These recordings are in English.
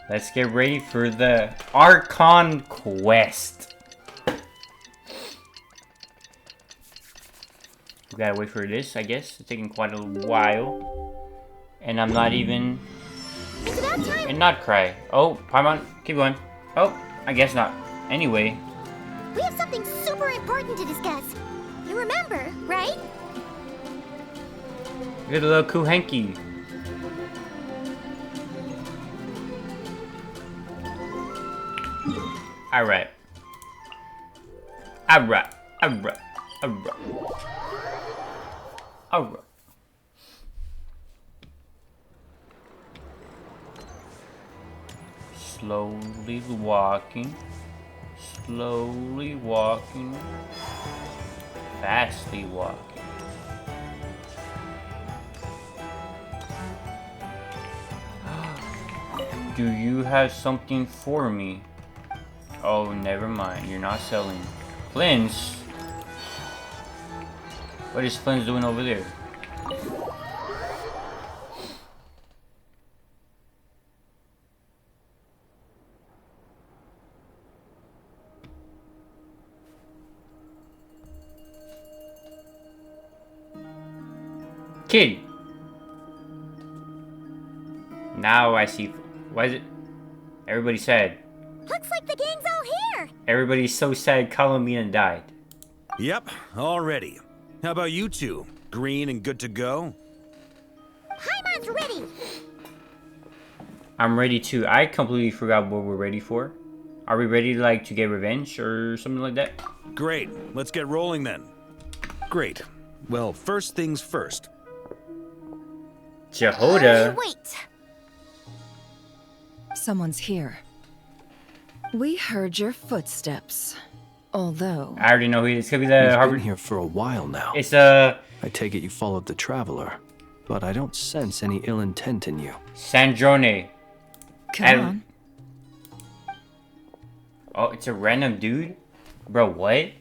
Let's get ready for the Archon quest. We gotta wait for this, I guess. It's taking quite a while. And I'm not even... It's about time. And not cry. Oh, Paimon, keep going. Oh, I guess not. Anyway. We have something super important to discuss. You remember, right? Look at the little Kuhenki. Alright. Alright. Alright. Alright. Alright. Slowly walking. Slowly walking. Fastly walking. Do you have something for me? Oh, never mind. You're not selling. Flynn's? What is Flynn's doing over there? Kid! Now I see. Why is it? Everybody's sad. Looks like the gang's all here. Everybody's so sad Colombian died. Yep, all ready. How about you two? Green and good to go? Paimon's ready. I'm ready too. I completely forgot what we're ready for. Are we ready like to get revenge or something like that? Great, let's get rolling then. Great. Well, first things first. Jehoda. Wait. Someone's here. We heard your footsteps. Although... I already know who it is. It's gonna be the We've been here for a while now. It's I take it you followed the Traveler, but I don't sense any ill intent in you. Sandrone. Come on. Oh, it's a random dude? Bro, what?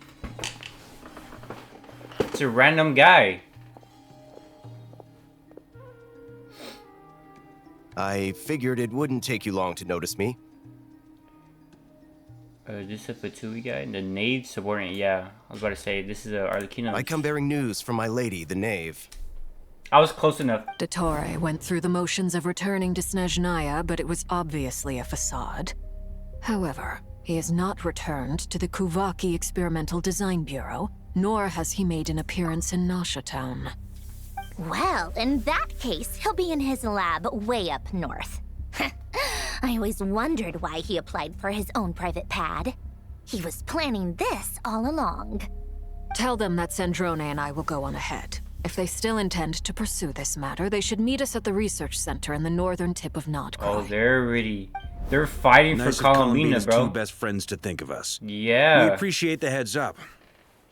It's a random guy. I figured it wouldn't take you long to notice me. This is a Fatui guy? The Knave subordinate, yeah. I was about to say, this is a Arlecchino. I come bearing news from my lady, the Knave. I was close enough. Dottore went through the motions of returning to Snezhnaya, but it was obviously a facade. However, he has not returned to the Kuvaki Experimental Design Bureau, nor has he made an appearance in Nasha Town. Well, in that case, he'll be in his lab way up north. I always wondered why he applied for his own private pad. He was planning this all along. Tell them that Sandrone and I will go on ahead. If they still intend to pursue this matter, they should meet us at the research center in the northern tip of Notcroy. Oh, they're fighting Nice for of Columbina, Columbia's bro. two best friends to think of us. Yeah. We appreciate the heads up.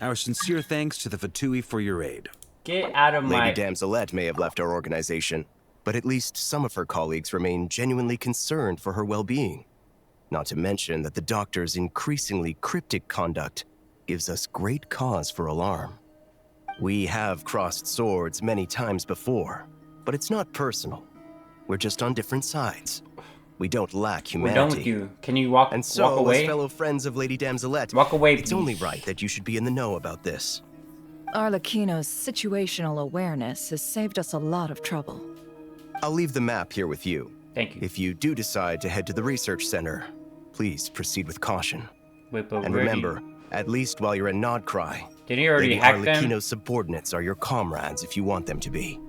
Our sincere thanks to the Fatui for your aid. Get out of my... Lady Damselette may have left our organization, but at least some of her colleagues remain genuinely concerned for her well-being. Not to mention that the doctor's increasingly cryptic conduct gives us great cause for alarm. We have crossed swords many times before, but it's not personal. We're just on different sides. We don't lack We're humanity. done with you. Can you walk And so, walk away? as fellow friends of Lady Damselette, Walk away, it's please. only right that you should be in the know about this. Arlecchino's situational awareness has saved us a lot of trouble. I'll leave the map here with you. Thank you. If you do decide to head to the research center, please proceed with caution. Wait, but And where do remember, at least while you're in Nodcry, Didn't he already Lady hack them? Arlecchino's subordinates are your comrades if you want them to be.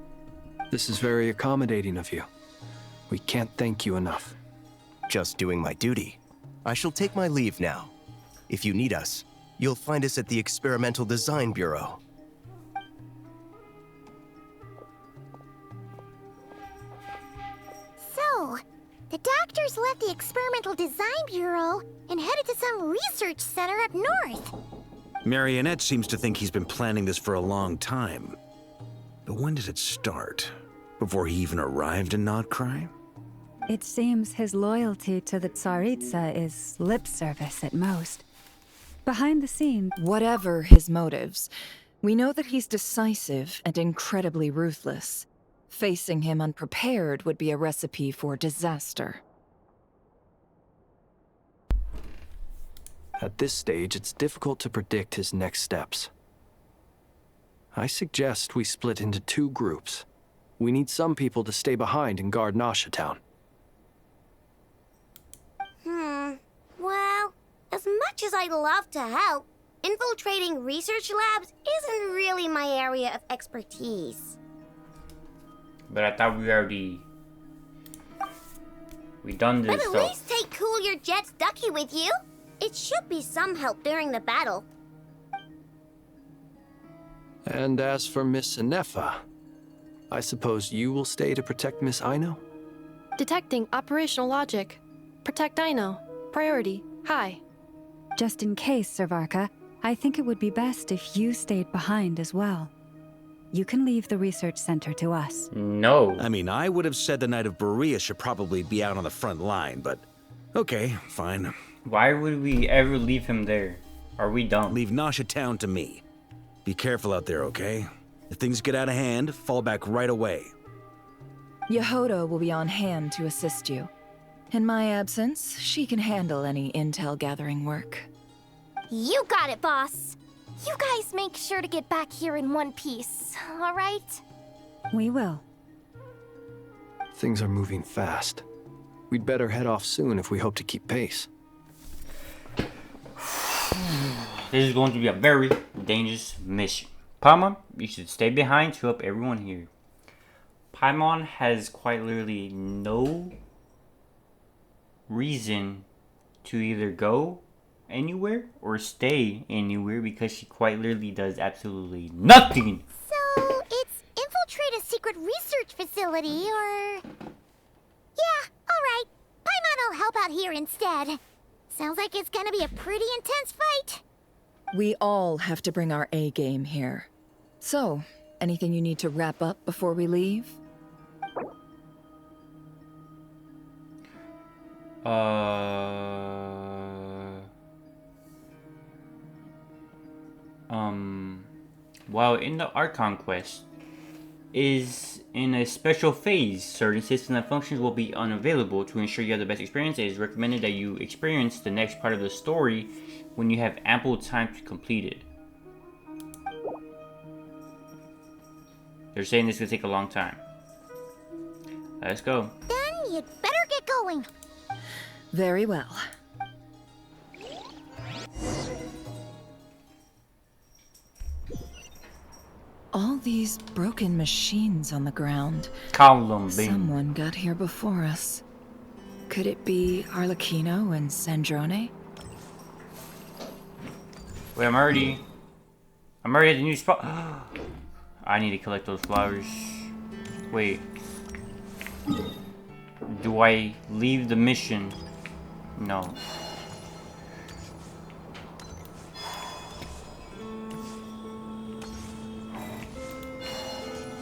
This is very accommodating of you. We can't thank you enough. Just doing my duty. I shall take my leave now. If you need us, you'll find us at the Experimental Design Bureau. So, the doctors left the Experimental Design Bureau and headed to some research center up north. Marionette seems to think he's been planning this for a long time. But when did it start? Before he even arrived in Notcry? It seems his loyalty to the Tsaritsa is lip service at most. Behind the scenes, Whatever his motives, we know that he's decisive and incredibly ruthless. Facing him unprepared would be a recipe for disaster. At this stage, it's difficult to predict his next steps. I suggest we split into 2 groups. We need some people to stay behind and guard Nasha Town. Well, as much as I'd love to help, infiltrating research labs isn't really my area of expertise. But I thought we done this. But at least take Cool Your Jets Ducky with you. It should be some help during the battle. And as for Miss Inefa, I suppose you will stay to protect Miss Aino? Detecting operational logic. Protect Aino. Priority. High. Just in case, Servarka, I think it would be best if you stayed behind as well. You can leave the research center to us. No. I mean, I would have said the Knight of Berea should probably be out on the front line, but okay, fine. Why would we ever leave him there? Are we dumb? Leave Nasha Town to me. Be careful out there, okay? If things get out of hand, fall back right away. Yehoda will be on hand to assist you. In my absence, she can handle any intel gathering work. You got it, boss. You guys make sure to get back here in one piece, all right? We will. Things are moving fast. We'd better head off soon if we hope to keep pace. This is going to be a very dangerous mission. Paimon, you should stay behind to help everyone here. Paimon has quite literally no reason to either go anywhere or stay anywhere because she quite literally does absolutely nothing. So, it's infiltrate a secret research facility, or... Yeah, alright. Paimon will help out here instead. Sounds like it's gonna be a pretty intense fight. We all have to bring our A game here. So, anything you need to wrap up before we leave? While in the Archon quest is in a special phase, certain systems and functions will be unavailable. To ensure you have the best experience, it is recommended that you experience the next part of the story when you have ample time to complete it. They're saying this will take a long time. Let's go. Then you'd better get going. Very well. All these broken machines on the ground. Columbine. Someone got here before us. Could it be Arlecchino and Sandrone? Wait, I'm already at the new spot. I need to collect those flowers. Wait. Do I leave the mission? No.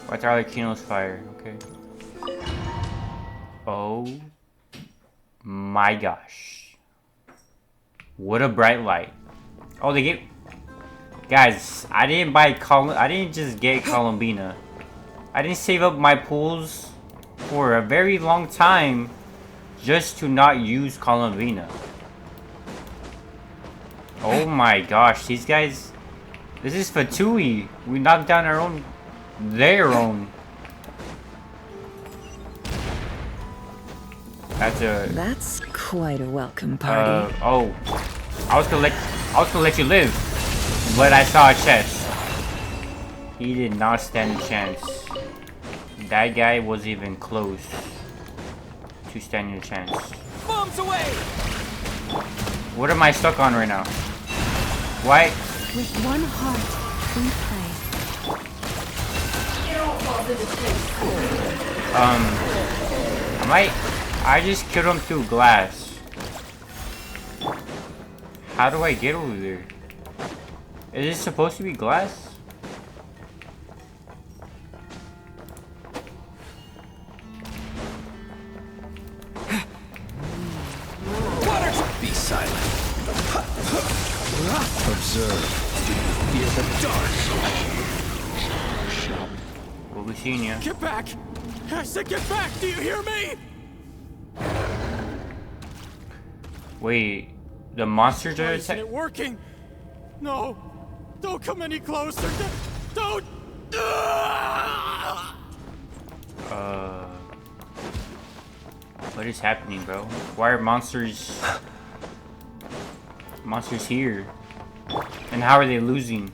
What's Arlecchino's fire? Okay. Oh my gosh. What a bright light. Oh, they get... Guys, I didn't just get Columbina. I didn't save up my pools for a very long time just to not use Columbina. Oh my gosh, these guys... This is Fatui. We knocked down our own... Their own. That's quite a welcome party. Oh. I was gonna let you live. But I saw a chest. He did not stand a chance. That guy wasn't even close to standing a chance. Bombs away! What am I stuck on right now? Why? With one heart, we pray. I just killed him through glass. How do I get over there? Is this supposed to be glass? Be silent. Observe. Fear the dark. We'll be seeing you. Get back! I said get back! Do you hear me? Wait, The monsters are Isn't it working? No. Don't come any closer. Don't. What is happening, bro? Why are monsters here? And how are they losing?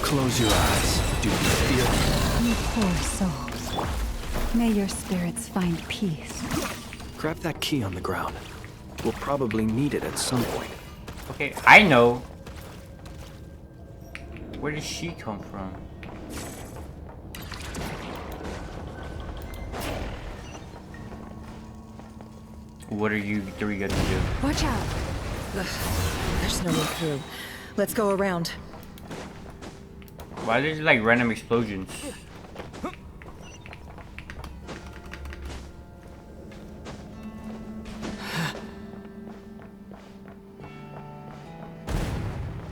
Close your eyes. Do you feel it? You poor souls. May your spirits find peace. Grab that key on the ground. We'll probably need it at some point. Okay, I know. Where did she come from? What are you three gonna do? Watch out. Ugh, there's no way through. Let's go around. Why are there like random explosions?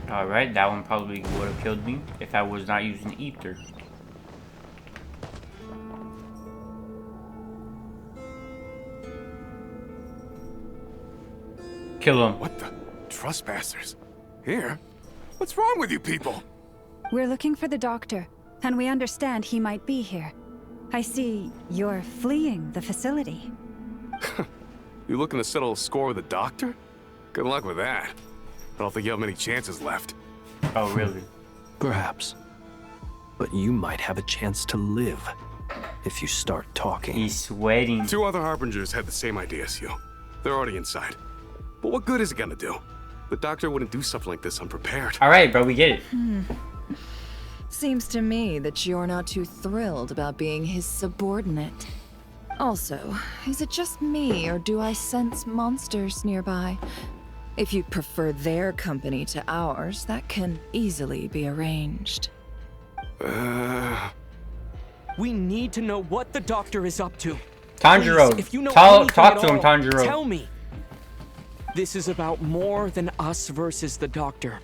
Alright, that one probably would have killed me if I was not using ether. Kill him. What the? Trespassers? Here? What's wrong with you people? We're looking for the doctor, and we understand he might be here. I see you're fleeing the facility. You looking to settle a score with the doctor? Good luck with that. I don't think you have many chances left. Oh, really? Perhaps. But you might have a chance to live if you start talking. He's sweating. 2 other Harbingers had the same idea as you. They're already inside. But what good is it gonna do? The doctor wouldn't do something like this unprepared. Alright, bro, we get it. Seems to me that you're not too thrilled about being his subordinate. Also, is it just me, or do I sense monsters nearby? If you prefer their company to ours, that can easily be arranged. We need to know what the doctor is up to. Tanjiro, Please, if you know talk anything to him, at all, Tanjiro. Tell me. This is about more than us versus the doctor.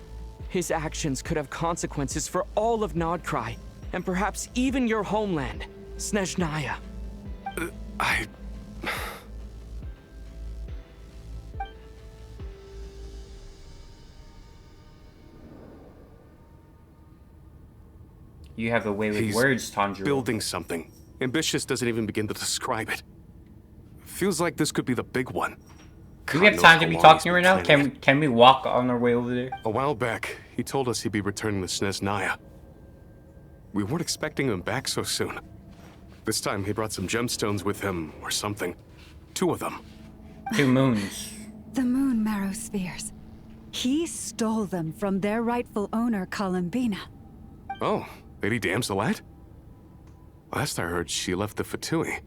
His actions could have consequences for all of Nodcry, and perhaps even your homeland, Snezhnaya. You have a way with He's words, Tanjiro. building something. Ambitious doesn't even begin to describe it. Feels like this could be the big one. Do we have time to be talking right now? Can we walk on our way over there? A while back, he told us he'd be returning to Snezhnaya. We weren't expecting him back so soon. This time he brought some gemstones with him, or something. 2 of them. 2 moons. The moon marrow spheres. He stole them from their rightful owner, Columbina. Oh, Lady Damselette? Last I heard, she left the Fatui.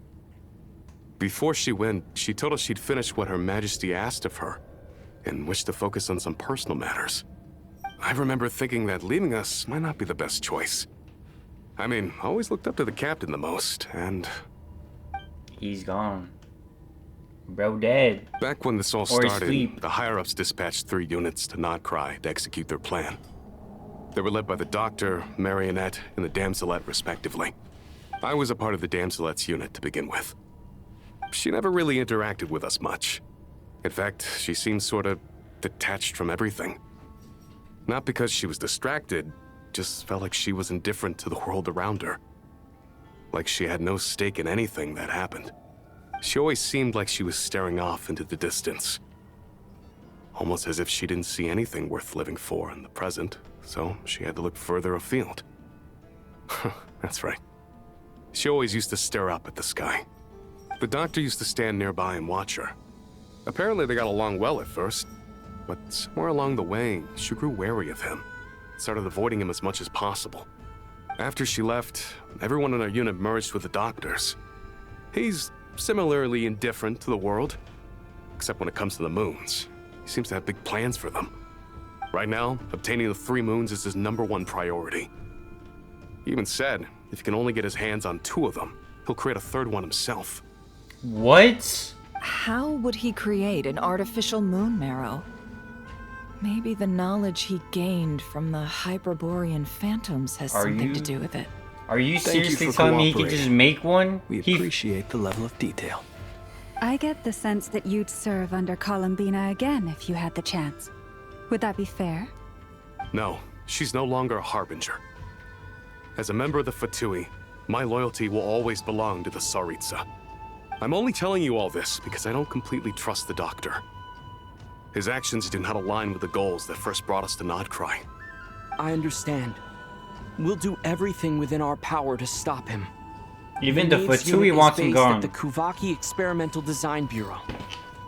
Before she went, she told us she'd finished what Her Majesty asked of her, and wished to focus on some personal matters. I remember thinking that leaving us might not be the best choice. I mean, I always looked up to the captain the most, and... He's gone. Bro dead. Back when this all Or started, asleep. the higher-ups dispatched 3 units to Nodcry to execute their plan. They were led by the Doctor, Marionette, and the Damselette, respectively. I was a part of the Damselette's unit to begin with. She never really interacted with us much. In fact, she seemed sort of detached from everything. Not because she was distracted, just felt like she was indifferent to the world around her. Like she had no stake in anything that happened. She always seemed like she was staring off into the distance. Almost as if she didn't see anything worth living for in the present, so she had to look further afield. That's right. She always used to stare up at the sky. The doctor used to stand nearby and watch her. Apparently they got along well at first, but somewhere along the way, she grew wary of him. Started avoiding him as much as possible. After she left, everyone in our unit merged with the doctors. He's similarly indifferent to the world, except when it comes to the moons. He seems to have big plans for them. Right now, obtaining the 3 moons is his #1 priority. He even said, if he can only get his hands on 2 of them, he'll create a 3rd one himself. What? How would he create an artificial moon marrow? Maybe the knowledge he gained from the Hyperborean phantoms has something to do with it. Are you Thank you seriously for telling me he can just cooperating. make one? We appreciate the level of detail. I get the sense that you'd serve under Columbina again if you had the chance. Would that be fair? No, she's no longer a harbinger. As a member of the Fatui, my loyalty will always belong to the Tsaritsa. I'm only telling you all this because I don't completely trust the Doctor. His actions do not align with the goals that first brought us to Nodcry. I understand. We'll do everything within our power to stop him. Even the Nade's Fatui unit is wants him based gone. at the Kuvaki Experimental Design Bureau.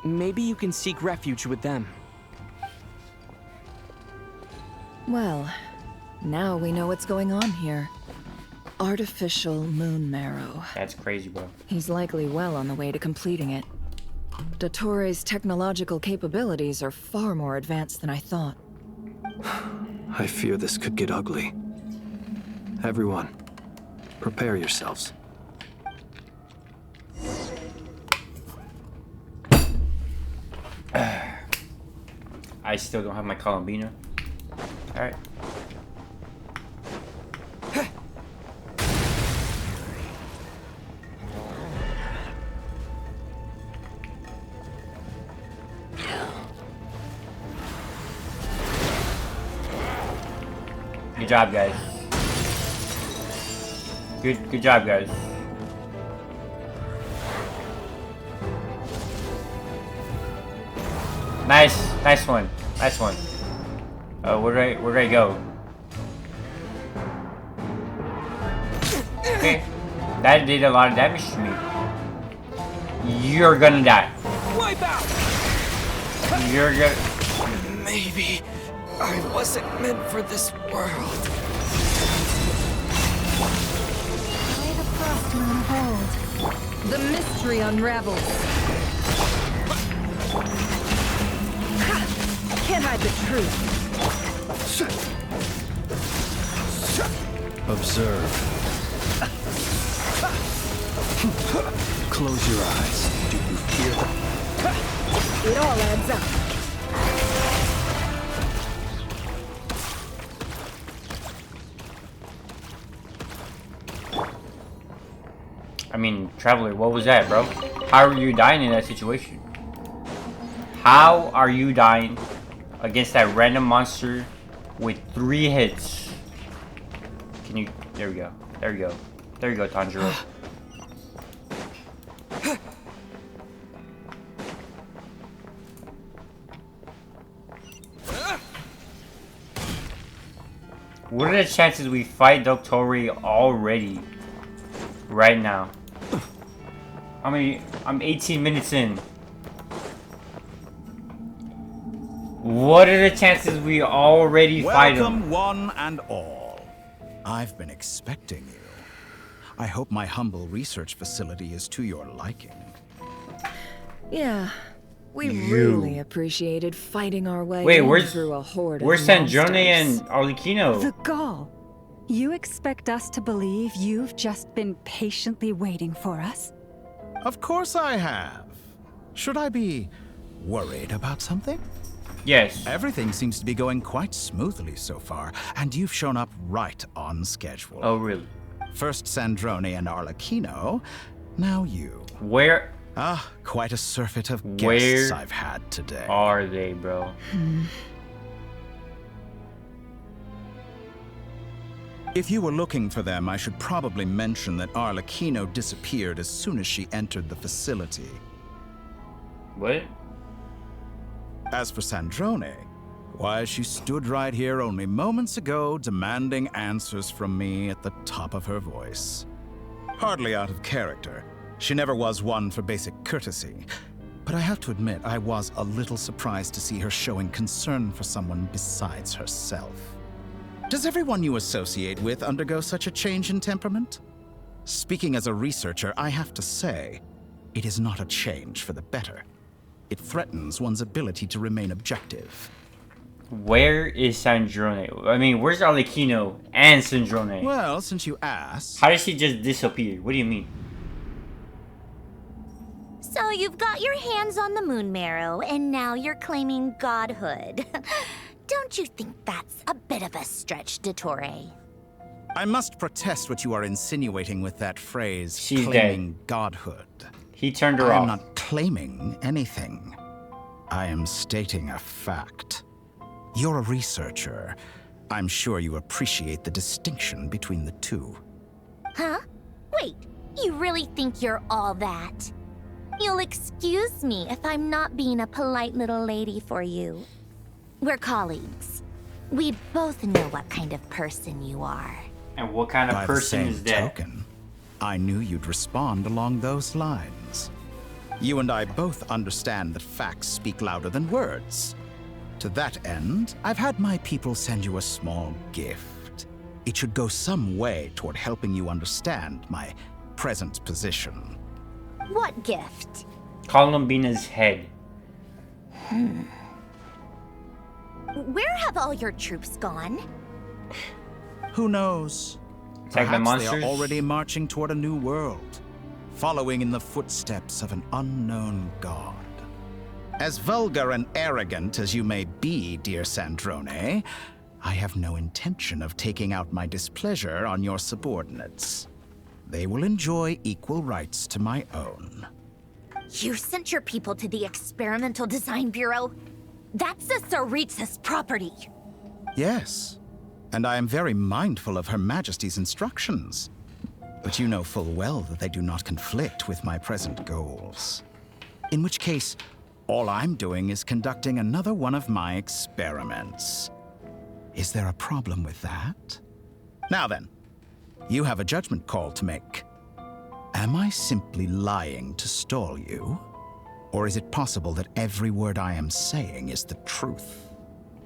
Maybe you can seek refuge with them. Well, now we know what's going on here. Artificial moon marrow. That's crazy, bro. He's likely well on the way to completing it. Dottoro's technological capabilities are far more advanced than I thought. I fear this could get ugly. Everyone, prepare yourselves. I still don't have my Columbina. Alright. Good job, guys. Good job, guys. Nice one. Nice one. Where did I go? Okay. That did a lot of damage to me. You're gonna die. Wipe out! You're gonna... Maybe I wasn't meant for this world. Lay the frost moon hold. The mystery unravels. Can't hide the truth. Observe. Close your eyes. Do you fear them? It all adds up. I mean, Traveler, what was that, bro? How are you dying in that situation? How are you dying against that random monster with 3 hits? Can you... There we go. There we go. There you go, Tanjiro. What are the chances we fight Dottore already? Right now. I mean, I'm 18 minutes in. What are the chances we already fight him? Welcome, one and all. I've been expecting you. I hope my humble research facility is to your liking. Yeah, we really appreciated fighting our way through a horde where's of Sandrone monsters. and Arlecchino? The gall. You expect us to believe you've just been patiently waiting for us? Of course I have. Should I be worried about something? Yes. Everything seems to be going quite smoothly so far, and you've shown up right on schedule. Oh, really? First Sandrone and Arlecchino, now you. Where? Ah, quite a surfeit of guests I've had today. Are they, bro? If you were looking for them, I should probably mention that Arlecchino disappeared as soon as she entered the facility. What? As for Sandrone, why, she stood right here only moments ago demanding answers from me at the top of her voice. Hardly out of character. She never was one for basic courtesy. But I have to admit, I was a little surprised to see her showing concern for someone besides herself. Does everyone you associate with undergo such a change in temperament? Speaking as a researcher, I have to say, it is not a change for the better. It threatens one's ability to remain objective. Where is Sandrone? I mean, where's Arlecchino and Sandrone? Well, since you asked... How did she just disappear? What do you mean? So you've got your hands on the moon marrow, and now you're claiming godhood. Don't you think that's a bit of a stretch, Dottore? I must protest what you are insinuating with that phrase, She's claiming godhood. He turned her I am off. not claiming anything. I am stating a fact. You're a researcher. I'm sure you appreciate the distinction between the two. Huh? Wait, you really think you're all that? You'll excuse me if I'm not being a polite little lady for you. We're colleagues. We both know what kind of person you are. And what kind of By person the is same that? token, I knew you'd respond along those lines. You and I both understand that facts speak louder than words. To that end, I've had my people send you a small gift. It should go some way toward helping you understand my present position. What gift? Columbina's head. Where have all your troops gone? Who knows? Attack the Perhaps they monsters? are already marching toward a new world, following in the footsteps of an unknown god. As vulgar and arrogant as you may be, dear Sandrone, I have no intention of taking out my displeasure on your subordinates. They will enjoy equal rights to my own. You sent your people to the Experimental Design Bureau? That's the Tsaritsa's property. Yes, and I am very mindful of Her Majesty's instructions. But you know full well that they do not conflict with my present goals. In which case, all I'm doing is conducting another one of my experiments. Is there a problem with that? Now then, you have a judgment call to make. Am I simply lying to stall you? Or is it possible that every word I am saying is the truth?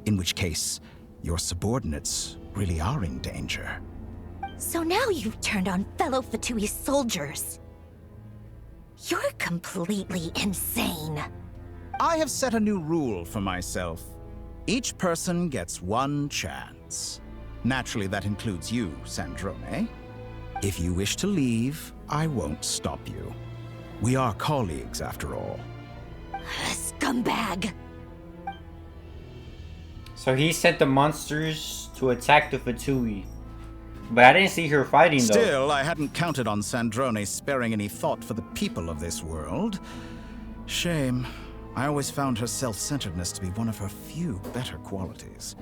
In which case, your subordinates really are in danger. So now you've turned on fellow Fatui soldiers. You're completely insane. I have set a new rule for myself. Each person gets one chance. Naturally, that includes you, Sandrone. If you wish to leave, I won't stop you. We are colleagues, after all. Scumbag! So he sent the monsters to attack the Fatui. But I didn't see her fighting though. Still, I hadn't counted on Sandrone sparing any thought for the people of this world. Shame. I always found her self-centeredness to be one of her few better qualities.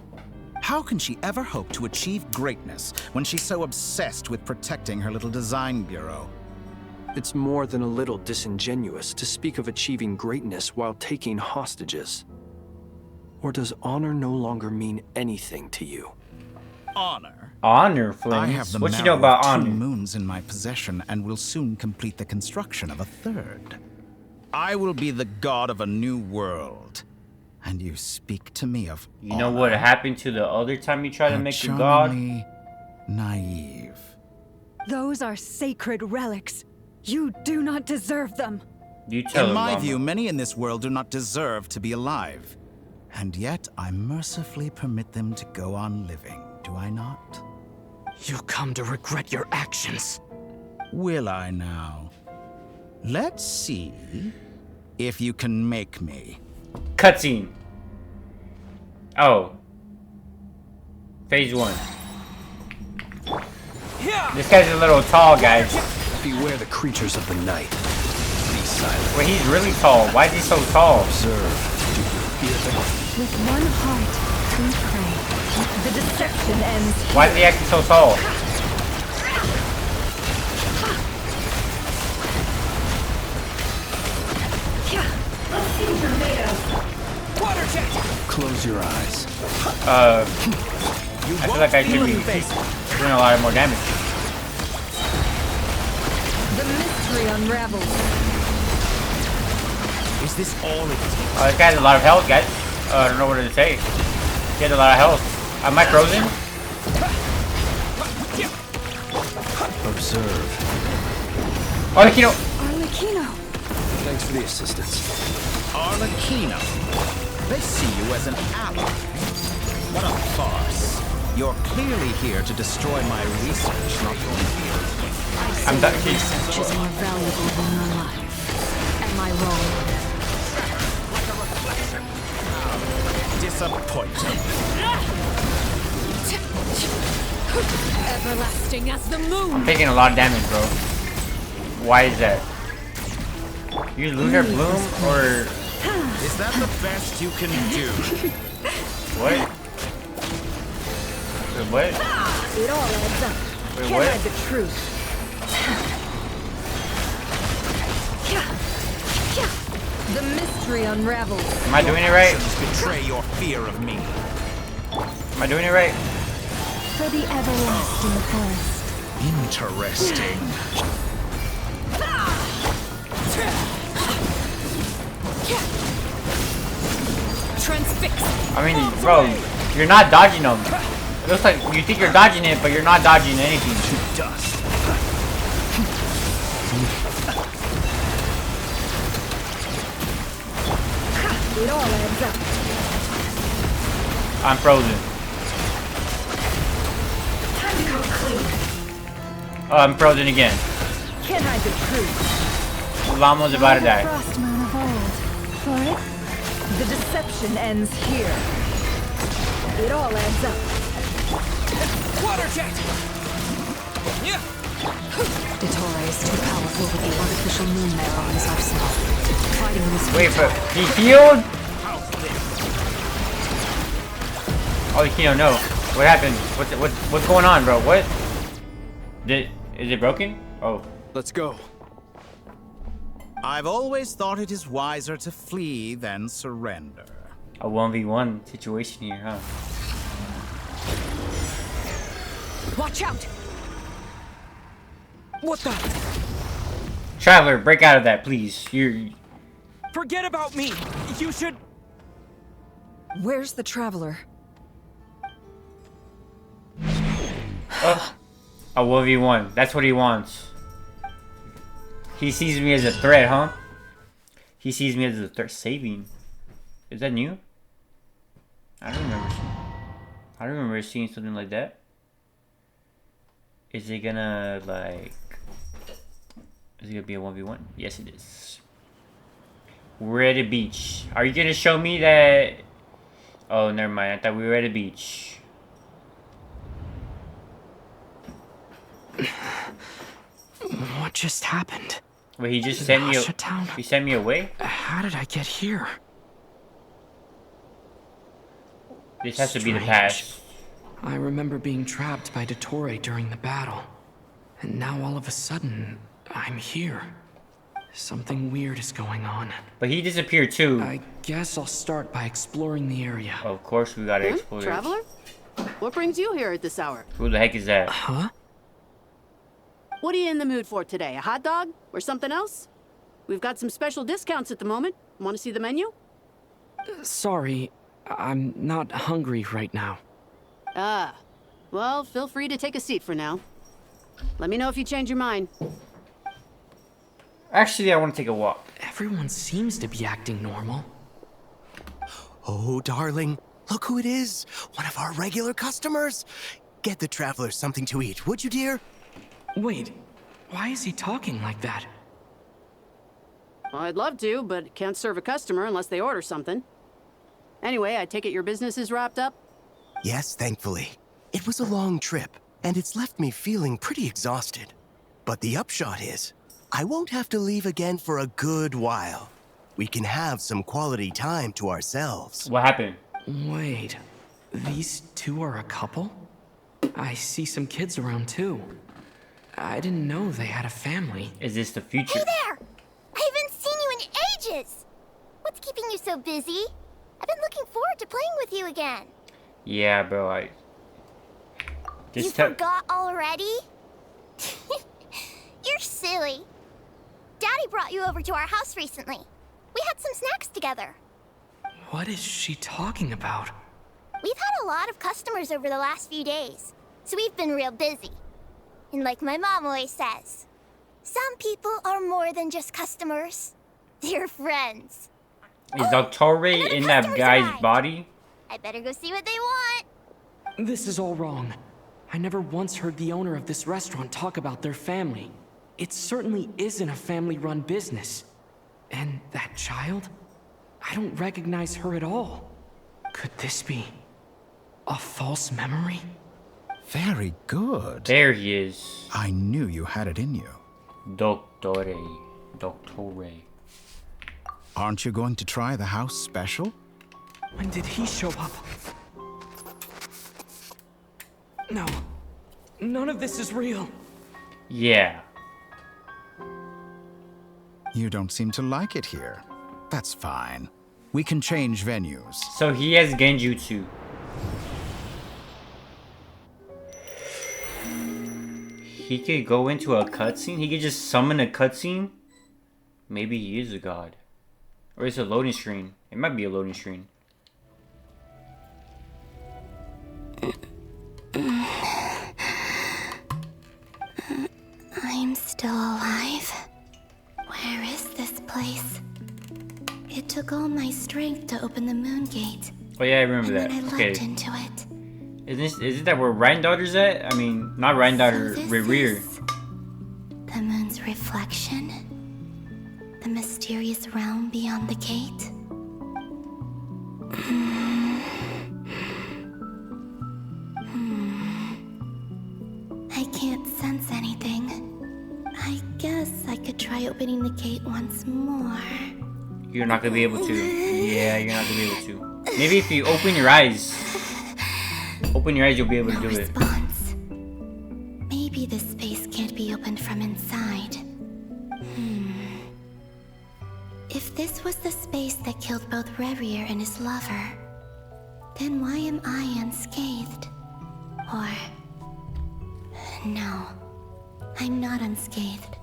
How can she ever hope to achieve greatness when she's so obsessed with protecting her little design bureau? It's more than a little disingenuous to speak of achieving greatness while taking hostages. Or does honor no longer mean anything to you? Honor? Honor, Flint? I have the What you marrow know about of honor? 2 moons in my possession and will soon complete the construction of a 3rd. I will be the god of a new world. And you speak to me of You know what happened to the other time you tried to How make a god? charmingly naive. Those are sacred relics. You do not deserve them. You tell In her, my Mama. view, many in this world do not deserve to be alive. And yet, I mercifully permit them to go on living, do I not? You come to regret your actions. Will I now? Let's see if you can make me. Cutscene. Oh. Phase 1. This guy's a little tall, guys. Beware the creatures of the night. Be silent. Wait, he's really tall. Why is he so tall? Observe. Do you hear them? With one heart, we pray. The deception ends. Why is he acting so tall? Close your eyes. I feel like I should be doing a lot more damage. The mystery unravels. Is this all it takes? This guy has a lot of health, guys. I don't know what to say. He has a lot of health. Am I frozen? Observe. Arlecchino! Arlecchino! Thanks for the assistance. Arlecchino. They see you as an ally. What a farce. You're clearly here to destroy my research, not your field. I'm done. Research is more valuable than your life. Am I wrong? Disappointing. Everlasting as the moon! I'm taking a lot of damage, bro. Why is that? You Lunar Bloom or... Is that the best you can do? What? Wait, what? It all adds up. Wait, Can't what? hide the truth. The mystery unravels. Am I doing it right? Betray your fear of me. Am I doing it right? For the everlasting quest. Interesting. Transfix. I mean, bro, you're not dodging them. It looks like you think you're dodging it, but you're not dodging anything. Dust. It all adds up. I'm frozen. Oh, I'm frozen again. Can't hide the truth. Llama's about to die. Frost moon of old. For it, The deception ends here. It all adds up. Water jet! Dottore is too powerful with the artificial moon there on his arsenal. Fighting him is Wait for he healed. Oh, Kino, no. What happened? What's going on, bro? What? Is it broken? Oh. Let's go. I've always thought it is wiser to flee than surrender. A 1v1 situation here, huh? Watch out! What the? Traveler, break out of that, please. You're... Forget about me! You should... Where's the traveler? Oh, a 1v1. That's what he wants. He sees me as a threat, huh? He sees me as a threat. Saving. Is that new? I don't remember seeing something like that. Is it gonna, like... Is it gonna be a 1v1? Yes, it is. We're at a beach. Are you gonna show me that... Oh, never mind. I thought we were at a beach. What just happened? Wait, he just sent me Town? he sent me away? How did I get here? This has to be the Strange. past. I remember being trapped by Dottore during the battle. And now all of a sudden, I'm here. Something weird is going on. But he disappeared too. I guess I'll start by exploring the area. Of course we gotta explore. Traveler? What brings you here at this hour? Who the heck is that? Huh? What are you in the mood for today? A hot dog? Or something else? We've got some special discounts at the moment. Want to see the menu? Sorry, I'm not hungry right now. Ah. Well, feel free to take a seat for now. Let me know if you change your mind. Actually, I want to take a walk. Everyone seems to be acting normal. Oh, darling, look who it is. One of our regular customers. Get the traveler something to eat, would you, dear? Wait, why is he talking like that? Well, I'd love to, but can't serve a customer unless they order something. Anyway, I take it your business is wrapped up? Yes, thankfully. It was a long trip, and it's left me feeling pretty exhausted. But the upshot is, I won't have to leave again for a good while. We can have some quality time to ourselves. What happened? Wait, these two are a couple? I see some kids around too. I didn't know they had a family. Is this the future? Hey there! I haven't seen you in ages! What's keeping you so busy? I've been looking forward to playing with you again. Yeah, bro, You forgot already? You're silly. Daddy brought you over to our house recently. We had some snacks together. What is she talking about? We've had a lot of customers over the last few days, so we've been real busy. And like my mom always says, some people are more than just customers. They're friends. Is Dottore in that guy's arrived. body? I better go see what they want. This is all wrong. I never once heard the owner of this restaurant talk about their family. It certainly isn't a family-run business. And that child? I don't recognize her at all. Could this be a false memory? Very good. There he is. I knew you had it in you. Dottore. Aren't you going to try the house special? When did he show up? No. None of this is real. Yeah. You don't seem to like it here. That's fine. We can change venues. So he has Genjutsu. He could go into a cutscene? He could just summon a cutscene? Maybe he is a god. Or it's a loading screen. It might be a loading screen. I'm still alive. Where is this place? It took all my strength to open the moon gate. Oh yeah, I remember that. And then I Okay. leapt into it. Is it that where Ryan Daughter's at? I mean, not Ryan Daughter, So this Rear. is the moon's reflection? The mysterious realm beyond the gate? I can't sense anything. I guess I could try opening the gate once more. You're not gonna be able to. Yeah, you're not gonna be able to. Maybe if you open your eyes. Open your eyes, you'll be able to do it. Maybe this space can't be opened from inside. If this was the space that killed both Rerir and his lover, then why am I unscathed? Or... no, I'm not unscathed.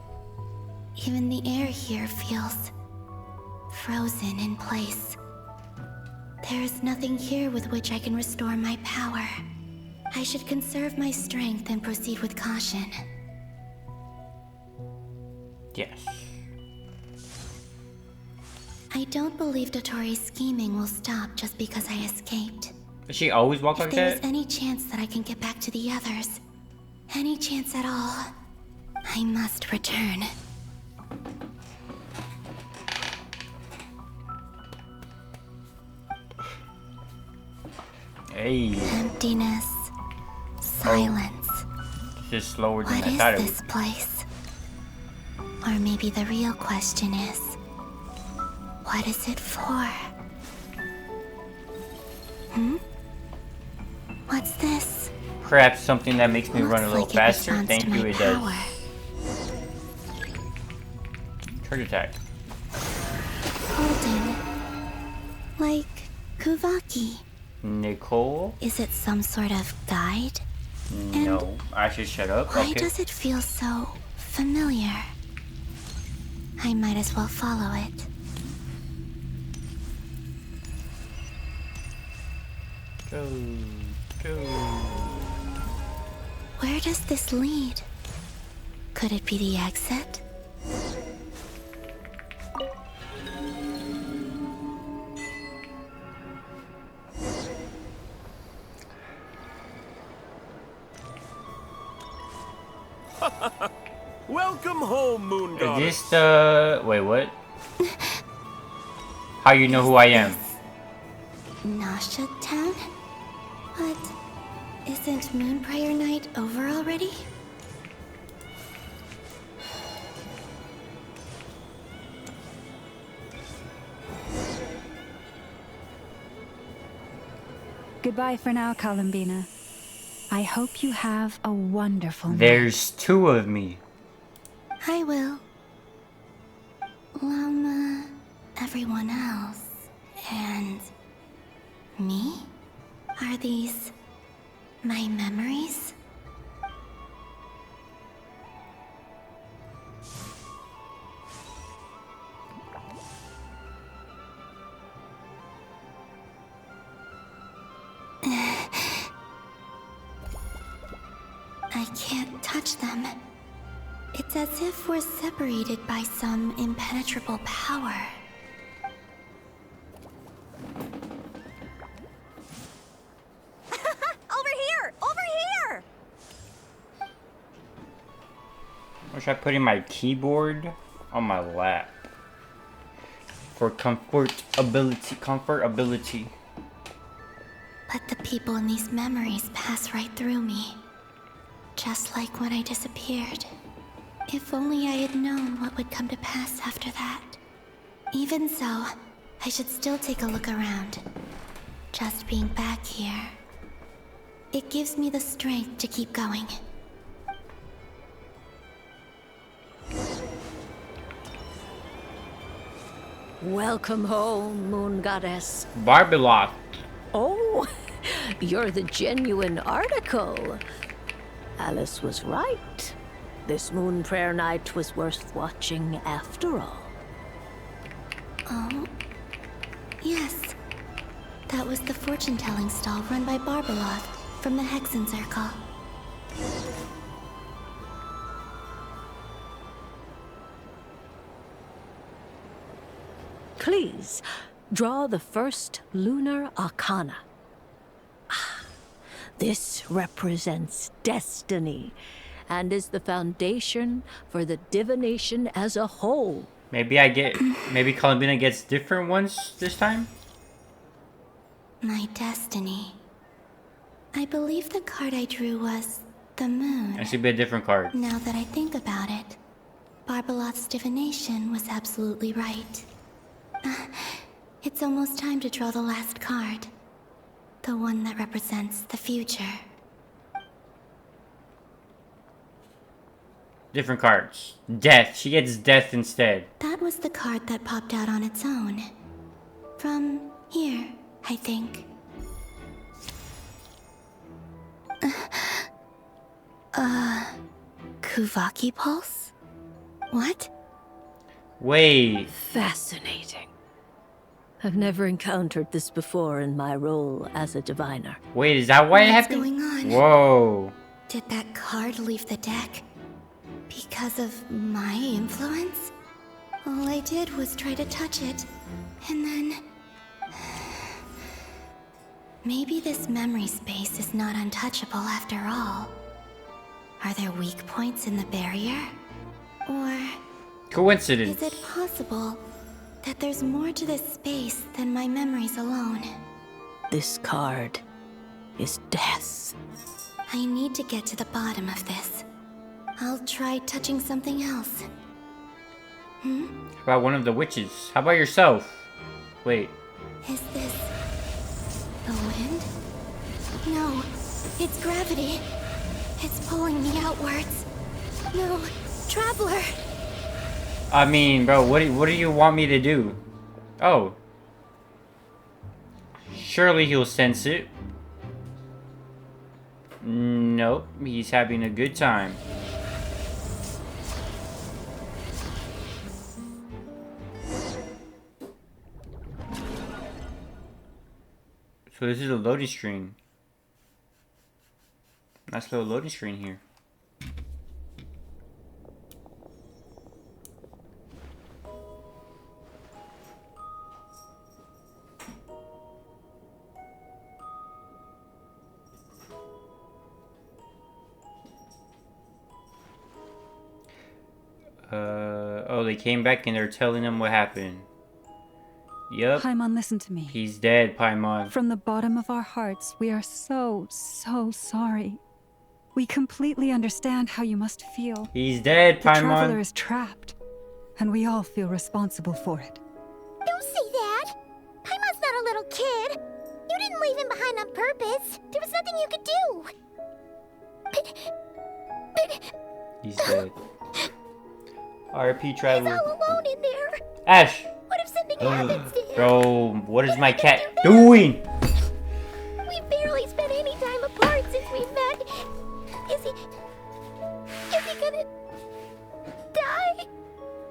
Even the air here feels... frozen in place. There is nothing here with which I can restore my power. I should conserve my strength and proceed with caution. Yes. I don't believe Dotori's scheming will stop just because I escaped. Does she always walk like If there that? is any chance that I can get back to the others, any chance at all, I must return. Hey. Emptiness. Silence. Just slower than What I is thought it this place? Or maybe the real question is, what is it for? What's this? Perhaps something that makes me run a little Looks like it faster. responds Thank to you, my it does. power. Charge attack. Golden. Like Kuvaki. Nicole? Is it some sort of guide? No. I should shut up. Why Okay. does it feel so familiar? I might as well follow it. Go. Go. Where does this lead? Could it be the exit? Welcome home, Moon Is Goddess. this the... Wait, what? How you know who I am? Nasha Town? But isn't Moonbriar Night over already? Goodbye for now, Columbina. I hope you have a wonderful night. There's two of me. I will. Llama, everyone else, and me? Are these my memories? I can't touch them. It's as if we're separated by some impenetrable power. Over here! Over here! Or should I put in my keyboard on my lap? For comfortability. But the people in these memories pass right through me. Just like when I disappeared. If only I had known what would come to pass after that. Even so, I should still take a look around. Just being back here, it gives me the strength to keep going. Welcome home, Moon Goddess. Barbeloth. Oh, you're the genuine article. Alice was right. This Moon Prayer Night was worth watching after all. Oh, yes. That was the fortune-telling stall run by Barbeloth from the Hexen Circle. Please, draw the first lunar arcana. Ah, this represents destiny and is the foundation for the divination as a whole. Maybe Columbina gets different ones this time? My destiny. I believe the card I drew was the moon. That should be a different card. Now that I think about it, Barbeloth's divination was absolutely right. It's almost time to draw the last card. The one that represents the future. Different cards. Death. She gets death instead. That was the card that popped out on its own. From here, I think. Kuvaki Pulse? What? Wait. Fascinating. I've never encountered this before in my role as a diviner. Wait, is that why it happened? What's going on? Whoa. Did that card leave the deck because of my influence? All I did was try to touch it, and then... Maybe this memory space is not untouchable after all. Are there weak points in the barrier? Or... Coincidence. Is it possible that there's more to this space than my memories alone? This card is death. I need to get to the bottom of this. I'll try touching something else. How about one of the witches? How about yourself? Wait. Is this... the wind? No, it's gravity. It's pulling me outwards. No, Traveler! I mean, bro, what do you want me to do? Oh. Surely he'll sense it. Nope, he's having a good time. So this is a loading screen. Nice little loading screen here. Oh, they came back and they're telling them what happened. Yep. Paimon, listen to me. He's dead, Paimon. From the bottom of our hearts, we are so sorry. We completely understand how you must feel. He's dead, The Paimon. Traveler is trapped, and we all feel responsible for it. Don't say that! Paimon's not a little kid! You didn't leave him behind on purpose! There was nothing you could do! But... He's dead. RP Traveler. He's all alone in there! Ash! What if something happens to him? Bro, what is my cat doing? We barely spent any time apart since we met. Is he gonna... die?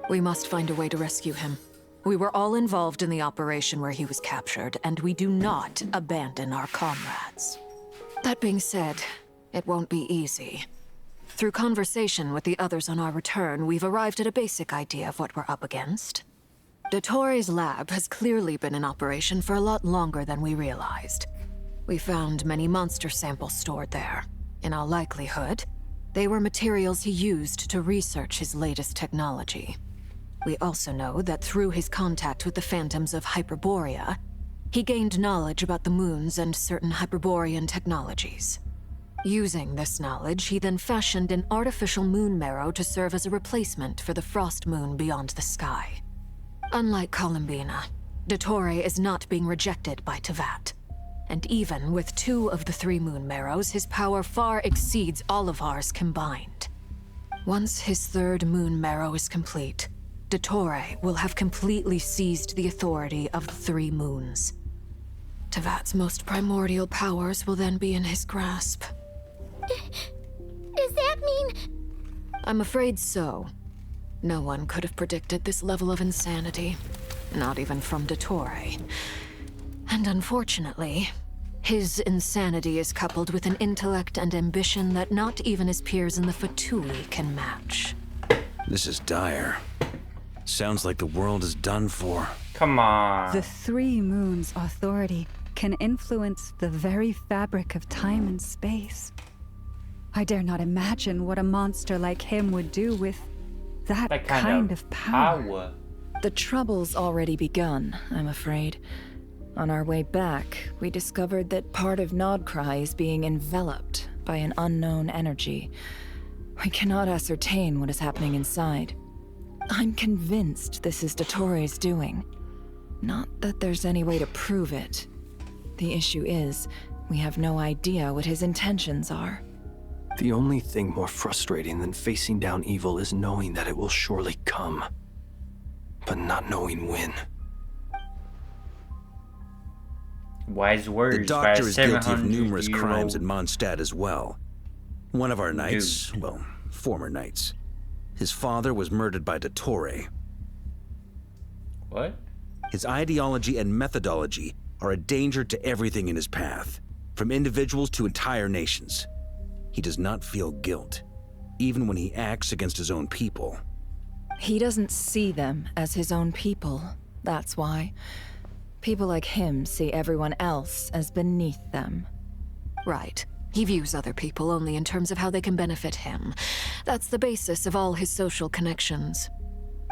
We must find a way to rescue him. We were all involved in the operation where he was captured, and we do not abandon our comrades. That being said, it won't be easy. Through conversation with the others on our return, we've arrived at a basic idea of what we're up against. Dottore lab has clearly been in operation for a lot longer than we realized. We found many monster samples stored there. In all likelihood, they were materials he used to research his latest technology. We also know that through his contact with the phantoms of Hyperborea, he gained knowledge about the moons and certain Hyperborean technologies. Using this knowledge, he then fashioned an artificial moon marrow to serve as a replacement for the frost moon beyond the sky. Unlike Columbina, Dottore is not being rejected by Tevat. And even with 2 of the 3 moon marrows, his power far exceeds all of ours combined. Once his 3rd moon marrow is complete, Dottore will have completely seized the authority of the 3 moons. Tevat's most primordial powers will then be in his grasp. Does that mean... I'm afraid so. No one could have predicted this level of insanity. Not even from Dottore. And unfortunately, his insanity is coupled with an intellect and ambition that not even his peers in the Fatui can match. This is dire. Sounds like the world is done for. Come on. The 3 moons' authority can influence the very fabric of time and space. I dare not imagine what a monster like him would do with that kind of power. The trouble's already begun, I'm afraid. On our way back, we discovered that part of Nodcry is being enveloped by an unknown energy. We cannot ascertain what is happening inside. I'm convinced this is Dottore's doing. Not that there's any way to prove it. The issue is, we have no idea what his intentions are. The only thing more frustrating than facing down evil is knowing that it will surely come, but not knowing when. Wise words. The doctor is guilty of numerous crimes in Mondstadt as well. One of our knights, well, former knights. His father was murdered by Dottore. What? His ideology and methodology are a danger to everything in his path, from individuals to entire nations. He does not feel guilt, even when he acts against his own people. He doesn't see them as his own people, that's why. People like him see everyone else as beneath them. Right. He views other people only in terms of how they can benefit him. That's the basis of all his social connections.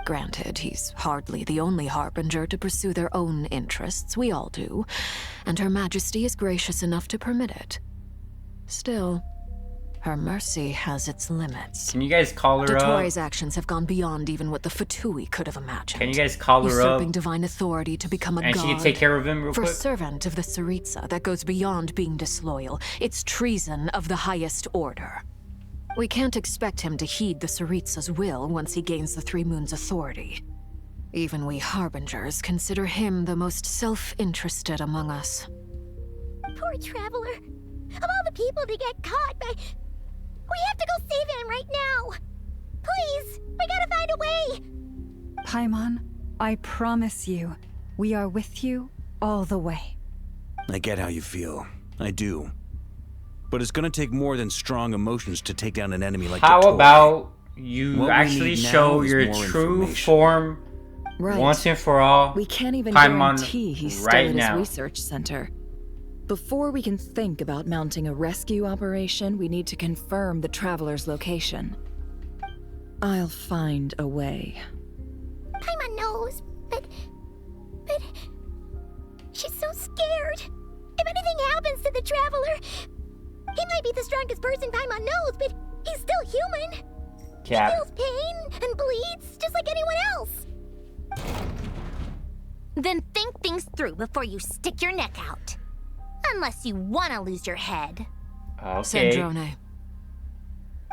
Granted, he's hardly the only harbinger to pursue their own interests. We all do. And Her Majesty is gracious enough to permit it. Still, her mercy has its limits. Can you guys call her up? Dottore's actions have gone beyond even what the Fatui could have imagined. Can you guys call her up? Usurping divine authority to become a god. And she can take care of him real quick? For servant of the Tsaritsa, that goes beyond being disloyal. It's treason of the highest order. We can't expect him to heed the Tsaritsa's will once he gains the 3 moons' authority. Even we harbingers consider him the most self-interested among us. Poor Traveler. Of all the people to get caught by... We have to go save him right now! Please! We gotta find a way! Paimon, I promise you, we are with you all the way. I get how you feel. I do. But it's gonna take more than strong emotions to take down an enemy like How Dottore. about you actually show your true form once and for all? We can't even Paimon guarantee he's still right at now. his research center. Before we can think about mounting a rescue operation, we need to confirm the Traveler's location. I'll find a way. Paimon knows, but... She's so scared. If anything happens to the Traveler... He might be the strongest person Paimon knows, but he's still human. Cap. He feels pain and bleeds just like anyone else. Then think things through before you stick your neck out. Unless you want to lose your head. Okay. Sandrone.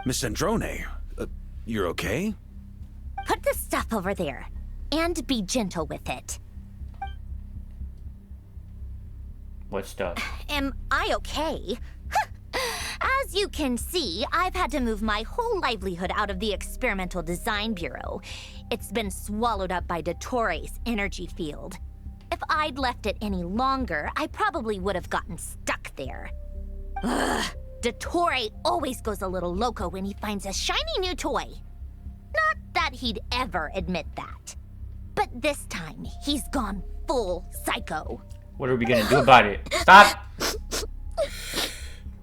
Miss Sandrone, you're okay? Put the stuff over there. And be gentle with it. What stuff? Am I okay? As you can see, I've had to move my whole livelihood out of the Experimental Design Bureau. It's been swallowed up by Dottore's energy field. If I'd left it any longer, I probably would have gotten stuck there. Ugh, Dottore always goes a little loco when he finds a shiny new toy. Not that he'd ever admit that. But this time, he's gone full psycho. What are we gonna do about it? Stop!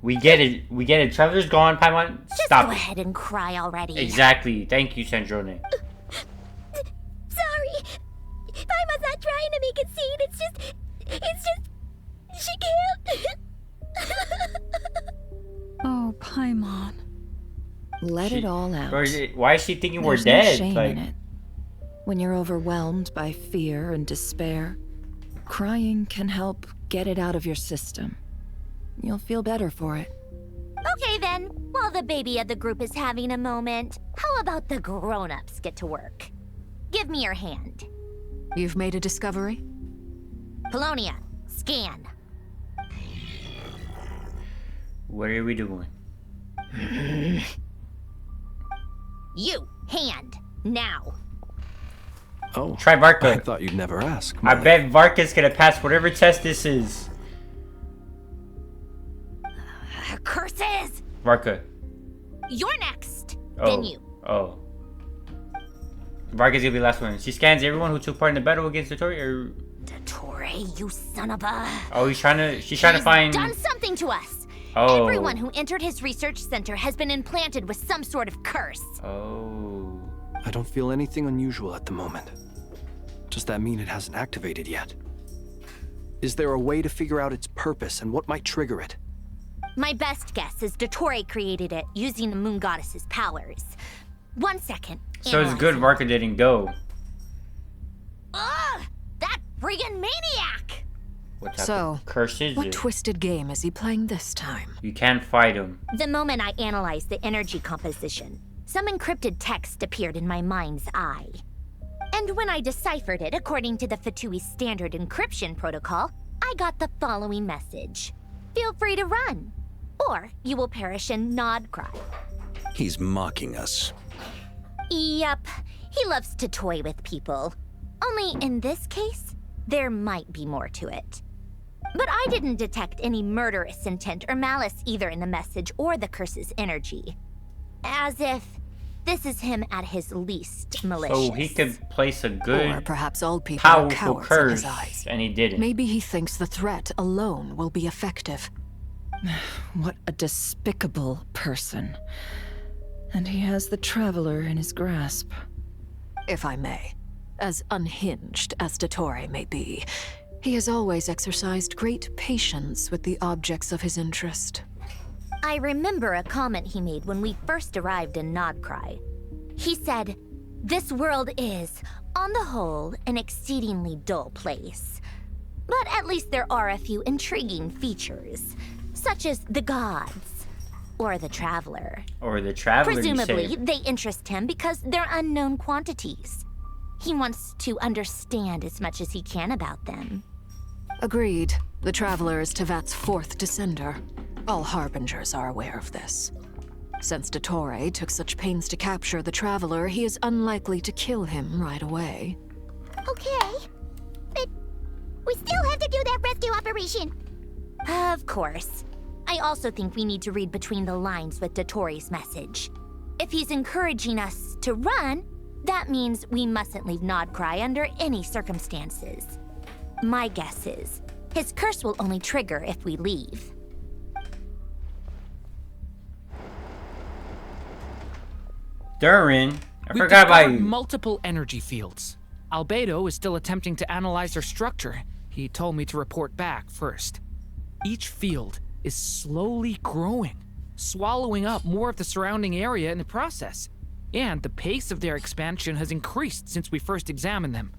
We get it. We get it. Traveler's gone, Paimon. Stop. Just go ahead and cry already. Exactly. Thank you, Sandrone. Sorry. Paimon's not trying to make it scene. It's just... She can't... Oh, Paimon. Let it all out. Why is she thinking There's we're dead? No shame like, in it. When you're overwhelmed by fear and despair, crying can help get it out of your system. You'll feel better for it. Okay then, while the baby of the group is having a moment, how about the grown-ups get to work? Give me your hand. You've made a discovery? Polonia, scan. What are we doing? You, hand, now. Oh, try Varka. I thought you'd never ask. I bet Varka's gonna pass whatever test this is. Curses! Varka. You're next. Oh. Then you. Oh. Varka's gonna be the last one. She scans everyone who took part in the battle against Dottore, or... Dottore, you son of a... Oh, she's trying to find... done something to us. Oh. Everyone who entered his research center has been implanted with some sort of curse. Oh. I don't feel anything unusual at the moment. Does that mean it hasn't activated yet? Is there a way to figure out its purpose and what might trigger it? My best guess is Dottore created it using the moon goddess's powers. 1 second. So it's good Varka didn't go. Ugh! That friggin' maniac! What type So, of curse is what it? twisted game is he playing this time? You can't fight him. The moment I analyzed the energy composition, some encrypted text appeared in my mind's eye. And when I deciphered it according to the Fatui standard encryption protocol, I got the following message. Feel free to run, or you will perish in nod cry. He's mocking us. Yep, he loves to toy with people. Only in this case, there might be more to it. But I didn't detect any murderous intent or malice either in the message or the curse's energy. As if this is him at his least malicious. So he could place a good, Or perhaps all people are powerful cowards in curse, his eyes. and he didn't. Maybe he thinks the threat alone will be effective. What a despicable person. And he has the Traveler in his grasp. If I may, as unhinged as Dottore may be, he has always exercised great patience with the objects of his interest. I remember a comment he made when we first arrived in Nodcry. He said, "This world is, on the whole, an exceedingly dull place. But at least there are a few intriguing features, such as the gods, or the Traveler. Or the Traveler, Presumably, you say. they interest him because they're unknown quantities. He wants to understand as much as he can about them." Agreed. The Traveler is Tevat's fourth descender. All Harbingers are aware of this. Since Dottore took such pains to capture the Traveler, he is unlikely to kill him right away. Okay. But we still have to do that rescue operation. Of course. I also think we need to read between the lines with Dottore's message. If he's encouraging us to run, that means we mustn't leave Nodcry under any circumstances. My guess is, his curse will only trigger if we leave. Durin, I We've forgot about discovered you. multiple energy fields. Albedo is still attempting to analyze their structure. He told me to report back first. Each field is slowly growing, swallowing up more of the surrounding area in the process. And the pace of their expansion has increased since we first examined them.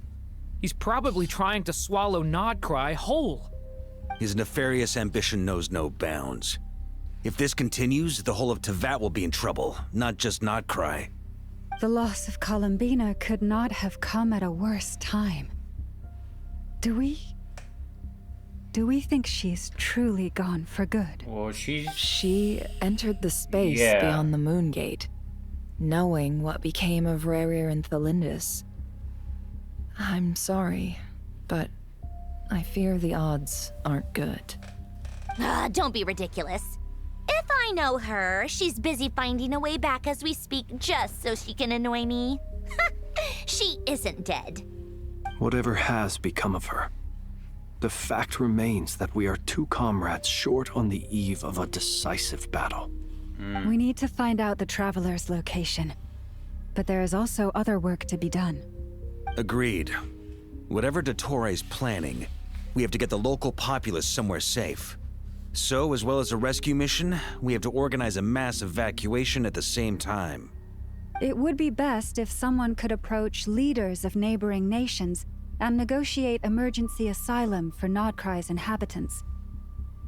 He's probably trying to swallow Nodcry whole. His nefarious ambition knows no bounds. If this continues, the whole of Tevat will be in trouble, not just Nodcry. The loss of Columbina could not have come at a worse time. Do we think she's truly gone for good? Well, She entered the space Yeah. beyond the Moon Gate, knowing what became of Rerir and Thelindis. I'm sorry, but I fear the odds aren't good. Don't be ridiculous. If I know her, she's busy finding a way back as we speak just so she can annoy me. She isn't dead. Whatever has become of her, the fact remains that we are two comrades short on the eve of a decisive battle. We need to find out the Traveler's location. But there is also other work to be done. Agreed. Whatever Dottore's planning, we have to get the local populace somewhere safe. So, as well as a rescue mission, we have to organize a mass evacuation at the same time. It would be best if someone could approach leaders of neighboring nations and negotiate emergency asylum for Nodcry's inhabitants.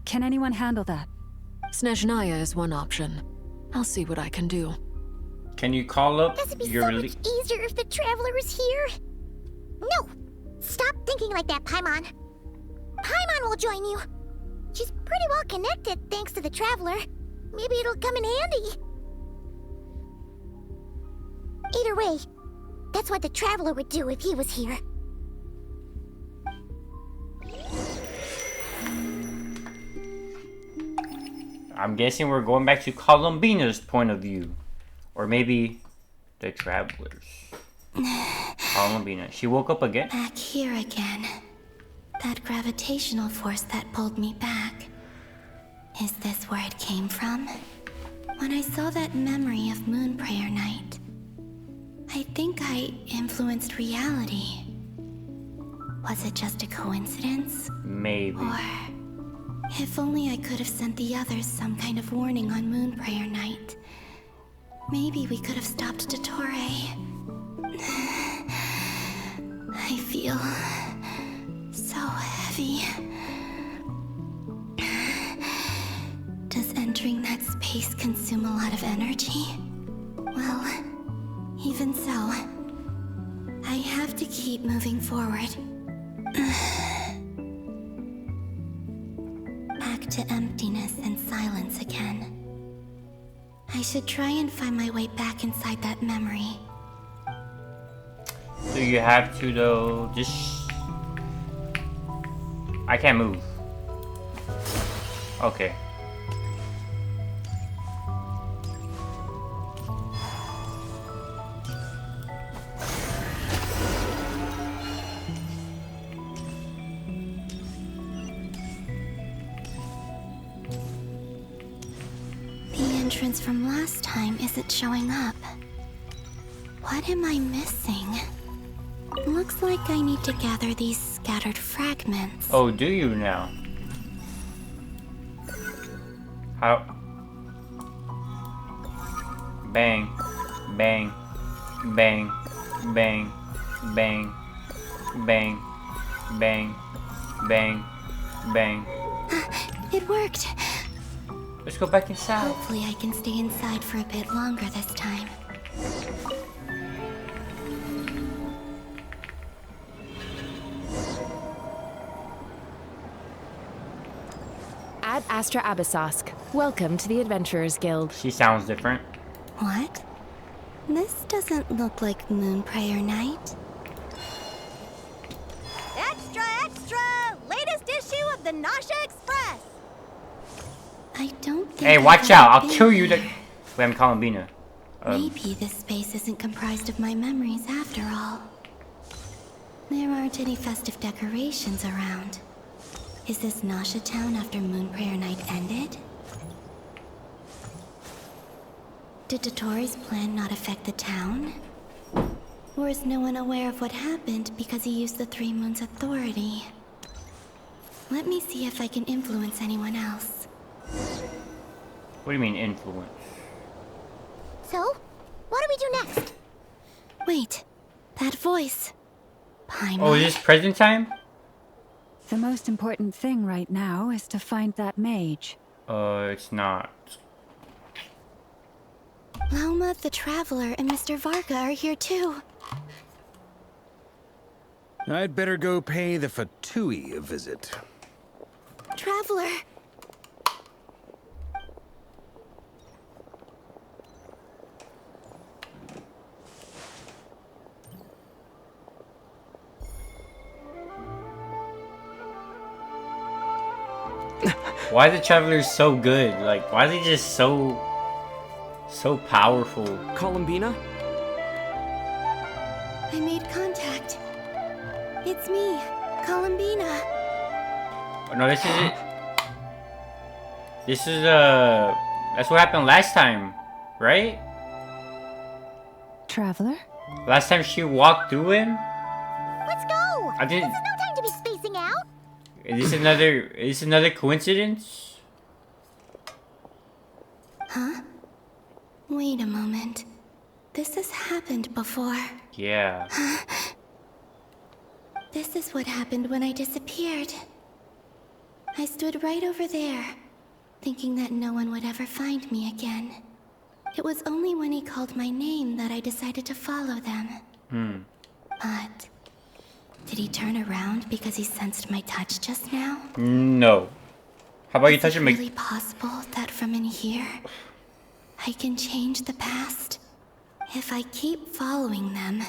Can anyone handle that? Snezhnaya is one option. I'll see what I can do. Can you call up This would be your so much easier if the Traveler was here. No! Stop thinking like that, Paimon. Paimon will join you. She's pretty well connected thanks to the Traveler. Maybe it'll come in handy. Either way, that's what the Traveler would do if he was here. I'm guessing we're going back to Columbina's point of view. Or maybe the Travelers. Columbina. She woke up again? Back here again. That gravitational force that pulled me back. Is this where it came from? When I saw that memory of Moon Prayer Night, I think I influenced reality. Was it just a coincidence? Maybe. Or if only I could have sent the others some kind of warning on Moon Prayer Night. Maybe we could have stopped Dottore. I feel so heavy. Does entering that space consume a lot of energy? Well, even so, I have to keep moving forward. Back to emptiness and silence again. I should try and find my way back inside that memory. So you have to though, just... I can't move. Okay. From last time isn't showing up. What am I missing? Looks like I need to gather these scattered fragments. Oh, do you now? How? Bang, bang, bang, bang, bang, bang, bang, bang, bang. It worked. Let's go back inside. Hopefully I can stay inside for a bit longer this time. Ad Astra Abyssosque. Welcome to the Adventurers Guild. She sounds different. What? This doesn't look like Moon Prayer Night. Extra, extra! Latest issue of the Nasha Express! I don't think Hey, I've watch ever out! I'll been kill you. here. Wait, I'm Columbina. Maybe this space isn't comprised of my memories after all. There aren't any festive decorations around. Is this Nasha Town after Moon Prayer Night ended? Did Dottore's plan not affect the town? Or is no one aware of what happened because he used the Three Moons' authority? Let me see if I can influence anyone else. What do you mean, influence? So, what do we do next? Wait, that voice. Paimon. Oh, is this present time? The most important thing right now is to find that mage. It's not. Lauma the Traveler and Mr. Varga are here too. I'd better go pay the Fatui a visit. Traveler! Why are the Travelers so good? Like, why are they just so powerful? Columbina? I made contact. It's me, Columbina. Oh, no, this is it. This is, that's what happened last time, right? Traveler? Last time she walked through him? Let's go! I didn't... This is no time to be spacing out! Is this another coincidence? Huh? Wait a moment. This has happened before. Yeah. This is what happened when I disappeared. I stood right over there, thinking that no one would ever find me again. It was only when he called my name that I decided to follow them. But did he turn around because he sensed my touch just now? No. How about you touch him? Is it really possible that from in here, I can change the past? If I keep following them,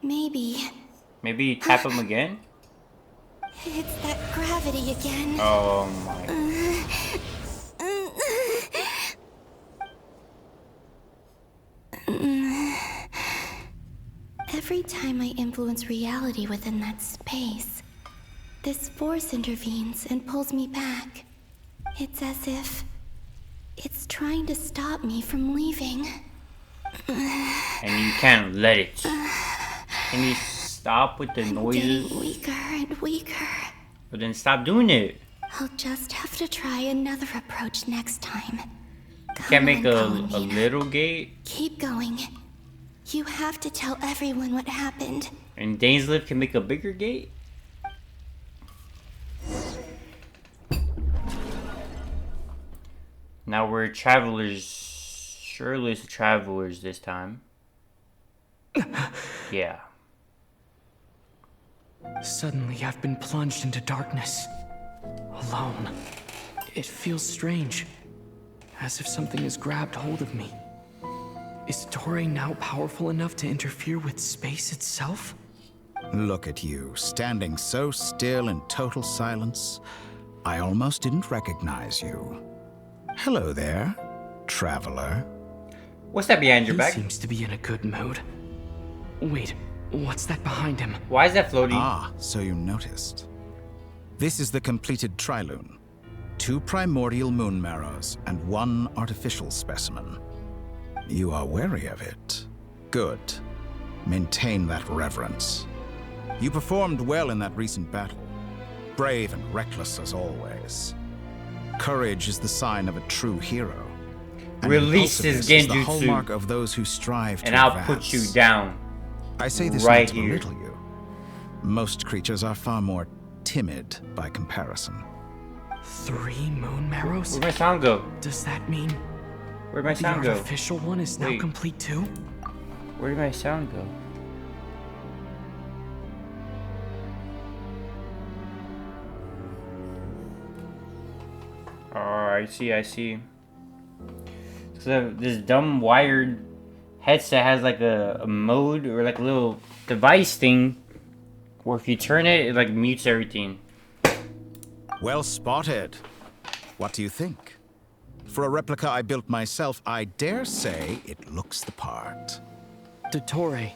maybe... Maybe tap him again? It's that gravity again. Oh my. Every time I influence reality within that space, this force intervenes and pulls me back. It's as if it's trying to stop me from leaving. And you can't let it. Can you stop with the noises? Getting weaker and weaker. But then stop doing it. I'll just have to try another approach next time. You can't make a little gate. Keep going. You have to tell everyone what happened. And Dainslift can make a bigger gate? Now we're travelers. Surely it's travelers this time. Yeah. Suddenly, I've been plunged into darkness. Alone. It feels strange. As if something has grabbed hold of me. Is Torre now powerful enough to interfere with space itself? Look at you, standing so still in total silence. I almost didn't recognize you. Hello there, traveler. What's that behind your back? He seems to be in a good mood. Wait, what's that behind him? Why is that floating? Ah, so you noticed. This is the completed trilune. 2 primordial moon marrows and 1 artificial specimen. You are wary of it. Good. Maintain that reverence. You performed well in that recent battle. Brave and reckless as always. Courage is the sign of a true hero. And release his impulsiveness is the genjutsu. hallmark of those who strive and to I'll advance. put you down. I say this right not to here. belittle you. Most creatures are far more timid by comparison. 3 moon marrows? Where'd my sound go? Does that mean Where'd my the sound go? artificial one is now Wait. complete too? Where did my sound go? Oh, I see. So this dumb wired headset has like a mode or like a little device thing where if you turn it, it like mutes everything. Well spotted. What do you think? For a replica I built myself, I dare say it looks the part. Dottore,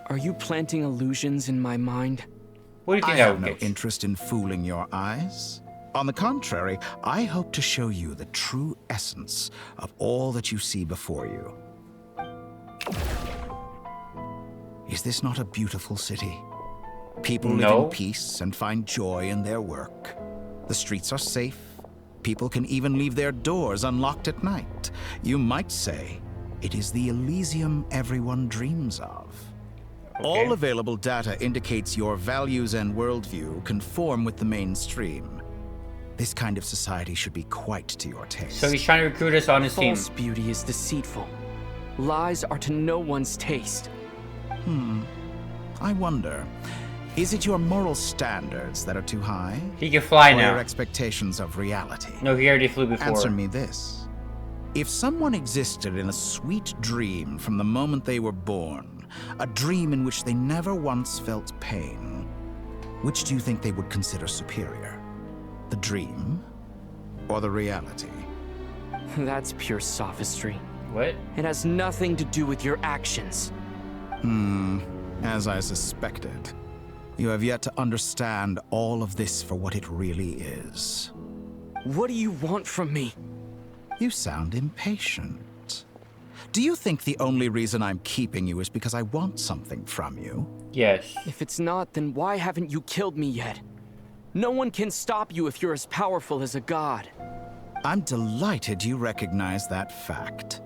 are you planting illusions in my mind? What do you think I I have would no get? interest in fooling your eyes. On the contrary, I hope to show you the true essence of all that you see before you. Is this not a beautiful city? People live No. in peace and find joy in their work. The streets are safe. People can even leave their doors unlocked at night. You might say it is the Elysium everyone dreams of. All available data indicates your values and worldview conform with the mainstream. This kind of society should be quite to your taste. So he's trying to recruit us on his team. False beauty is deceitful. Lies are to no one's taste. I wonder, is it your moral standards that are too high? He can fly or now. your expectations of reality? No, he already flew before. Answer me this. If someone existed in a sweet dream from the moment they were born, a dream in which they never once felt pain, which do you think they would consider superior? The dream or the reality? That's pure sophistry. What? It has nothing to do with your actions. As I suspected. You have yet to understand all of this for what it really is. What do you want from me? You sound impatient. Do you think the only reason I'm keeping you is because I want something from you? Yes. If it's not, then why haven't you killed me yet? No one can stop you if you're as powerful as a god. I'm delighted you recognize that fact.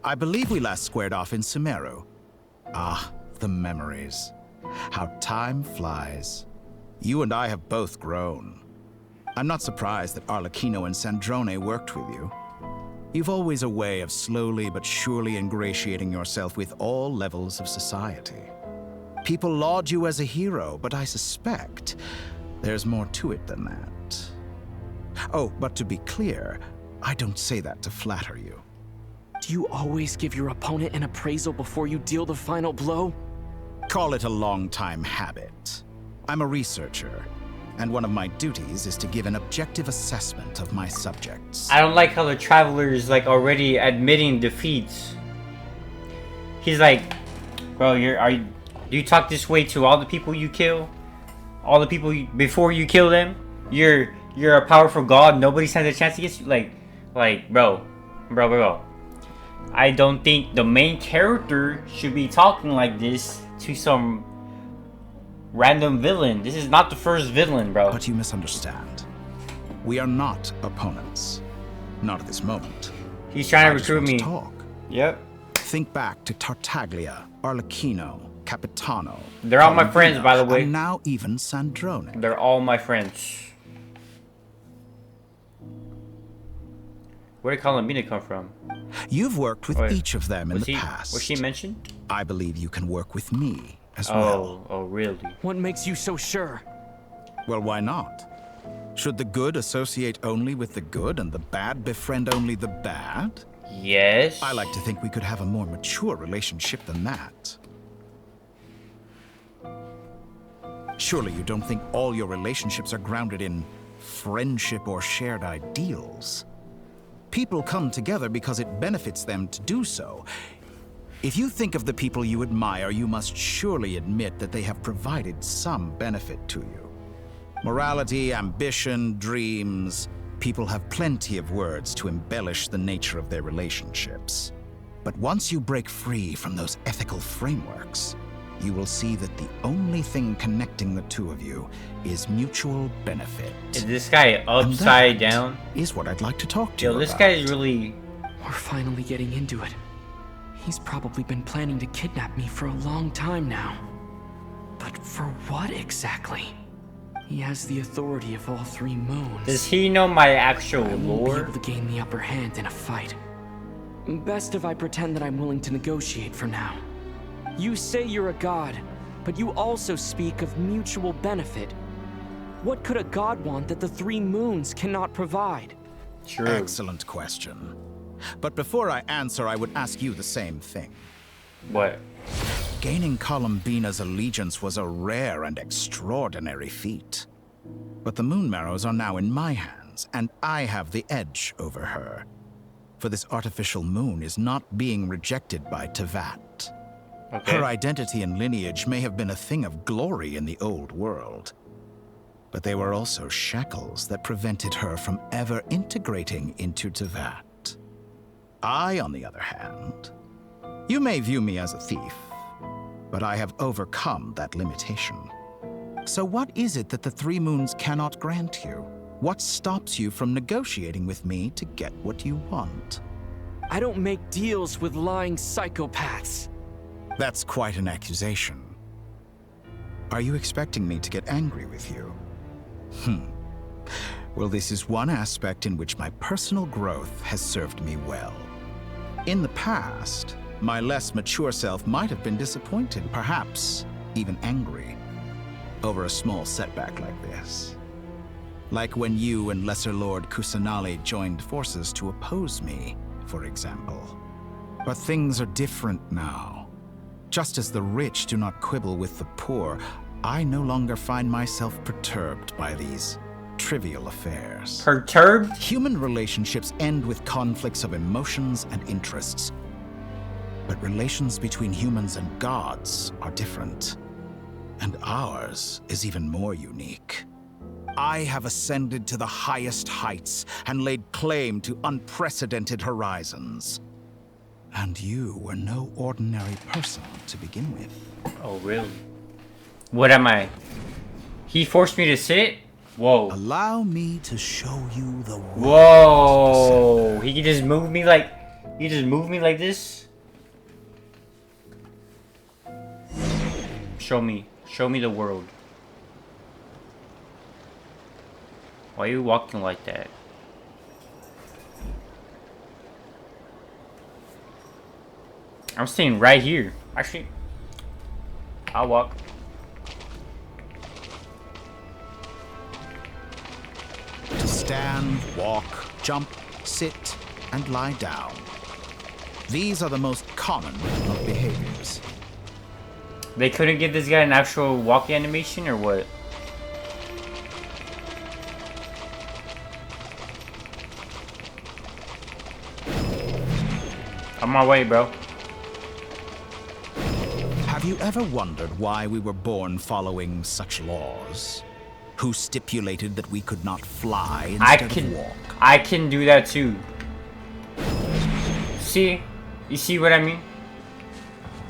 I believe we last squared off in Sumeru. Ah, the memories. How time flies. You and I have both grown. I'm not surprised that Arlecchino and Sandrone worked with you. You've always a way of slowly but surely ingratiating yourself with all levels of society. People laud you as a hero, but I suspect there's more to it than that. Oh, but to be clear, I don't say that to flatter you. Do you always give your opponent an appraisal before you deal the final blow? Call it a long-time habit. I'm a researcher, and one of my duties is to give an objective assessment of my subjects. I don't like how the Traveler is like already admitting defeats. He's like, bro, do you talk this way to all the people you kill? All the people before you kill them? You're a powerful god. Nobody stands a chance against you. Like, bro. I don't think the main character should be talking like this to some random villain. This is not the first villain, bro. But you misunderstand. We are not opponents. Not at this moment. He's trying to recruit me. Talk. Yep. Think back to Tartaglia, Arlecchino, Capitano. They're all my friends, by the way. And now even Sandrone. They're all my friends. Where did Colombina come from? You've worked with each of them in the past. Was she mentioned? I believe you can work with me as well. Oh, really? What makes you so sure? Well, why not? Should the good associate only with the good and the bad befriend only the bad? Yes. I like to think we could have a more mature relationship than that. Surely you don't think all your relationships are grounded in friendship or shared ideals? People come together because it benefits them to do so. If you think of the people you admire, you must surely admit that they have provided some benefit to you. Morality, ambition, dreams. People have plenty of words to embellish the nature of their relationships. But once you break free from those ethical frameworks, you will see that the only thing connecting the two of you is mutual benefit. Is this guy upside down? Is what I'd like to talk to you about. This guy is really... We're finally getting into it. He's probably been planning to kidnap me for a long time now. But for what exactly? He has the authority of all three moons. Does he know my actual I won't lore? be able to gain the upper hand in a fight. Best if I pretend that I'm willing to negotiate for now. You say you're a god, but you also speak of mutual benefit. What could a god want that the three moons cannot provide? True. Excellent question. But before I answer, I would ask you the same thing. What? Gaining Colombina's allegiance was a rare and extraordinary feat. But the Moon Marrows are now in my hands, and I have the edge over her. For this artificial moon is not being rejected by Tevat. Okay. Her identity and lineage may have been a thing of glory in the old world. But they were also shackles that prevented her from ever integrating into Tevat. I, on the other hand, you may view me as a thief, but I have overcome that limitation. So what is it that the three moons cannot grant you? What stops you from negotiating with me to get what you want? I don't make deals with lying psychopaths. That's quite an accusation. Are you expecting me to get angry with you? Well, this is one aspect in which my personal growth has served me well. In the past, my less mature self might have been disappointed, perhaps even angry, over a small setback like this. Like when you and Lesser Lord Kusanali joined forces to oppose me, for example. But things are different now. Just as the rich do not quibble with the poor, I no longer find myself perturbed by these trivial affairs. Perturbed? Human relationships end with conflicts of emotions and interests. But relations between humans and gods are different. And ours is even more unique. I have ascended to the highest heights and laid claim to unprecedented horizons. And you were no ordinary person to begin with. Oh, really? What am I? He forced me to sit? Whoa. Allow me to show you the world. Whoa. He can just move me like You just move me like this? Show me the world. Why are you walking like that? I'm staying right here. Actually, I'll walk. To stand, walk, jump, sit, and lie down. These are the most common of behaviors. They couldn't give this guy an actual walking animation or what? On my way, bro. Have you ever wondered why we were born following such laws? Who stipulated that we could not fly instead of walk? I can do that too. See? You see what I mean?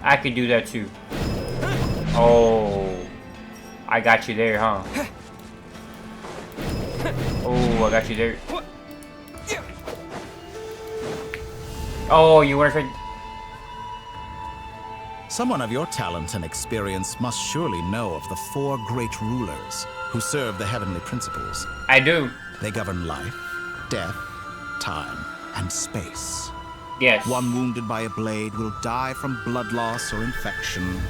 I could do that too. Oh. I got you there, huh? Oh, I got you there. Oh, you wanna try? Someone of your talent and experience must surely know of the 4 great rulers who serve the heavenly principles. I do. They govern life, death, time, and space. Yes. One wounded by a blade will die from blood loss or infection,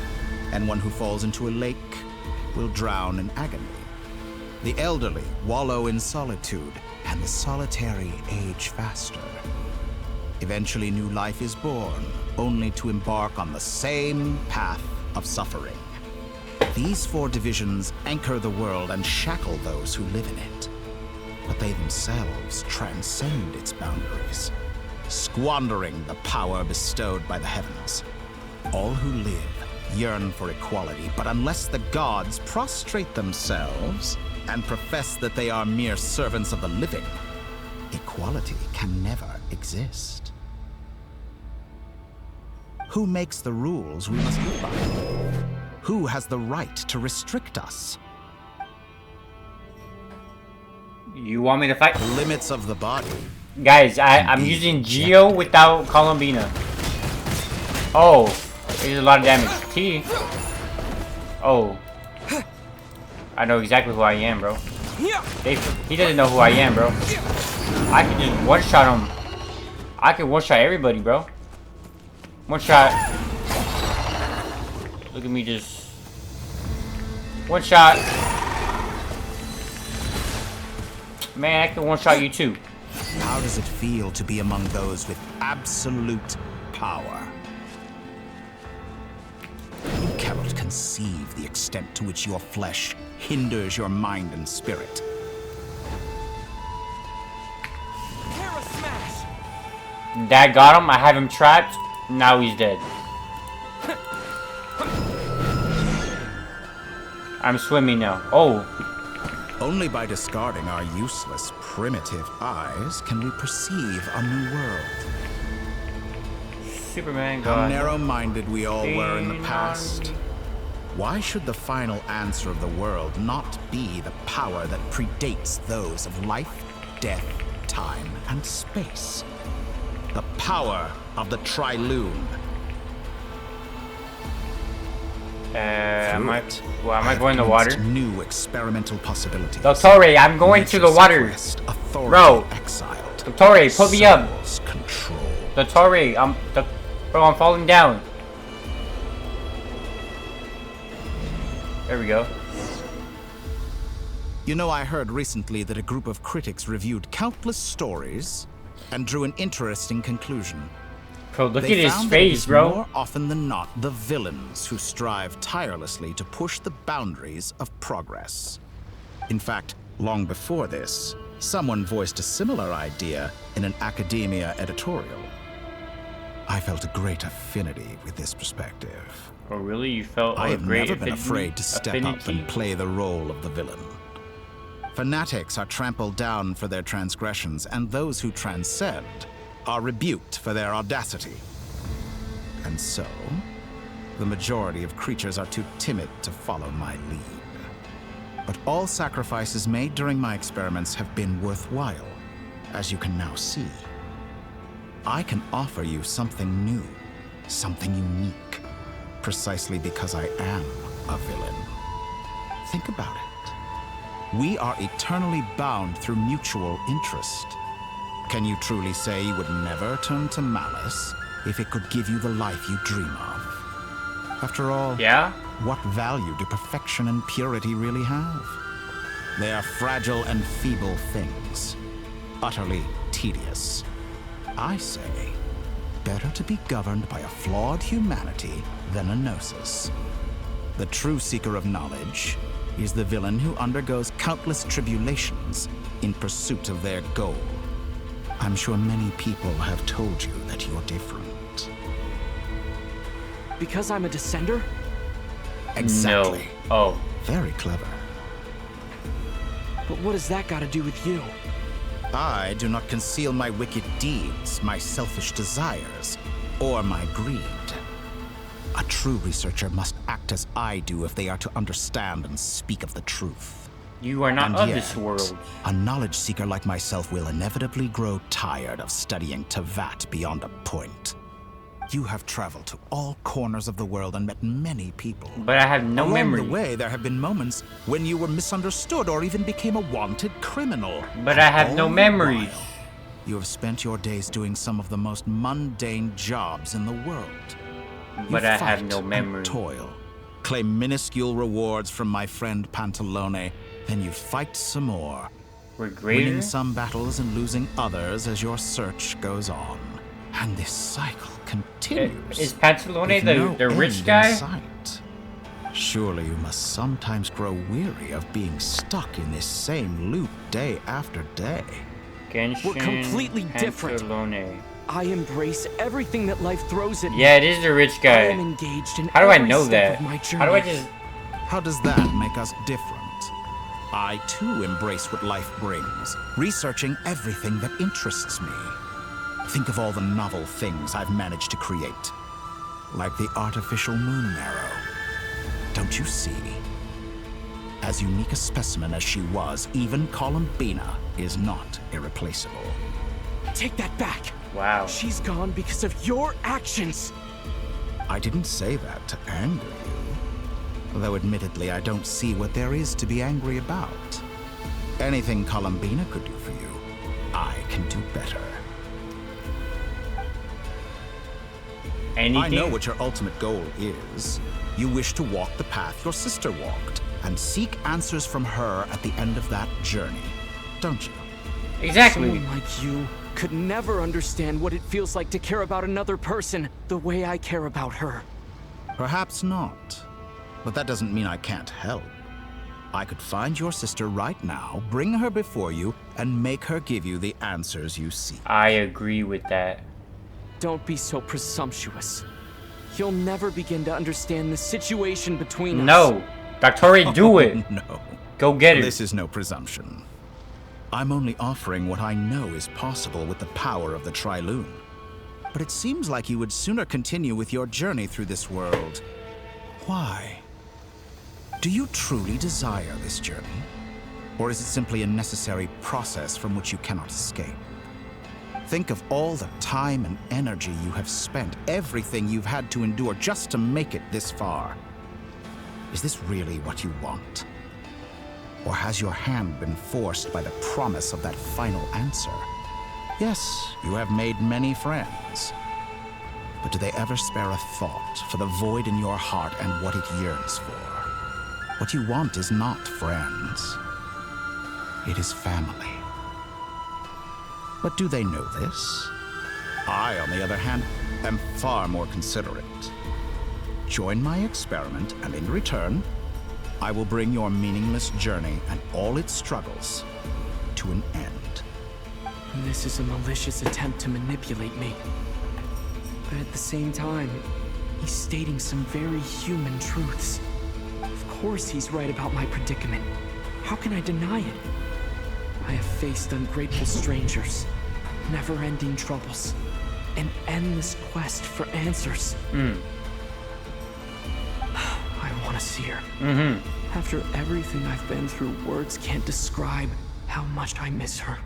and one who falls into a lake will drown in agony. The elderly wallow in solitude, and the solitary age faster. Eventually, new life is born, only to embark on the same path of suffering. These 4 divisions anchor the world and shackle those who live in it. But they themselves transcend its boundaries, squandering the power bestowed by the heavens. All who live yearn for equality, but unless the gods prostrate themselves and profess that they are mere servants of the living, equality can never exist. Who makes the rules we must live by? Who has the right to restrict us? You want me to fight? The limits of the body. Guys, I'm using Geo without Columbina. Oh, there's a lot of damage. T. Oh. I know exactly who I am, bro. He doesn't know who I am, bro. I can just one-shot him. I can one-shot everybody, bro. One-shot. Look at me just... One-shot. Man, I can one-shot you too. How does it feel to be among those with absolute power? You cannot conceive the extent to which your flesh hinders your mind and spirit. Dad got him. I have him trapped. Now he's dead. I'm swimming now. Oh. Only by discarding our useless, primitive eyes can we perceive a new world. Superman How got narrow-minded we all were in the past. Why should the final answer of the world not be the power that predates those of life, death, time, and space? The power of the Triloon. Am I going in the water? New experimental possibilities. Dottore, I'm going to the water. Bro. Dottore, put me up. Dottore, bro, I'm falling down. There we go. You know, I heard recently that a group of critics reviewed countless stories and drew an interesting conclusion. Bro, look at his face, bro. More often than not, the villains who strive tirelessly to push the boundaries of progress. In fact, long before this, someone voiced a similar idea in an academia editorial. I felt a great affinity with this perspective. Oh, really? You felt I have great never been afraid to step up and play the role of the villain. Fanatics are trampled down for their transgressions, and those who transcend are rebuked for their audacity. And so, the majority of creatures are too timid to follow my lead. But all sacrifices made during my experiments have been worthwhile, as you can now see. I can offer you something new, something unique, precisely because I am a villain. Think about it. We are eternally bound through mutual interest. Can you truly say you would never turn to malice if it could give you the life you dream of? After all, yeah? What value do perfection and purity really have? They are fragile and feeble things, utterly tedious. I say, better to be governed by a flawed humanity than a gnosis. The true seeker of knowledge is the villain who undergoes countless tribulations in pursuit of their goal. I'm sure many people have told you that you're different. Because I'm a descender? Exactly. No. Oh. Very clever. But what has that got to do with you? I do not conceal my wicked deeds, my selfish desires, or my greed. A true researcher must act as I do if they are to understand and speak of the truth. You are not And of yet, this world. A knowledge seeker like myself will inevitably grow tired of studying Tavat beyond a point. You have traveled to all corners of the world and met many people. But I have no memory. Along the way, there have been moments when you were misunderstood or even became a wanted criminal. But I have no memories. You have spent your days doing some of the most mundane jobs in the world. But I have no and memory. Toil, claim minuscule rewards from my friend Pantalone, then you fight some more. We're greater? Winning some battles and losing others as your search goes on. And this cycle continues. Is Pantalone with the no rich end guy? in sight. Surely you must sometimes grow weary of being stuck in this same loop day after day. Genshin, We're completely different. I embrace everything that life throws at me. Yeah, it is the rich guy. I am engaged in How do I every know step that? of my How do I journey. just... How does that make us different? I too embrace what life brings, researching everything that interests me. Think of all the novel things I've managed to create, like the artificial moon marrow. Don't you see? As unique a specimen as she was, even Columbina is not irreplaceable. Take that back. Wow. She's gone because of your actions. I didn't say that to anger you. Though admittedly, I don't see what there is to be angry about. Anything Columbina could do for you, I can do better. Anything? I know what your ultimate goal is. You wish to walk the path your sister walked, and seek answers from her at the end of that journey, don't you? Exactly. Someone like you could never understand what it feels like to care about another person the way I care about her. Perhaps not. But that doesn't mean I can't help. I could find your sister right now, bring her before you, and make her give you the answers you seek. I agree with that. Don't be so presumptuous. You'll never begin to understand the situation between us. No. Doctor, do it. No. Go get her. This is no presumption. I'm only offering what I know is possible with the power of the Trilune. But it seems like you would sooner continue with your journey through this world. Why? Do you truly desire this journey? Or is it simply a necessary process from which you cannot escape? Think of all the time and energy you have spent, everything you've had to endure just to make it this far. Is this really what you want? Or has your hand been forced by the promise of that final answer? Yes, you have made many friends. But do they ever spare a thought for the void in your heart and what it yearns for? What you want is not friends. It is family. But do they know this? I, on the other hand, am far more considerate. Join my experiment, and in return, I will bring your meaningless journey and all its struggles to an end. This is a malicious attempt to manipulate me. But at the same time, he's stating some very human truths. Of course he's right about my predicament. How can I deny it? I have faced ungrateful strangers, never-ending troubles, an endless quest for answers. I want to see her. After everything I've been through, words can't describe how much I miss her.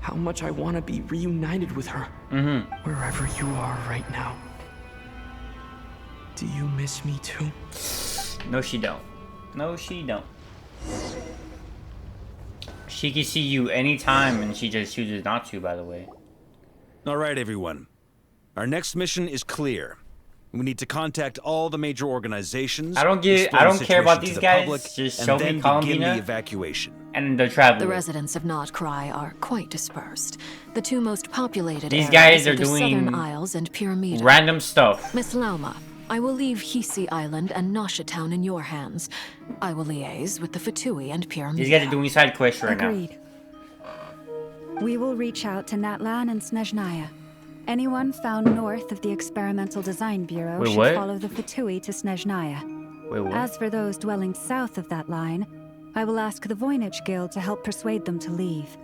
how much I want to be reunited with her. Wherever you are right now. Do you miss me too? No, she don't. No, she don't. She can see you anytime, and she just chooses not to, by the way. All right, everyone. Our next mission is clear. We need to contact all the major organizations. I don't care about these guys. Just show me Columbina the evacuation. And the travelers. The residents of Notcry are quite dispersed. The two most populated these areas guys are the doing Southern Isles and Pyramida. Random stuff. Miss Lauma, I will leave Hisi Island and Nasha Town in your hands. I will liaise with the Fatui and Pyramida. These guys are doing side quests right Agreed. We will reach out to Natlan and Snezhnaya. Anyone found north of the Experimental Design Bureau Wait, should what? follow the Fatui to Snezhnaya. Wait, what? As for those dwelling south of that line, I will ask the Voynich Guild to help persuade them to leave.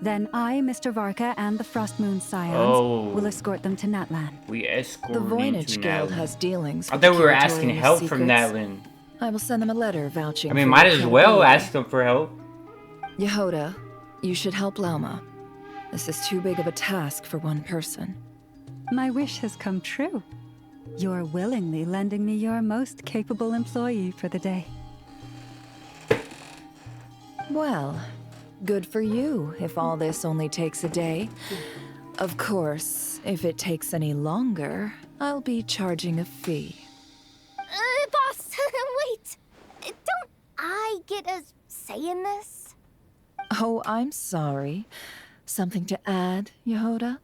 Then I, Mr. Varka, and the Frostmoon Scions will escort them to Natlan. We escort The them Voynich to Guild Natlan. has dealings I with thought the we were asking curatorial help from secrets. Natlan. I will send them a letter vouching I mean, for might your as well credibility. ask them for help. Yehoda, you should help Lauma. This is too big of a task for one person. My wish has come true. You're willingly lending me your most capable employee for the day. Well, good for you if all this only takes a day. Of course, if it takes any longer, I'll be charging a fee. Boss, wait. Don't I get a say in this? Oh, I'm sorry. Something to add, Yehoda?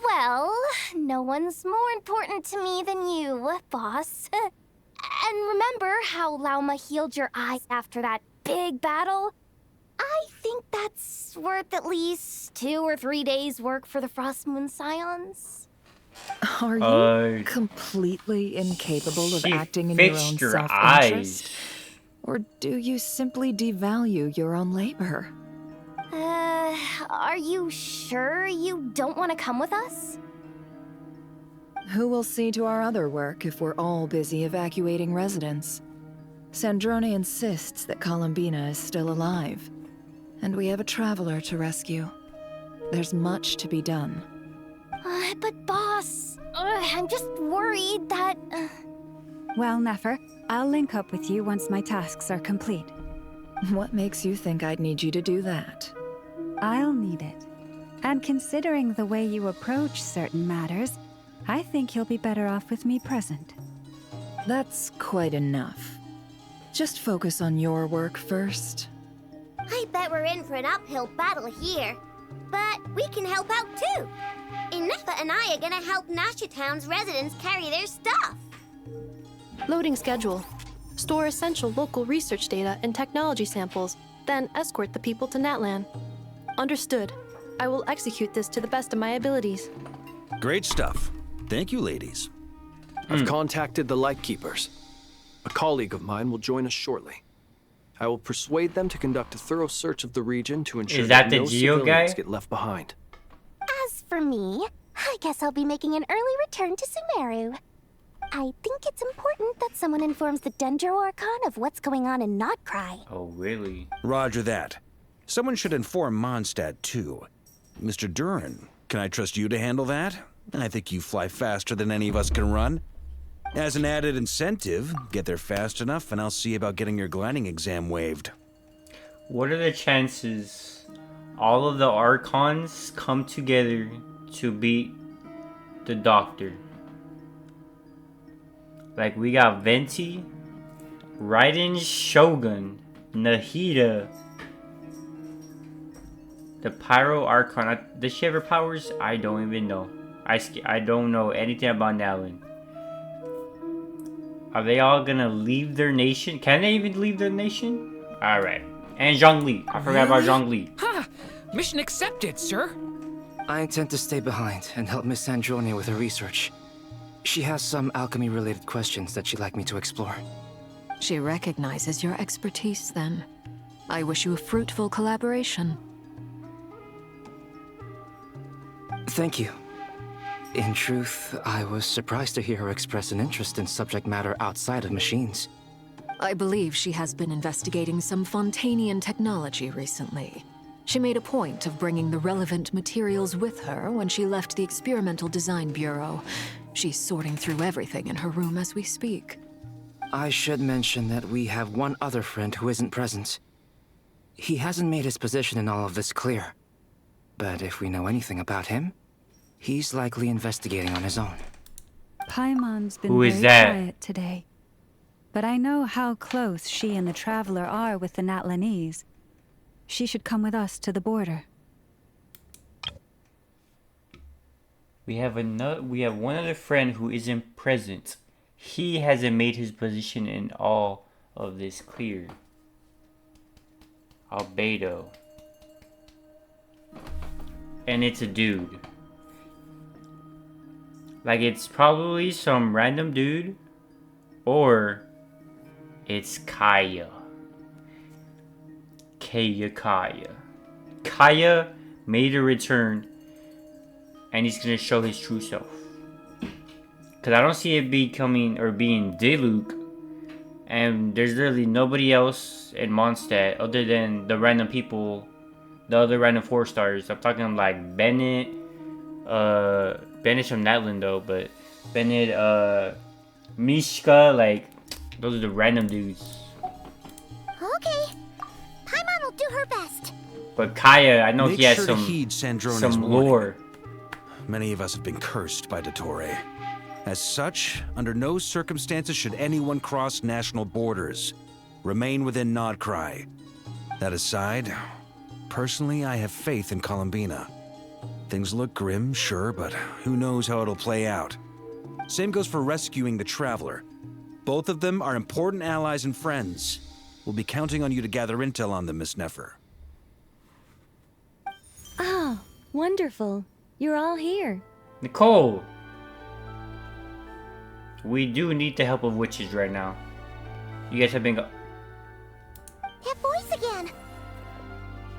Well, no one's more important to me than you, boss. And remember how Lauma healed your eyes after that big battle? I think that's worth at least 2 or 3 days' work for the Frostmoon Scions. Are you completely incapable of she acting in your own fixed your self-interest? Or do you simply devalue your own labor? Are you sure you don't want to come with us? Who will see to our other work if we're all busy evacuating residents? Sandrone insists that Columbina is still alive, and we have a traveler to rescue. There's much to be done. But boss, I'm just worried that... Well, Nefer, I'll link up with you once my tasks are complete. What makes you think I'd need you to do that? I'll need it. And considering the way you approach certain matters, I think you'll be better off with me present. That's quite enough. Just focus on your work first. I bet we're in for an uphill battle here. But we can help out too. Inefa and I are gonna help Nasha Town's residents carry their stuff. Loading schedule. Store essential local research data and technology samples, then escort the people to Natlan. Understood. I will execute this to the best of my abilities. Great stuff. Thank you, ladies. I've contacted the Lightkeepers. A colleague of mine will join us shortly. I will persuade them to conduct a thorough search of the region to ensure Is that the no Geo civilians guy? get left behind. As for me, I guess I'll be making an early return to Sumeru. I think it's important that someone informs the Dendro Archon of what's going on in Notcry. Oh, really? Roger that. Someone should inform Mondstadt, too. Mr. Duran, can I trust you to handle that? I think you fly faster than any of us can run. As an added incentive, get there fast enough and I'll see about getting your gliding exam waived. What are the chances all of the Archons come together to beat the Doctor? Like, we got Venti, Raiden Shogun, Nahida, the Pyro Archon. Does she have her powers? I don't even know. I don't know anything about Nalin. Are they all gonna leave their nation? Can they even leave their nation? Alright. And Zhongli. I forgot about Zhongli. Ha! Mission accepted, sir. I intend to stay behind and help Miss Sandrone with her research. She has some alchemy-related questions that she'd like me to explore. She recognizes your expertise, then. I wish you a fruitful collaboration. Thank you. In truth, I was surprised to hear her express an interest in subject matter outside of machines. I believe she has been investigating some Fontanian technology recently. She made a point of bringing the relevant materials with her when she left the Experimental Design Bureau. She's sorting through everything in her room as we speak. I should mention that we have one other friend who isn't present. He hasn't made his position in all of this clear. But if we know anything about him, he's likely investigating on his own. Paimon's been Who is very that? quiet today. But I know how close she and the Traveler are with the Natlanese. She should come with us to the border. We have one other friend who isn't present. He hasn't made his position in all of this clear. Albedo. And it's a dude. Like, it's probably some random dude. Or it's Kaya. Kaya. Kaya made a return. And he's gonna show his true self. Cause I don't see it becoming or being Diluc. And there's literally nobody else in Mondstadt other than the random people, the other random 4-stars. I'm talking like Bennett, Bennett's from Natlan though, but Bennett, Mishka, like those are the random dudes. Okay. Paimon will do her best. But Kaya, I know Make he has sure some, to heed Sandrone's some warning. lore. Many of us have been cursed by Dottore. As such, under no circumstances should anyone cross national borders. Remain within Nodcry. That aside, personally, I have faith in Columbina. Things look grim, sure, but who knows how it'll play out. Same goes for rescuing the Traveler. Both of them are important allies and friends. We'll be counting on you to gather intel on them, Miss Nefer. Oh, wonderful. You're all here. Nicole! We do need the help of witches right now. You guys have been That voice again.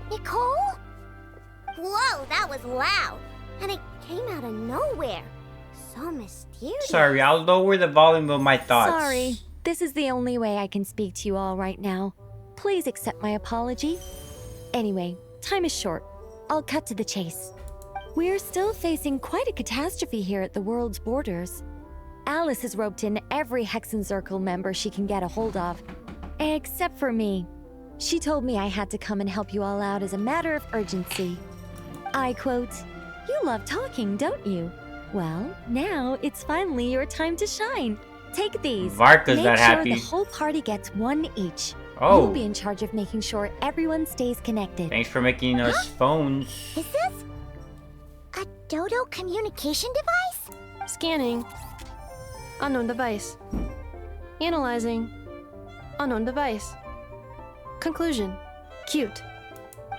Nicole? Whoa, that was loud. And it came out of nowhere. So mysterious. Sorry, I'll lower the volume of my thoughts. Sorry. This is the only way I can speak to you all right now. Please accept my apology. Anyway, time is short. I'll cut to the chase. We're still facing quite a catastrophe here at the world's borders. Alice has roped in every Hexenzirkel member she can get a hold of. Except for me. She told me I had to come and help you all out as a matter of urgency. I quote, "You love talking, don't you? Well, now it's finally your time to shine. Take these. Varka's not happy. Make sure the whole party gets one each. Oh. You'll be in charge of making sure everyone stays connected." Thanks for making us phones. Is this a Dodo communication device? Scanning. Unknown device. Analyzing. Unknown device. Conclusion. Cute.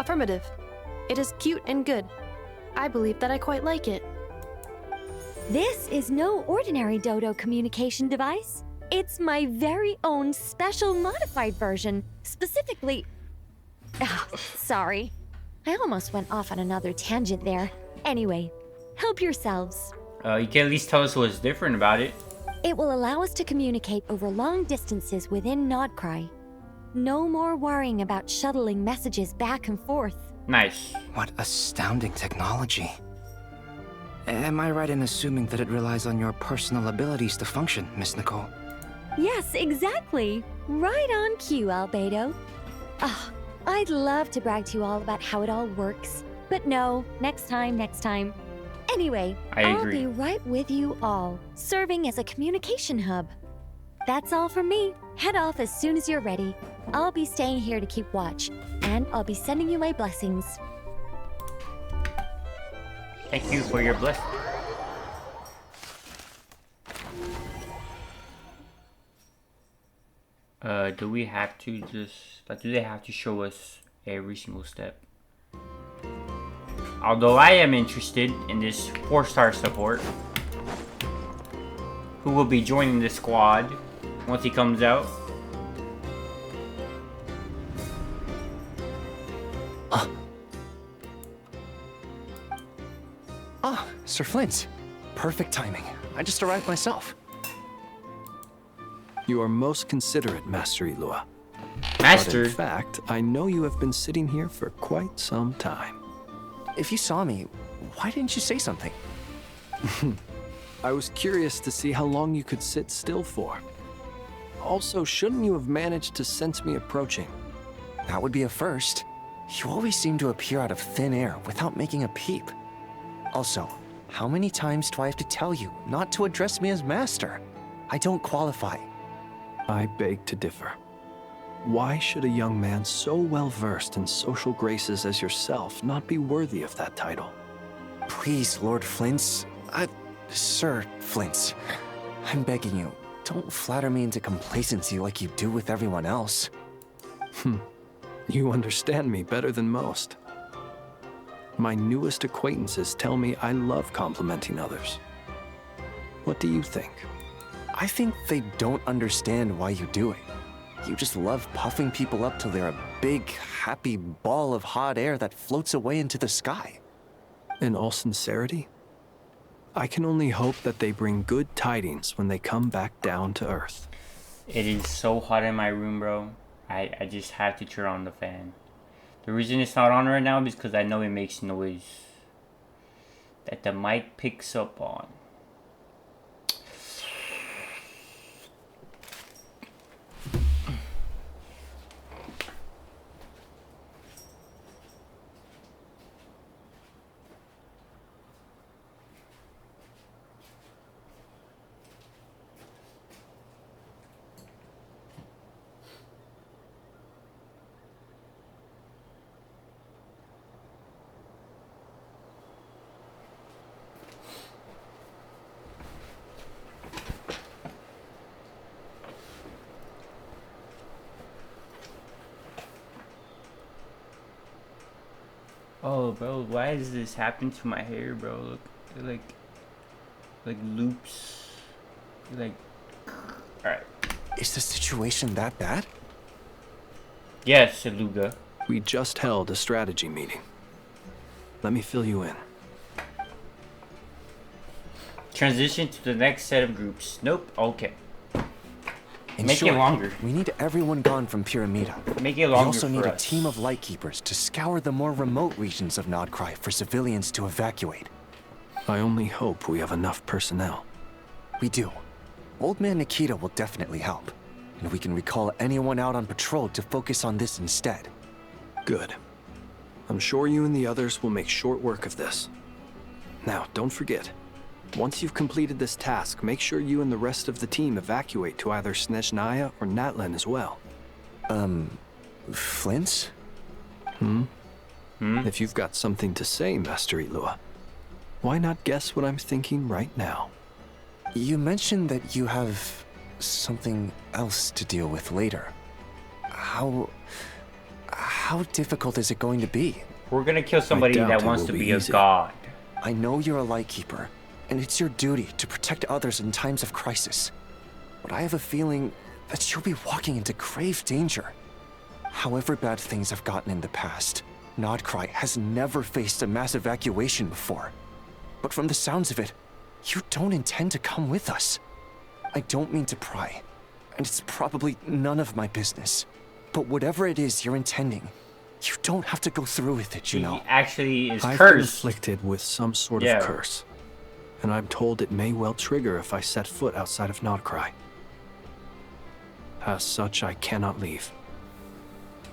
Affirmative. It is cute and good. I believe that I quite like it. This is no ordinary Dodo communication device. It's my very own special modified version, specifically... Oh, sorry. I almost went off on another tangent there. Anyway, help yourselves. You can at least tell us what's different about it. It will allow us to communicate over long distances within Nodcry. No more worrying about shuttling messages back and forth. Nice. What astounding technology. Am I right in assuming that it relies on your personal abilities to function, Miss Nicole? Yes, exactly. Right on cue, Albedo. Oh, I'd love to brag to you all about how it all works. But no, next time. Anyway, I'll be right with you all, serving as a communication hub. That's all from me. Head off as soon as you're ready. I'll be staying here to keep watch, and I'll be sending you my blessings. Thank you for your blessing. Do we have to just... Like, do they have to show us every single step? Although I am interested in this 4-star support, who will be joining the squad once he comes out. Sir Flint. Perfect timing. I just arrived myself. You are most considerate, Master Ilua. Master? But in fact, I know you have been sitting here for quite some time. If you saw me, why didn't you say something? I was curious to see how long you could sit still for. Also, shouldn't you have managed to sense me approaching? That would be a first. You always seem to appear out of thin air without making a peep. Also, how many times do I have to tell you not to address me as master? I don't qualify. I beg to differ. Why should a young man so well versed in social graces as yourself not be worthy of that title? Please, Lord Flint's... Sir Flint's. I'm begging you, don't flatter me into complacency like you do with everyone else. You understand me better than most. My newest acquaintances tell me I love complimenting others. What do you think? I think they don't understand why you do it. You just love puffing people up till they're a big, happy ball of hot air that floats away into the sky. In all sincerity, I can only hope that they bring good tidings when they come back down to Earth. It is so hot in my room, bro. I just have to turn on the fan. The reason it's not on right now is because I know it makes noise that the mic picks up on. Oh, bro, why does this happen to my hair, bro? Look, they're like loops. Like, alright. Is the situation that bad? Yes, Saluga. We just held a strategy meeting. Let me fill you in. Transition to the next set of groups. Nope, okay. Make short, it longer. We need everyone gone from Pyramida. Make it longer. We also need for a us. team of Lightkeepers to scour the more remote regions of Nodcry for civilians to evacuate. I only hope we have enough personnel. We do. Old Man Nikita will definitely help. And we can recall anyone out on patrol to focus on this instead. Good. I'm sure you and the others will make short work of this. Now, don't forget. Once you've completed this task, make sure you and the rest of the team evacuate to either Snezhnaya or Natlan as well. Flint's? If you've got something to say, Master Ilua, why not guess what I'm thinking right now? You mentioned that you have something else to deal with later. How difficult is it going to be? We're gonna kill somebody that wants to be a god. I know you're a Lightkeeper, and it's your duty to protect others in times of crisis. But I have a feeling that you'll be walking into grave danger. However bad things have gotten in the past, Nodcry has never faced a mass evacuation before. But from the sounds of it, you don't intend to come with us. I don't mean to pry, and it's probably none of my business. But whatever it is you're intending, you don't have to go through with it, you know. He actually is I've cursed. been afflicted with some sort of curse, and I'm told it may well trigger if I set foot outside of Nodcry. As such, I cannot leave.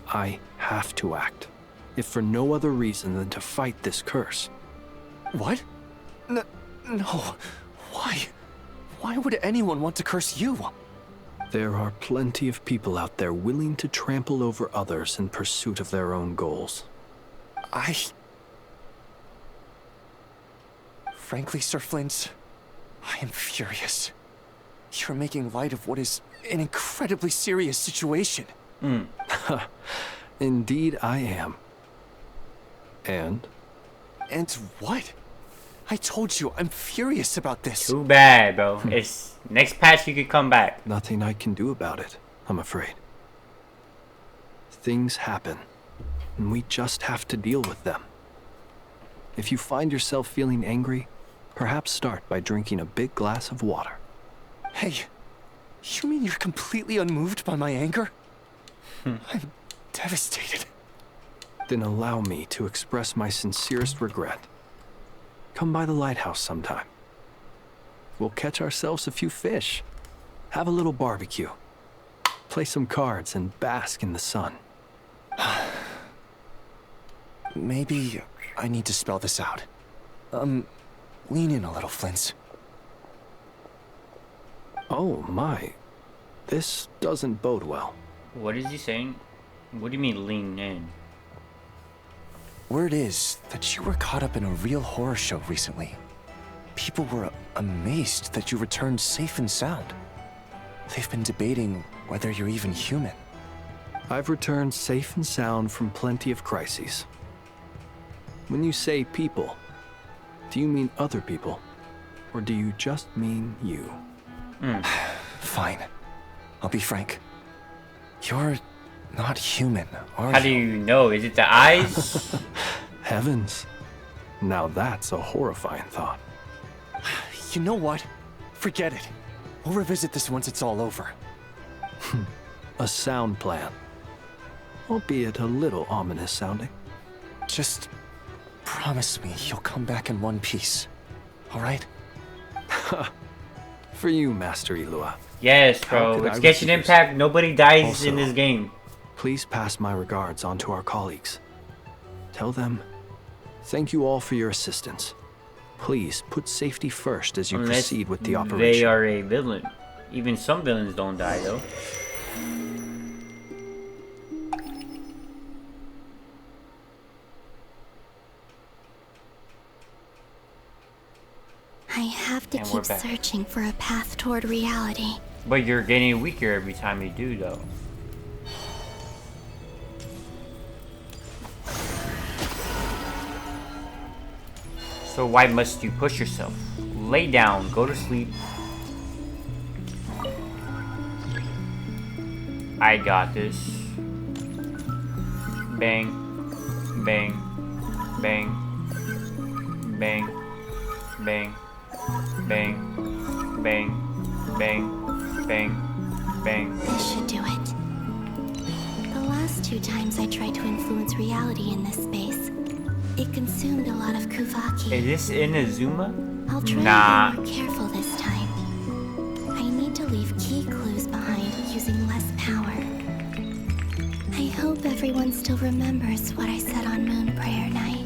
I have to act, if for no other reason than to fight this curse. What? No. Why? Why would anyone want to curse you? There are plenty of people out there willing to trample over others in pursuit of their own goals. Frankly, Sir Flint, I am furious. You're making light of what is an incredibly serious situation. Indeed I am. And? And what? I told you, I'm furious about this. Too bad, bro. It's next patch you could come back. Nothing I can do about it, I'm afraid. Things happen, and we just have to deal with them. If you find yourself feeling angry, perhaps start by drinking a big glass of water. Hey, you mean you're completely unmoved by my anger? I'm devastated. Then allow me to express my sincerest regret. Come by the lighthouse sometime. We'll catch ourselves a few fish, have a little barbecue, play some cards, and bask in the sun. Maybe I need to spell this out. Lean in a little, Flint. Oh my, this doesn't bode well. What is he saying? What do you mean lean in? Word is that you were caught up in a real horror show recently. People were amazed that you returned safe and sound. They've been debating whether you're even human. I've returned safe and sound from plenty of crises. When you say people, do you mean other people? Or do you just mean you? Fine. I'll be frank. You're not human, are you? How do you know? Is it the eyes? Heavens. Now that's a horrifying thought. You know what? Forget it. We'll revisit this once it's all over. A sound plan. Albeit a little ominous sounding. Just promise me you'll come back in one piece. All right? For you, Master Ilua. Yes, bro. It's Genshin Impact. Nobody dies in this game. Please pass my regards on to our colleagues. Tell them, thank you all for your assistance. Please put safety first as you proceed with the operation. They are a villain. Even some villains don't die, though. I have to keep searching for a path toward reality. But you're getting weaker every time you do, though. So why must you push yourself? Lay down, go to sleep. I got this. Bang, bang, bang, bang, bang, bang, bang, bang, bang, bang. This should do it. The last 2 times I tried to influence reality in this space, it consumed a lot of Kuvaki. Is this Inazuma? I'll try to be more careful this time. I need to leave key clues behind using less power. I hope everyone still remembers what I said on Moon Prayer Night.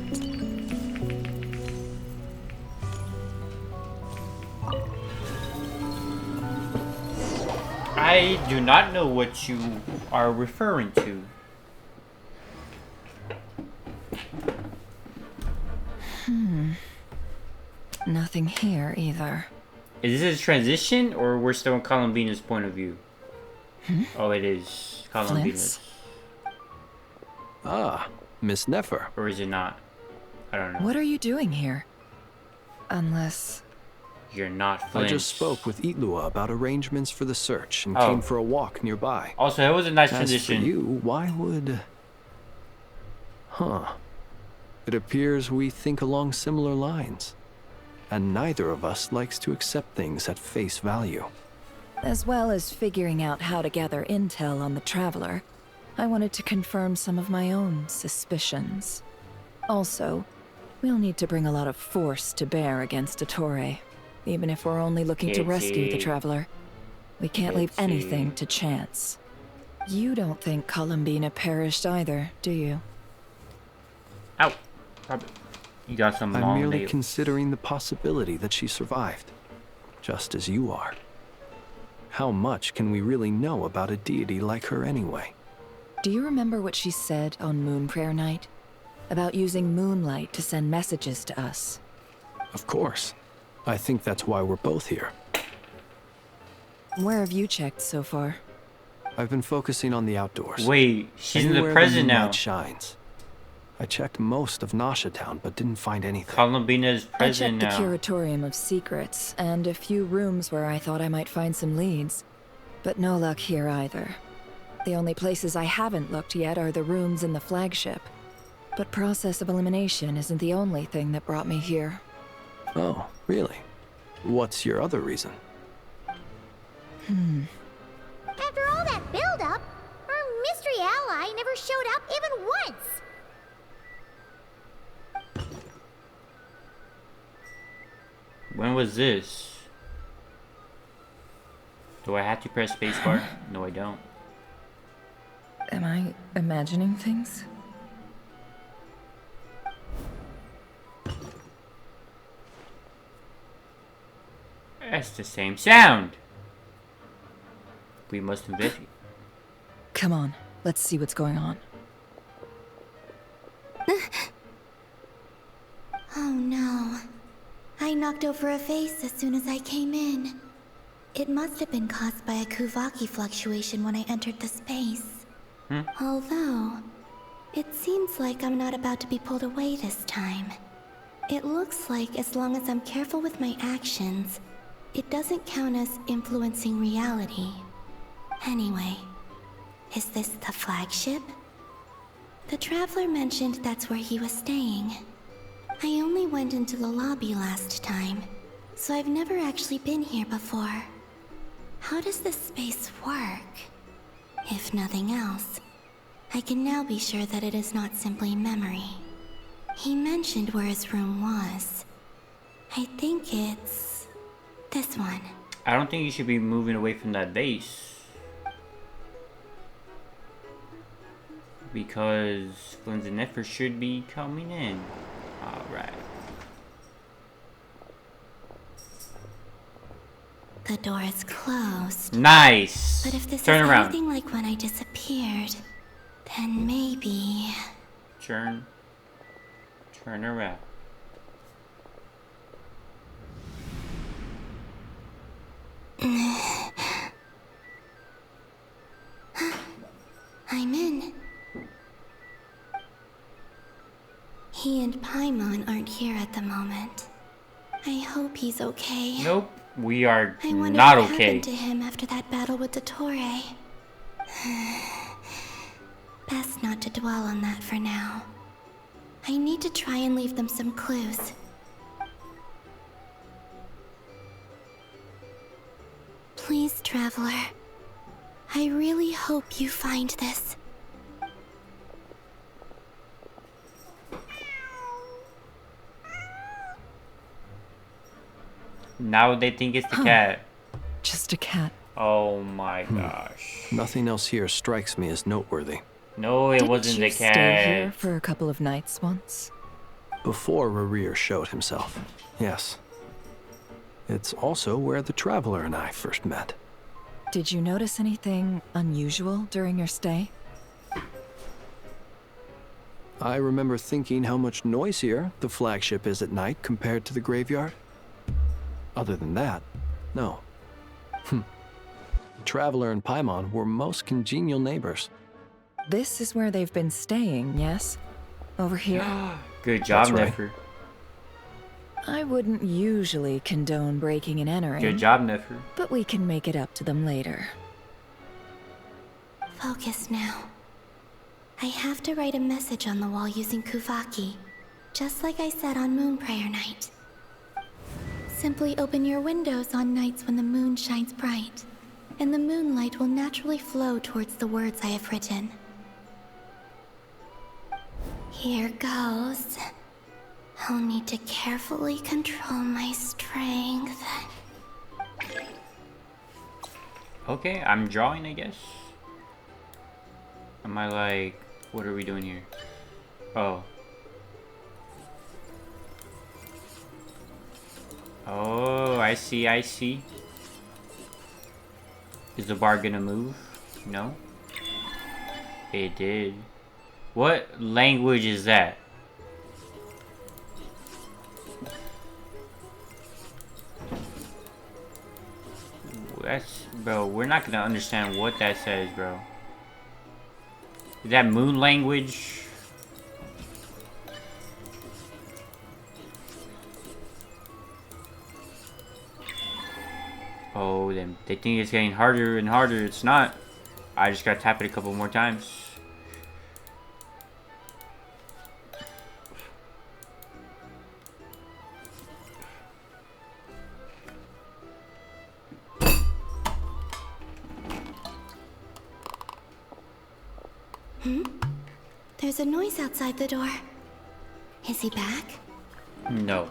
I do not know what you are referring to. Nothing here either. Is this a transition, or we're still in Columbina's point of view? Oh, it is Columbina's. Ah, Miss Nefer. Or is it not? I don't know. What are you doing here? Unless... You're not Flint. I just spoke with Ilua about arrangements for the search and Oh. came for a walk nearby. Also, it was a nice As transition. for you, why would... Huh. It appears we think along similar lines. And neither of us likes to accept things at face value. As well as figuring out how to gather intel on the Traveler, I wanted to confirm some of my own suspicions. Also, we'll need to bring a lot of force to bear against Ettore, even if we're only looking to rescue the Traveler. We can't leave anything to chance. You don't think Columbina perished either, do you? Ow. Probably. You got some I'm long merely nails. considering the possibility that she survived, just as you are. How much can we really know about a deity like her anyway? Do you remember what she said on Moon Prayer Night? About using moonlight to send messages to us? Of course. I think that's why we're both here. Where have you checked so far? I've been focusing on the outdoors. Wait, she's in the Anywhere present moonlight now. shines. I checked most of Nasha Town, but didn't find anything. Columbina's I present checked the now. Curatorium of Secrets, and a few rooms where I thought I might find some leads. But no luck here either. The only places I haven't looked yet are the rooms in the flagship. But process of elimination isn't the only thing that brought me here. Oh, really? What's your other reason? After all that build-up, our mystery never showed up even once! When was this? Do I have to press spacebar? No, I don't. Am I imagining things? That's the same sound. We must investigate. Come on, let's see what's going on. Oh no. I knocked over a vase as soon as I came in. It must have been caused by a Kuvaki fluctuation when I entered the space. Although, it seems like I'm not about to be pulled away this time. It looks like as long as I'm careful with my actions, it doesn't count as influencing reality. Anyway, is this the flagship? The Traveler mentioned that's where he was staying. I only went into the lobby last time, so I've never actually been here before. How does this space work? If nothing else, I can now be sure that it is not simply memory. He mentioned where his room was. I think it's this one. I don't think you should be moving away from that base. Because Flynn and Nefer should be coming in. Alright. The door is closed. Nice! But if this Turn is around. anything like when I disappeared, then maybe... Turn around. I'm in. He and Paimon aren't here at the moment. I hope he's okay. Nope, we are I wonder not what okay. happened to him after that battle with Dottore. Best not to dwell on that for now. I need to try and leave them some clues. Please, Traveler. I really hope you find this. Now they think it's the cat. Just a cat. Oh my gosh. Nothing else here strikes me as noteworthy. No, it wasn't the Didn't you stay here cat. for a couple of nights once? Before Rarir showed himself, yes. It's also where the Traveler and I first met. Did you notice anything unusual during your stay? I remember thinking how much noisier the flagship is at night compared to the graveyard. Other than that, no. The Traveler and Paimon were most congenial neighbors. This is where they've been staying, yes? Over here? Good job, That's right. Nefer. I wouldn't usually condone breaking and entering. Good job, Nefer. But we can make it up to them later. Focus now. I have to write a message on the wall using Kuvaki, just like I said on Moon Prayer Night. Simply open your windows on nights when the moon shines bright, and the moonlight will naturally flow towards the words I have written. Here goes. I'll need to carefully control my strength. Okay, I'm drawing, I guess. Am I like, what are we doing here? Oh. Oh, I see, I see. Is the bar gonna move? No? It did. What language is that? That's, bro, we're not gonna understand what that says, bro. Is that moon language? Oh, then they think it's getting harder and harder. It's not. I just gotta tap it a couple more times. Hmm? There's a noise outside the door. Is he back? No.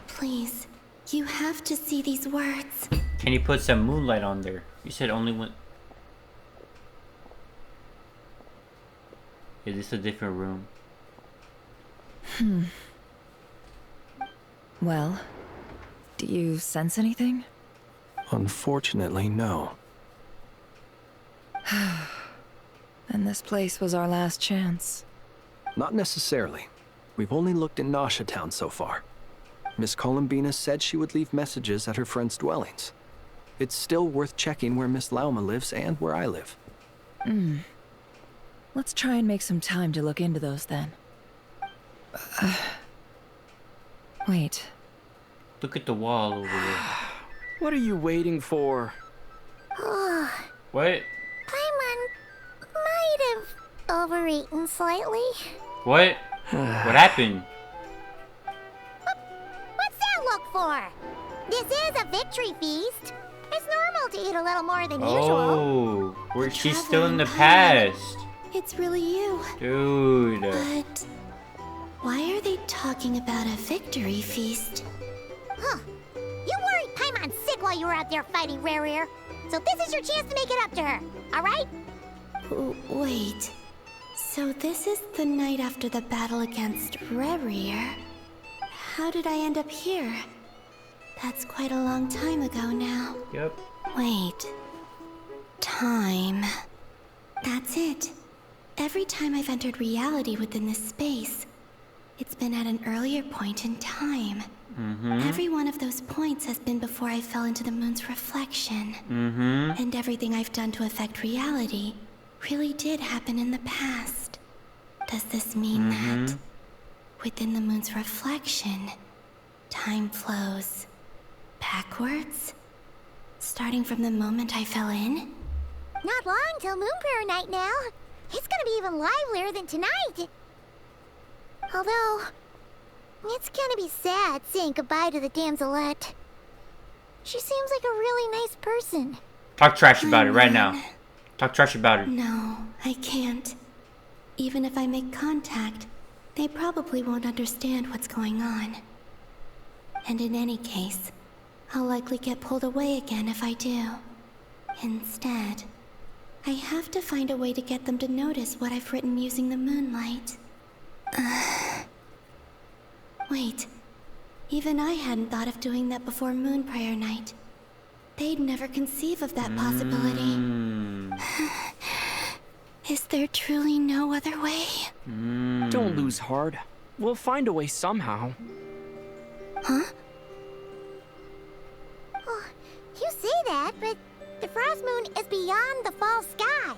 Please, you have to see these words. Can you put some moonlight on there? You said only one. Is this a different room? Well, do you sense anything? Unfortunately, no. And this place was our last chance. Not necessarily. We've only looked in Nasha Town so far. Miss Columbina said she would leave messages at her friends' dwellings. It's still worth checking where Miss Lauma lives and where I live. Let's try and make some time to look into those then. Wait. Look at the wall over there. What are you waiting for? What? Paimon might have overeaten slightly. What? What happened? What's that look for? This is a victory feast. It's normal to eat a little more than usual. Oh, she's still in the past. It's really you. Dude. But why are they talking about a victory feast? Huh. You worried Paimon sick while you were out there fighting Rare. So this is your chance to make it up to her, alright? Wait. So this is the night after the battle against Rare. How did I end up here? That's quite a long time ago now. Yep. Wait. Time. That's it. Every time I've entered reality within this space, it's been at an earlier point in time. Every one of those points has been before I fell into the moon's reflection. And everything I've done to affect reality really did happen in the past. Does this mean that within the moon's reflection, time flows backwards? Starting from the moment I fell in? Not long till Moon Prayer Night now. It's gonna be even livelier than tonight. Although, it's gonna be sad saying goodbye to the damselette. She seems like a really nice person. Talk trash about it right now. Talk trash about it. No, I can't. Even if I make contact, they probably won't understand what's going on. And in any case, I'll likely get pulled away again if I do. Instead, I have to find a way to get them to notice what I've written using the moonlight. Wait, even I hadn't thought of doing that before Moon Prayer Night. They'd never conceive of that possibility. Is there truly no other way? Don't lose heart. We'll find a way somehow. Huh? Oh, you say that, but the Frost Moon is beyond the fall sky.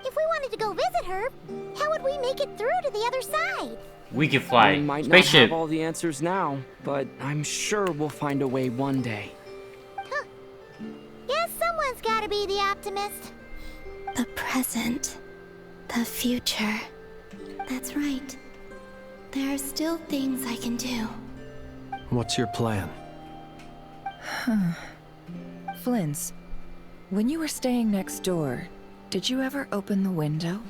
If we wanted to go visit her, how would we make it through to the other side? We can fly. We might Spaceship. not have all the answers now, but I'm sure we'll find a way one day. Huh. Guess someone's gotta be the optimist. The present. The future. That's right. There are still things I can do. What's your plan? Flint's, when you were staying next door, did you ever open the window?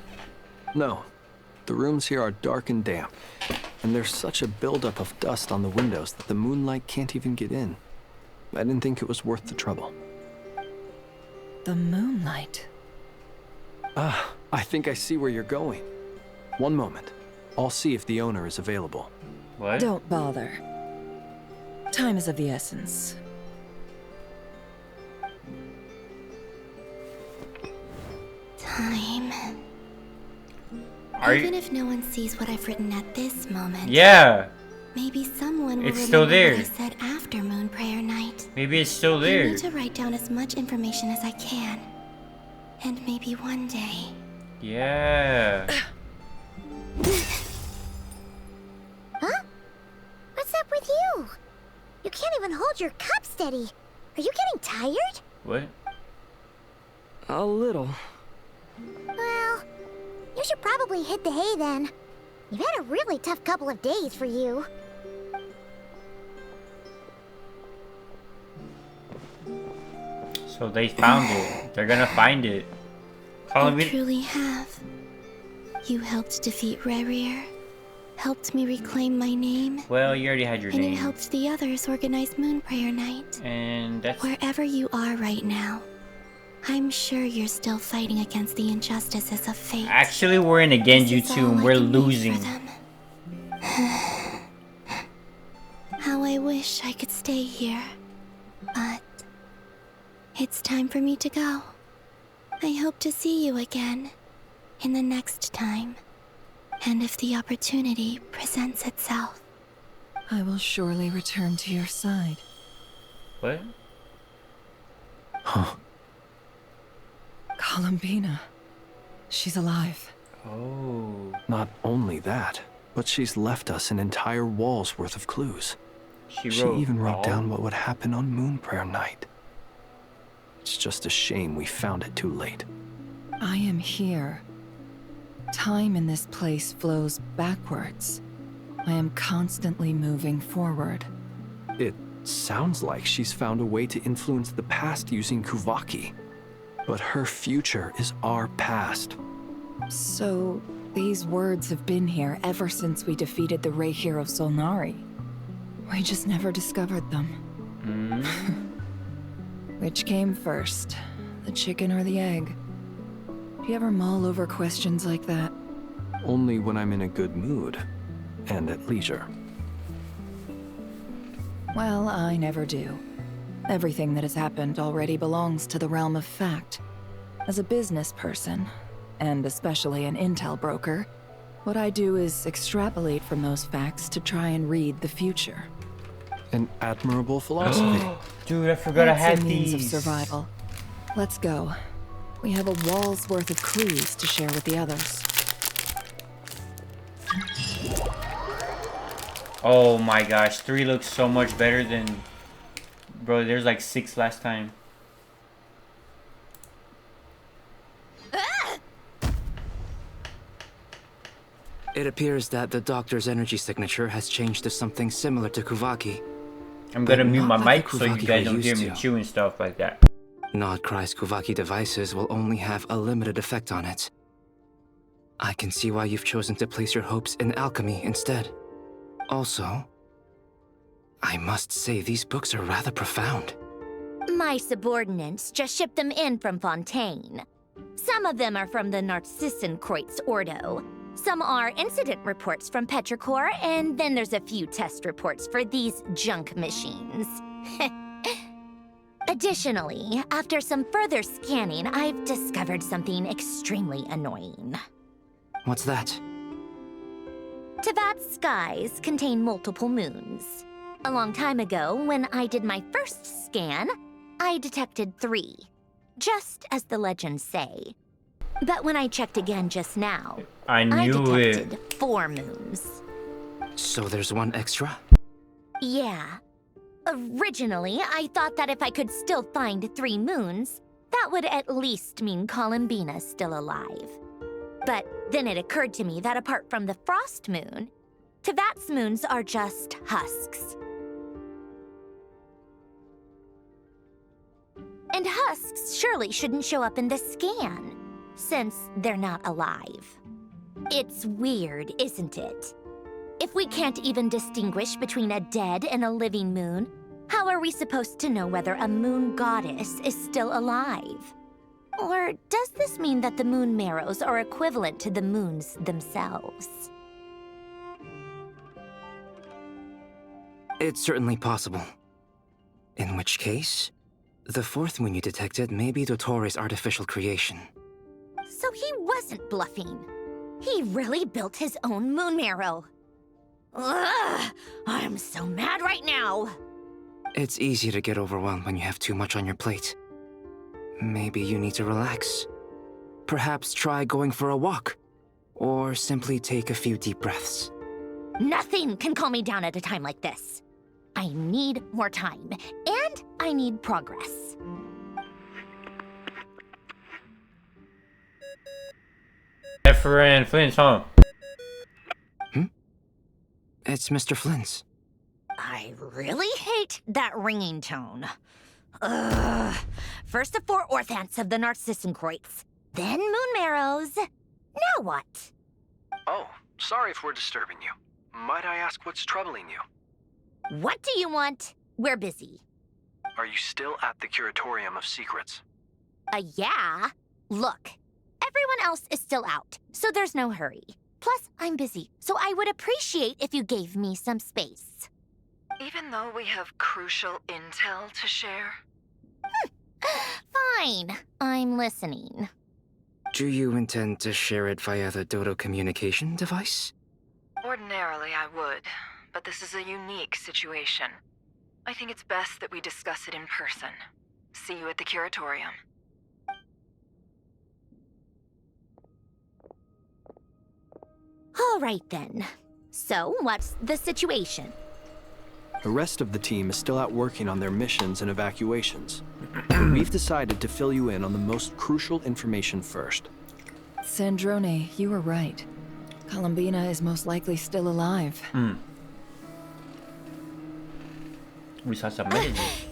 No. The rooms here are dark and damp, and there's such a buildup of dust on the windows that the moonlight can't even get in. I didn't think it was worth the trouble. The moonlight? Ah, I think I see where you're going. One moment. I'll see if the owner is available. What? Don't bother. Time is of the essence. Time. Even if no one sees what I've written at this moment. Yeah. Maybe someone will It's still remember there. what I said after Moon Prayer Night. Maybe it's still I there. need to write down as much information as I can. And maybe one day. Yeah. Huh? What's up with you? You can't even hold your cup steady. Are you getting tired? What? A little. Well, you should probably hit the hay then. You've had a really tough couple of days for you. So they found it. They're gonna find it. Columbine? You truly have. You helped defeat Rerir, helped me reclaim my name. Well, you already had your and name. you helped the others organize Moon Prayer Night. And that's... Wherever you are right now, I'm sure you're still fighting against the injustices of fate. Actually, we're in a Genjutsu and we're losing. How I wish I could stay here. But it's time for me to go. I hope to see you again in the next time. And if the opportunity presents itself. I will surely return to your side. What? Huh. Columbina. She's alive. Oh. Not only that, but she's left us an entire wall's worth of clues. She even wrote down what would happen on Moon Prayer Night. It's just a shame we found it too late. I am here. Time in this place flows backwards. I am constantly moving forward. It sounds like she's found a way to influence the past using Kuvaki. But her future is our past. So, these words have been here ever since we defeated the Ray Hero Solnari. We just never discovered them. Which came first, the chicken or the egg? Do you ever mull over questions like that? Only when I'm in a good mood and at leisure. Well, I never do. Everything that has happened already belongs to the realm of fact. As a business person, and especially an intel broker, what I do is extrapolate from those facts to try and read the future. An admirable philosophy. Dude, I forgot I had It's a means these. of survival. Let's go. We have a wall's worth of clues to share with the others. Oh my gosh, 3 looks so much better than... Bro, there's like 6 last time. It appears that the doctor's energy signature has changed to something similar to Kuvaki. I'm gonna but mute my not like mic the so you Kuvaki guys we're don't hear used me to. chewing stuff like that. Nodcry's Kuvaki devices will only have a limited effect on it. I can see why you've chosen to place your hopes in alchemy instead. Also, I must say these books are rather profound. My subordinates just shipped them in from Fontaine. Some of them are from the Narcissenkreuz Ordo. Some are incident reports from Petrichor, and then there's a few test reports for these junk machines. Additionally, after some further scanning, I've discovered something extremely annoying. What's that? Tevat's skies contain multiple moons. A long time ago, when I did my first scan, I detected 3, just as the legends say. But when I checked again just now, I knew detected 4 moons. So there's one extra? Yeah. Originally, I thought that if I could still find 3 moons, that would at least mean Columbina's still alive. But then it occurred to me that apart from the frost moon, Tevat's moons are just husks. And husks surely shouldn't show up in the scan, since they're not alive. It's weird, isn't it? If we can't even distinguish between a dead and a living moon, how are we supposed to know whether a moon goddess is still alive? Or does this mean that the moon marrows are equivalent to the moons themselves? It's certainly possible. In which case, the 4th moon you detected may be Dottore artificial creation. So he wasn't bluffing. He really built his own moon marrow. Ugh! I'm so mad right now! It's easy to get overwhelmed when you have too much on your plate. Maybe you need to relax. Perhaps try going for a walk. Or simply take a few deep breaths. Nothing can calm me down at a time like this. I need more time, and I need progress. Efren Flint's home. It's Mr. Flynn's. I really hate that ringing tone. Ugh. First the 4 Orthants of the Narcissenkreuz, then moon marrows. Now what? Oh, sorry if we're disturbing you. Might I ask what's troubling you? What do you want? We're busy. Are you still at the Curatorium of Secrets? Yeah. Look, everyone else is still out, so there's no hurry. Plus, I'm busy, so I would appreciate if you gave me some space. Even though we have crucial intel to share? Fine, I'm listening. Do you intend to share it via the Dodo communication device? Ordinarily, I would, but this is a unique situation. I think it's best that we discuss it in person. See you at the Curatorium. All right then. So, what's the situation? The rest of the team is still out working on their missions and evacuations. We've decided to fill you in on the most crucial information first. Sandrone, you were right. Columbina is most likely still alive. We saw some messages.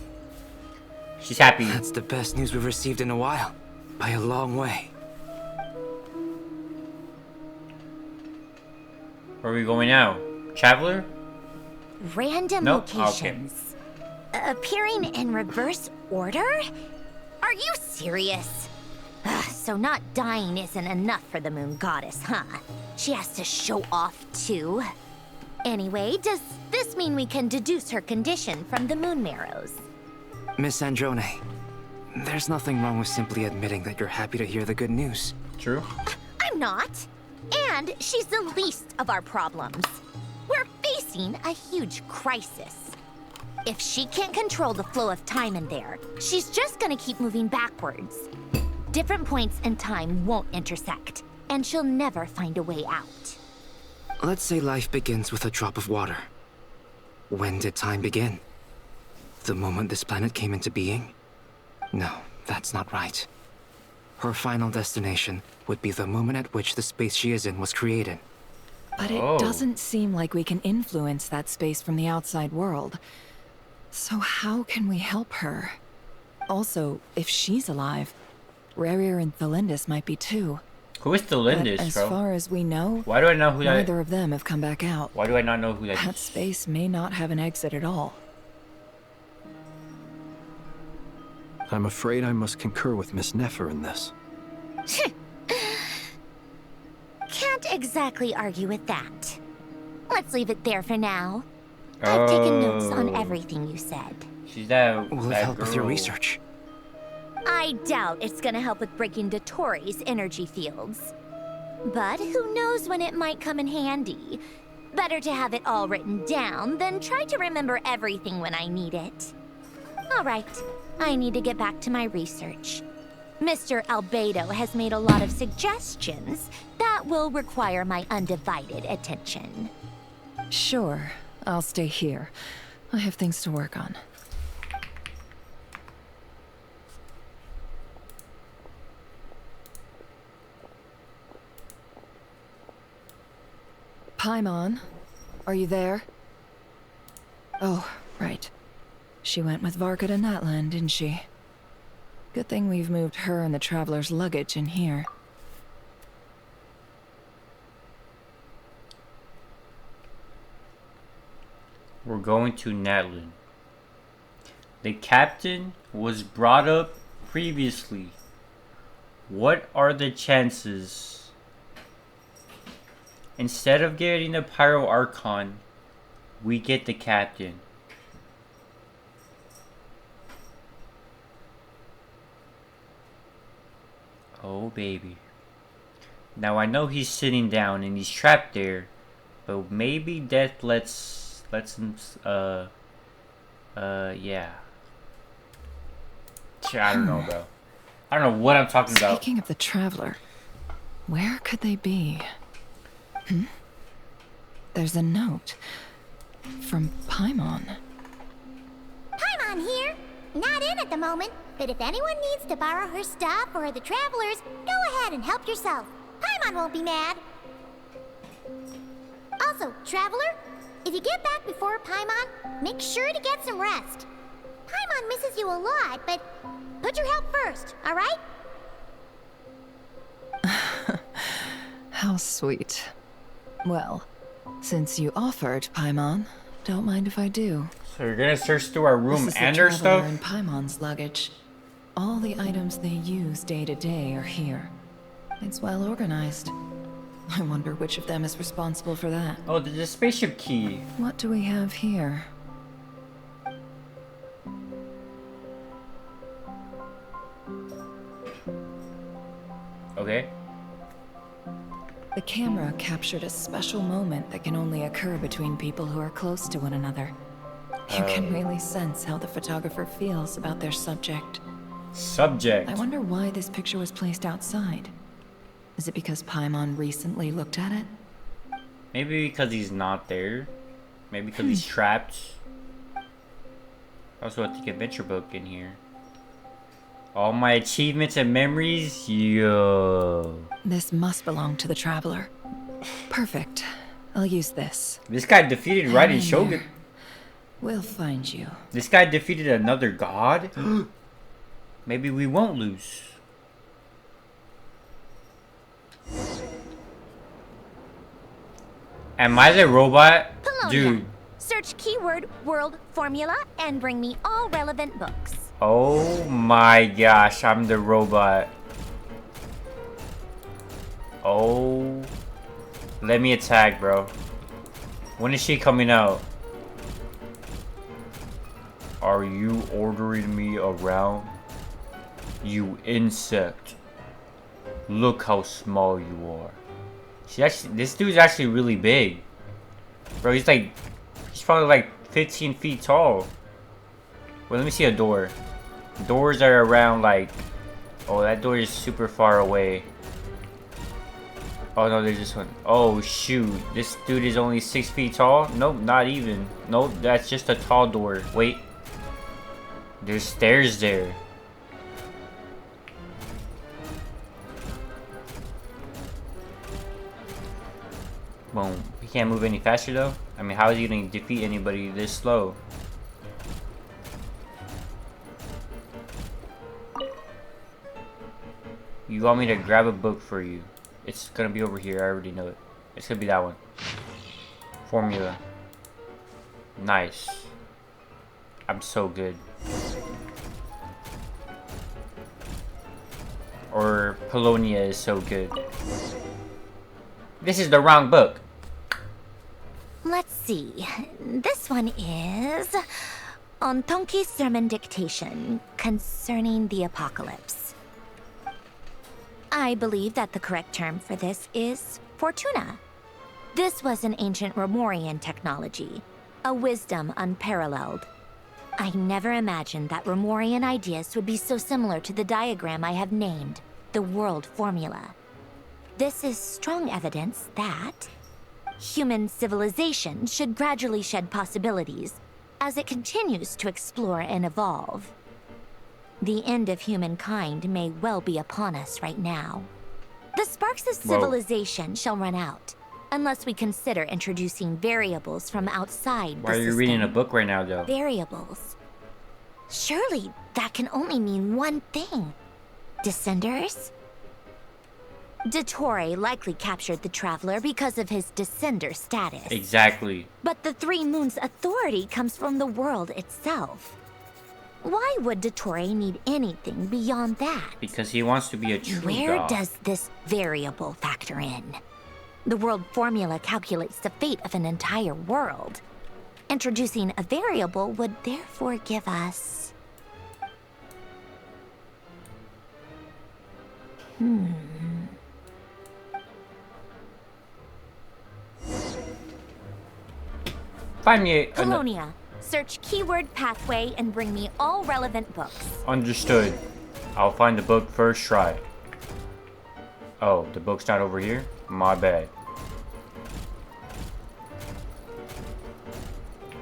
She's happy. That's the best news we've received in a while. By a long way. Where are we going now? Traveler? Random Nope. locations. Appearing in reverse order? Are you serious? So not dying isn't enough for the moon goddess, huh? She has to show off too. Anyway, does this mean we can deduce her condition from the moon marrows? Miss Sandrone, there's nothing wrong with simply admitting that you're happy to hear the good news. True. I'm not. And she's the least of our problems. We're facing a huge crisis. If she can't control the flow of time in there, she's just gonna keep moving backwards. Different points in time won't intersect, and she'll never find a way out. Let's say life begins with a drop of water. When did time begin? The moment this planet came into being? No, that's not right. Her final destination would be the moment at which the space she is in was created. But it doesn't seem like we can influence that space from the outside world. So how can we help her? Also, if she's alive, Rerir and Thelindis might be too. Who is Thelindis, As bro? far as we know, Why do I know who that is? neither of them have come back out. Why do I not know who that That is? space may not have an exit at all. I'm afraid I must concur with Miss Nefer in this. Can't exactly argue with that. Let's leave it there for now. I've taken notes on everything you said. She's that. Will it that help with your girl. research? I doubt it's gonna help with breaking Dotori's energy fields. But who knows when it might come in handy. Better to have it all written down than try to remember everything when I need it. All right, I need to get back to my research. Mr. Albedo has made a lot of suggestions that will require my undivided attention. Sure, I'll stay here. I have things to work on. Paimon, are you there? Oh, right. She went with Varka to Natlan, didn't she? Good thing we've moved her and the Traveler's luggage in here. We're going to Natlan. The captain was brought up previously. What are the chances? Instead of getting the Pyro Archon, we get the captain. Oh baby. Now I know he's sitting down and he's trapped there, but maybe death lets him yeah. I don't know, bro. I don't know what I'm talking about. Speaking of the Traveler, where could they be? There's a note from Paimon. Paimon here. Not in at the moment, but if anyone needs to borrow her stuff or the Travelers, go ahead and help yourself. Paimon won't be mad. Also, Traveler, if you get back before Paimon, make sure to get some rest. Paimon misses you a lot, but put your health first, all right? How sweet. Well, since you offered, Paimon, don't mind if I do. So you're gonna search through our room This is and the our Traveler stuff? and Paimon's luggage. All the items they use day to day are here. It's well organized. I wonder which of them is responsible for that. Oh, there's a spaceship key. What do we have here? Okay. The camera captured a special moment that can only occur between people who are close to one another. You can really sense how the photographer feels about their subject. Subject? I wonder why this picture was placed outside. Is it because Paimon recently looked at it? Maybe because he's not there. Maybe because he's trapped. Also, I think adventure book in here. All my achievements and memories? Yo. This must belong to the Traveler. Perfect. I'll use this. This guy defeated Raiden Shogun. We'll find you. This guy defeated another god? Maybe we won't lose. Am I the robot? Polonia. Dude. Search keyword world formula and bring me all relevant books. Oh my gosh, I'm the robot. Oh. Let me attack, bro. When is she coming out? Are you ordering me around? You insect. Look how small you are. This dude's actually really big. Bro, he's probably like 15 feet tall. Wait, let me see a door. Doors are around like... Oh, that door is super far away. Oh no, there's this one. Oh shoot, this dude is only 6 feet tall? Nope, not even. Nope, that's just a tall door. Wait. There's stairs there. Boom. He can't move any faster though? I mean, how is he gonna defeat anybody this slow? You want me to grab a book for you? It's gonna be over here, I already know it. It's gonna be that one. Formula. Nice. I'm so good. Or Polonia is so good. This is the wrong book. Let's see. This one is on Tonki's sermon dictation concerning the apocalypse. I believe that the correct term for this is Fortuna. This was an ancient Romorian technology, a wisdom unparalleled. I never imagined that Romorian ideas would be so similar to the diagram I have named, the world formula. This is strong evidence that human civilization should gradually shed possibilities as it continues to explore and evolve. The end of humankind may well be upon us right now. The sparks of civilization shall run out, unless we consider introducing variables from outside the Why are you reading a book right now, though? Variables. Surely that can only mean one thing. Descenders? Dottore likely captured the Traveler because of his descender status. Exactly. But the Three Moons' authority comes from the world itself. Why would Dottore need anything beyond that? Because he wants to be a true Where god. does this variable factor in? The world formula calculates the fate of an entire world. Introducing a variable would therefore give us... Find me Polonia. Search keyword pathway and bring me all relevant books. Understood. I'll find the book first try. Oh, the book's not over here? My bad.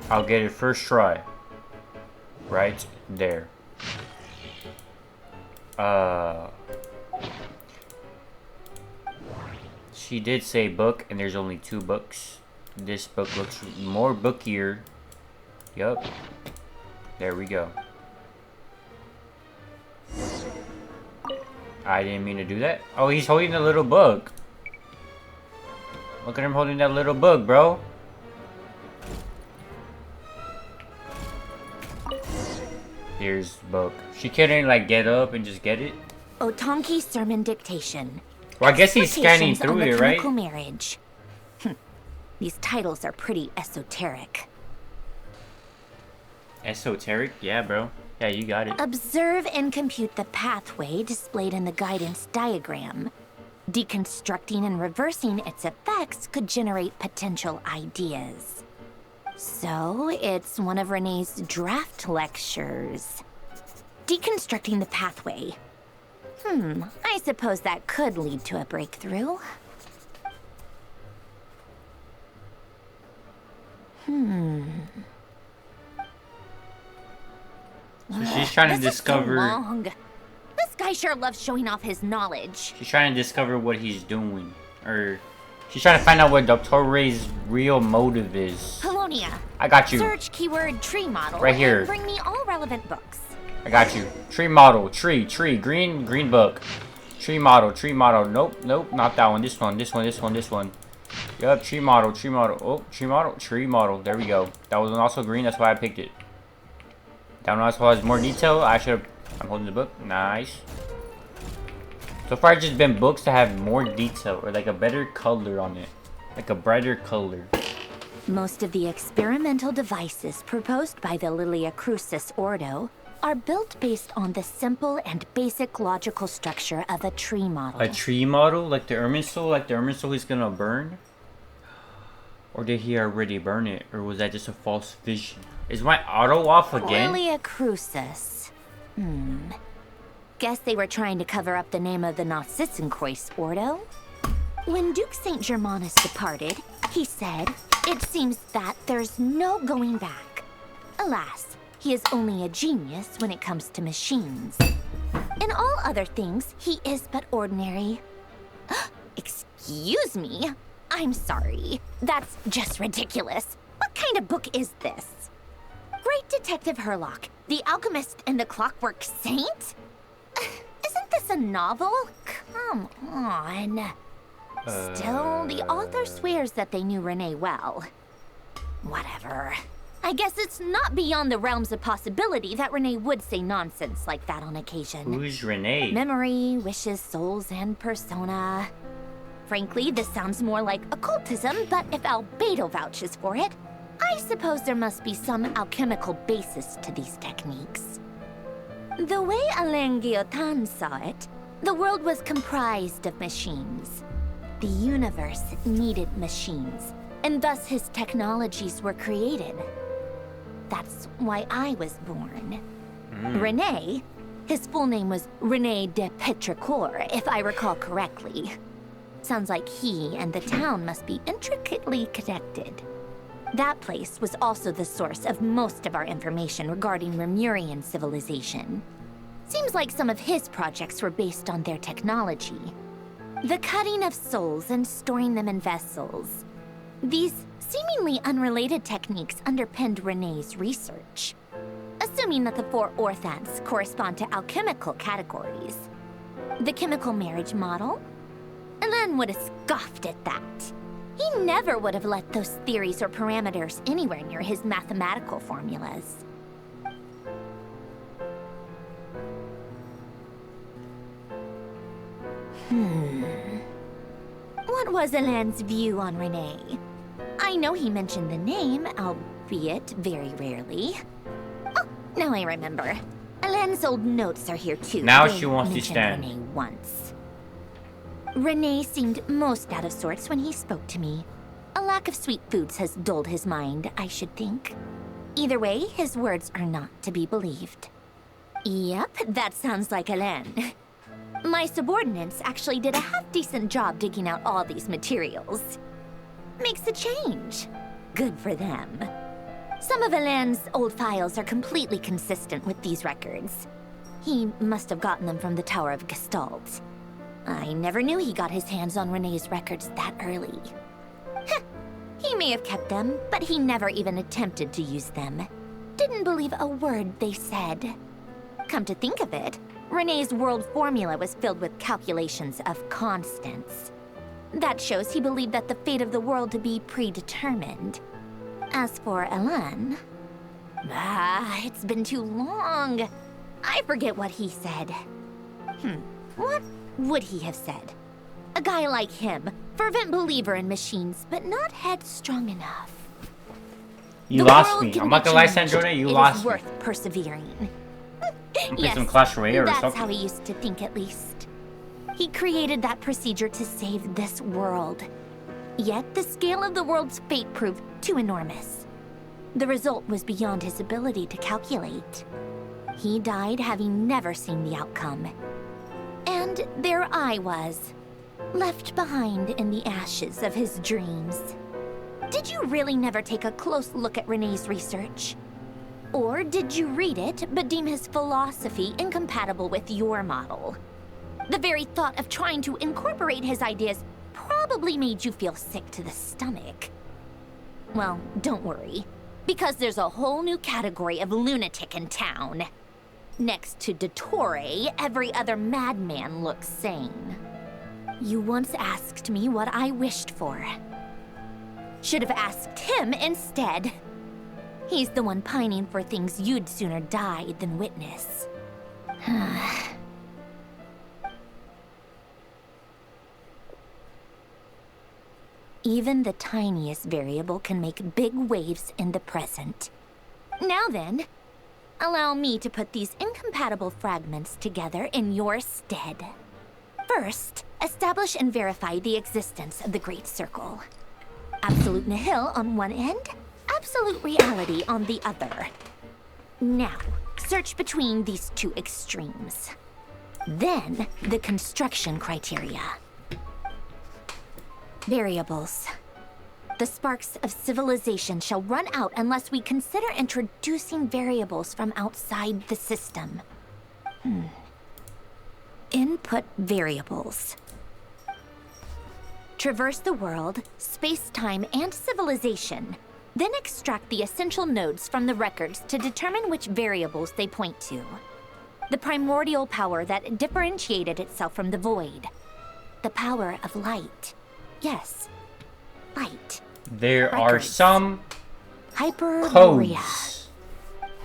I'll get it first try. Right there. She did say book, and there's only 2 books. This book looks more bookier. Yup. There we go. I didn't mean to do that. Oh, he's holding a little book. Look at him holding that little book, bro. Here's the book. She couldn't like get up and just get it. Otonki Sermon Dictation. Well, I guess he's scanning through it, right? Chemical marriage. These titles are pretty esoteric. Esoteric? Yeah, bro. Yeah, you got it. Observe and compute the pathway displayed in the guidance diagram. Deconstructing and reversing its effects could generate potential ideas. So, it's one of Renee's draft lectures. Deconstructing the pathway. I suppose that could lead to a breakthrough. So she's trying to discover. This is so long. This guy sure loves showing off his knowledge. She's trying to discover what he's doing, or she's trying to find out what Dr. Ray's real motive is. Polonia. I got you. Search keyword tree model. Right here. And bring me all relevant books. I got you. Tree model, tree, green book. Tree model. Nope, not that one. This one. Yup, tree model. Oh, tree model. There we go. That was also green, that's why I picked it. That one also has more detail. I'm holding the book. Nice. So far, it's just been books that have more detail or like a better color on it. Like a brighter color. Most of the experimental devices proposed by the Lilia Crucis Ordo are built based on the simple and basic logical structure of a tree model. A tree model? Like the Irminsul? Like the Irminsul he's gonna burn? Or did he already burn it? Or was that just a false vision? Is my auto off again? Lilia Crucis. Guess they were trying to cover up the name of the Narcissenkreuz Ordo? When Duke St. Germanus departed, he said, "It seems that there's no going back." Alas, he is only a genius when it comes to machines. In all other things, he is but ordinary. Excuse me? I'm sorry. That's just ridiculous. What kind of book is this? Great Detective Herlock, the Alchemist and the Clockwork Saint? Isn't this a novel? Come on. Still, the author swears that they knew Renee well. Whatever. I guess it's not beyond the realms of possibility that Renee would say nonsense like that on occasion. Who's Renee? Memory, wishes, souls, and persona. Frankly, this sounds more like occultism, but if Albedo vouches for it, I suppose there must be some alchemical basis to these techniques. The way Alain Guillotin saw it, the world was comprised of machines. The universe needed machines, and thus his technologies were created. That's why I was born. Renee, his full name was Rene de Petrichor, if I recall correctly. Sounds like he and the town must be intricately connected. That place was also the source of most of our information regarding Remurian civilization. Seems like some of his projects were based on their technology. The cutting of souls and storing them in vessels. These seemingly unrelated techniques underpinned Renee's research. Assuming that the four orthants correspond to alchemical categories. The chemical marriage model? Alain would have scoffed at that. He never would have let those theories or parameters anywhere near his mathematical formulas. What was Alain's view on Renee? I know he mentioned the name, albeit very rarely. Oh, now I remember. Alain's old notes are here too. Now They she wants to mentioned stand. Renee once. Renee seemed most out of sorts when he spoke to me. A lack of sweet foods has dulled his mind, I should think. Either way, his words are not to be believed. Yep, that sounds like Alain. My subordinates actually did a half-decent job digging out all these materials. Makes a change. Good for them. Some of Alain's old files are completely consistent with these records. He must have gotten them from the Tower of Gestalt. I never knew he got his hands on Renee's records that early. Heh, he may have kept them, but he never even attempted to use them. Didn't believe a word they said. Come to think of it, Renee's world formula was filled with calculations of constants. That shows he believed that the fate of the world to be predetermined. As for Elan... it's been too long. I forget what he said. What would he have said? A guy like him, fervent believer in machines, but not headstrong enough. You lost me. I'm not gonna lie, Sandrone, you lost me. It is worth persevering. Yes, some Clash Royale or that's something. how he used to think, at least. He created that procedure to save this world. Yet the scale of the world's fate proved too enormous. The result was beyond his ability to calculate. He died having never seen the outcome. And there I was, left behind in the ashes of his dreams. Did you really never take a close look at Renee's research? Or did you read it but deem his philosophy incompatible with your model? The very thought of trying to incorporate his ideas probably made you feel sick to the stomach. Well, don't worry, because there's a whole new category of lunatic in town. Next to Dottore, every other madman looks sane. You once asked me what I wished for. Should have asked him instead. He's the one pining for things you'd sooner die than witness. Even the tiniest variable can make big waves in the present. Now then, allow me to put these incompatible fragments together in your stead. First, establish and verify the existence of the Great Circle. Absolute nihil on one end, absolute reality on the other. Now, search between these two extremes. Then, the construction criteria. Variables. The sparks of civilization shall run out unless we consider introducing variables from outside the system. Input variables. Traverse the world, space-time, and civilization. Then extract the essential nodes from the records to determine which variables they point to. The primordial power that differentiated itself from the void. The power of light. Yes, light. There are some Hyperborea. codes.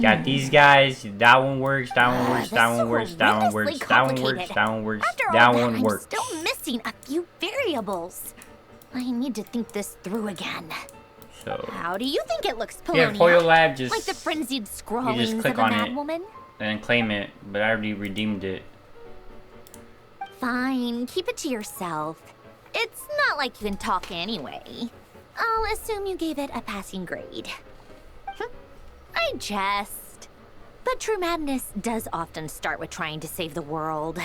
Got these guys. That one works. That one works. That one works. That one works. That one works. That one works. That one works. I'm still missing a few variables. I need to think this through again. So how do you think it looks, yeah, Polonia? Foil Lab just like the frenzied scrawlings you just click of a on mad it woman? and claim it, but I already redeemed it. Fine, keep it to yourself. It's not like you can talk anyway. I'll assume you gave it a passing grade. I jest. But true madness does often start with trying to save the world.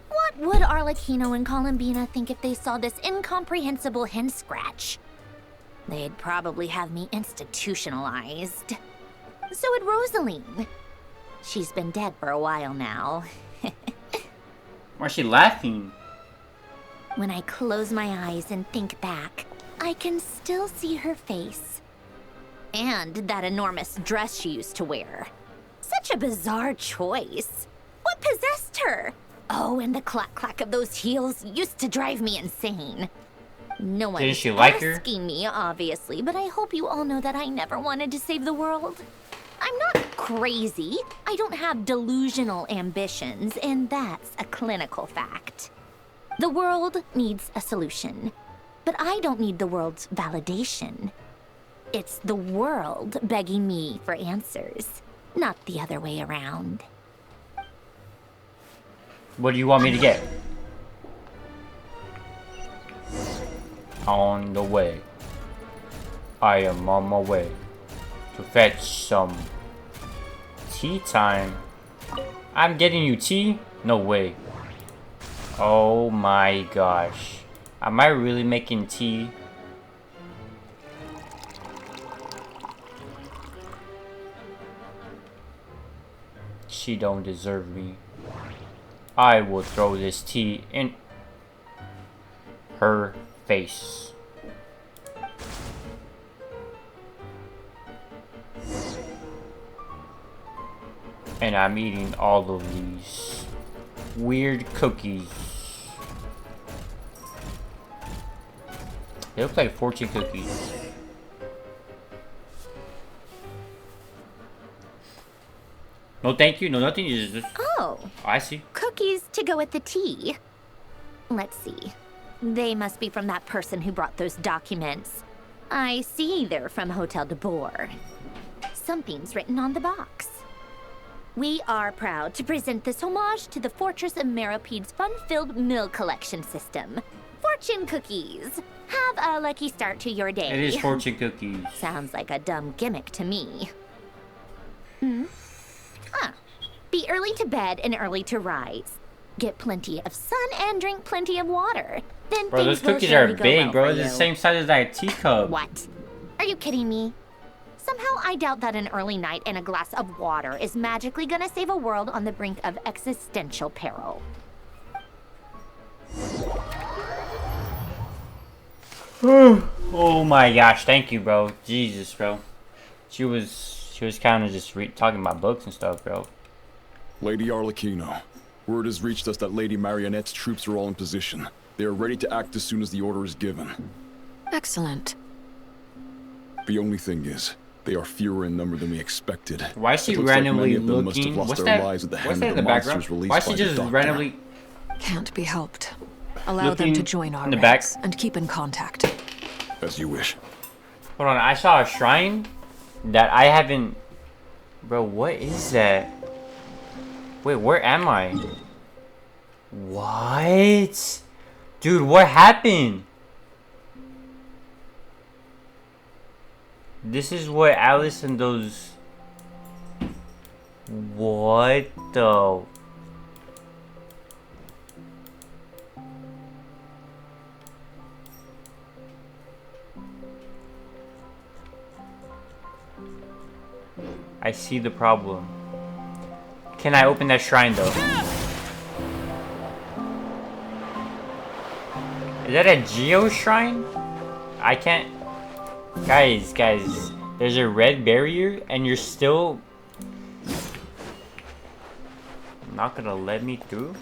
What would Arlecchino and Columbina think if they saw this incomprehensible hen scratch? They'd probably have me institutionalized. So would Rosaline. She's been dead for a while now. Why is she laughing? When I close my eyes and think back, I can still see her face. And that enormous dress she used to wear. Such a bizarre choice. What possessed her? Oh, and the clack-clack of those heels used to drive me insane. No one's Didn't she like her? asking me, obviously, but I hope you all know that I never wanted to save the world. I'm not crazy. I don't have delusional ambitions, and that's a clinical fact. The world needs a solution, but I don't need the world's validation. It's the world begging me for answers, not the other way around. What do you want me to get? On the way. I am on my way to fetch some tea time. I'm getting you tea? No way. Oh my gosh. Am I really making tea? She don't deserve me. I will throw this tea in her face. And I'm eating all of these weird cookies. They look like fortune cookies. No thank you, no nothing, just... Oh. I see. Cookies to go with the tea. Let's see. They must be from that person who brought those documents. I see they're from Hotel de Boer. Something's written on the box. We are proud to present this homage to the Fortress of Meropede's fun-filled mill collection system. Fortune cookies. Have a lucky start to your day. It is fortune cookies. Sounds like a dumb gimmick to me. Be early to bed and early to rise. Get plenty of sun and drink plenty of water. Then bro, those things will cookies are surely go big, well bro. for They're the you. same size as that teacup. What? Are you kidding me? Somehow I doubt that an early night and a glass of water is magically gonna save a world on the brink of existential peril. Oh my gosh, thank you, bro. Jesus, bro. She was kind of just talking about books and stuff, bro. Lady Arlecchino, word has reached us that Lady Marionette's troops are all in position. They are ready to act as soon as the order is given. Excellent. The only thing is, they are fewer in number than we expected. Why is she It looks like randomly many of them must have looking? lost What's their that? lives at the What's hand that of in the the background? monsters released Why by is she the just Doctor. randomly Can't be helped. Allow them looking to join our in the ranks back? and keep in contact. As you wish. Hold on, I saw a shrine that I haven't... Bro, what is that? Wait, where am I? What? Dude, what happened? This is what Alice and those... What the... I see the problem. Can I open that shrine though? Is that a Geo shrine? I can't... Guys, there's a red barrier and you're still not gonna let me through?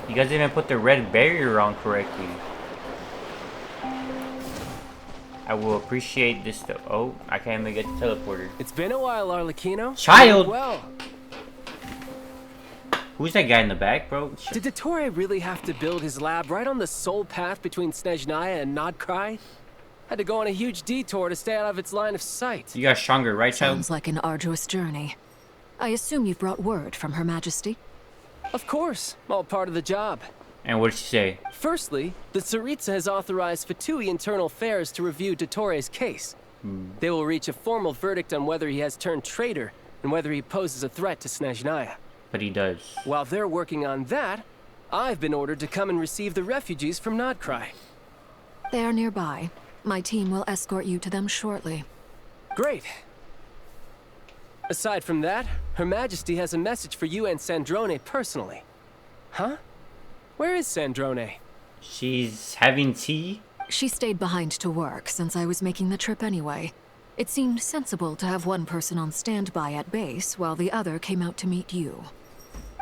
You guys didn't even put the red barrier on correctly. I will appreciate this though. Oh, I can't even get the teleporter. It's been a while, Arlecchino. Child! Well, Who's that guy in the back, bro? did Dottore really have to build his lab right on the sole path between Snezhnaya and Nodcry? Had to go on a huge detour to stay out of its line of sight. You got stronger, right, child? Sounds like an arduous journey. I assume you've brought word from Her Majesty? Of course, all part of the job. And what did she say? Firstly, the Tsaritsa has authorized Fatui Internal Affairs to review Dottore's case. They will reach a formal verdict on whether he has turned traitor and whether he poses a threat to Snezhnaya. But he does. While they're working on that, I've been ordered to come and receive the refugees from Nodcry. They are nearby. My team will escort you to them shortly. Great. Aside from that, Her Majesty has a message for you and Sandrone personally. Huh? Where is Sandrone? She's having tea? She stayed behind to work since I was making the trip anyway. It seemed sensible to have one person on standby at base while the other came out to meet you.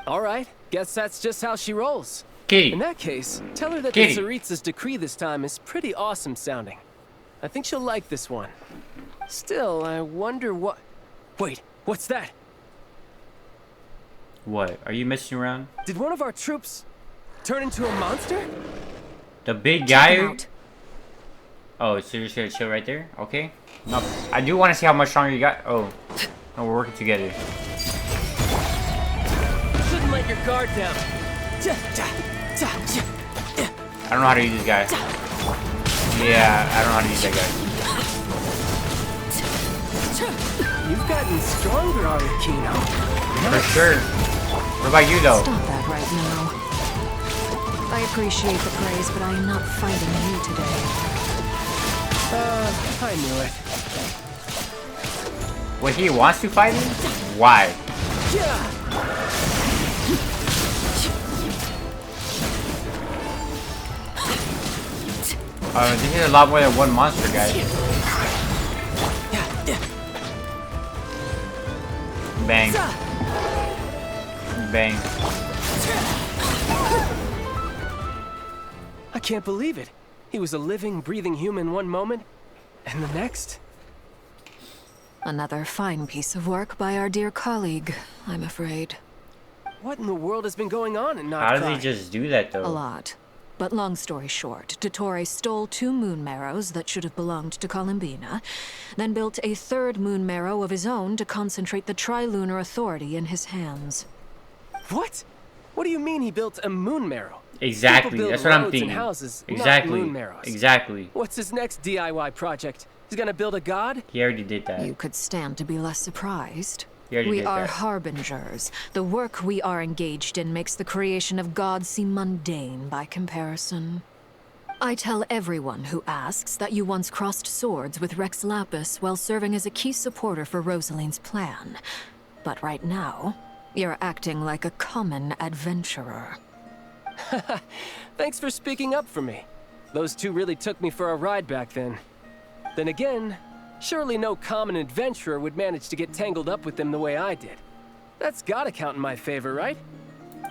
All right, guess that's just how she rolls. Kitty. In that case, tell her that Kitty. the Tsaritsa's decree this time is pretty awesome sounding. I think she'll like this one. Still, I wonder what... Wait, what's that? What? Are you messing around? Did one of our troops turn into a monster? The big guy? Oh, so you're just gonna chill right there? Okay. No, I do want to see how much stronger you got. Oh. No, we're working together. Shouldn't let your guard down. I don't know how to use this guy. Yeah, I don't know how to use that guy. You've gotten stronger, Arlecchino. For sure. What about you, though? Stop that right now. I appreciate the praise, but I am not fighting you today. I knew it. What, he wants to fight me? Why? This is a lot more than one monster, guys. Bang. Bang. I can't believe it. He was a living, breathing human one moment, and the next? Another fine piece of work by our dear colleague, I'm afraid. What in the world has been going on in Notcry? How does he just do that, though? A lot. But long story short, Dottore stole 2 moon marrows that should have belonged to Columbina, then built a 3rd moon marrow of his own to concentrate the Trilunar Authority in his hands. What? What do you mean he built a moon marrow? Exactly, that's what I'm thinking. Houses, exactly. Not moon marrows. Exactly. What's his next DIY project? He's gonna build a god? He already did that. You could stand to be less surprised. We are that. harbingers. The work we are engaged in makes the creation of gods seem mundane by comparison. I tell everyone who asks that you once crossed swords with Rex Lapis while serving as a key supporter for Rosaline's plan. But right now, you're acting like a common adventurer. Thanks for speaking up for me. Those 2 really took me for a ride back then. Then again, surely no common adventurer would manage to get tangled up with them the way I did. That's gotta count in my favor, right?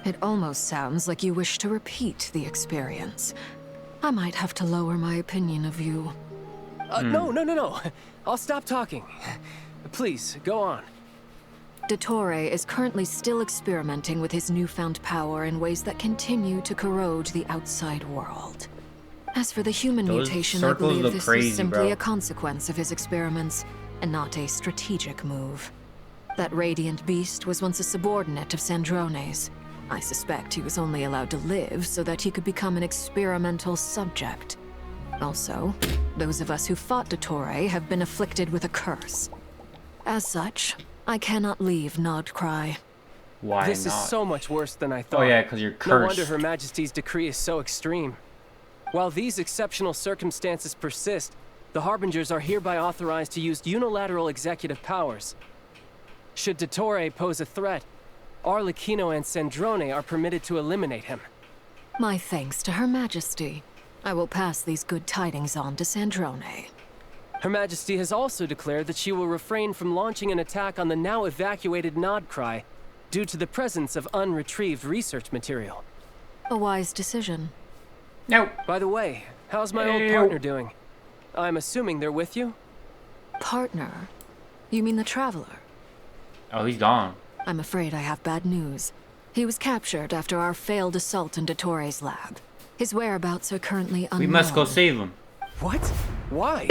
It almost sounds like you wish to repeat the experience. I might have to lower my opinion of you. No. I'll stop talking. Please, go on. Dottore is currently still experimenting with his newfound power in ways that continue to corrode the outside world. As for the human mutation, I believe this is simply a consequence of his experiments, and not a strategic move. That radiant beast was once a subordinate of Sandrone's. I suspect he was only allowed to live so that he could become an experimental subject. Also, those of us who fought Dottore have been afflicted with a curse. As such, I cannot leave Nodcry. Why This not? is so much worse than I thought. Oh yeah, because you're cursed. No wonder Her Majesty's decree is so extreme. While these exceptional circumstances persist, the Harbingers are hereby authorized to use unilateral executive powers. Should Dottore pose a threat, Arlecchino and Sandrone are permitted to eliminate him. My thanks to Her Majesty. I will pass these good tidings on to Sandrone. Her Majesty has also declared that she will refrain from launching an attack on the now evacuated Nodcry due to the presence of unretrieved research material. A wise decision. No. By the way, how's my old partner doing? I'm assuming they're with you? Partner? You mean the Traveler? Oh, he's gone. I'm afraid I have bad news. He was captured after our failed assault in Dottore's lab. His whereabouts are currently unknown. We must go save him. What? Why?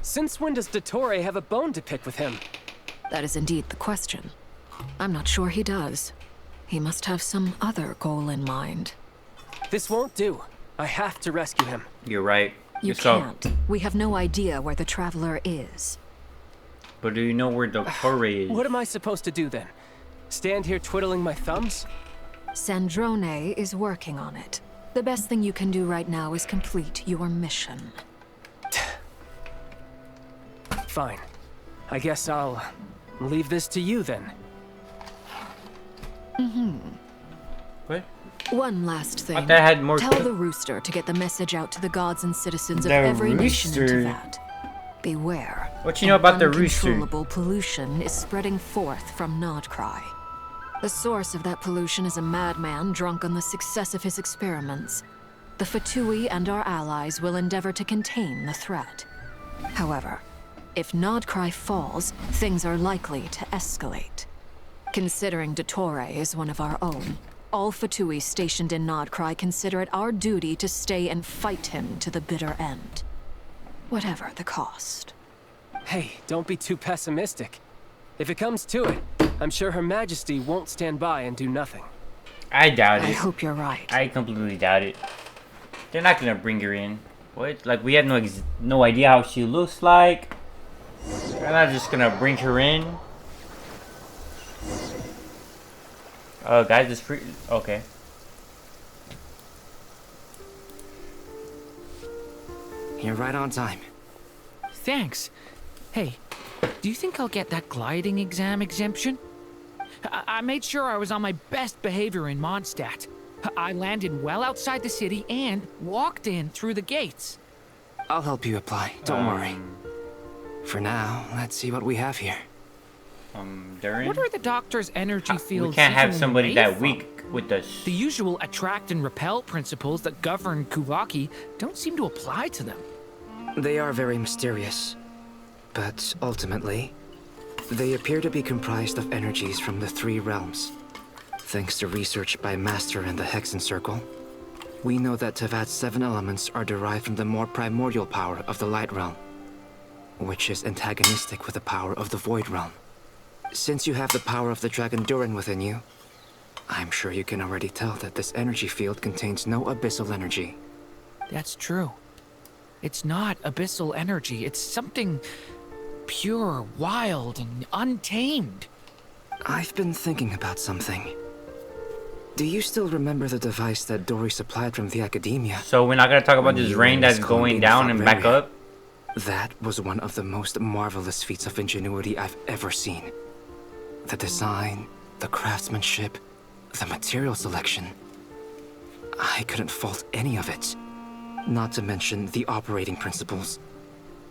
Since when does Dottore have a bone to pick with him? That is indeed the question. I'm not sure he does. He must have some other goal in mind. This won't do. I have to rescue him. You're right. You can't. We have no idea where the Traveler is. But do you know where Dottore is? What am I supposed to do then? Stand here twiddling my thumbs? Sandrone is working on it. The best thing you can do right now is complete your mission. Fine. I guess I'll leave this to you then. What? One last thing. I thought I had more. Tell the Rooster to get the message out to the gods and citizens of The every nation in Rooster? Teyvat. Beware. What you know about the Rooster? Uncontrollable pollution is spreading forth from Nodcry. The source of that pollution is a madman drunk on the success of his experiments. The Fatui and our allies will endeavor to contain the threat. However, if Nodcry falls, things are likely to escalate. Considering Dottore is one of our own, all Fatui stationed in Nodcry consider it our duty to stay and fight him to the bitter end. Whatever the cost. Hey, don't be too pessimistic. If it comes to it, I'm sure Her Majesty won't stand by and do nothing. I doubt it. I hope you're right. I completely doubt it. They're not gonna bring her in. What? Like, we have no idea how she looks like. They're not just gonna bring her in. Oh, guys, it's free. Okay. You're right on time. Thanks. Hey, do you think I'll get that gliding exam exemption? I made sure I was on my best behavior in Mondstadt. I landed well outside the city and walked in through the gates. I'll help you apply, don't worry. For now, let's see what we have here. Durin? What are the doctor's energy fields? We can't have even somebody made that from? weak with us. The usual attract and repel principles that govern Kuvaki don't seem to apply to them. They are very mysterious, but ultimately, they appear to be comprised of energies from the 3 realms. Thanks to research by Master in the Hexen Circle, we know that Tevat's 7 elements are derived from the more primordial power of the Light Realm, which is antagonistic with the power of the Void Realm. Since you have the power of the Dragon Durin within you, I'm sure you can already tell that this energy field contains no abyssal energy. That's true. It's not abyssal energy. It's something pure, wild, and untamed. I've been thinking about something. Do you still remember the device that Dory supplied from the academia? So we're not gonna talk about this rain that's going down and back up? That was one of the most marvelous feats of ingenuity I've ever seen. The design, the craftsmanship, the material selection. I couldn't fault any of it. Not to mention the operating principles.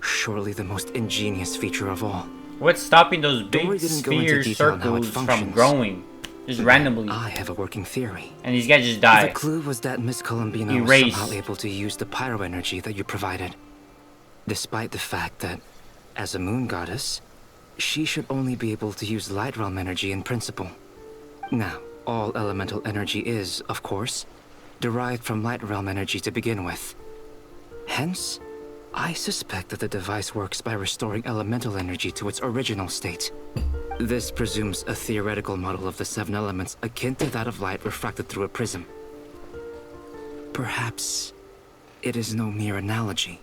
Surely the most ingenious feature of all. What's stopping those big Dory didn't go into sphere detail on how it circles from functions. growing? Just randomly. I have a working theory. And these guys just die. The clue was that Miss Columbina was Erase. somehow able to use the pyro energy that you provided. Despite the fact that, as a moon goddess, she should only be able to use Light Realm energy in principle. Now, all elemental energy is, of course, derived from Light Realm energy to begin with. Hence, I suspect that the device works by restoring elemental energy to its original state. This presumes a theoretical model of the 7 elements akin to that of light refracted through a prism. Perhaps it is no mere analogy.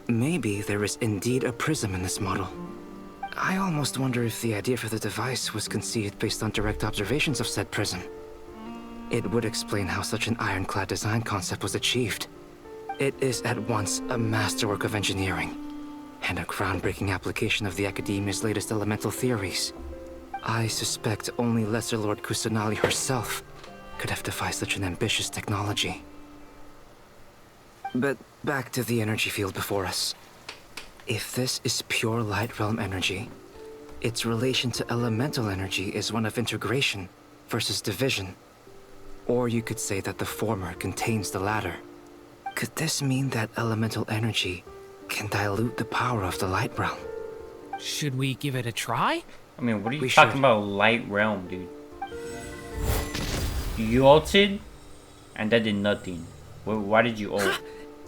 Maybe there is indeed a prism in this model. I almost wonder if the idea for the device was conceived based on direct observations of said prism. It would explain how such an ironclad design concept was achieved. It is at once a masterwork of engineering and a groundbreaking application of the Academia's latest elemental theories. I suspect only Lesser Lord Kusanali herself could have devised such an ambitious technology. But back to the energy field before us. If this is pure Light Realm energy, its relation to elemental energy is one of integration versus division. Or you could say that the former contains the latter. Could this mean that elemental energy can dilute the power of the Light Realm? Should we give it a try? I mean, what are you talking about, Light Realm, dude? You ulted, and that did nothing. Why did you ult?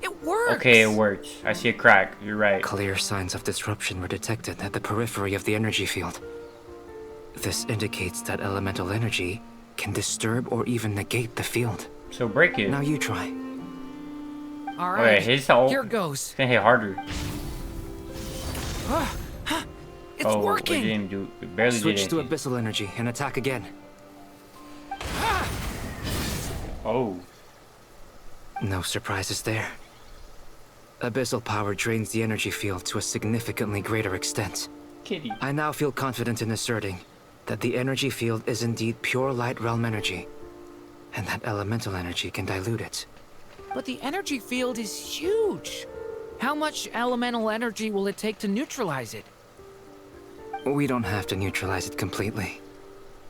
It works! Okay, it worked. I see a crack. You're right. Clear signs of disruption were detected at the periphery of the energy field. This indicates that elemental energy can disturb or even negate the field. So break it. Now you try. Alright, his ult. here goes. It's gonna hit harder. It's working! It didn't do, it barely Switch did to anything. abyssal energy and attack again. Oh. No surprises there. Abyssal power drains the energy field to a significantly greater extent. Kitty. I now feel confident in asserting that the energy field is indeed pure Light Realm energy, and that elemental energy can dilute it. But the energy field is huge. How much elemental energy will it take to neutralize it? We don't have to neutralize it completely.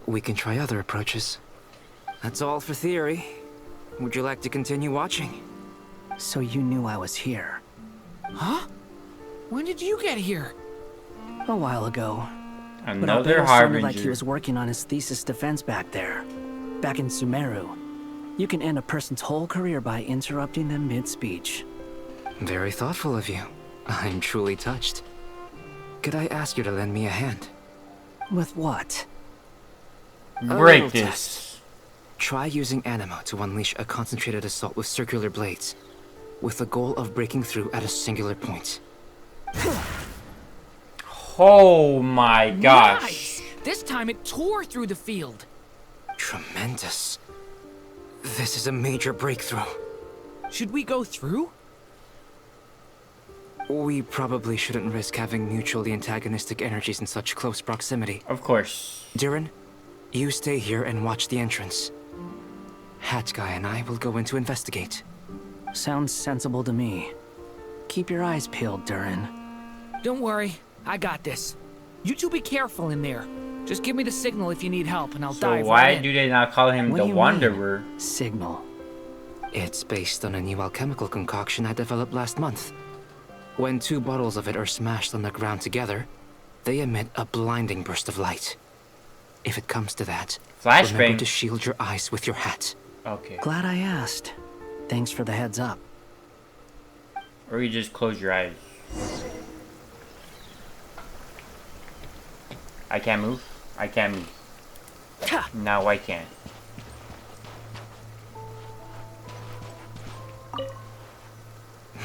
We can try other approaches. That's all for theory. Would you like to continue watching? So you knew I was here? Huh? When did you get here? A while ago. But Another Albedo sounded like he harbinger. was working on his thesis defense back there. Back in Sumeru. You can end a person's whole career by interrupting them mid-speech. Very thoughtful of you. I'm truly touched. Could I ask you to lend me a hand? With what? Break this. Test. Try using Anima to unleash a concentrated assault with circular blades, with the goal of breaking through at a singular point. Oh my gosh. Nice! This time it tore through the field. Tremendous. This is a major breakthrough. Should we go through? We probably shouldn't risk having mutually antagonistic energies in such close proximity. Of course. Durin, you stay here and watch the entrance. Hat Guy and I will go in to investigate. Sounds sensible to me. Keep your eyes peeled, Durin. Don't worry, I got this. You two be careful in there. Just give me the signal if you need help, and I'll So dive why right in. do they not call him What the do you Wanderer? mean, signal? It's based on a new alchemical concoction I developed last month. When two bottles of it are smashed on the ground together, they emit a blinding burst of light. If it comes to that, remember Flashbang. to shield your eyes with your hat. Okay. Glad I asked. Thanks for the heads up. Or you just close your eyes. I can't move. I can't move. Now I can.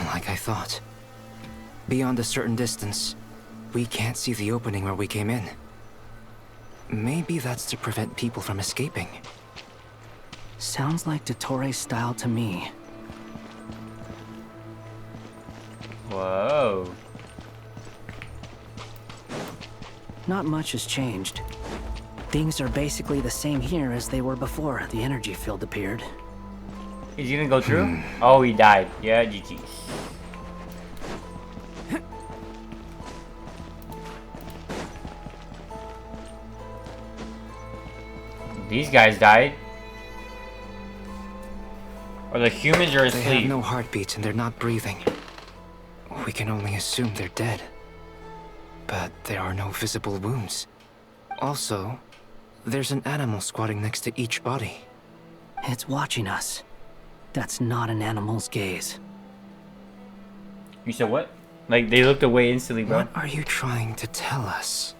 Like I thought. Beyond a certain distance, we can't see the opening where we came in. Maybe that's to prevent people from escaping. Sounds like Dottore style to me. Whoa. Not much has changed. Things are basically the same here as they were before the energy field appeared. Is he gonna go through? Oh, he died. Yeah, GG. These guys died. Or the humans are asleep. They have no heartbeats and they're not breathing. We can only assume they're dead. But there are no visible wounds. Also, there's an animal squatting next to each body. It's watching us. That's not an animal's gaze. You said what? Like, they looked away instantly, bro. What are you trying to tell us?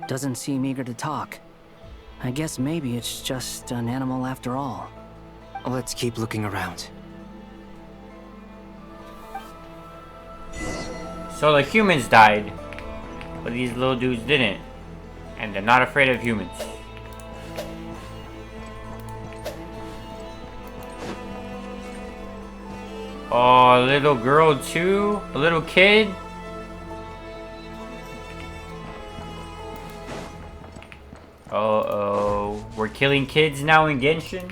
Doesn't seem eager to talk. I guess maybe it's just an animal after all. Let's keep looking around. So the humans died, but these little dudes didn't. And they're not afraid of humans. Oh, a little girl too? A little kid? Uh-oh. We're killing kids now in Genshin?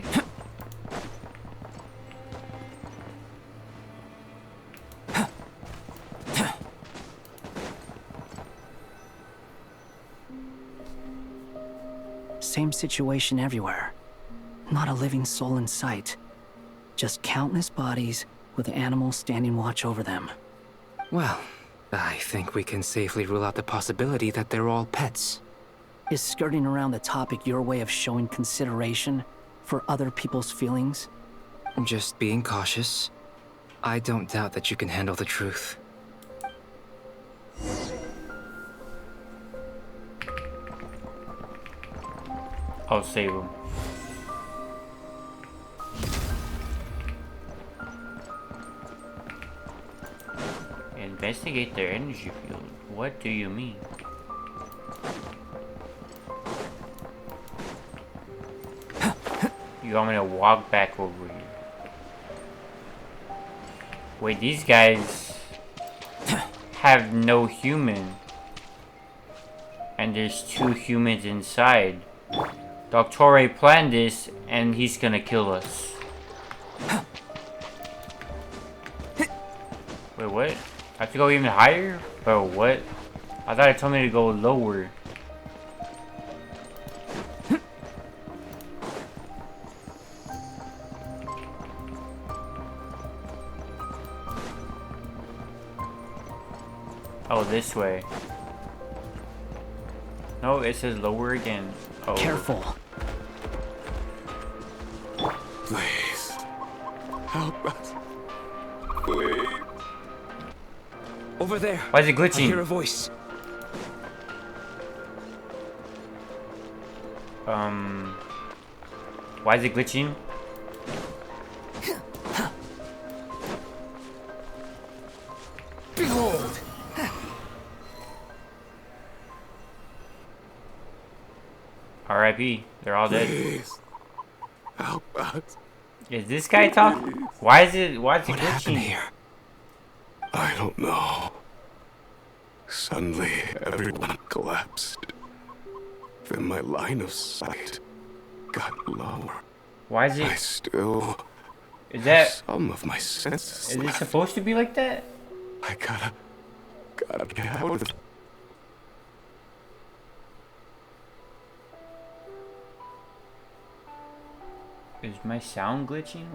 Same situation everywhere. Not a living soul in sight. Just countless bodies with animals standing watch over them. Well, I think we can safely rule out the possibility that they're all pets. Is skirting around the topic your way of showing consideration for other people's feelings? Just being cautious. I don't doubt that you can handle the truth. I'll save him. Investigate their energy field. What do you mean? You want me to walk back over here? Wait, these guys have no human. And there's two humans inside. Dottore planned this, and he's gonna kill us. Wait, what? I have to go even higher? Bro, what? I thought it told me to go lower. Oh, this way. No, it says lower again. Oh. Careful. Please. Help us. Please. Over there. Why is it glitching? I hear a voice. Why is it glitching? Behold. R.I.P. They're all dead. Please. Help us. Is this guy talking? Why is it glitching? Happened here? I don't know. Suddenly, everyone collapsed. Then my line of sight got lower. Why is it? I still Is that? have some of my senses Is it left. supposed to be like that? I gotta get out of this. Is my sound glitching?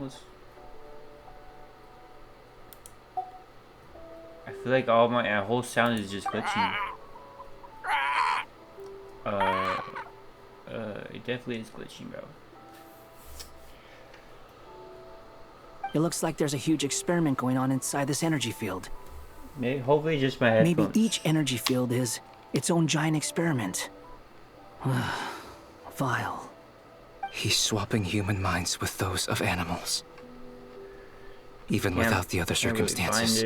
I feel like all my whole sound is just glitching. It definitely is glitching, bro. It looks like there's a huge experiment going on inside this energy field. Maybe, hopefully just my headphones. Maybe each energy field is its own giant experiment. Vile. He's swapping human minds with those of animals. Even without the other circumstances,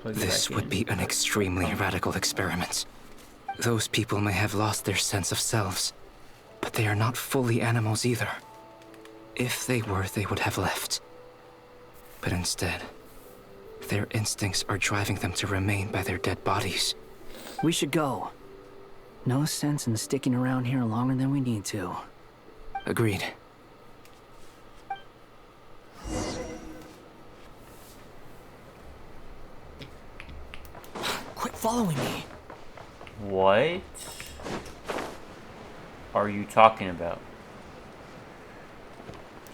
this would be an extremely radical experiment. Those people may have lost their sense of selves, but they are not fully animals either. If they were, they would have left. But instead, their instincts are driving them to remain by their dead bodies. We should go. No sense in sticking around here longer than we need to. Agreed. Quit following me. What are you talking about?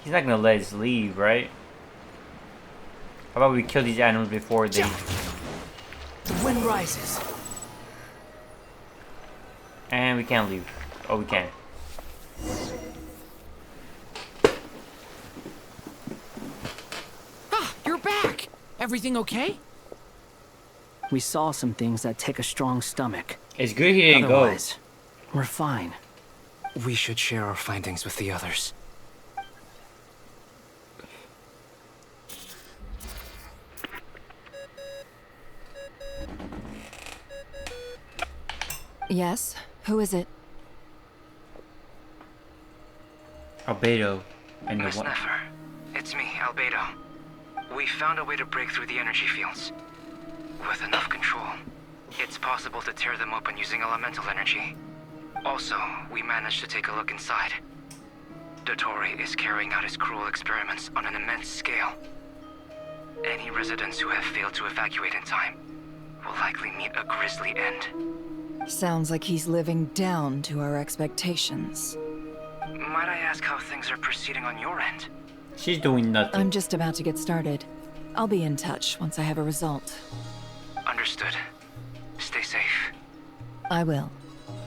He's not gonna let us leave, right? How about we kill these animals before they... The wind rises. And we can't leave. Oh, we can. Ah, you're back! Everything okay? We saw some things that take a strong stomach. It's good he didn't go. Otherwise, we're fine. We should share our findings with the others. Yes? Who is it? Albedo. And the Miss one... Nefer, it's me, Albedo. We found a way to break through the energy fields. With enough control, it's possible to tear them open using elemental energy. Also, we managed to take a look inside. Dottore is carrying out his cruel experiments on an immense scale. Any residents who have failed to evacuate in time will likely meet a grisly end. Sounds like he's living down to our expectations. Might I ask how things are proceeding on your end? She's doing nothing. I'm just about to get started. I'll be in touch once I have a result. Understood. Stay safe. I will.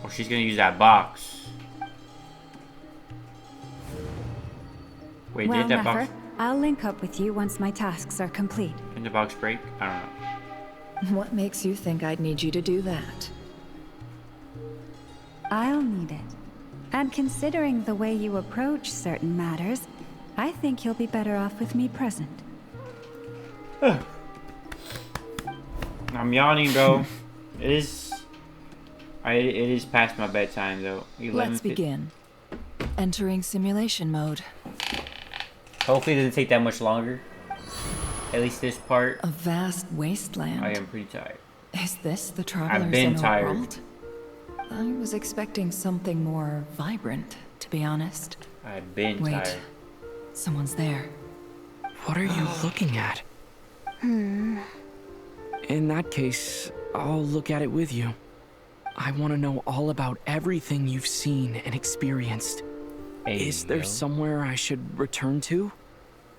Oh, she's gonna use that box. Wait, Well, did that Nefer, box... I'll link up with you once my tasks are complete. Did the box break? I don't know. What makes you think I'd need you to do that? I'll need it. And considering the way you approach certain matters, I think you'll be better off with me present. I'm yawning, bro. It is past my bedtime, though. Let's begin. Entering simulation mode. Hopefully it doesn't take that much longer. At least this part. A vast wasteland. I am pretty tired. Is this the traveler's I've been inner tired. world? I was expecting something more vibrant, to be honest. I've been Wait, tired. Someone's there. What are you looking at? In that case, I'll look at it with you. I want to know all about everything you've seen and experienced. Is there somewhere I should return to?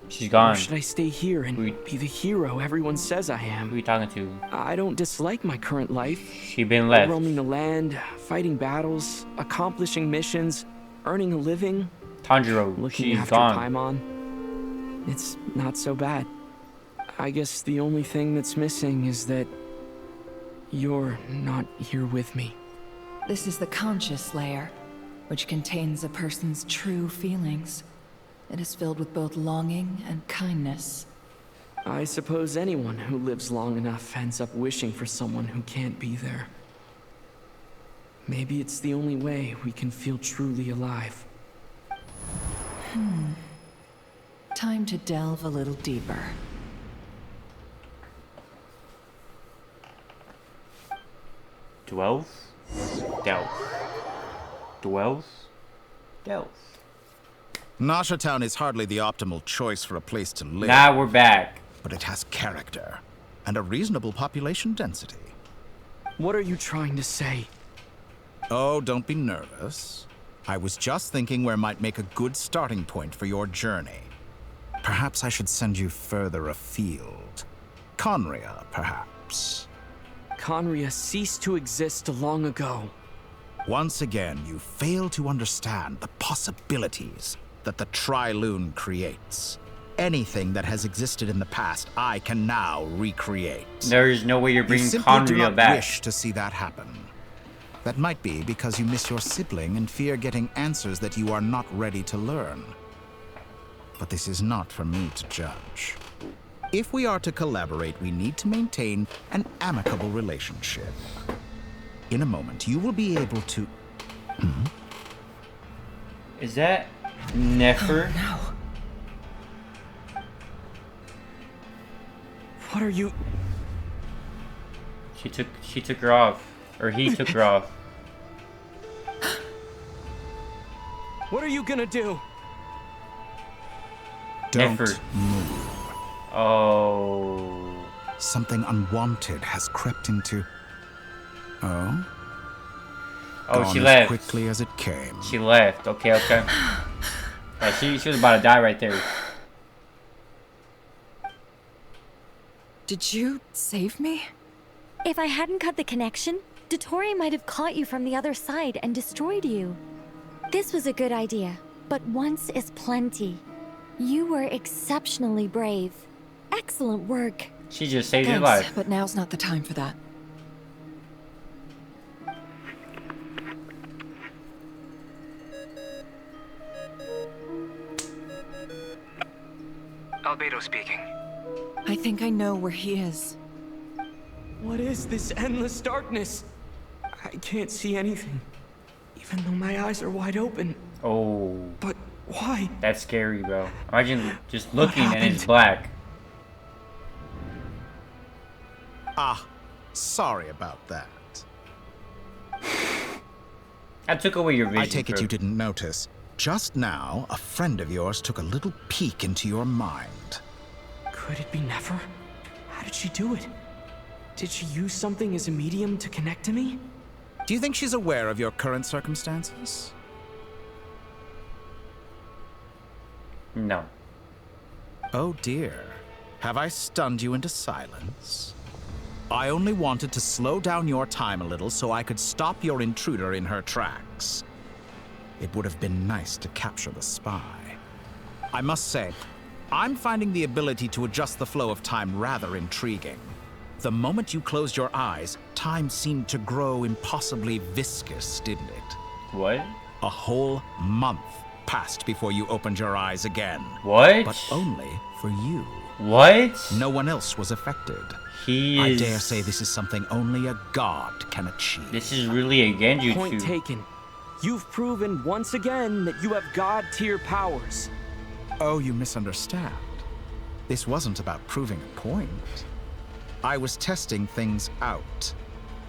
She's gone. Or should I stay here and be the hero everyone says I am? Who are you talking to? I don't dislike my current life. She been left. Roaming the land, fighting battles, accomplishing missions, earning a living. Tanjiro, looking she's after gone. Paimon. It's not so bad. I guess the only thing that's missing is that you're not here with me. This is the conscious layer, which contains a person's true feelings. It is filled with both longing and kindness. I suppose anyone who lives long enough ends up wishing for someone who can't be there. Maybe it's the only way we can feel truly alive. Time to delve a little deeper. Delve? Delve. Nasha Town is hardly the optimal choice for a place to live. Now we're back. But it has character and a reasonable population density. What are you trying to say? Oh, don't be nervous. I was just thinking where might make a good starting point for your journey. Perhaps I should send you further afield. Conria, perhaps. Conria ceased to exist long ago. Once again, you fail to understand the possibilities that the Trilune creates. Anything that has existed in the past, I can now recreate. There is no way you're bringing You simply do Conria not back. wish to see that happen. That might be because you miss your sibling and fear getting answers that you are not ready to learn. But this is not for me to judge. If we are to collaborate, we need to maintain an amicable relationship. In a moment, you will be able to... Is that Nefer? Oh, no. What are you... She took her off. Or he took her off. What are you gonna do? Don't Nefer. move. Oh. Something unwanted has crept into... Oh? Oh, Gone she as left. quickly as it came. She left. Okay, okay. Yeah, she was about to die right there. Did you save me? If I hadn't cut the connection, Dottore might have caught you from the other side and destroyed you. This was a good idea, but once is plenty. You were exceptionally brave. Excellent work. She just saved your Thanks, life. but now's not the time for that. Albedo speaking. I think I know where he is. What is this endless darkness? I can't see anything, even though my eyes are wide open. Oh. But why? That's scary, bro. Imagine just looking and it's happened? black. Ah, sorry about that. I took away your vision. I take it you didn't notice. Just now, a friend of yours took a little peek into your mind. Could it be Nefer? How did she do it? Did she use something as a medium to connect to me? Do you think she's aware of your current circumstances? No. Oh dear. Have I stunned you into silence? I only wanted to slow down your time a little so I could stop your intruder in her tracks. It would have been nice to capture the spy. I must say, I'm finding the ability to adjust the flow of time rather intriguing. The moment you closed your eyes, time seemed to grow impossibly viscous, didn't it? What? A whole month passed before you opened your eyes again. What? But only for you. What? No one else was affected. I dare say this is something only a god can achieve. This is really a Genjutsu. Point taken. You've proven once again that you have god-tier powers. Oh, you misunderstand. This wasn't about proving a point. I was testing things out.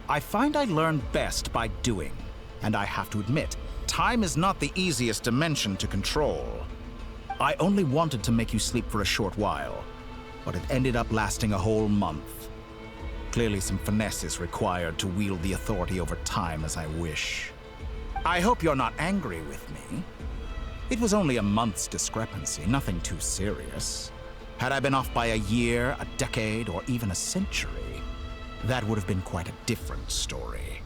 I find I learn best by doing, and I have to admit, time is not the easiest dimension to control. I only wanted to make you sleep for a short while, but it ended up lasting a whole month. Clearly some finesse is required to wield the authority over time as I wish. I hope you're not angry with me. It was only a month's discrepancy, nothing too serious. Had I been off by a year, a decade, or even a century, that would have been quite a different story.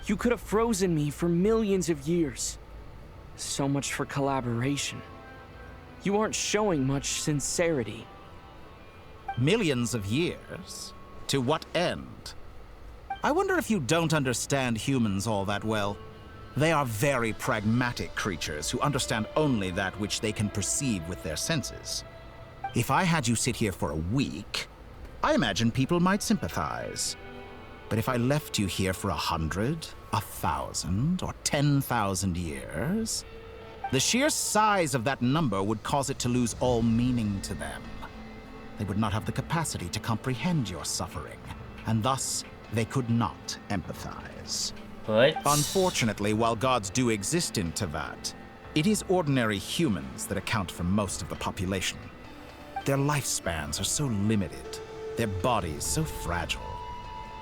You could have frozen me for millions of years. So much for collaboration. You aren't showing much sincerity. Millions of years? To what end? I wonder if you don't understand humans all that well. They are very pragmatic creatures who understand only that which they can perceive with their senses. If I had you sit here for a week, I imagine people might sympathize. But if I left you here for 100, 1,000, or 10,000 years, the sheer size of that number would cause it to lose all meaning to them. They would not have the capacity to comprehend your suffering, and thus they could not empathize. What? Unfortunately, while gods do exist in Tevat, it is ordinary humans that account for most of the population. Their lifespans are so limited, their bodies so fragile.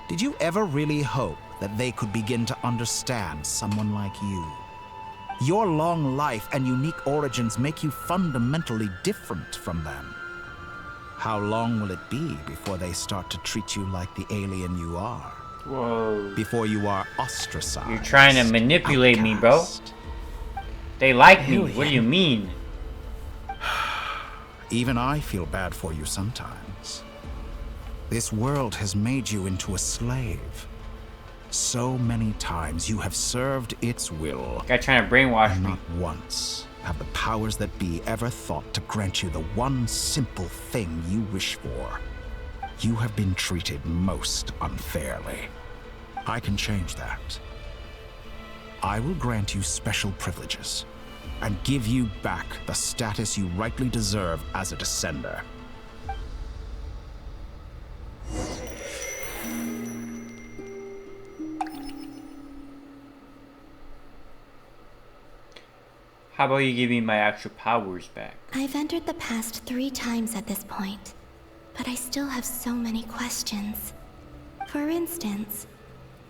Did you ever really hope that they could begin to understand someone like you? Your long life and unique origins make you fundamentally different from them. How long will it be before they start to treat you like the alien you are? Whoa. Before you are ostracized. You're trying to manipulate me, bro. They like me. What do you mean? Even I feel bad for you sometimes. This world has made you into a slave. So many times you have served its will. Guy trying to brainwash me. Not once have the powers that be ever thought to grant you the one simple thing you wish for. You have been treated most unfairly. I can change that. I will grant you special privileges and give you back the status you rightly deserve as a descender. How about you give me my actual powers back? I've entered the past 3 times at this point, but I still have so many questions. For instance,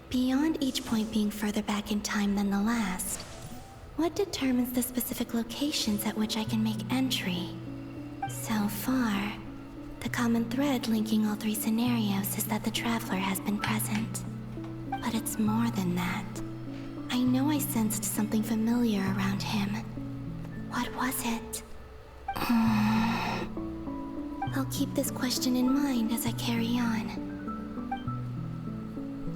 beyond each point being further back in time than the last, what determines the specific locations at which I can make entry? So far, the common thread linking all 3 scenarios is that the Traveler has been present. But it's more than that. I know I sensed something familiar around him. What was it? I'll keep this question in mind as I carry on.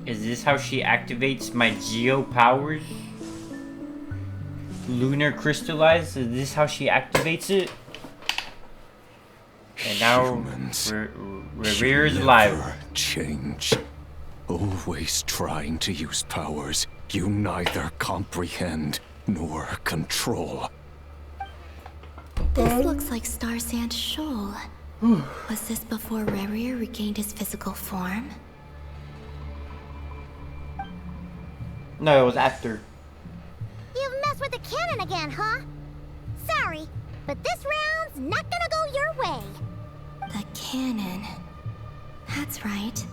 Is this how she activates my Geo powers? Lunar crystallized? Is this how she activates it? And now Revere's live. Change. Always trying to use powers you neither comprehend nor control. This looks like Star Sand Shoal. Was this before Rerir regained his physical form? No, it was after. You've messed with the cannon again, huh? Sorry, but this round's not gonna go your way. The cannon. That's right.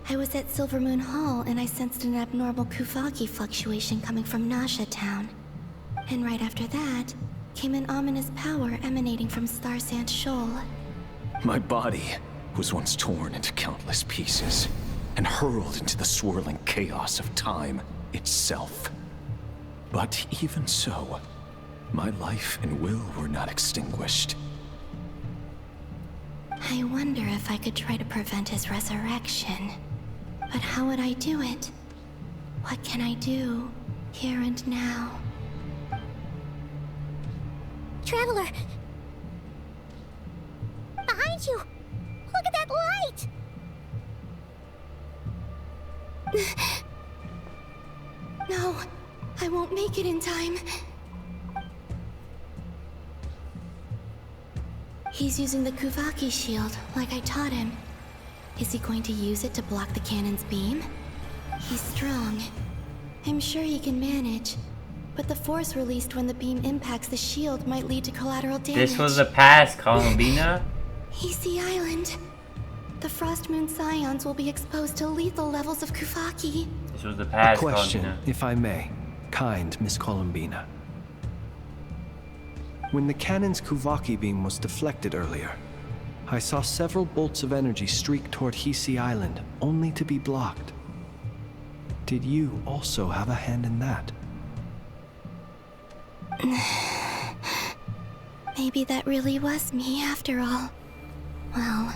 I was at Silvermoon Hall and I sensed an abnormal Kuvaki fluctuation coming from Nasha Town. And right after that, came an ominous power emanating from Star Sand Shoal. My body was once torn into countless pieces and hurled into the swirling chaos of time itself. But even so, my life and will were not extinguished. I wonder if I could try to prevent his resurrection. But how would I do it? What can I do, here and now? Traveler! Behind you! Look at that light! No, I won't make it in time. He's using the Kuvaki shield, like I taught him. Is he going to use it to block the cannon's beam? He's strong. I'm sure he can manage. But the force released when the beam impacts the shield might lead to collateral damage. This was the past, Columbina. Easy Island. The Frost Moon Scions will be exposed to lethal levels of Kuvaki. This was the past, A question, Columbina. if I may. Kind Miss Columbina. When the cannon's Kuvaki beam was deflected earlier, I saw several bolts of energy streak toward Hisi Island, only to be blocked. Did you also have a hand in that? Maybe that really was me after all. Well,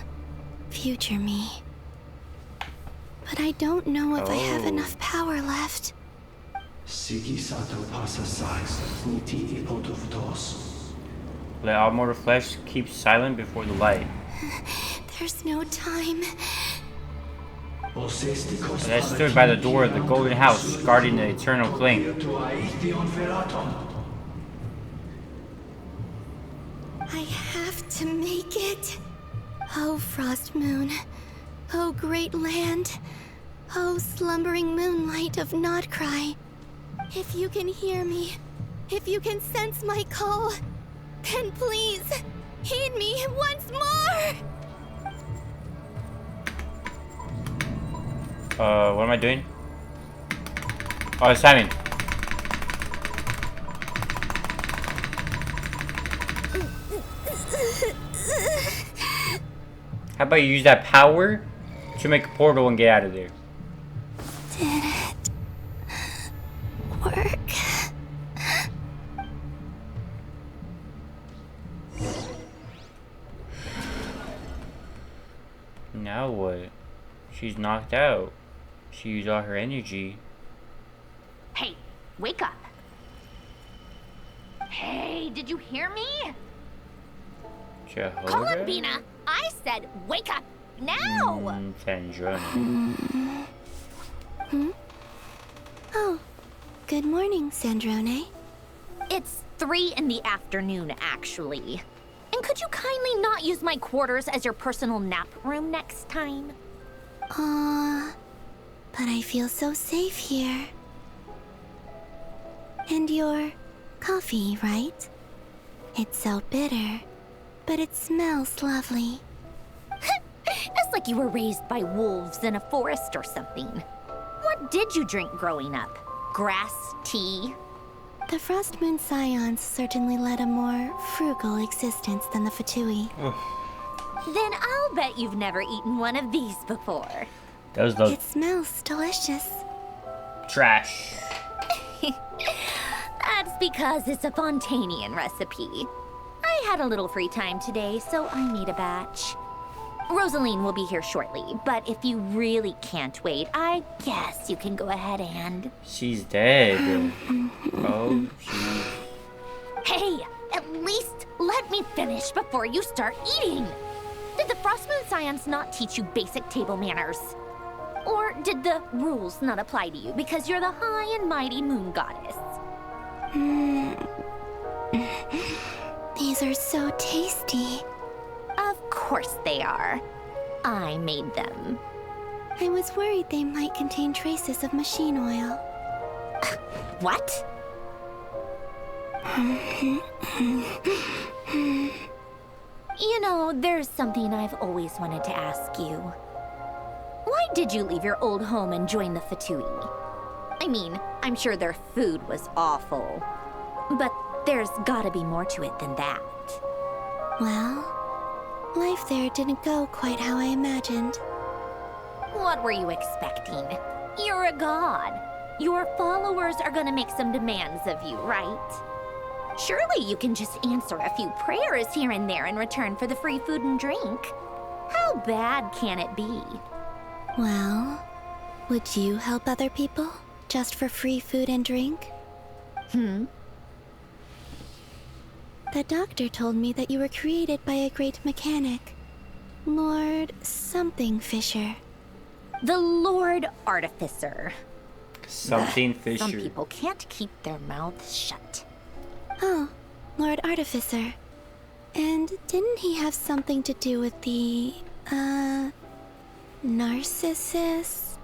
future me. But I don't know if I have enough power left. Let all mortal flesh keep silent before the light. There's no time. And I stood by the door of the golden house, guarding the eternal flame. I have to make it. Oh, Frost Moon. Oh, great land. Oh, slumbering moonlight of Nodcry. If you can hear me, if you can sense my call, then please, heed me once more! What am I doing? Oh, it's Simon. How about you use that power to make a portal and get out of there? Did it work? Now what? She's knocked out. She used all her energy. Hey, wake up. Hey, did you hear me? Jehovah? Columbina, I said wake up now! Sandrone. Oh, good morning, Sandrone. It's 3 in the afternoon, actually. And could you kindly not use my quarters as your personal nap room next time? But I feel so safe here. And your coffee, right? It's so bitter, but it smells lovely. It's like you were raised by wolves in a forest or something. What did you drink growing up? Grass tea? The Frost Moon Scions certainly led a more frugal existence than the Fatui. Then I'll bet you've never eaten one of these before. Those look It smells delicious. trash. That's because it's a Fontanian recipe. I had a little free time today, so I made a batch. Rosaline will be here shortly, but if you really can't wait, I guess you can go ahead and... She's dead. Oh, Hey, at least let me finish before you start eating. Did the Frostmoon Scions not teach you basic table manners? Or did the rules not apply to you because you're the high and mighty moon goddess? These are so tasty. Of course they are. I made them. I was worried they might contain traces of machine oil. What? You know, there's something I've always wanted to ask you. Why did you leave your old home and join the Fatui? I mean, I'm sure their food was awful. But there's gotta be more to it than that. Well, life there didn't go quite how I imagined. What were you expecting? You're a god. Your followers are gonna make some demands of you, right? Surely you can just answer a few prayers here and there in return for the free food and drink. How bad can it be? Well, would you help other people just for free food and drink? The doctor told me that you were created by a great mechanic, Lord something Fisher. The Lord Artificer. Something Fisher. Some people can't keep their mouths shut. Oh, Lord Artificer. And didn't he have something to do with the, narcissist?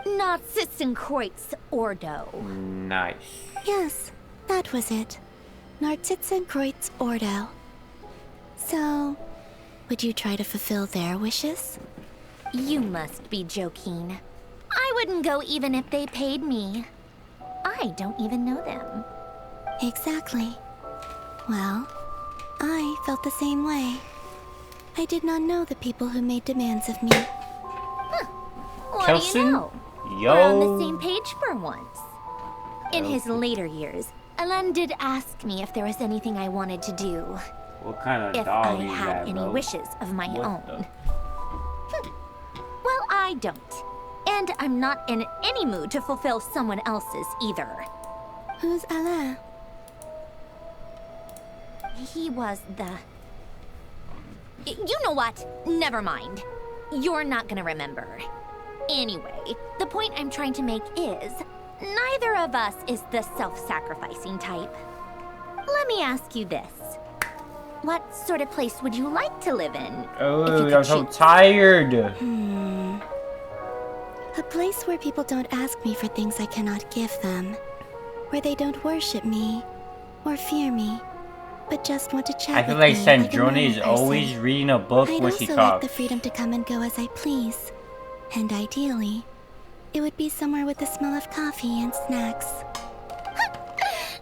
Narcissenkreuz Ordo. Nice. Yes, that was it. Narcissenkreuz Ordo. So, would you try to fulfill their wishes? You must be joking. I wouldn't go even if they paid me. I don't even know them. Exactly. Well, I felt the same way. I did not know the people who made demands of me. What do you know? Yo. We're on the same page for once. In his later years, Alan did ask me if there was anything I wanted to do. What kind of If dog I is had that, any bro? wishes of my What own. Well, I don't. And I'm not in any mood to fulfill someone else's either. Who's Alain? He was the... You know what? Never mind. You're not gonna remember. Anyway, the point I'm trying to make is, neither of us is the self-sacrificing type. Let me ask you this. What sort of place would you like to live in? Oh, I'm so tired. A place where people don't ask me for things I cannot give them. Where they don't worship me or fear me, but just want to chat I feel with like me Sandrone a is normal always person. reading a book I'd when she also like the talks. freedom to come and go as I please. And ideally, it would be somewhere with the smell of coffee and snacks.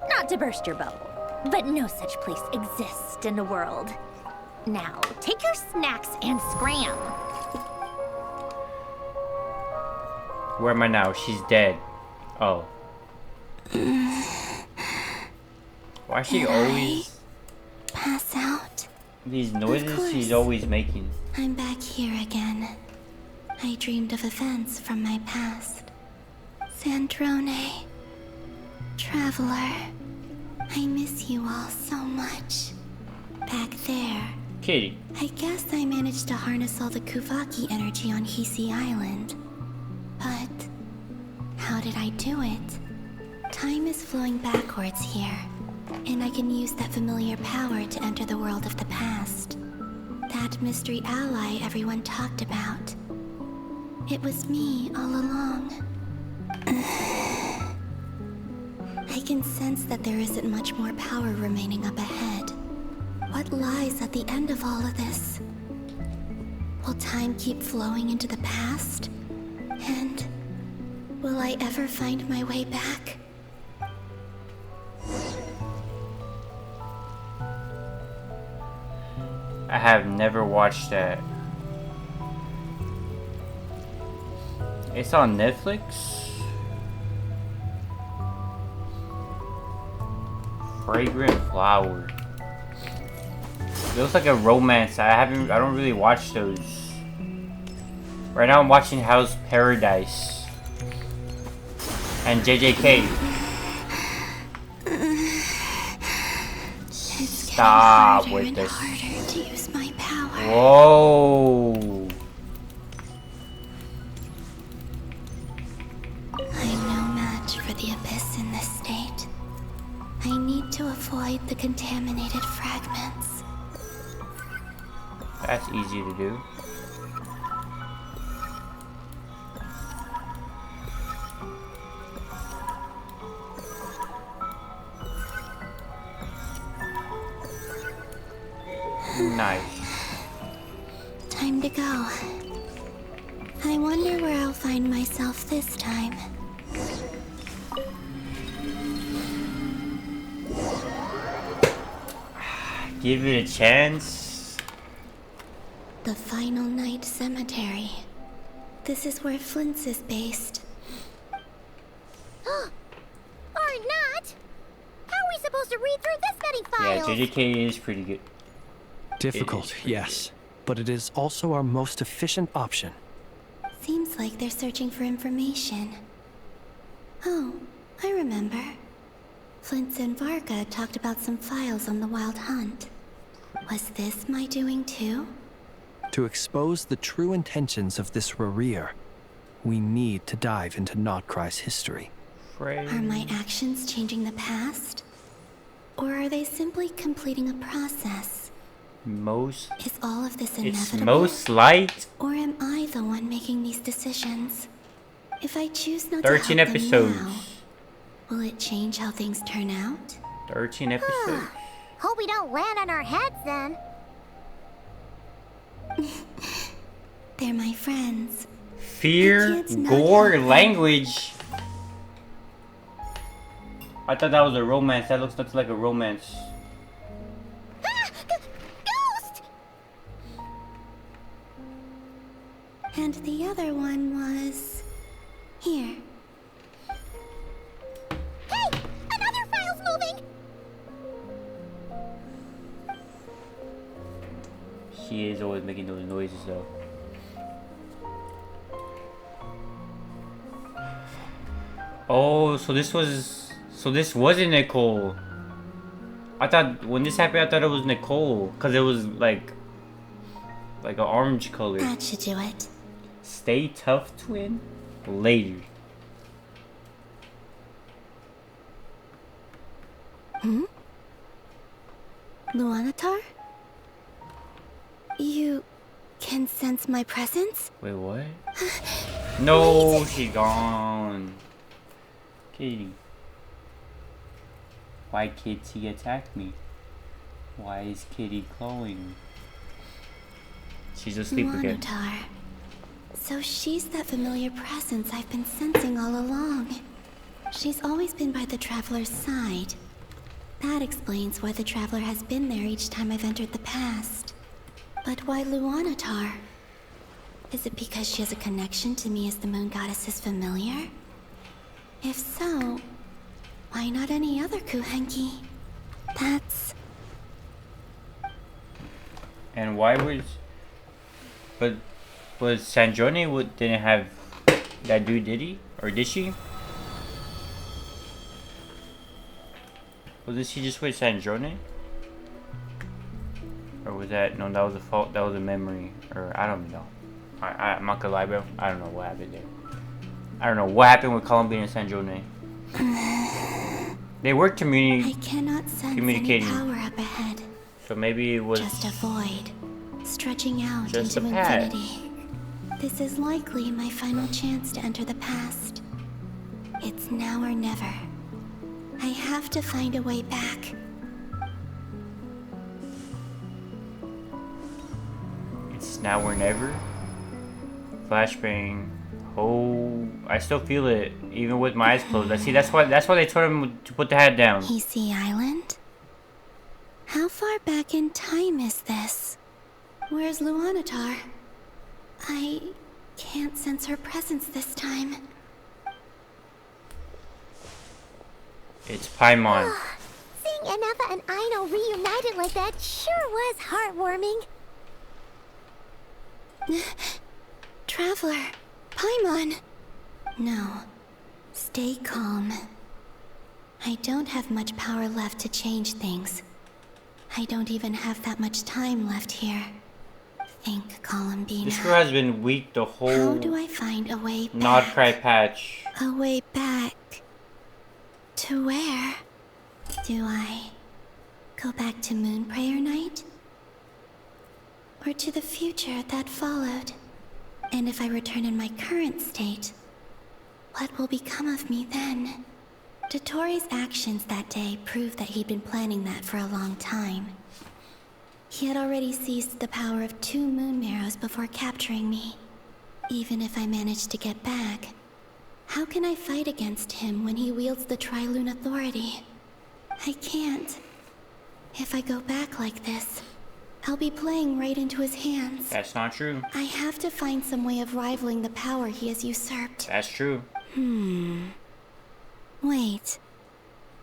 Not to burst your bubble, but no such place exists in the world. Now, take your snacks and scram. Where am I now? She's dead. Oh. Why is she always... Pass out. These noises she's always making. I'm back here again. I dreamed of events from my past. Sandrone. Traveler. I miss you all so much. Back there. Kitty. I guess I managed to harness all the Kuvaki energy on Hisi Island. But how did I do it? Time is flowing backwards here, and I can use that familiar power to enter the world of the past. That mystery ally everyone talked about. It was me all along. I can sense that there isn't much more power remaining up ahead. What lies at the end of all of this? Will time keep flowing into the past? And will I ever find my way back? I have never watched that. It's on Netflix? Fragrant Flower. It looks like a romance. I don't really watch those. Right now I'm watching House Paradise and JJK. Stop with this. Harder to use my power. Whoa. I'm no match for the abyss in this state. I need to avoid the contaminated fragments. That's easy to do. Nice. Time to go. I wonder where I'll find myself this time. Give it a chance. The Final Night Cemetery. This is where Flint's is based. Or not? How are we supposed to read through this many Yeah, files? JJK is pretty good. Difficult, yes, but it is also our most efficient option. Seems like they're searching for information. Oh, I remember. Flint and Varga talked about some files on the Wild Hunt. Was this my doing too? To expose the true intentions of this Rereer, we need to dive into Nodcry's history. Are my actions changing the past? Or are they simply completing a process? Is all of this inevitable? It's most light. Or am I the one making these decisions? If I choose not 13 to help episodes. them now, will it change how things turn out? 13 episodes. Hope we don't land on our heads then. They're my friends. Fear, gore, language. I thought that was a romance. That looks like a romance. And the other one was... here. Hey! Another file's moving! She is always making those noises though. Oh, so this wasn't Nicole. I thought when this happened, I thought it was Nicole, cause it was like an orange color. That should do it. Stay tough, twin. Later. Hmm? Luanatar? You can sense my presence? Wait, what? No, she gone. Katie. Why Kitty attacked me? Why is Kitty clawing? She's asleep again. Luanatar. So she's that familiar presence I've been sensing all along. She's always been by the Traveler's side. That explains why the Traveler has been there each time I've entered the past. But why Luanatar? Is it because she has a connection to me as the moon goddess's familiar? If so, why not any other Kuhenki? That's... And why was... But was Sandrone didn't have that dude, did he? Or did she? Was he just with Sandrone? Or was that... No, that was a fault. That was a memory. Or I don't know. I'm not gonna lie, bro. I don't know what happened there. I don't know what happened with Columbine and Sandrone. They were I cannot sense communicating. any power up ahead. So maybe it was just a void, stretching out just into a patch. infinity. This is likely my final chance to enter the past. It's now or never. I have to find a way back. It's now or never. Flashbang. Oh, I still feel it, even with my eyes closed. I see. That's why they told him to put the hat down. Easy Island? How far back in time is this? Where's Luanatar? I can't sense her presence this time. It's Paimon. Seeing Anafa and Aino reunited like that sure was heartwarming. Traveler, Paimon. No, stay calm. I don't have much power left to change things. I don't even have that much time left here. Think, Columbina. This girl has been weak the whole. How do I find a way back? Nod Cry patch. A way back. To where? Do I go back to Moon Prayer Night? Or to the future that followed? And if I return in my current state, what will become of me then? Dotori's actions that day proved that he'd been planning that for a long time. He had already seized the power of 2 moon marrows before capturing me. Even if I managed to get back, how can I fight against him when he wields the Tri-Lune Authority? I can't. If I go back like this, I'll be playing right into his hands. That's not true. I have to find some way of rivaling the power he has usurped. That's true. Wait.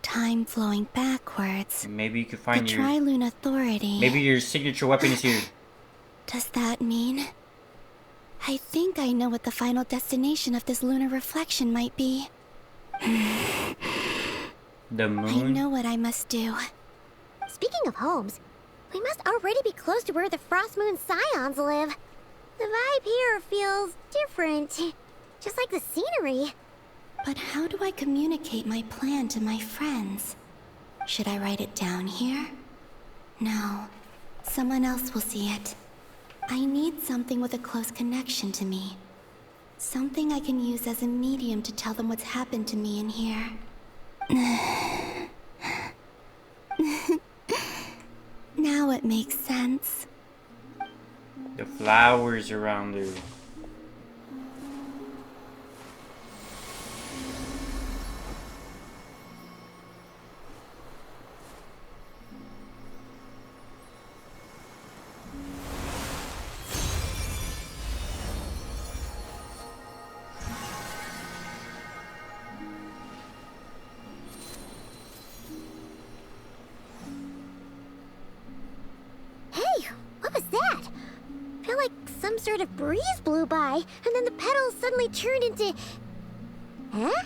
Time flowing backwards. Maybe you could find the your... Tri-Lune Authority. Maybe your signature weapon is here. Does that mean... I think I know what the final destination of this lunar reflection might be. The moon? I know what I must do. Speaking of homes, we must already be close to where the Frost Moon Scions live. The vibe here feels different. Just like the scenery. But how do I communicate my plan to my friends? Should I write it down here? No. Someone else will see it. I need something with a close connection to me. Something I can use as a medium to tell them what's happened to me in here. Now it makes sense. The flowers around her. Sort of breeze blew by, and then the petals suddenly turned into... Huh?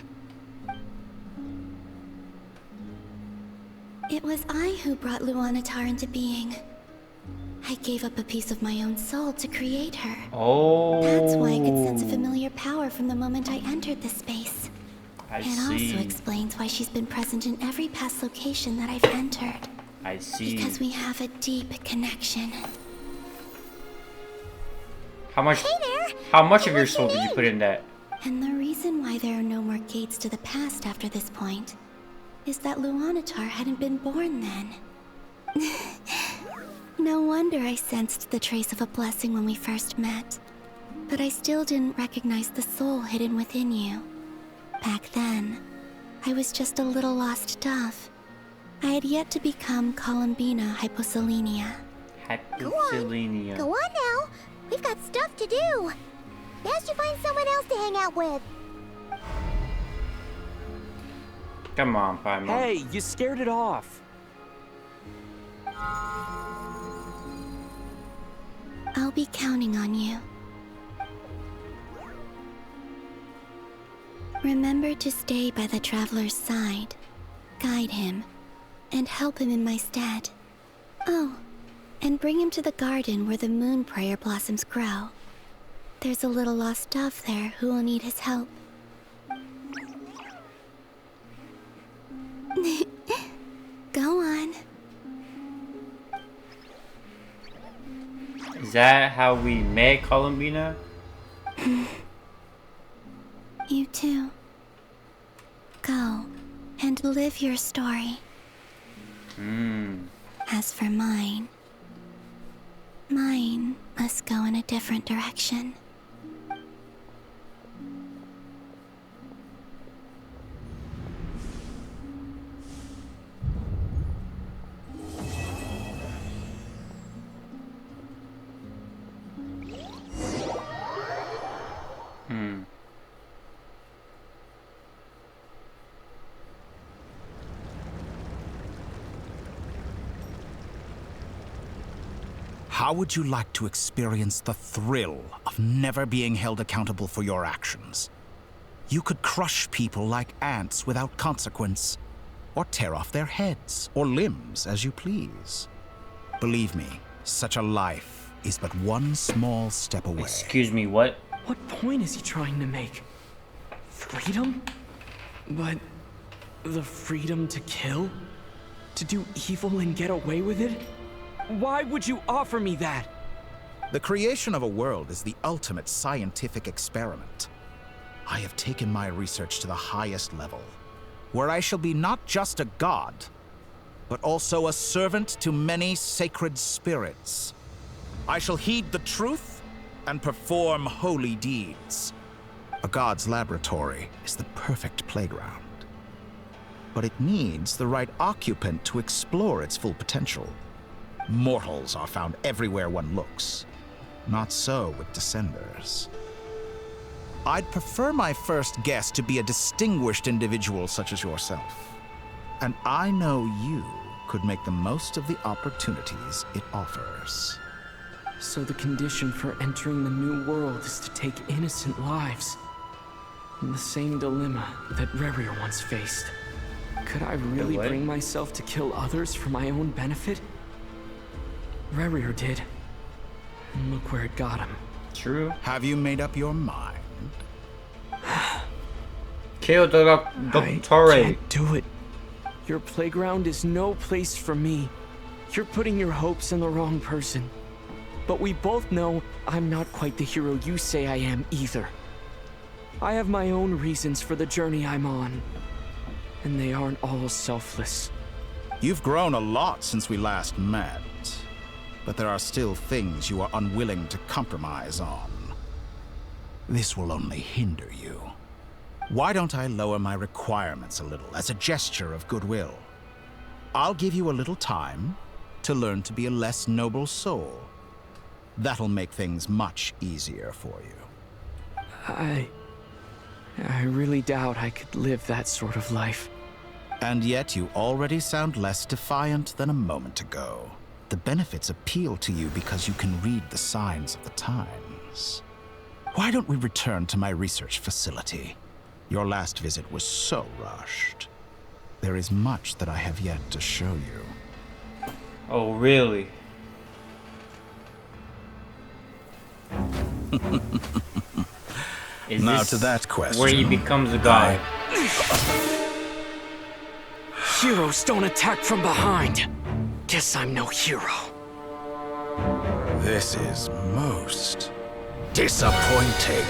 It was I who brought Luanatar into being. I gave up a piece of my own soul to create her. Oh. That's why I could sense a familiar power from the moment I entered this space. I it see. also explains why she's been present in every past location that I've entered. I see. Because we have a deep connection. How much? Hey there. How much of your soul did you put in that? And the reason why there are no more gates to the past after this point is that Luanatar hadn't been born then. No wonder I sensed the trace of a blessing when we first met. But I still didn't recognize the soul hidden within you. Back then, I was just a little lost dove. I had yet to become Columbina Hyposelenia. Go on. Selenia. Go on now. We've got stuff to do. Best you find someone else to hang out with. Come on, Paimon. Hey, you scared it off. I'll be counting on you. Remember to stay by the traveler's side, guide him, and help him in my stead. Oh, and bring him to the garden where the moon prayer blossoms grow. There's a little lost dove there who will need his help. Go on. Is that how we met Columbina? You too. Go and live your story. As for mine must go in a different direction. How would you like to experience the thrill of never being held accountable for your actions? You could crush people like ants without consequence, or tear off their heads or limbs as you please. Believe me, such a life is but one small step away. Excuse me, what? What point is he trying to make? Freedom? But the freedom to kill? To do evil and get away with it? Why would you offer me that? The creation of a world is the ultimate scientific experiment. I have taken my research to the highest level, where I shall be not just a god, but also a servant to many sacred spirits. I shall heed the truth and perform holy deeds. A god's laboratory is the perfect playground, but it needs the right occupant to explore its full potential. Mortals are found everywhere one looks. Not so with Descenders. I'd prefer my first guest to be a distinguished individual such as yourself. And I know you could make the most of the opportunities it offers. So the condition for entering the new world is to take innocent lives. The same dilemma that Rerir once faced. Could I really bring myself to kill others for my own benefit? Rerir did. And look where it got him. True. Have you made up your mind? Kill the Doctor. I can't do it. Your playground is no place for me. You're putting your hopes in the wrong person. But we both know I'm not quite the hero you say I am either. I have my own reasons for the journey I'm on. And they aren't all selfless. You've grown a lot since we last met. But there are still things you are unwilling to compromise on. This will only hinder you. Why don't I lower my requirements a little as a gesture of goodwill? I'll give you a little time to learn to be a less noble soul. That'll make things much easier for you. I really doubt I could live that sort of life. And yet you already sound less defiant than a moment ago. The benefits appeal to you because you can read the signs of the times. Why don't we return to my research facility? Your last visit was so rushed. There is much that I have yet to show you. Oh, really? Now to that question. Where he becomes a god. Heroes don't attack from behind. Guess I'm no hero. This is most disappointing.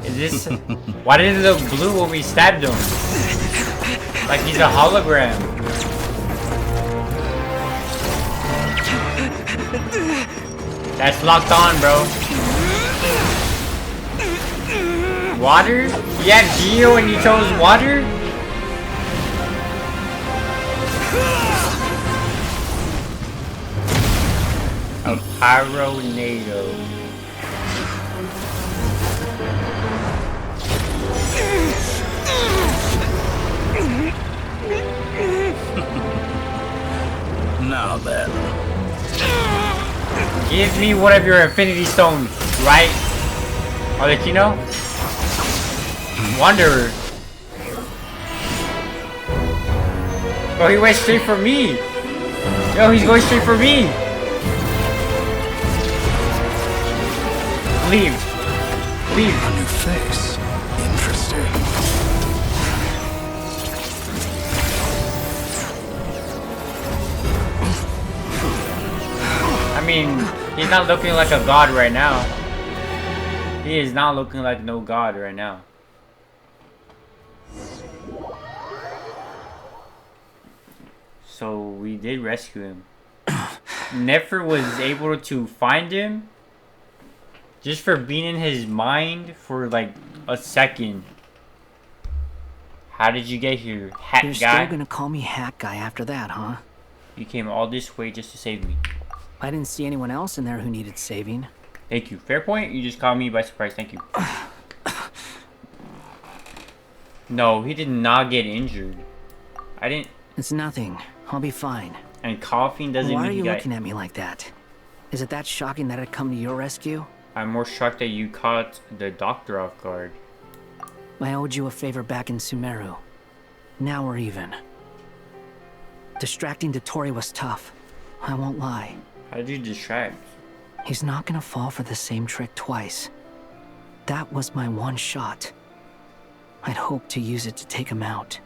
Is this... Why did it look blue when we stabbed him? Like he's a hologram. That's locked on, bro. Water? He had Geo and he chose water? A pyronado. Now then. Give me one of your infinity stones, right? Arlecchino? Wanderer. Bro, he went straight for me. Yo, he's going straight for me. Leave. Leave. A new face. Interesting. I mean, he's not looking like a god right now. He is not looking like no god right now. So we did rescue him. Nefer was able to find him just for being in his mind for like a second. How did you get here, hat You're guy? still gonna call me hat guy after that, huh? You came all this way just to save me. I didn't see anyone else in there who needed saving. Thank you. Fair point. You just caught me by surprise. Thank you. No, he did not get injured. I didn't. It's nothing. I'll be fine. And coughing doesn't Why mean are you got... looking at me like that? Is it that shocking that I'd come to your rescue? I'm more shocked that you caught the doctor off guard. I owed you a favor back in Sumeru. Now we're even. Distracting Dotori was tough. I won't lie. How did you distract? He's not gonna fall for the same trick twice. That was my one shot. I'd hoped to use it to take him out.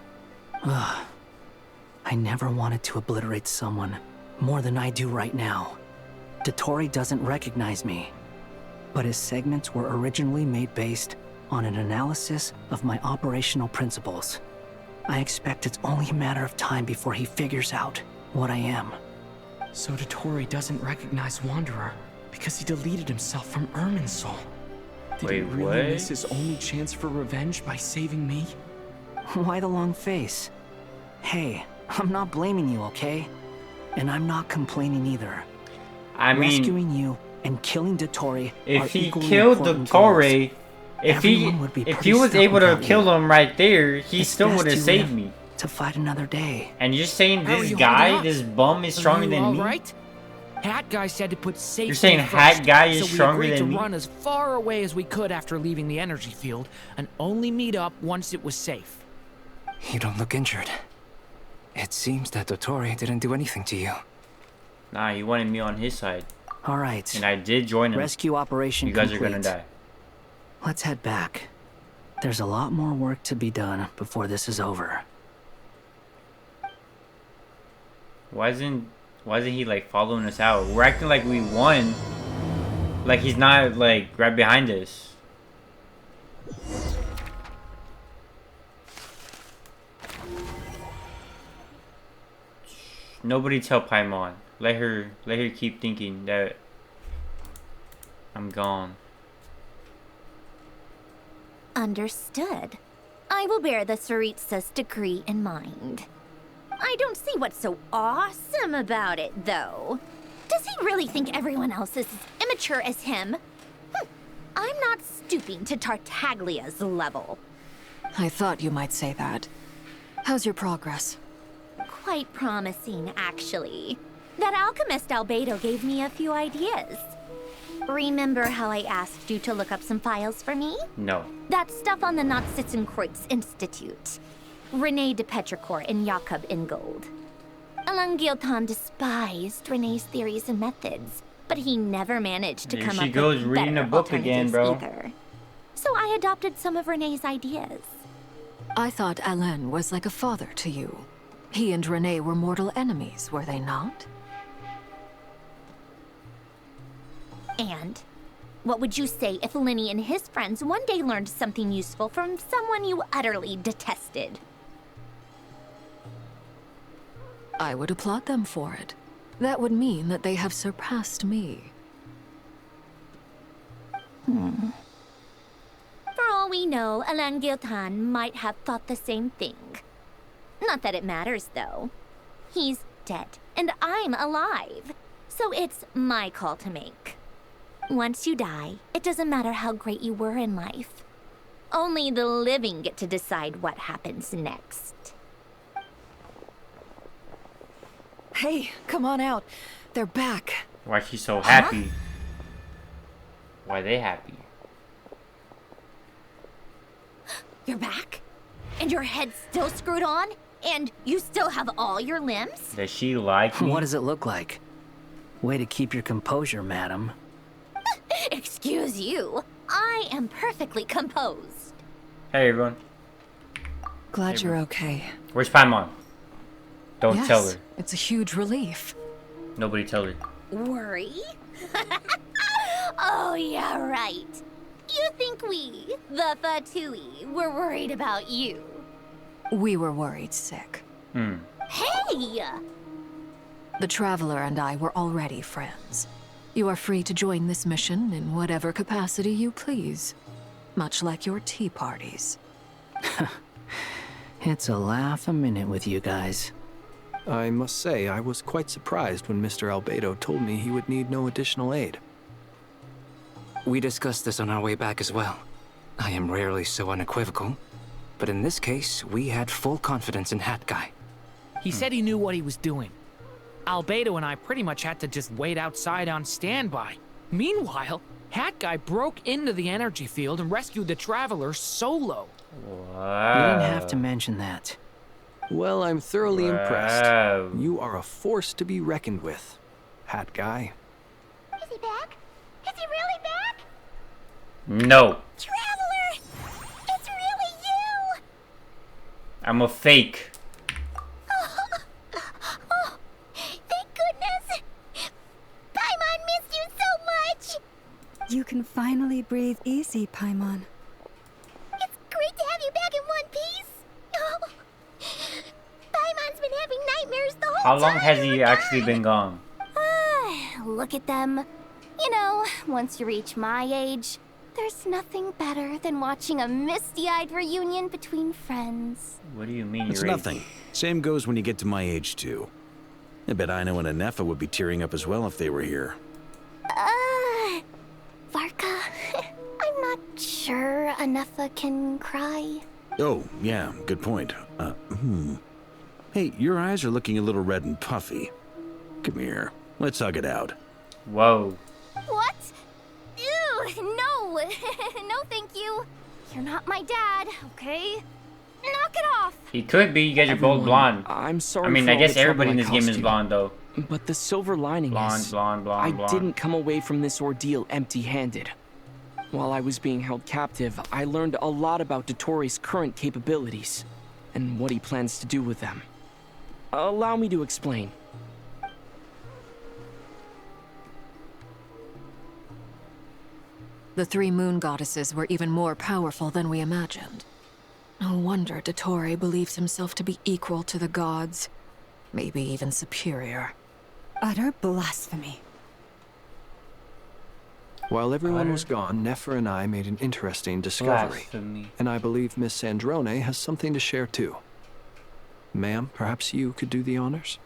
Ugh. I never wanted to obliterate someone more than I do right now. Dotori doesn't recognize me, but his segments were originally made based on an analysis of my operational principles. I expect it's only a matter of time before he figures out what I am. So Dotori doesn't recognize Wanderer because he deleted himself from Irminsul. Did he Wait, really what? miss his only chance for revenge by saving me? Why the long face? Hey, I'm not blaming you, okay? And I'm not complaining either. I mean, rescuing you and killing Dotori. if he killed Dotori, if he was able to kill him right there, he still would have saved me. To fight another day. And you're saying How are this you guy, holding up? this bum, is stronger Are you than all me? right? Hat guy said to put safety You're saying first, Hat guy is so stronger we agreed than to me? run as far away as we could after leaving the energy field, and only meet up once it was safe. You don't look injured. It seems that Dotori didn't do anything to you. Nah, he wanted me on his side. All right. And I did join him. Rescue operation You guys complete. are gonna die. Let's head back. There's a lot more work to be done before this is over. Why isn't he like following us out? We're acting like we won. Like he's not like right behind us. Nobody tell Paimon. Let her keep thinking that I'm gone. Understood. I will bear the Tsaritsa's decree in mind. I don't see what's so awesome about it, though. Does he really think everyone else is as immature as him? I'm not stooping to Tartaglia's level. I thought you might say that. How's your progress? Quite promising, actually. That alchemist Albedo gave me a few ideas. Remember how I asked you to look up some files for me? No. That stuff on the Natsitzenkreuz Institute. Rene de Petrichor and Jakob Ingold. Elangilton despised Rene's theories and methods, but he never managed to Here come she up goes with reading better a book again, alternatives bro. either. So I adopted some of Rene's ideas. I thought Alain was like a father to you. He and Renee were mortal enemies, were they not? And what would you say if Linny and his friends one day learned something useful from someone you utterly detested? I would applaud them for it. That would mean that they have surpassed me. For all we know, Alain Giltan might have thought the same thing. Not that it matters, though. He's dead, and I'm alive. So it's my call to make. Once you die, it doesn't matter how great you were in life. Only the living get to decide what happens next. Hey, come on out. They're back. Why is she so happy? Why are they happy? You're back? And your head's still screwed on? And you still have all your limbs? Does she like me? What does it look like? Way to keep your composure, madam. Excuse you. I am perfectly composed. Hey, everyone. Glad you're okay. Where's Paimon? Don't Yes, tell her. It's a huge relief. Nobody tell her. Worry? Oh, yeah, right. You think we, the Fatui, were worried about you? We were worried sick. Hey! The Traveler and I were already friends. You are free to join this mission in whatever capacity you please. Much like your tea parties. It's a laugh a minute with you guys. I must say, I was quite surprised when Mr. Albedo told me he would need no additional aid. We discussed this on our way back as well. I am rarely so unequivocal, but in this case, we had full confidence in Hat Guy. He said he knew what he was doing. Albedo and I pretty much had to just wait outside on standby. Meanwhile, Hat Guy broke into the energy field and rescued the Traveler solo. Wow. You didn't have to mention that. Well, I'm thoroughly impressed. You are a force to be reckoned with, Hat Guy. Is he back? Is he really back? No. Traveler! It's really you! I'm a fake. Oh, thank goodness! Paimon missed you so much! You can finally breathe easy, Paimon. It's great to have you back in one piece! Oh, Paimon's been having nightmares the whole How long time. has he actually been gone? Look at them. You know, once you reach my age, there's nothing better than watching a misty-eyed reunion between friends. What do you mean It's your age? nothing. Same goes when you get to my age, too. I bet Aino and Anefa would be tearing up as well if they were here. Varka, I'm not sure Anefa can cry. Oh, yeah, good point. Hey, your eyes are looking a little red and puffy. Come here, let's hug it out. Whoa. What? Ew, no. No, thank you. You're not my dad, okay? Knock it off. He could be. You guys are both blonde. I'm sorry. I mean, for I all guess the trouble everybody in I this game caused is you. blonde, though. But the silver lining is, Blonde. I blonde. didn't come away from this ordeal empty-handed. While I was being held captive, I learned a lot about Dotori's current capabilities, and what he plans to do with them. Allow me to explain. The three moon goddesses were even more powerful than we imagined. No wonder Dottore believes himself to be equal to the gods. Maybe even superior. Utter blasphemy. While everyone was gone, Nefer and I made an interesting discovery. Blasphemy. And I believe Miss Sandrone has something to share too. Ma'am, perhaps you could do the honors?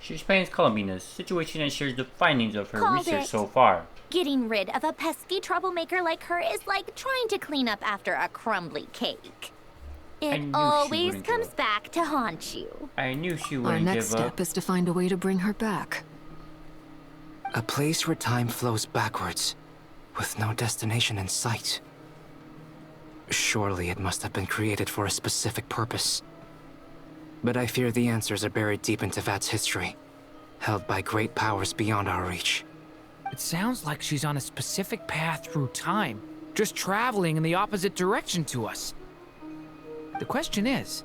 She explains Columbina's situation and shares the findings of her Called research it. so far. Getting rid of a pesky troublemaker like her is like trying to clean up after a crumbly cake. I It knew she always wouldn't give comes up. back to haunt you. I knew she Our wouldn't next give up. step is to find a way to bring her back. A place where time flows backwards, with no destination in sight. Surely it must have been created for a specific purpose. But I fear the answers are buried deep into Vat's history, held by great powers beyond our reach. It sounds like she's on a specific path through time, just traveling in the opposite direction to us. The question is,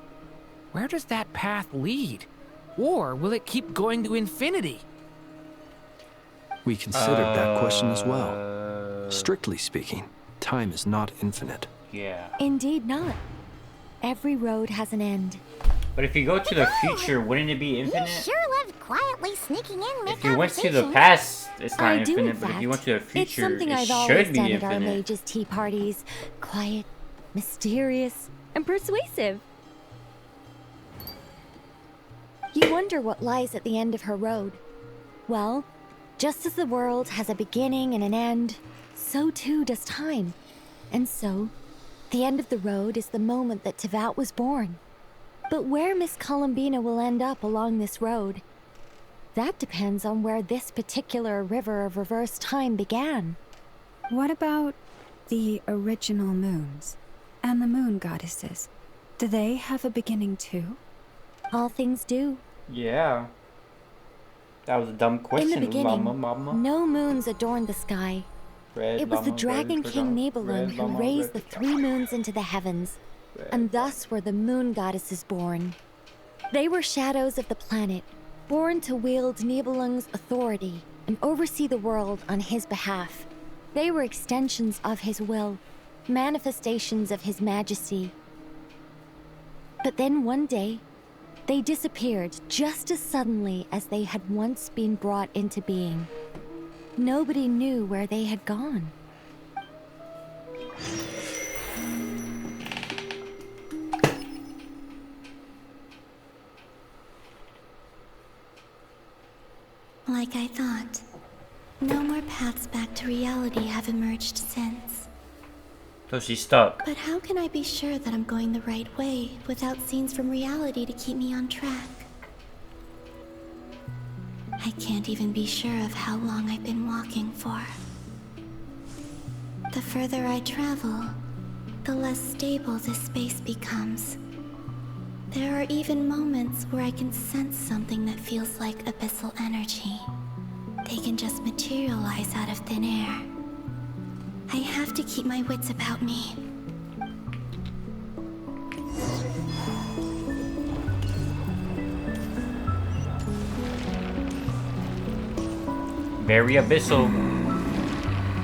where does that path lead? Or will it keep going to infinity? We considered that question as well. Strictly speaking, time is not infinite. Yeah. Indeed not. Every road has an end. But if you go to the future, wouldn't it be You infinite? sure loved quietly sneaking in If you went to the mid-conversation. past, it's not I do, in infinite. But if fact. you went to the It's future, something it I've always should done be at our infinite. mages' tea parties. Quiet, mysterious, and persuasive. You wonder what lies at the end of her road. Well, just as the world has a beginning and an end, so too does time. And so, the end of the road is the moment that Tevat was born. But where Miss Columbina will end up along this road, that depends on where this particular river of reverse time began. What about the original moons and the moon goddesses? Do they have a beginning too? All things do. Yeah. That was a dumb question. In the beginning, Mama. no moons adorned the sky. Red It was the llama, Dragon red King llama, Nibelung red who llama, raised the red 3 moons into the heavens, and thus were the moon goddesses born. They were shadows of the planet, born to wield Nibelung's authority and oversee the world on his behalf. They were extensions of his will, manifestations of his majesty. But then one day, they disappeared just as suddenly as they had once been brought into being. Nobody knew where they had gone. Like I thought, no more paths back to reality have emerged since. So she's stuck. But how can I be sure that I'm going the right way without scenes from reality to keep me on track? I can't even be sure of how long I've been walking for. The further I travel, the less stable this space becomes. There are even moments where I can sense something that feels like abyssal energy. They can just materialize out of thin air. I have to keep my wits about me. Very abyssal.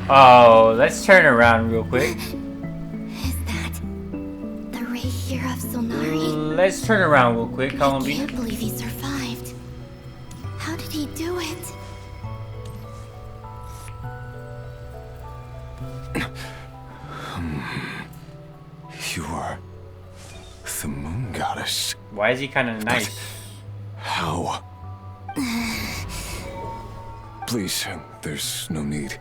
Oh, let's turn around real quick. The ray here of Solnari. Let's turn around real quick, I Columbine. can't believe he survived. How did he do it? You are the moon goddess. Why is he kind of nice? How? Please, there's no need.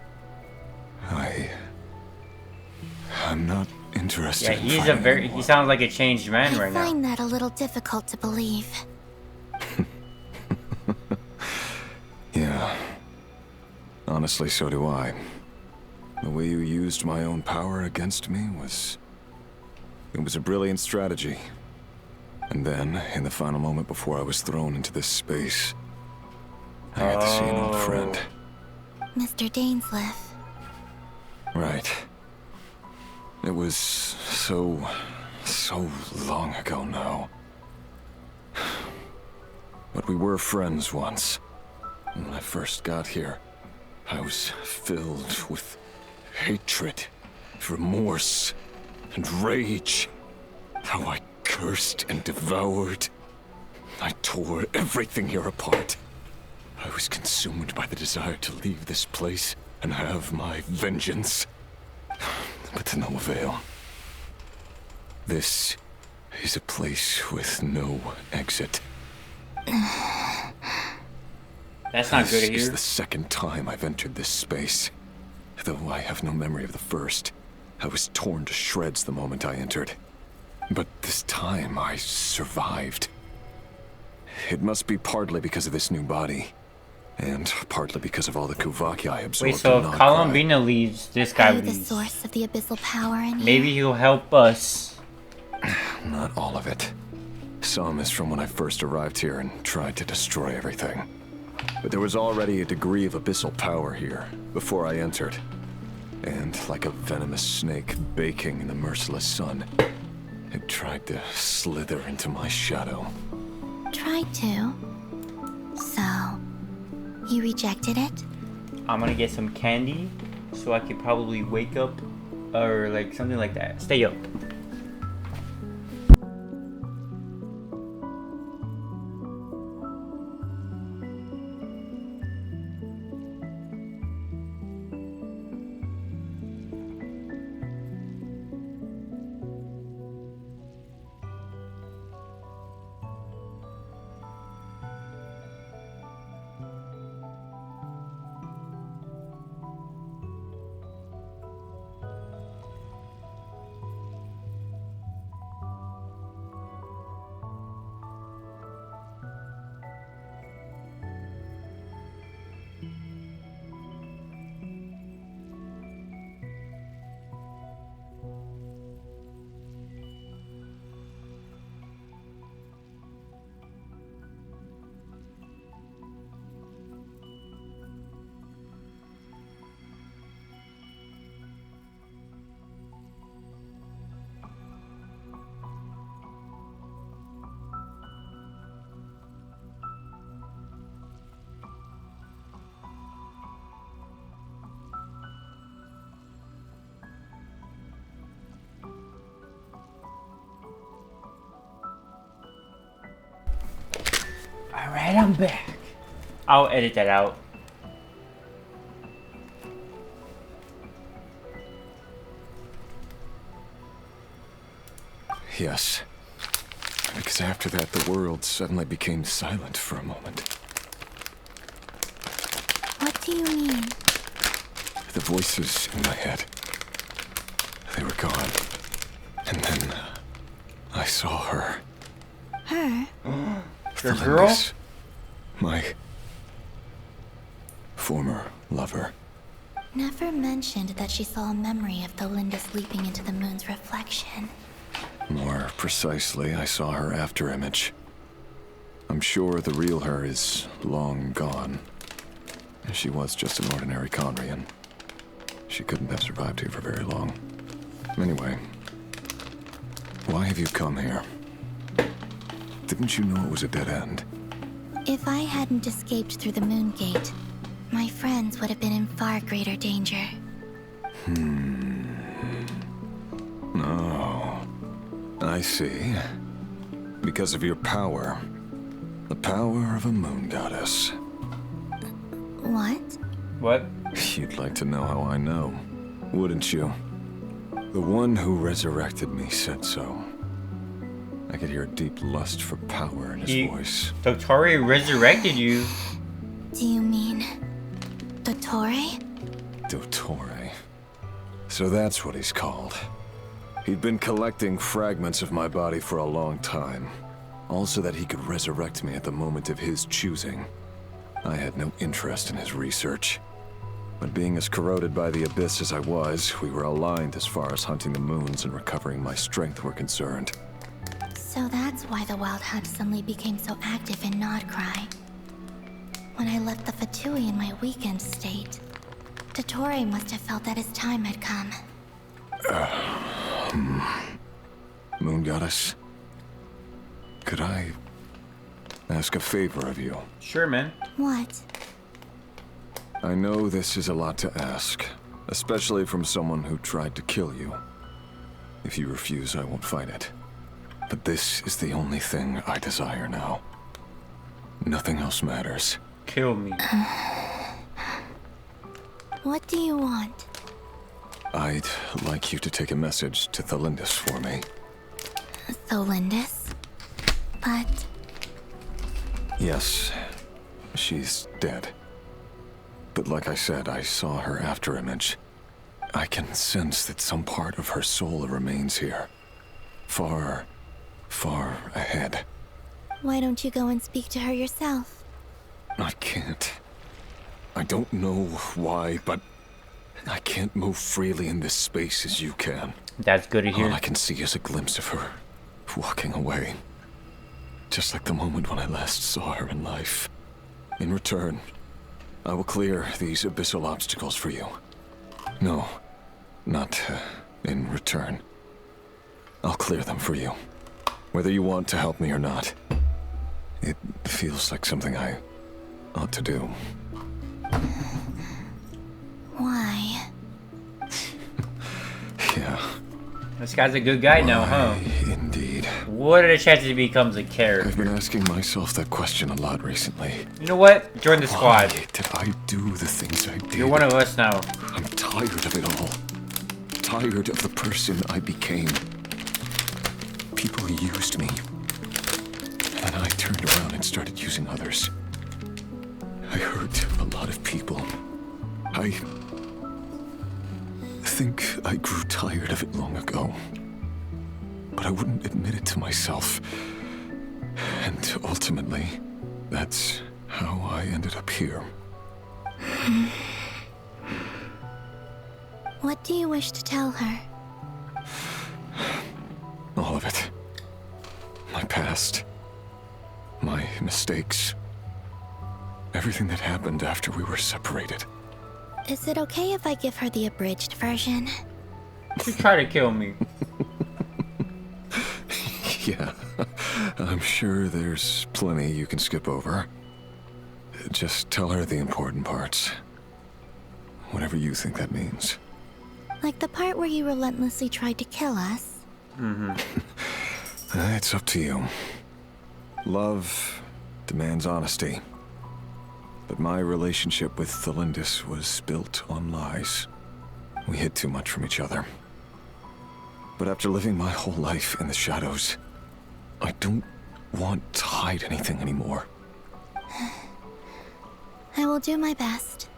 I'm not interested. Yeah, he's a very. He sounds like a changed man right I now. find that a little difficult to believe. Yeah. Honestly, so do I. The way you used my own power against me was... It was a brilliant strategy. And then, in the final moment before I was thrown into this space, I got to see an old friend. Mr. Dainsleif. Right. It was so long ago now. But we were friends once. When I first got here, I was filled with hatred, remorse, and rage. How I cursed and devoured. I tore everything here apart. I was consumed by the desire to leave this place and have my vengeance. But to no avail. This is a place with no exit. That's not good to This is hear. the second time I've entered this space. Though I have no memory of the first. I was torn to shreds the moment I entered. But this time I survived. It must be partly because of this new body. And partly because of all the Kuvaki I absorbed. Wait, so in if Nodcry. Columbina leaves, this guy Are you the leaves. source of the abyssal power in you? Maybe he'll help us. Not all of it. Some is from when I first arrived here and tried to destroy everything. But there was already a degree of abyssal power here, before I entered. And like a venomous snake baking in the merciless sun, it tried to slither into my shadow. Tried to. So, you rejected it? I'm gonna get some candy so I could probably wake up or like something like that. Stay up. And I'm back. I'll edit that out. Yes. Because after that, the world suddenly became silent for a moment. What do you mean? The voices in my head, they were gone. And then I saw her. Her? Your girl? My former lover. Never mentioned that she saw a memory of Tholindis leaping into the moon's reflection. More precisely, I saw her afterimage. I'm sure the real her is long gone. She was just an ordinary Conrian. She couldn't have survived here for very long. Anyway, why have you come here? Didn't you know it was a dead end? If I hadn't escaped through the moon gate, my friends would have been in far greater danger. Oh, I see. Because of your power. The power of a moon goddess. What? What? You'd like to know how I know, wouldn't you? The one who resurrected me said so. I could hear a deep lust for power in his voice. Dottore resurrected you. Do you mean... Dottore? Dottore. So that's what he's called. He'd been collecting fragments of my body for a long time. All so that he could resurrect me at the moment of his choosing. I had no interest in his research. But being as corroded by the abyss as I was, we were aligned as far as hunting the moons and recovering my strength were concerned. So that's why the Wild Hunt suddenly became so active in Nodcry. When I left the Fatui in my weakened state, Dottore must have felt that his time had come. Moon Goddess, could I ask a favor of you? Sure, man. What? I know this is a lot to ask, especially from someone who tried to kill you. If you refuse, I won't fight it. But this is the only thing I desire now. Nothing else matters. Kill me. What do you want? I'd like you to take a message to Tholindis for me. Tholindis? But... Yes, she's dead. But like I said, I saw her afterimage. I can sense that some part of her soul remains here. Far, far ahead. Why don't you go and speak to her yourself? I can't. I don't know why, but I can't move freely in this space as you can. That's good to hear. All I can see is a glimpse of her walking away. Just like the moment when I last saw her in life. In return, I will clear these abyssal obstacles for you. No, not in return. I'll clear them for you. Whether you want to help me or not. It feels like something I ought to do. Why? Yeah. This guy's a good guy now, huh? Indeed. What are the chances he becomes a character? I've been asking myself that question a lot recently. You know what? Join the squad. Why did I do the things I did? You're one of us now. I'm tired of it all. Tired of the person I became. People used me. And I turned around and started using others. I hurt a lot of people. I think I grew tired of it long ago. But I wouldn't admit it to myself. And ultimately, that's how I ended up here. What do you wish to tell her? All of it. My past. My mistakes. Everything that happened after we were separated. Is it okay if I give her the abridged version? You try to kill me. Yeah, I'm sure there's plenty you can skip over. Just tell her the important parts. Whatever you think that means. Like the part where you relentlessly tried to kill us? Mm-hmm. It's up to you. Love demands honesty. But my relationship with Thelindis was built on lies. We hid too much from each other. But after living my whole life in the shadows, I don't want to hide anything anymore. I will do my best.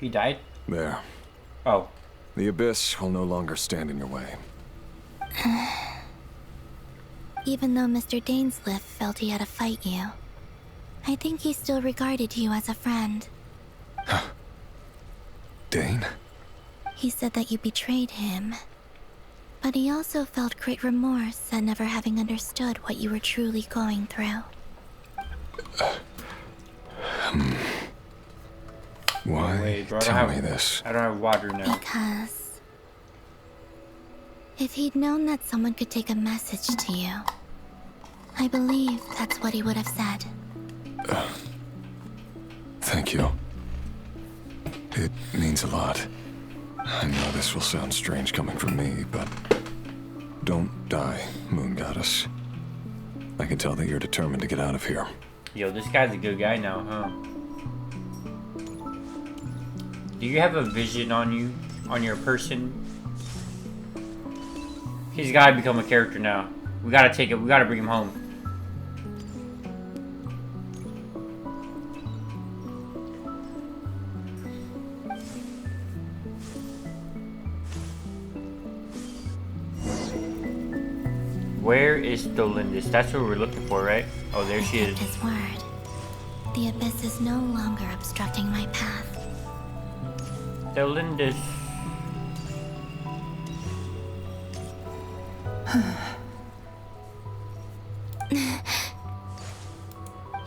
He died? There. Oh. The Abyss will no longer stand in your way. Even though Mr. Dainsleif felt he had to fight you, I think he still regarded you as a friend. Dane? He said that you betrayed him, but he also felt great remorse at never having understood what you were truly going through. Why Wait, bro, tell me this? I don't have water now. Because if he'd known that someone could take a message to you, I believe that's what he would have said. Thank you. It means a lot. I know this will sound strange coming from me, but don't die, Moon Goddess. I can tell that you're determined to get out of here. Yo, this guy's a good guy now, huh? Do you have a vision on you, on your person? He's gotta become a character now. We gotta take it, we gotta bring him home. Where is Thelindis? That's what we're looking for, right? Oh, there she is. His word. The Abyss is no longer obstructing my path. Thelindis.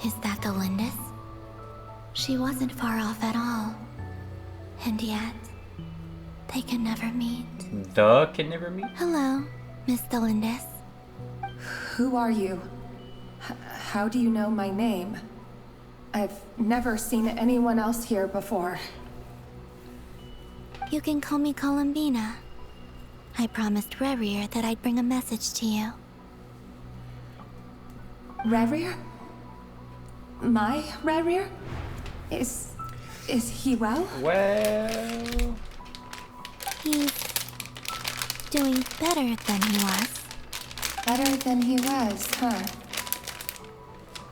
Is that Thelindis? She wasn't far off at all. And yet, they can never meet. Can never meet? Hello, Miss Thelindis. Who are you? How do you know my name? I've never seen anyone else here before. You can call me Columbina. I promised Rerir that I'd bring a message to you. Rerir? My Rerir? Is he well? Well... He's doing better than he was. Better than he was, huh?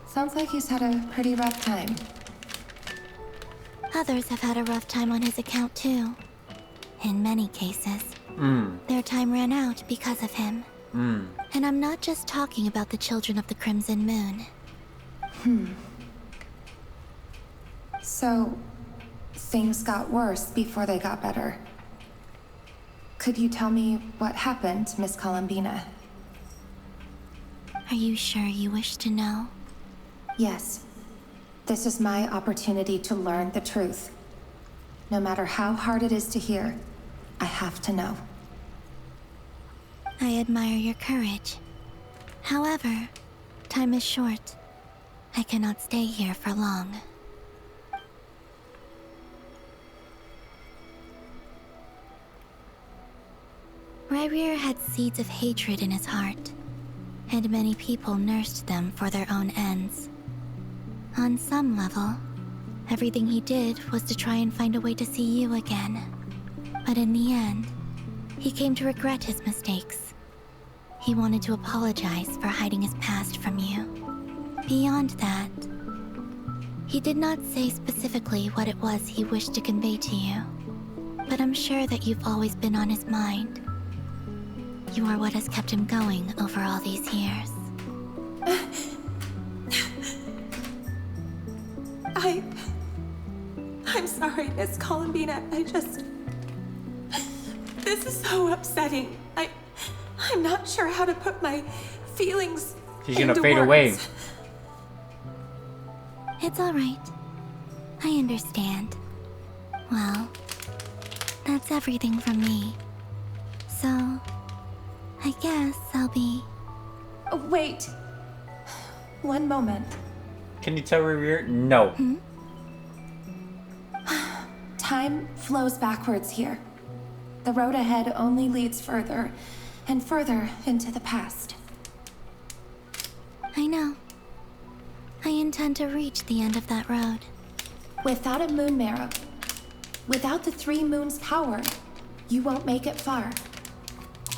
Sounds like he's had a pretty rough time. Others have had a rough time on his account too. In many cases, their time ran out because of him. And I'm not just talking about the children of the Crimson Moon. So, things got worse before they got better. Could you tell me what happened, Miss Columbina? Are you sure you wish to know? Yes. This is my opportunity to learn the truth. No matter how hard it is to hear, I have to know. I admire your courage. However, time is short. I cannot stay here for long. Rerir had seeds of hatred in his heart, and many people nursed them for their own ends. On some level, everything he did was to try and find a way to see you again. But in the end, he came to regret his mistakes. He wanted to apologize for hiding his past from you. Beyond that, he did not say specifically what it was he wished to convey to you. But I'm sure that you've always been on his mind. You are what has kept him going over all these years. I'm sorry, Miss Columbina. This is so upsetting. I'm not sure how to put my feelings She's gonna into fade words. away. It's all right. I understand. Well, that's everything from me. So, I guess I'll be... Wait. One moment. Can you tell Rerir? No. Time flows backwards here. The road ahead only leads further and further into the past. I know. I intend to reach the end of that road. Without a moon marrow, without the 3 moons' power, you won't make it far.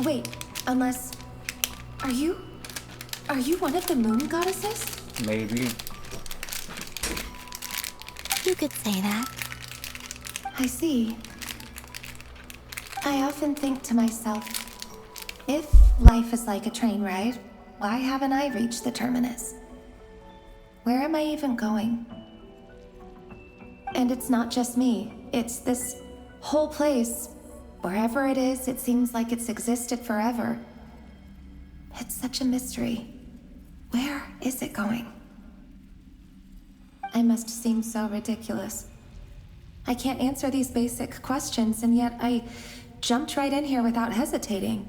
Wait, unless... Are you one of the moon goddesses? Maybe. You could say that. I see. I often think to myself, if life is like a train ride, why haven't I reached the terminus? Where am I even going? And it's not just me. It's this whole place. Wherever it is, it seems like it's existed forever. It's such a mystery. Where is it going? I must seem so ridiculous. I can't answer these basic questions, and yet I jumped right in here without hesitating,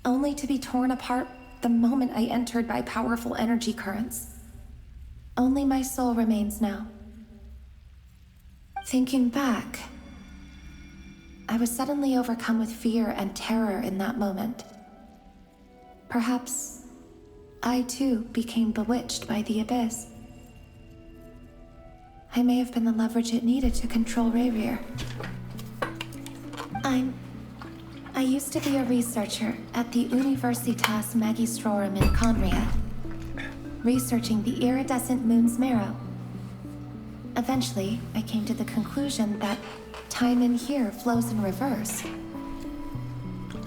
only to be torn apart the moment I entered by powerful energy currents. Only my soul remains now. Thinking back, I was suddenly overcome with fear and terror in that moment. Perhaps I too became bewitched by the abyss. I may have been the leverage it needed to control Rayrir. I used to be a researcher at the Universitas Magistrorum in Conria, researching the iridescent moon's marrow. Eventually, I came to the conclusion that time in here flows in reverse.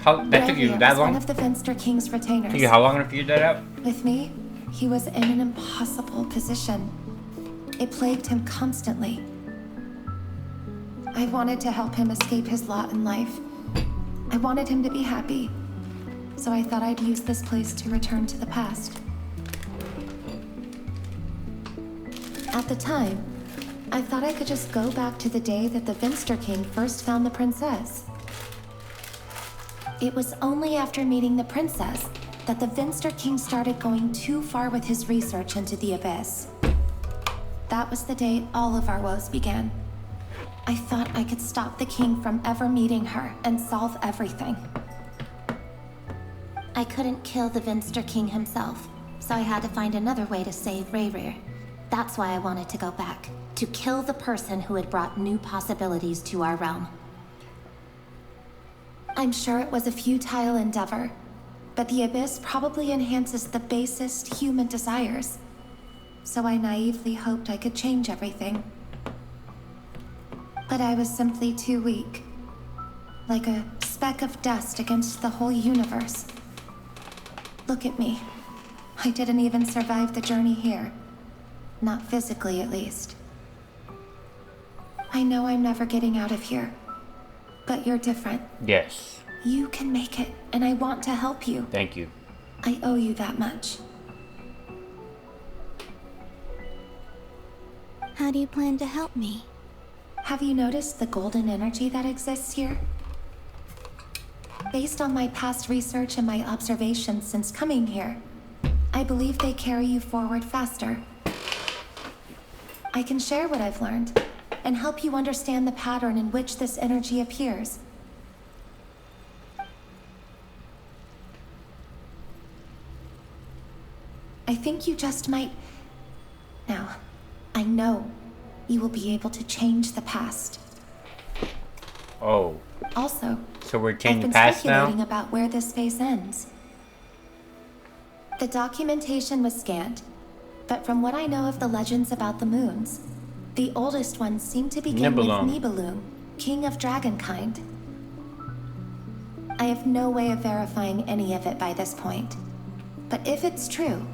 That took you that long? One of the Finster King's retainers. Took you how long to figure that out? With me, he was in an impossible position. It plagued him constantly. I wanted to help him escape his lot in life. I wanted him to be happy, so I thought I'd use this place to return to the past. At the time, I thought I could just go back to the day that the Finster King first found the princess. It was only after meeting the princess that the Finster King started going too far with his research into the abyss. That was the day all of our woes began. I thought I could stop the king from ever meeting her and solve everything. I couldn't kill the Finster King himself, so I had to find another way to save Rayrir. That's why I wanted to go back, to kill the person who had brought new possibilities to our realm. I'm sure it was a futile endeavor, but the abyss probably enhances the basest human desires. So I naively hoped I could change everything. But I was simply too weak. Like a speck of dust against the whole universe. Look at me. I didn't even survive the journey here. Not physically, at least. I know I'm never getting out of here. But you're different. Yes. You can make it, and I want to help you. Thank you. I owe you that much. How do you plan to help me? Have you noticed the golden energy that exists here? Based on my past research and my observations since coming here, I believe they carry you forward faster. I can share what I've learned and help you understand the pattern in which this energy appears. I think you just might... Now, I know you will be able to change the past. Oh. Also, so we're I've changing been past speculating now? about where this space ends. The documentation was scanned, but from what I know of the legends about the moons, the oldest ones seem to begin with Nibelung, king of dragonkind. I have no way of verifying any of it by this point, but if it's true,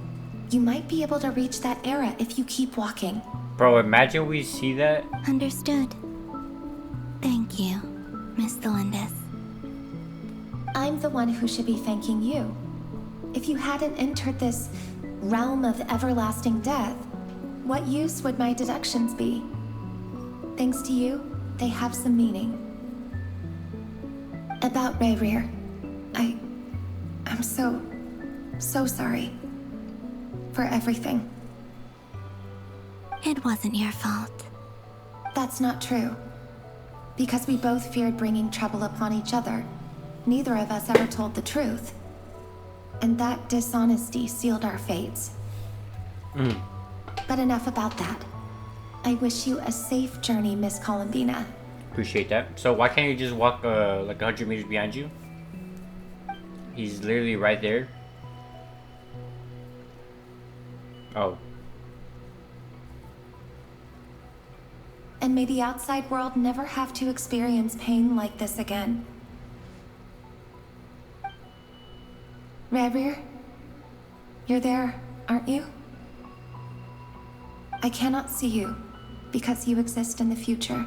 you might be able to reach that era if you keep walking. Bro, imagine we see that. Understood. Thank you, Miss Delindis. I'm the one who should be thanking you. If you hadn't entered this realm of everlasting death, what use would my deductions be? Thanks to you, they have some meaning. About Rayrir, I'm so sorry. For everything. It wasn't your fault. That's not true. Because we both feared bringing trouble upon each other. Neither of us ever told the truth. And that dishonesty sealed our fates. But enough about that. I wish you a safe journey, Miss Columbina. Appreciate that. So why can't you just walk like 100 meters behind you? He's literally right there. Oh. And may the outside world never have to experience pain like this again. Rerir, you're there, aren't you? I cannot see you, because you exist in the future.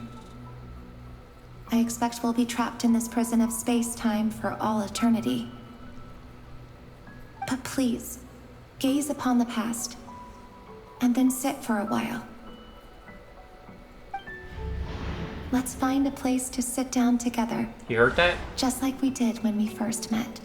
I expect we'll be trapped in this prison of space-time for all eternity. But please, gaze upon the past, and then sit for a while. Let's find a place to sit down together. You heard that? Just like we did when we first met.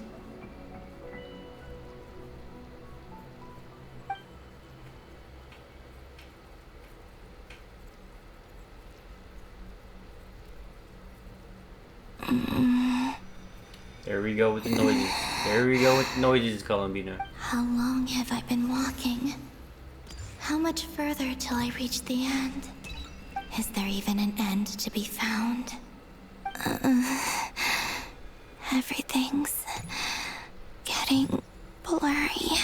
There we go with the noises. There we go with the noises, Columbina. How long have I been walking? How much further till I reach the end? Is there even an end to be found? Everything's getting blurry.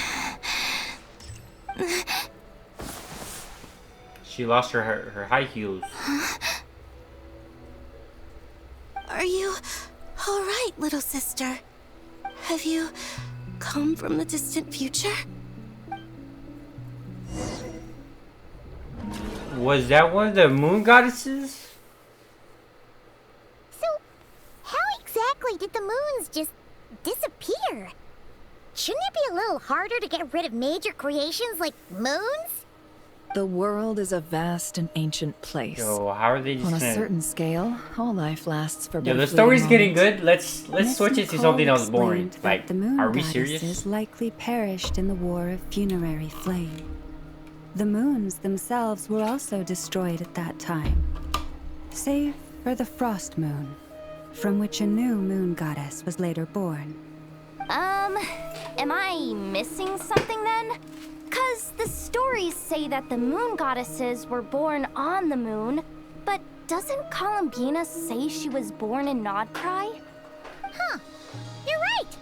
She lost her high heels. Are you all right, little sister? Have you come from the distant future? Was that one of the moon goddesses? So, how exactly did the moons just disappear? Shouldn't it be a little harder to get rid of major creations like moons? The world is a vast and ancient place. Yo, how are they just On a gonna... certain scale, all life lasts for. Yo, the story's getting good. Let's switch it to something else boring. Like, the moon are we goddesses serious? likely perished in the War of Funerary Flame. The moons themselves were also destroyed at that time, save for the Frost Moon, from which a new moon goddess was later born. Am I missing something then? 'Cause the stories say that the moon goddesses were born on the moon, but doesn't Columbina say she was born in Nodcry? Huh, you're right.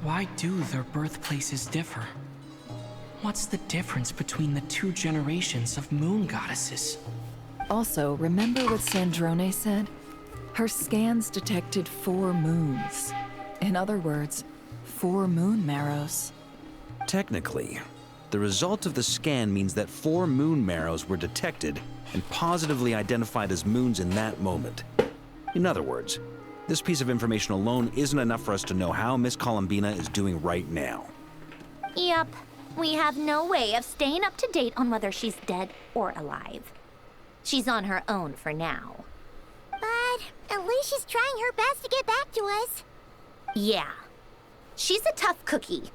Why do their birthplaces differ? What's the difference between the two generations of moon goddesses? Also, remember what Sandrone said? Her scans detected 4 moons. In other words, 4 moon marrows. Technically, the result of the scan means that 4 moon marrows were detected and positively identified as moons in that moment. In other words, this piece of information alone isn't enough for us to know how Miss Columbina is doing right now. Yep. We have no way of staying up to date on whether she's dead or alive. She's on her own for now. But at least she's trying her best to get back to us. Yeah. She's a tough cookie.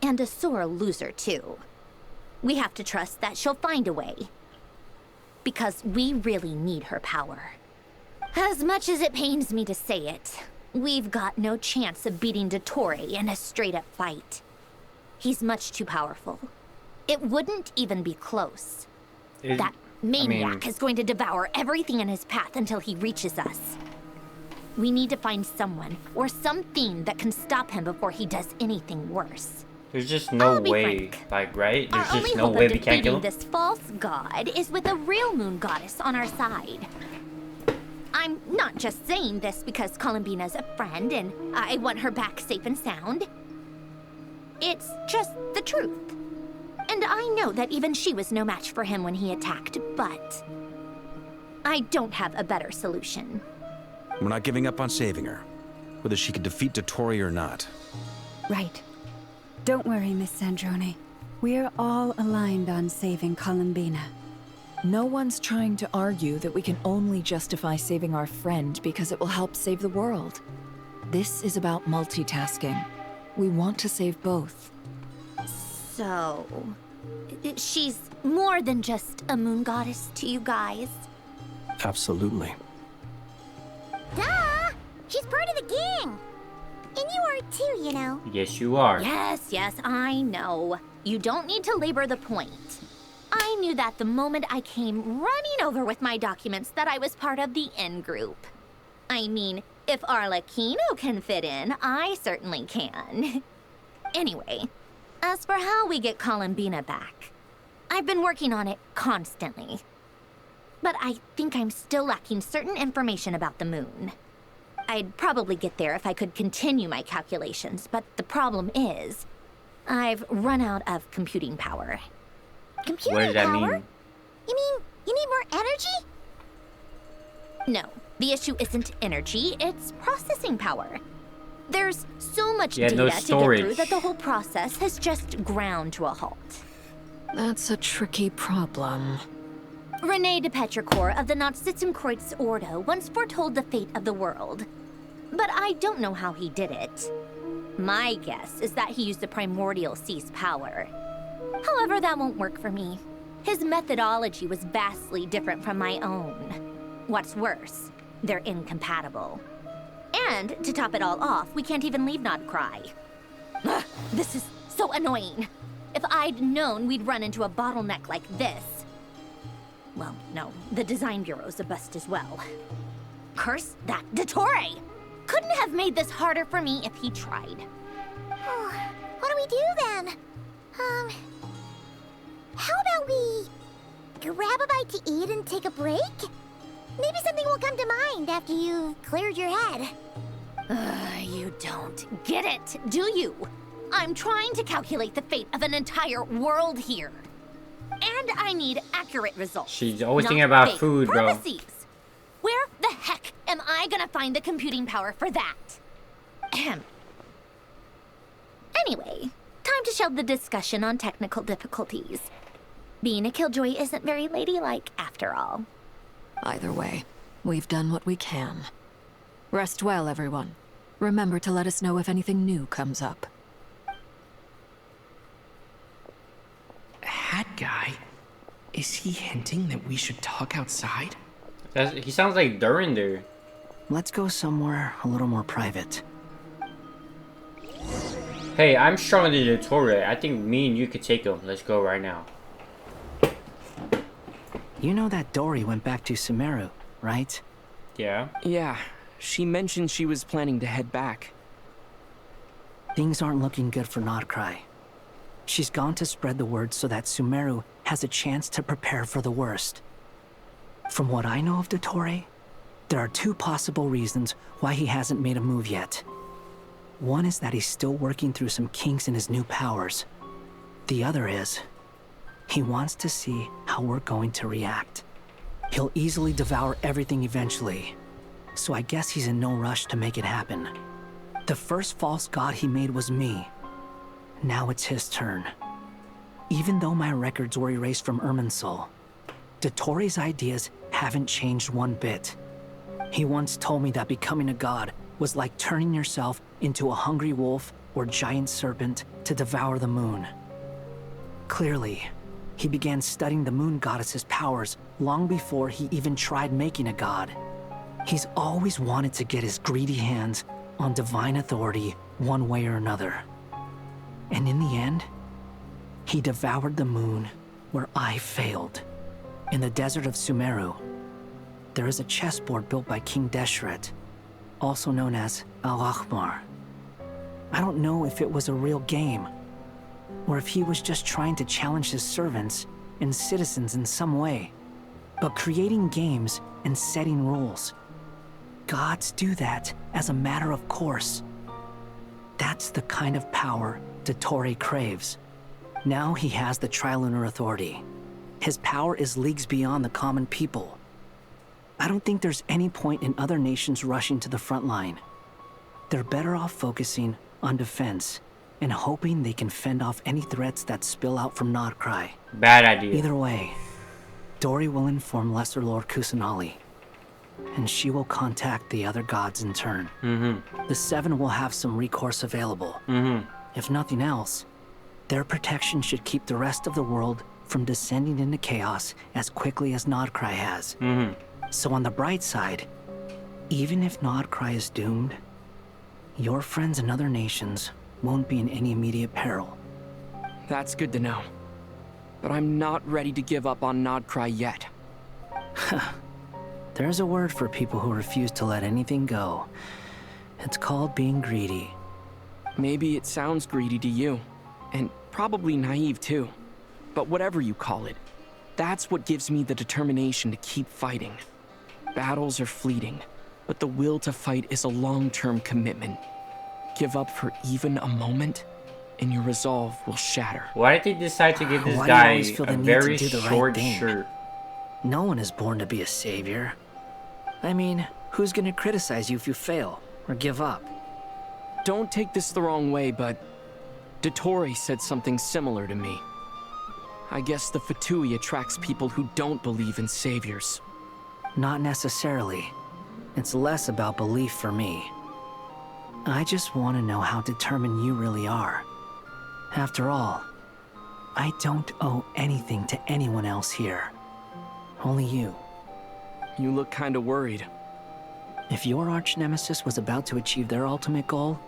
And a sore loser, too. We have to trust that she'll find a way. Because we really need her power. As much as it pains me to say it, we've got no chance of beating Dottore in a straight-up fight. He's much too powerful. It wouldn't even be close. That maniac is going to devour everything in his path until he reaches us. We need to find someone or something that can stop him before he does anything worse. There's just no way, like, right? There's Our just only no hope way of we can't kill him. defeating this false god is with a real moon goddess on our side. I'm not just saying this because Columbina's a friend and I want her back safe and sound. It's just the truth. And I know that even she was no match for him when he attacked, but I don't have a better solution. We're not giving up on saving her, whether she can defeat Dottore or not. Right. Don't worry, Miss Sandrone. We're all aligned on saving Columbina. No one's trying to argue that we can only justify saving our friend because it will help save the world. This is about multitasking. We want to save both. So, she's more than just a moon goddess to you guys? Absolutely. you are too, you know. Yes, you are. Yes, I know. You don't need to labor the point. I knew that the moment I came running over with my documents that I was part of the in-group. I mean, if Arlecchino can fit in, I certainly can. Anyway, as for how we get Columbina back, I've been working on it constantly. But I think I'm still lacking certain information about the moon. I'd probably get there if I could continue my calculations, but the problem is, I've run out of computing power. Computing What does that power? mean? You mean you need more energy? No, the issue isn't energy, it's processing power. There's so much data no to get storage. through that the whole process has just ground to a halt. That's a tricky problem. René de Petrichor of the Nazissenkreuz Ordo once foretold the fate of the world. But I don't know how he did it. My guess is that he used the primordial sea's power. However, that won't work for me. His methodology was vastly different from my own. What's worse, they're incompatible. And, to top it all off, we can't even leave Nodcry. Ugh, this is so annoying. If I'd known we'd run into a bottleneck like this... Well, no, the design bureau's a bust as well. Curse that Dottore! Couldn't have made this harder for me if he tried. Oh, what do we do then? How about we grab a bite to eat and take a break? Maybe something will come to mind after you've cleared your head. You don't get it, do you? I'm trying to calculate the fate of an entire world here. And I need accurate results. She's always not thinking about fake food, bro. prophecies. Where the heck am I gonna find the computing power for that? Ahem. Anyway, time to shelve the discussion on technical difficulties. Being a killjoy isn't very ladylike after all. Either way, we've done what we can. Rest well, everyone. Remember to let us know if anything new comes up. Hat guy? Is he hinting that we should talk outside? He sounds like Durinder. Let's go somewhere a little more private. Hey, I'm stronger than Dottore. I think me and you could take him. Let's go right now. You know that Dory went back to Sumeru, right? Yeah. Yeah, she mentioned she was planning to head back. Things aren't looking good for Nodcry. She's gone to spread the word so that Sumeru has a chance to prepare for the worst. From what I know of Dottore, there are two possible reasons why he hasn't made a move yet. One is that he's still working through some kinks in his new powers. The other is, he wants to see how we're going to react. He'll easily devour everything eventually, so I guess he's in no rush to make it happen. The first false god he made was me. Now it's his turn. Even though my records were erased from Irminsul, Dottore's ideas haven't changed one bit. He once told me that becoming a god was like turning yourself into a hungry wolf or giant serpent to devour the moon. Clearly, he began studying the moon goddess's powers long before he even tried making a god. He's always wanted to get his greedy hands on divine authority one way or another. And in the end, he devoured the moon where I failed. In the desert of Sumeru, there is a chessboard built by King Deshret, also known as Al-Ahmar. I don't know if it was a real game, or if he was just trying to challenge his servants and citizens in some way. But creating games and setting rules, gods do that as a matter of course. That's the kind of power Dottore craves. Now he has the Trilunar Authority. His power is leagues beyond the common people. I don't think there's any point in other nations rushing to the front line. They're better off focusing on defense and hoping they can fend off any threats that spill out from Nodcry. Bad idea. Either way, Dory will inform Lesser Lord Kusanali, and she will contact the other gods in turn. The Seven will have some recourse available. If nothing else, their protection should keep the rest of the world from descending into chaos as quickly as Nodcry has. So on the bright side, even if Nodcry is doomed, Your friends in other nations won't be in any immediate peril. That's good to know. But I'm not ready to give up on Nodcry yet. There's a word for people who refuse to let anything go. It's called being greedy. Maybe it sounds greedy to you, and probably naive too. But whatever you call it, that's what gives me the determination to keep fighting. Battles are fleeting, but the will to fight is a long-term commitment. Give up for even a moment, and your resolve will shatter. Why did they decide to give this Why do you guy always feel the a need very to do the right short thing? shirt? No one is born to be a savior. I mean, who's gonna criticize you if you fail or give up? Don't take this the wrong way, but Dottore said something similar to me. I guess the Fatui attracts people who don't believe in saviors. Not necessarily. It's less about belief for me. I just want to know how determined you really are. After all, I don't owe anything to anyone else here. Only you. You look kinda worried. If your arch-nemesis was about to achieve their ultimate goal,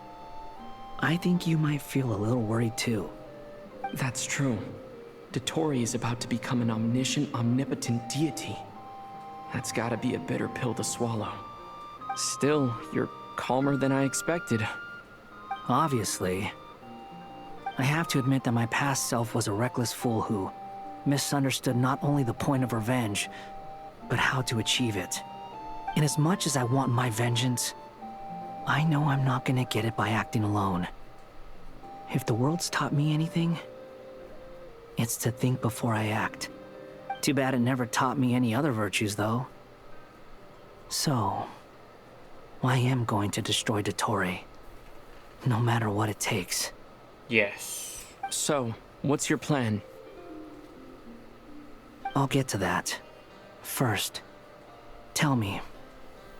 I think you might feel a little worried too. That's true. Dottore is about to become an omniscient, omnipotent deity. That's gotta be a bitter pill to swallow. Still, you're calmer than I expected. Obviously. I have to admit that my past self was a reckless fool who misunderstood not only the point of revenge, but how to achieve it. And as much as I want my vengeance, I know I'm not gonna get it by acting alone. If the world's taught me anything, it's to think before I act. Too bad it never taught me any other virtues, though. So, I am going to destroy Dottore, no matter what it takes. Yes. So, what's your plan? I'll get to that. First, tell me,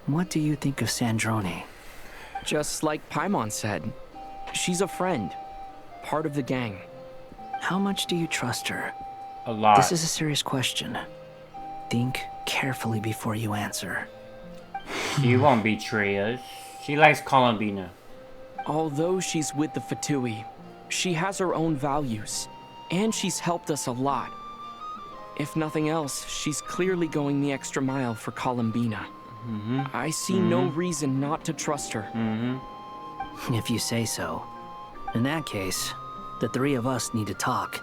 what do you think of Sandrone? Just like Paimon said, she's a friend, part of the gang. How much do you trust her? A lot. This is a serious question. Think carefully before you answer. She won't betray us. She likes Columbina. Although she's with the Fatui, she has her own values, and she's helped us a lot. If nothing else, she's clearly going the extra mile for Columbina. I see no reason not to trust her. If you say so. In that case, the three of us need to talk.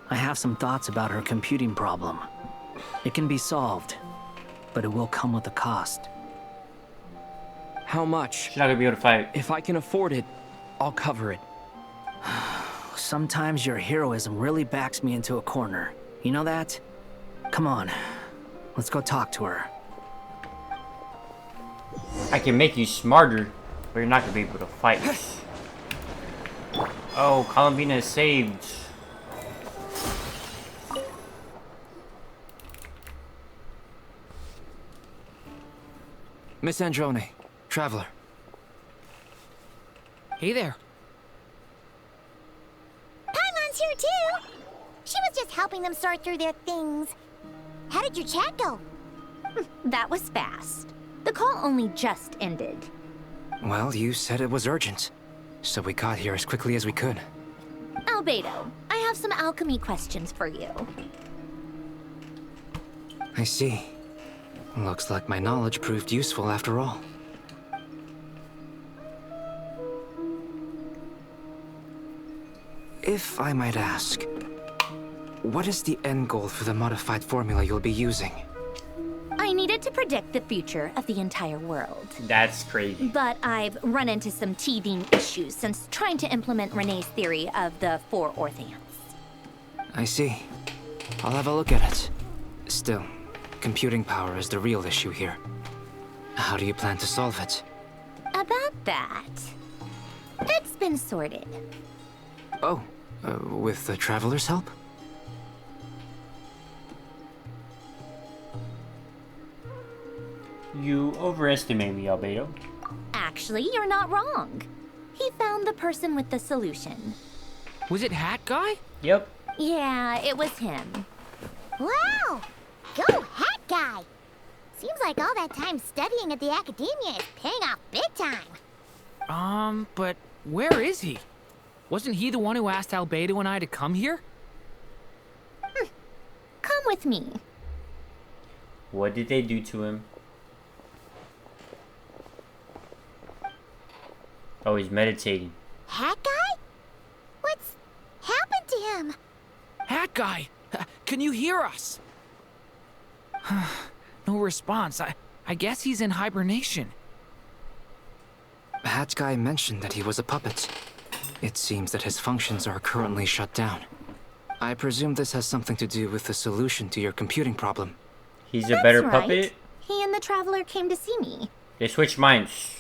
I have some thoughts about her computing problem. It can be solved, but it will come with a cost. How much? She's not gonna be able to fight. If I can afford it, I'll cover it. Sometimes your heroism really backs me into a corner. You know that? Come on, let's go talk to her. I can make you smarter, but you're not gonna be able to fight. Oh, Columbina is saved. Miss Androne, Traveler. Hey there. Paimon's here too! She was just helping them sort through their things. How did your chat go? That was fast. The call only just ended. Well, you said it was urgent, so we got here as quickly as we could. Albedo, I have some alchemy questions for you. I see. Looks like my knowledge proved useful after all. If I might ask, what is the end goal for the modified formula you'll be using? I needed to predict the future of the entire world. That's crazy. But I've run into some teething issues since trying to implement Renee's theory of the 4 Orthants. I see. I'll have a look at it. Still, computing power is the real issue here. How do you plan to solve it? About that, it's been sorted. Oh, with the Traveler's help? You overestimate me, Albedo. Actually, you're not wrong. He found the person with the solution. Was it Hat Guy? Yep. Yeah, it was him. Wow! Go Hat Guy! Seems like all that time studying at the academia is paying off big time. But where is he? Wasn't he the one who asked Albedo and I to come here? Come with me. What did they do to him? Oh, he's meditating. Hat guy? What's happened to him? Hat guy, can you hear us? No response. I guess he's in hibernation. Hat guy mentioned that he was a puppet. It seems that his functions are currently shut down. I presume this has something to do with the solution to your computing problem. He's a better puppet? Right. He and the Traveler came to see me. They switched minds.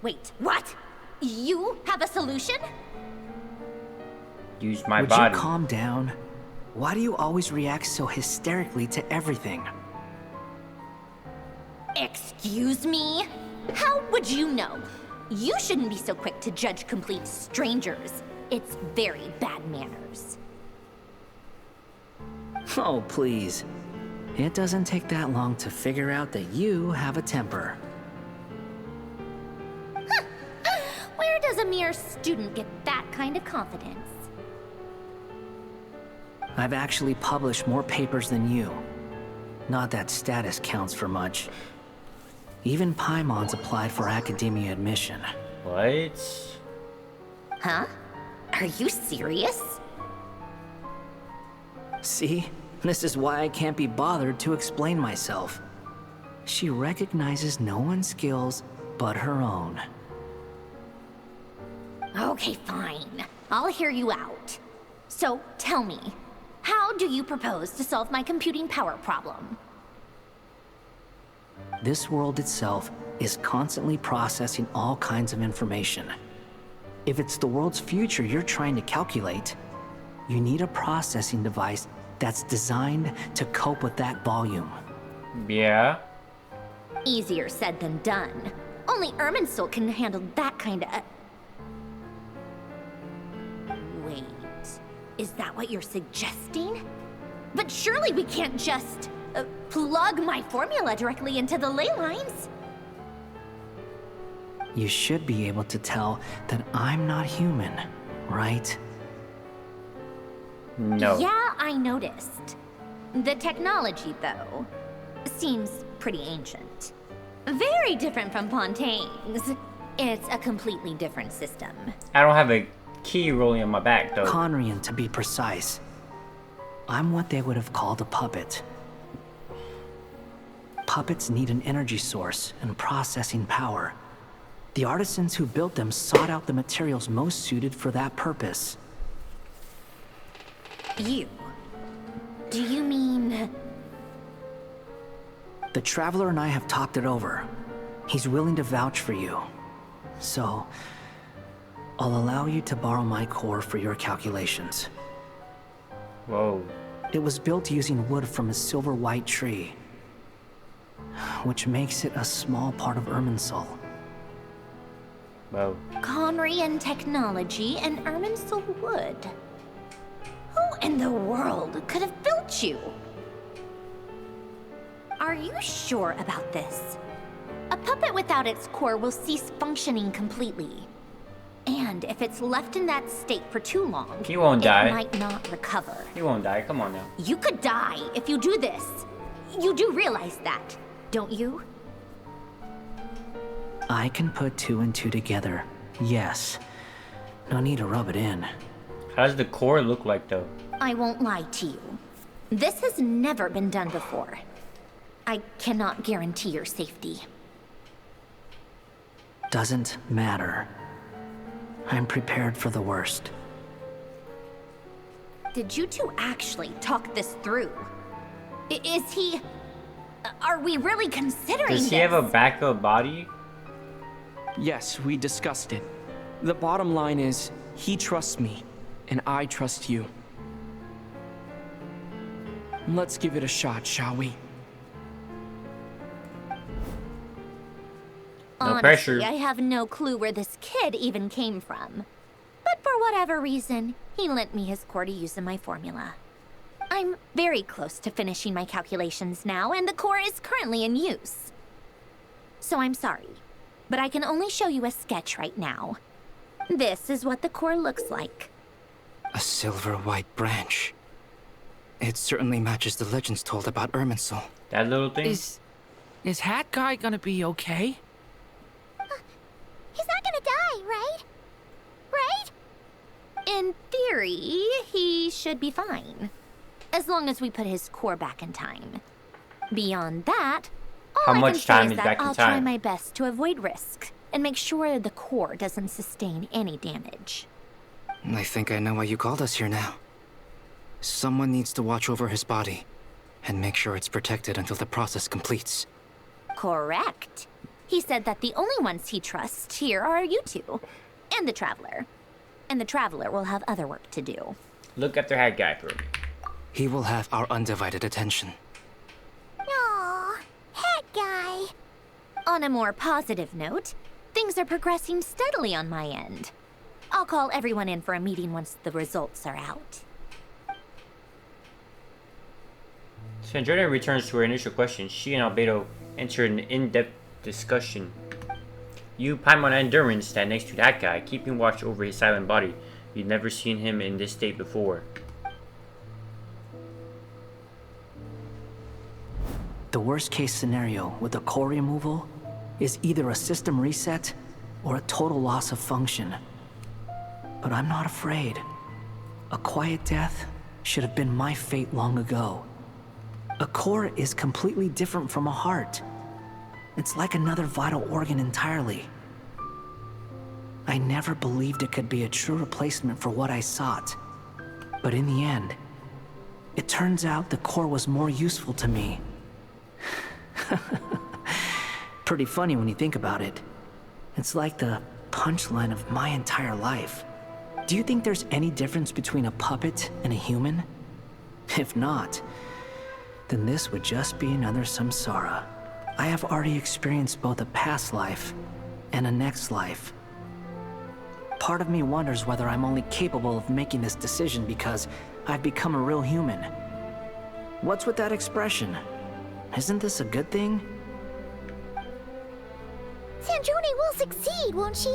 Wait, what? You have a solution? Use my Would body. you calm down? Why do you always react so hysterically to everything? Excuse me? How would you know? You shouldn't be so quick to judge complete strangers. It's very bad manners. Oh, please. It doesn't take that long to figure out that you have a temper. Where does a mere student get that kind of confidence? I've actually published more papers than you. Not that status counts for much. Even Paimon's applied for academia admission. What? Huh? Are you serious? See? This is why I can't be bothered to explain myself. She recognizes no one's skills but her own. Okay, fine. I'll hear you out. So, tell me, how do you propose to solve my computing power problem? This world itself is constantly processing all kinds of information. If it's the world's future you're trying to calculate, you need a processing device that's designed to cope with that volume. Yeah. Easier said than done. Only Irminsul can handle that kind of... Wait, is that what you're suggesting? But surely we can't just plug my formula directly into the ley lines. You should be able to tell that I'm not human, right? No. Yeah, I noticed. The technology, though, seems pretty ancient. Very different from Fontaine's. It's a completely different system. I don't have a key rolling on my back, though. Conrian, to be precise. I'm what they would have called a puppet. Puppets need an energy source and processing power. The artisans who built them sought out the materials most suited for that purpose. You? Do you mean... The Traveler and I have talked it over. He's willing to vouch for you. So, I'll allow you to borrow my core for your calculations. Whoa. It was built using wood from a silver-white tree, which makes it a small part of Irminsul. Whoa. Conrian technology and Irminsul wood. Who in the world could have built you? Are you sure about this? A puppet without its core will cease functioning completely. And if it's left in that state for too long, He won't die. It might not recover. He won't die. Come on now. You could die if you do this. You do realize that, don't you? I can put two and two together, yes. No need to rub it in. How does the core look like, though? I won't lie to you. This has never been done before. I cannot guarantee your safety. Doesn't matter. I'm prepared for the worst. Did you two actually talk this through? Is he... Are we really considering this? Does he have a backup body? Yes, we discussed it. The bottom line is, he trusts me, and I trust you. Let's give it a shot, shall we? No pressure. Honestly, I have no clue where this kid even came from. But for whatever reason, he lent me his core to use in my formula. I'm very close to finishing my calculations now, and the core is currently in use. So I'm sorry. but I can only show you a sketch right now. This is what the core looks like. A silver white branch. It certainly matches the legends told about Irminsul. That little thing? Is Hat Guy gonna be okay? He's not gonna die, right? Right? In theory, he should be fine. As long as we put his core back in time. Beyond that, How all I much can say time is is that back in I'll try time? my best to avoid risk and make sure the core doesn't sustain any damage. I think I know why you called us here now. Someone needs to watch over his body and make sure it's protected until the process completes. Correct. He said that the only ones he trusts here are you two, and the Traveler. And the Traveler will have other work to do. Look after Hat Guy for me. He will have our undivided attention. Aww, Hat Guy. On a more positive note, things are progressing steadily on my end. I'll call everyone in for a meeting once the results are out. Sandrona returns to her initial question. She and Albedo enter an in-depth discussion. You, Paimon, and Durin stand next to that guy, keeping watch over his silent body. You've never seen him in this state before. The worst case scenario with the core removal is either a system reset or a total loss of function. But I'm not afraid. A quiet death should have been my fate long ago. A core is completely different from a heart. It's like another vital organ entirely. I never believed it could be a true replacement for what I sought. But in the end, it turns out the core was more useful to me. Pretty funny when you think about it. It's like the punchline of my entire life. Do you think there's any difference between a puppet and a human? If not, then this would just be another samsara. I have already experienced both a past life and a next life. Part of me wonders whether I'm only capable of making this decision because I've become a real human. What's with that expression? Isn't this a good thing? Sandrone will succeed, won't she?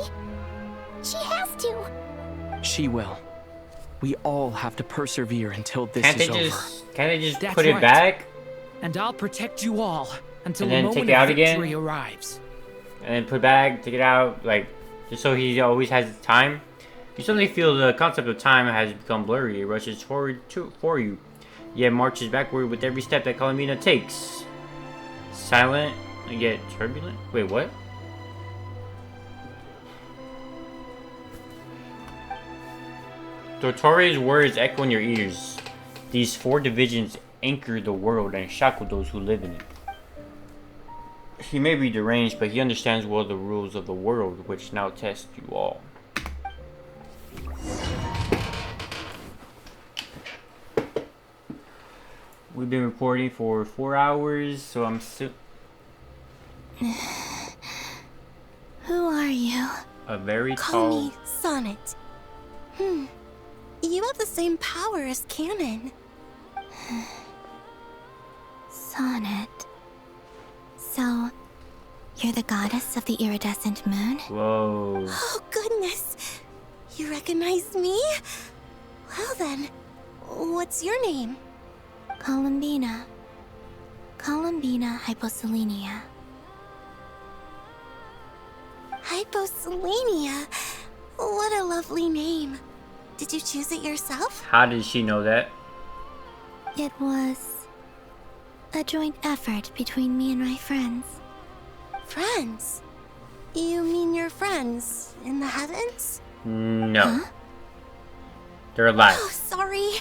She has to. She will. We all have to persevere until this Can't is they over. can't they just That's put it right. back? And I'll protect you all until And the then moment take it out of again? victory arrives. And then put it back, take it out, like, just so he always has time? You suddenly feel the concept of time has become blurry. It rushes forward for you, yet marches backward with every step that Columbina takes. Silent, and yet turbulent? Wait, what? Dottoro's words echo in your ears. These 4 divisions anchor the world and shackle those who live in it. He may be deranged, but he understands well the rules of the world, which now test you all. We've been recording for 4 hours, so I'm still... Who are you? A very Call tall... me Sonnet. You have the same power as Canon. Sonnet. So, you're the goddess of the iridescent moon? Whoa. Oh, goodness. You recognize me? Well then, what's your name? Columbina. Columbina Hyposelenia. Hyposelenia. What a lovely name. Did you choose it yourself? How did she know that? It was a joint effort between me and my friends. Friends? You mean your friends in the heavens? No. Huh? They're alive. Oh, sorry.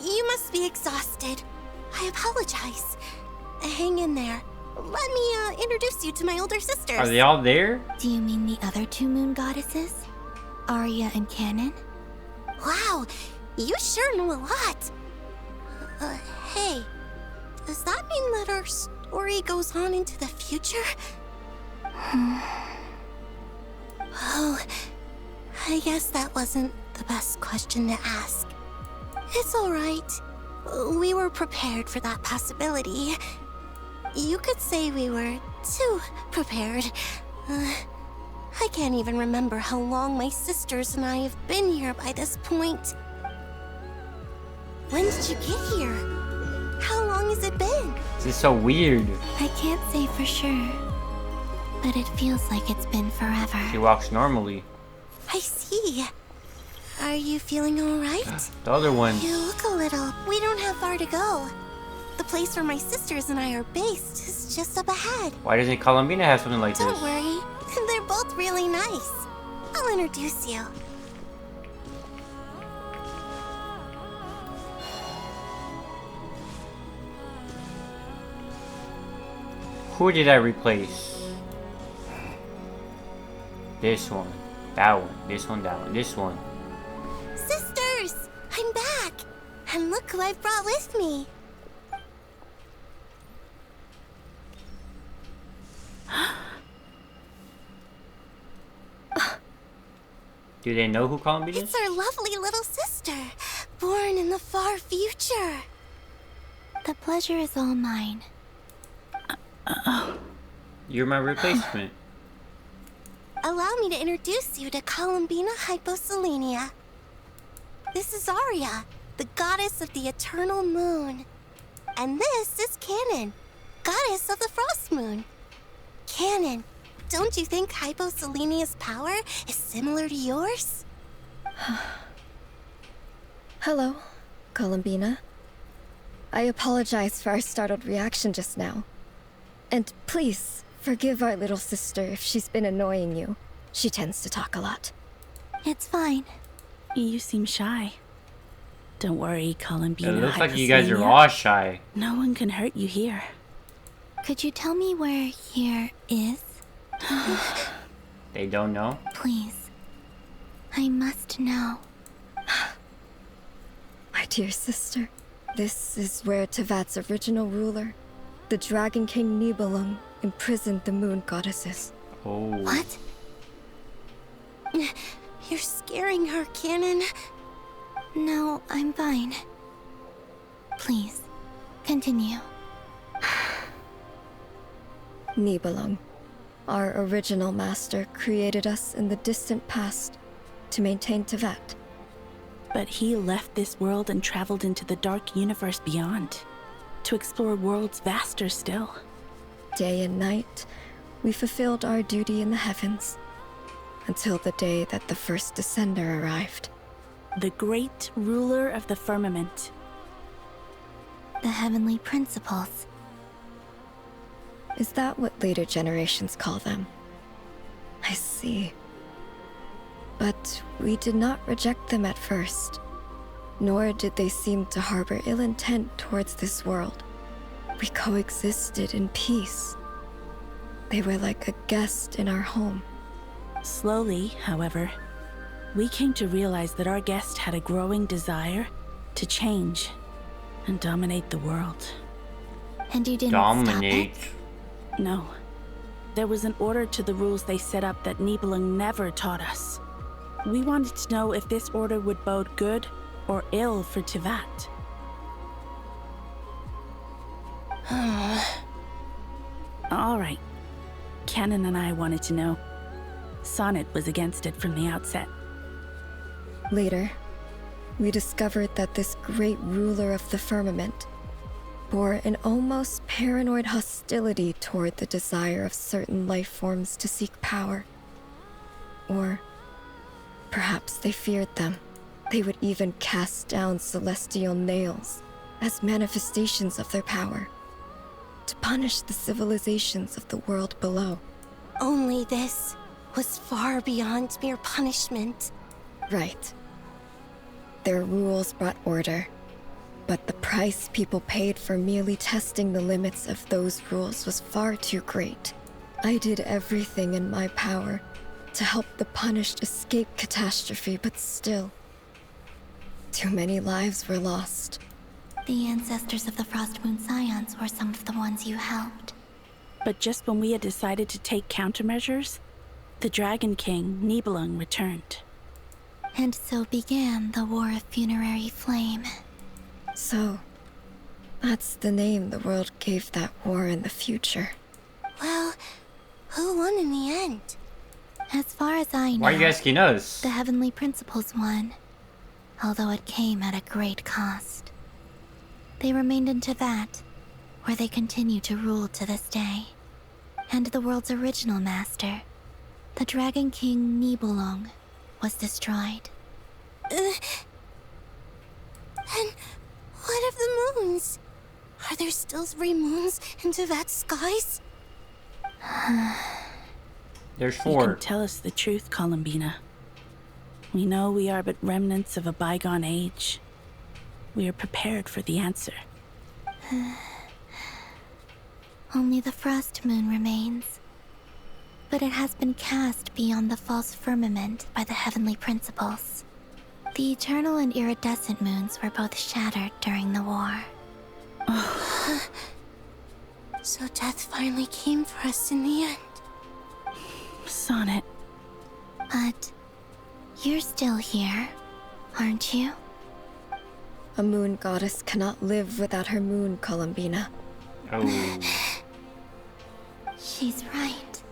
You must be exhausted. I apologize. Hang in there. Let me introduce you to my older sisters. Are they all there? Do you mean the other 2 moon goddesses? Arya and Canon? Wow, you sure know a lot. Hey, does that mean that our story goes on into the future? Oh, I guess that wasn't the best question to ask. It's alright. We were prepared for that possibility. You could say we were too prepared. I can't even remember how long my sisters and I have been here by this point. When did you get here? How long has it been? This is so weird. I can't say for sure, but it feels like it's been forever. She walks normally. I see. Are you feeling alright? The other ones. You look a little. We don't have far to go. The place where my sisters and I are based is just up ahead. Why doesn't Columbina have something like Don't this? worry. They're both really nice. I'll introduce you. Who did I replace? This one. That one. This one. That one. This one. Sisters! I'm back! And look who I've brought with me. Do they know who Columbina is? It's our lovely little sister, born in the far future. The pleasure is all mine. You're my replacement. Allow me to introduce you to Columbina Hyposelenia. This is Arya, the goddess of the eternal moon. And this is Canon, goddess of the frost moon. Canon, don't you think Hyposelenia's power is similar to yours? Hello, Columbina. I apologize for our startled reaction just now. And please, forgive our little sister if she's been annoying you. She tends to talk a lot. It's fine. You seem shy. Don't worry, Columbina. It looks like you guys are all shy. No one can hurt you here. Could you tell me where here is? They don't know? Please. I must know. My dear sister, this is where Tevat's original ruler, the Dragon King Nibelung, imprisoned the moon goddesses. Oh. What? You're scaring her, Canon. No, I'm fine. Please, continue. Nibelung, our original master, created us in the distant past to maintain Tevat. But he left this world and traveled into the dark universe beyond, to explore worlds vaster still. Day and night, we fulfilled our duty in the heavens, until the day that the first Descender arrived. The great ruler of the firmament. The heavenly principles. Is that what later generations call them? I see. But we did not reject them at first, nor did they seem to harbor ill intent towards this world. We coexisted in peace. They were like a guest in our home. Slowly, however, we came to realize that our guest had a growing desire to change and dominate the world. And you didn't stop it? No. There was an order to the rules they set up that Nibelung never taught us. We wanted to know if this order would bode good or ill for Tevat. All right. Canon and I wanted to know. Sonnet was against it from the outset. Later, we discovered that this great ruler of the firmament bore an almost paranoid hostility toward the desire of certain life forms to seek power. Or perhaps they feared them. They would even cast down celestial nails as manifestations of their power, to punish the civilizations of the world below. Only this was far beyond mere punishment. Right. Their rules brought order, but the price people paid for merely testing the limits of those rules was far too great. I did everything in my power to help the punished escape catastrophe, but still, too many lives were lost. The ancestors of the Frost Moon Scions were some of the ones you helped. But just when we had decided to take countermeasures, the Dragon King, Nibelung, returned. And so began the War of Funerary Flame. So, that's the name the world gave that war in the future. Well, who won in the end? As far as I know, Why are you asking us? the Heavenly Principles won, although it came at a great cost. They remained in Teyvat, where they continue to rule to this day. And the world's original master, the Dragon King Nibelung, was destroyed. And what of the moons? Are there still 3 moons in Teyvat's skies? There's You 4. can tell us the truth, Columbina. We know we are but remnants of a bygone age. We are prepared for the answer. Only the Frost Moon remains. But it has been cast beyond the false firmament by the Heavenly Principles. The eternal and iridescent moons were both shattered during the war. So death finally came for us in the end. Sonnet. But you're still here, aren't you? A moon goddess cannot live without her moon, Columbina. Oh. She's right.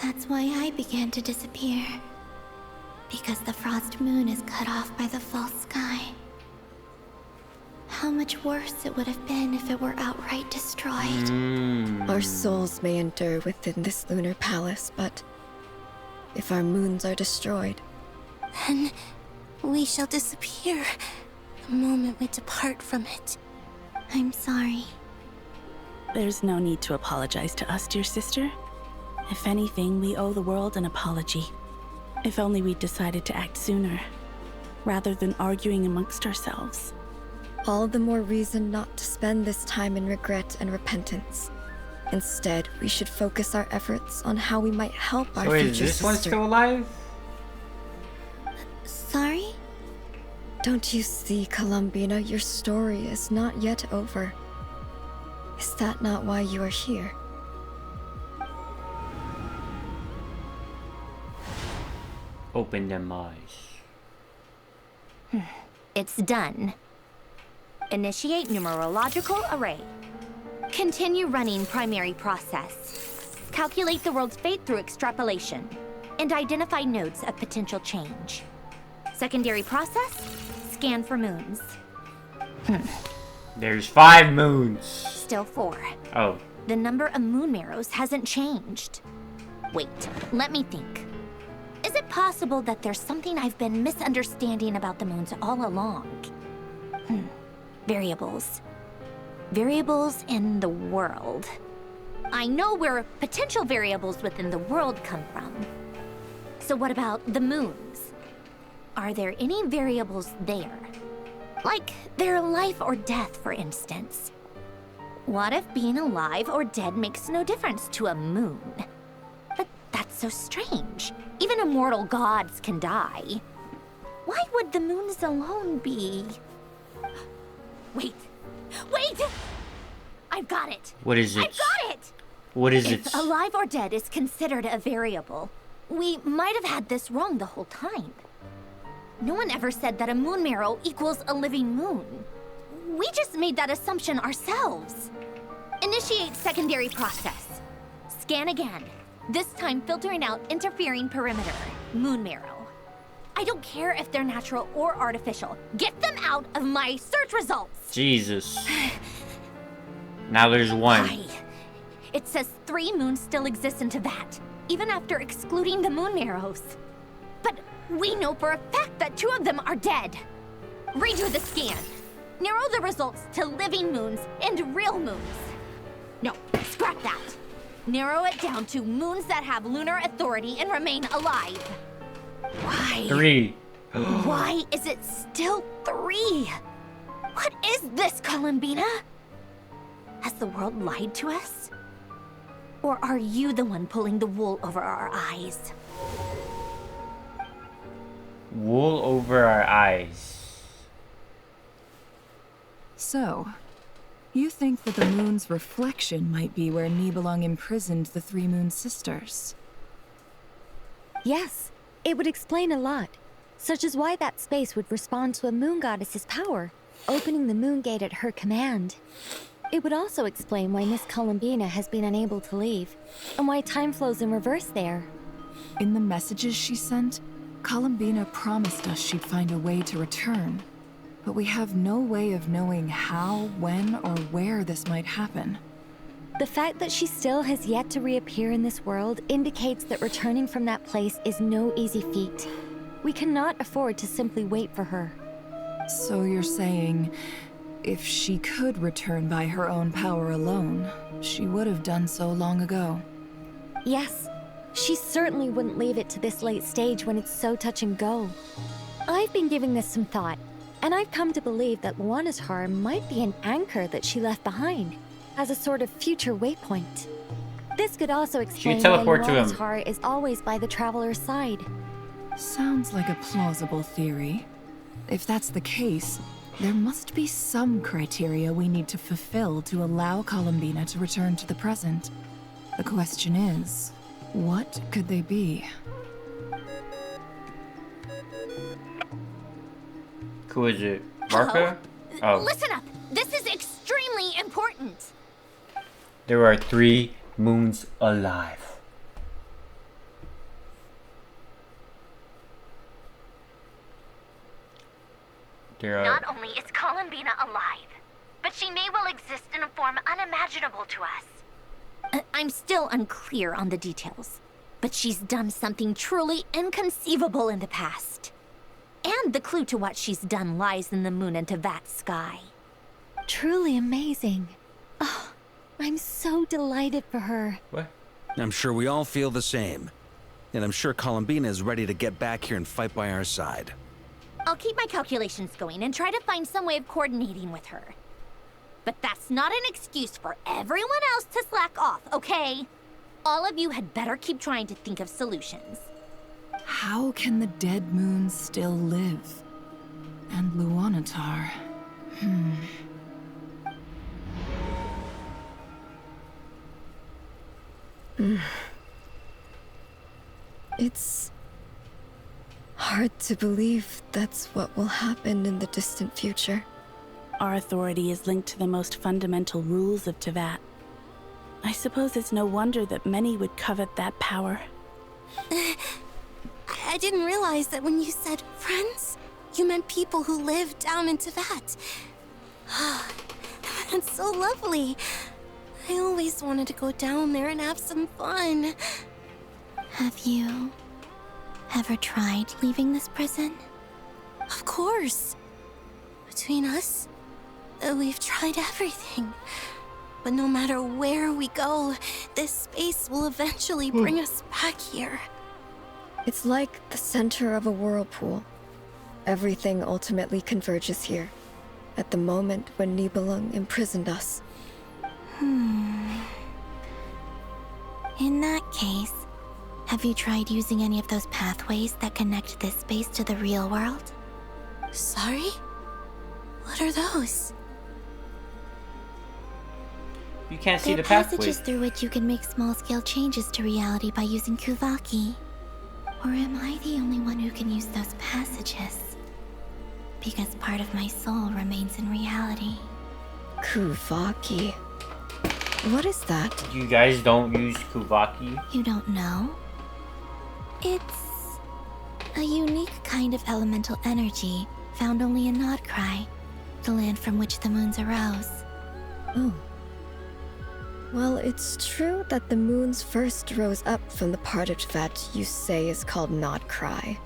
That's why I began to disappear. Because the Frost Moon is cut off by the false sky. How much worse it would have been if it were outright destroyed. Our souls may endure within this lunar palace, but if our moons are destroyed, Then we shall disappear the moment we depart from it. I'm sorry. There's no need to apologize to us, dear sister. If anything, we owe the world an apology. If only we'd decided to act sooner, rather than arguing amongst ourselves. all the more reason not to spend this time in regret and repentance. Instead, we should focus our efforts on how we might help our future sister. Wait, is this one still alive? Sorry? Don't you see, Columbina, your story is not yet over. Is that not why you are here? Open them eyes. It's done. Initiate numerological array. Continue running primary process. Calculate the world's fate through extrapolation. And identify nodes of potential change. Secondary process, scan for moons. There's 5 moons. Still 4. Oh. The number of moon marrows hasn't changed. Wait, let me think. Is it possible that there's something I've been misunderstanding about the moons all along? Variables. Variables in the world. I know where potential variables within the world come from. So what about the moons? Are there any variables there? Like their life or death, for instance. What if being alive or dead makes no difference to a moon? But that's so strange. Even immortal gods can die. Why would the moons alone be? Wait! Wait! I've got it! What is it? I've got it! What is If it? alive or dead is considered a variable, we might have had this wrong the whole time. No one ever said that a moon marrow equals a living moon. We just made that assumption ourselves. Initiate secondary process. Scan again. This time filtering out interfering perimeter. Moon marrow. I don't care if they're natural or artificial. Get them out of my search results! Jesus. Now there's 1. Why? It says 3 moons still exist in Teyvat, even after excluding the moon marrows. But we know for a fact that 2 of them are dead. Redo the scan. Narrow the results to living moons and real moons. No, scrap that. Narrow it down to moons that have lunar authority and remain alive. Why? 3. Why is it still 3? What is this, Columbina? Has the world lied to us? Or are you the one pulling the wool over our eyes? Wool over our eyes. So, you think that the moon's reflection might be where Nibelung imprisoned the 3 Moon Sisters? Yes, it would explain a lot, such as why that space would respond to a moon goddess's power, opening the moon gate at her command. It would also explain why Miss Columbina has been unable to leave, and why time flows in reverse there. In the messages she sent, Columbina promised us she'd find a way to return. But we have no way of knowing how, when, or where this might happen. The fact that she still has yet to reappear in this world indicates that returning from that place is no easy feat. We cannot afford to simply wait for her. So you're saying, if she could return by her own power alone, she would have done so long ago? Yes. She certainly wouldn't leave it to this late stage when it's so touch and go. I've been giving this some thought, and I've come to believe that Luanatar might be an anchor that she left behind, as a sort of future waypoint. This could also explain why Luanatar is always by the Traveler's side. Sounds like a plausible theory. If that's the case, there must be some criteria we need to fulfill to allow Columbina to return to the present. The question is, what could they be? Who is it? Marco? Oh. Listen up! This is extremely important! There are 3 moons alive. Not only is Columbina alive, but she may well exist in a form unimaginable to us. I'm still unclear on the details, but she's done something truly inconceivable in the past. And the clue to what she's done lies in the moon and Tevat's sky. Truly amazing. Oh, I'm so delighted for her. What? I'm sure we all feel the same. And I'm sure Columbina is ready to get back here and fight by our side. I'll keep my calculations going and try to find some way of coordinating with her. But that's not an excuse for everyone else to slack off, okay? All of you had better keep trying to think of solutions. How can the dead moons still live? And Luanatar? It's hard to believe that's what will happen in the distant future. Our authority is linked to the most fundamental rules of Tevat. I suppose it's no wonder that many would covet that power. I didn't realize that when you said friends, you meant people who live down in Tevat. That's so lovely. I always wanted to go down there and have some fun. Have you ever tried leaving this prison? Of course. Between us, we've tried everything. But no matter where we go, this space will eventually bring us back here. It's like the center of a whirlpool. Everything ultimately converges here, at the moment when Nibelung imprisoned us. In that case, have you tried using any of those pathways that connect this space to the real world? Sorry? What are those? You can't see They're the pathway. passages through which you can make small-scale changes to reality by using Kuvaki. Or am I the only one who can use those passages? Because part of my soul remains in reality. Kuvaki. What is that? You guys don't use Kuvaki? You don't know? It's a unique kind of elemental energy found only in Nodcry, the land from which the moons arose. Oh. Well, it's true that the moons first rose up from the part of Tevat you say is called Nodcry.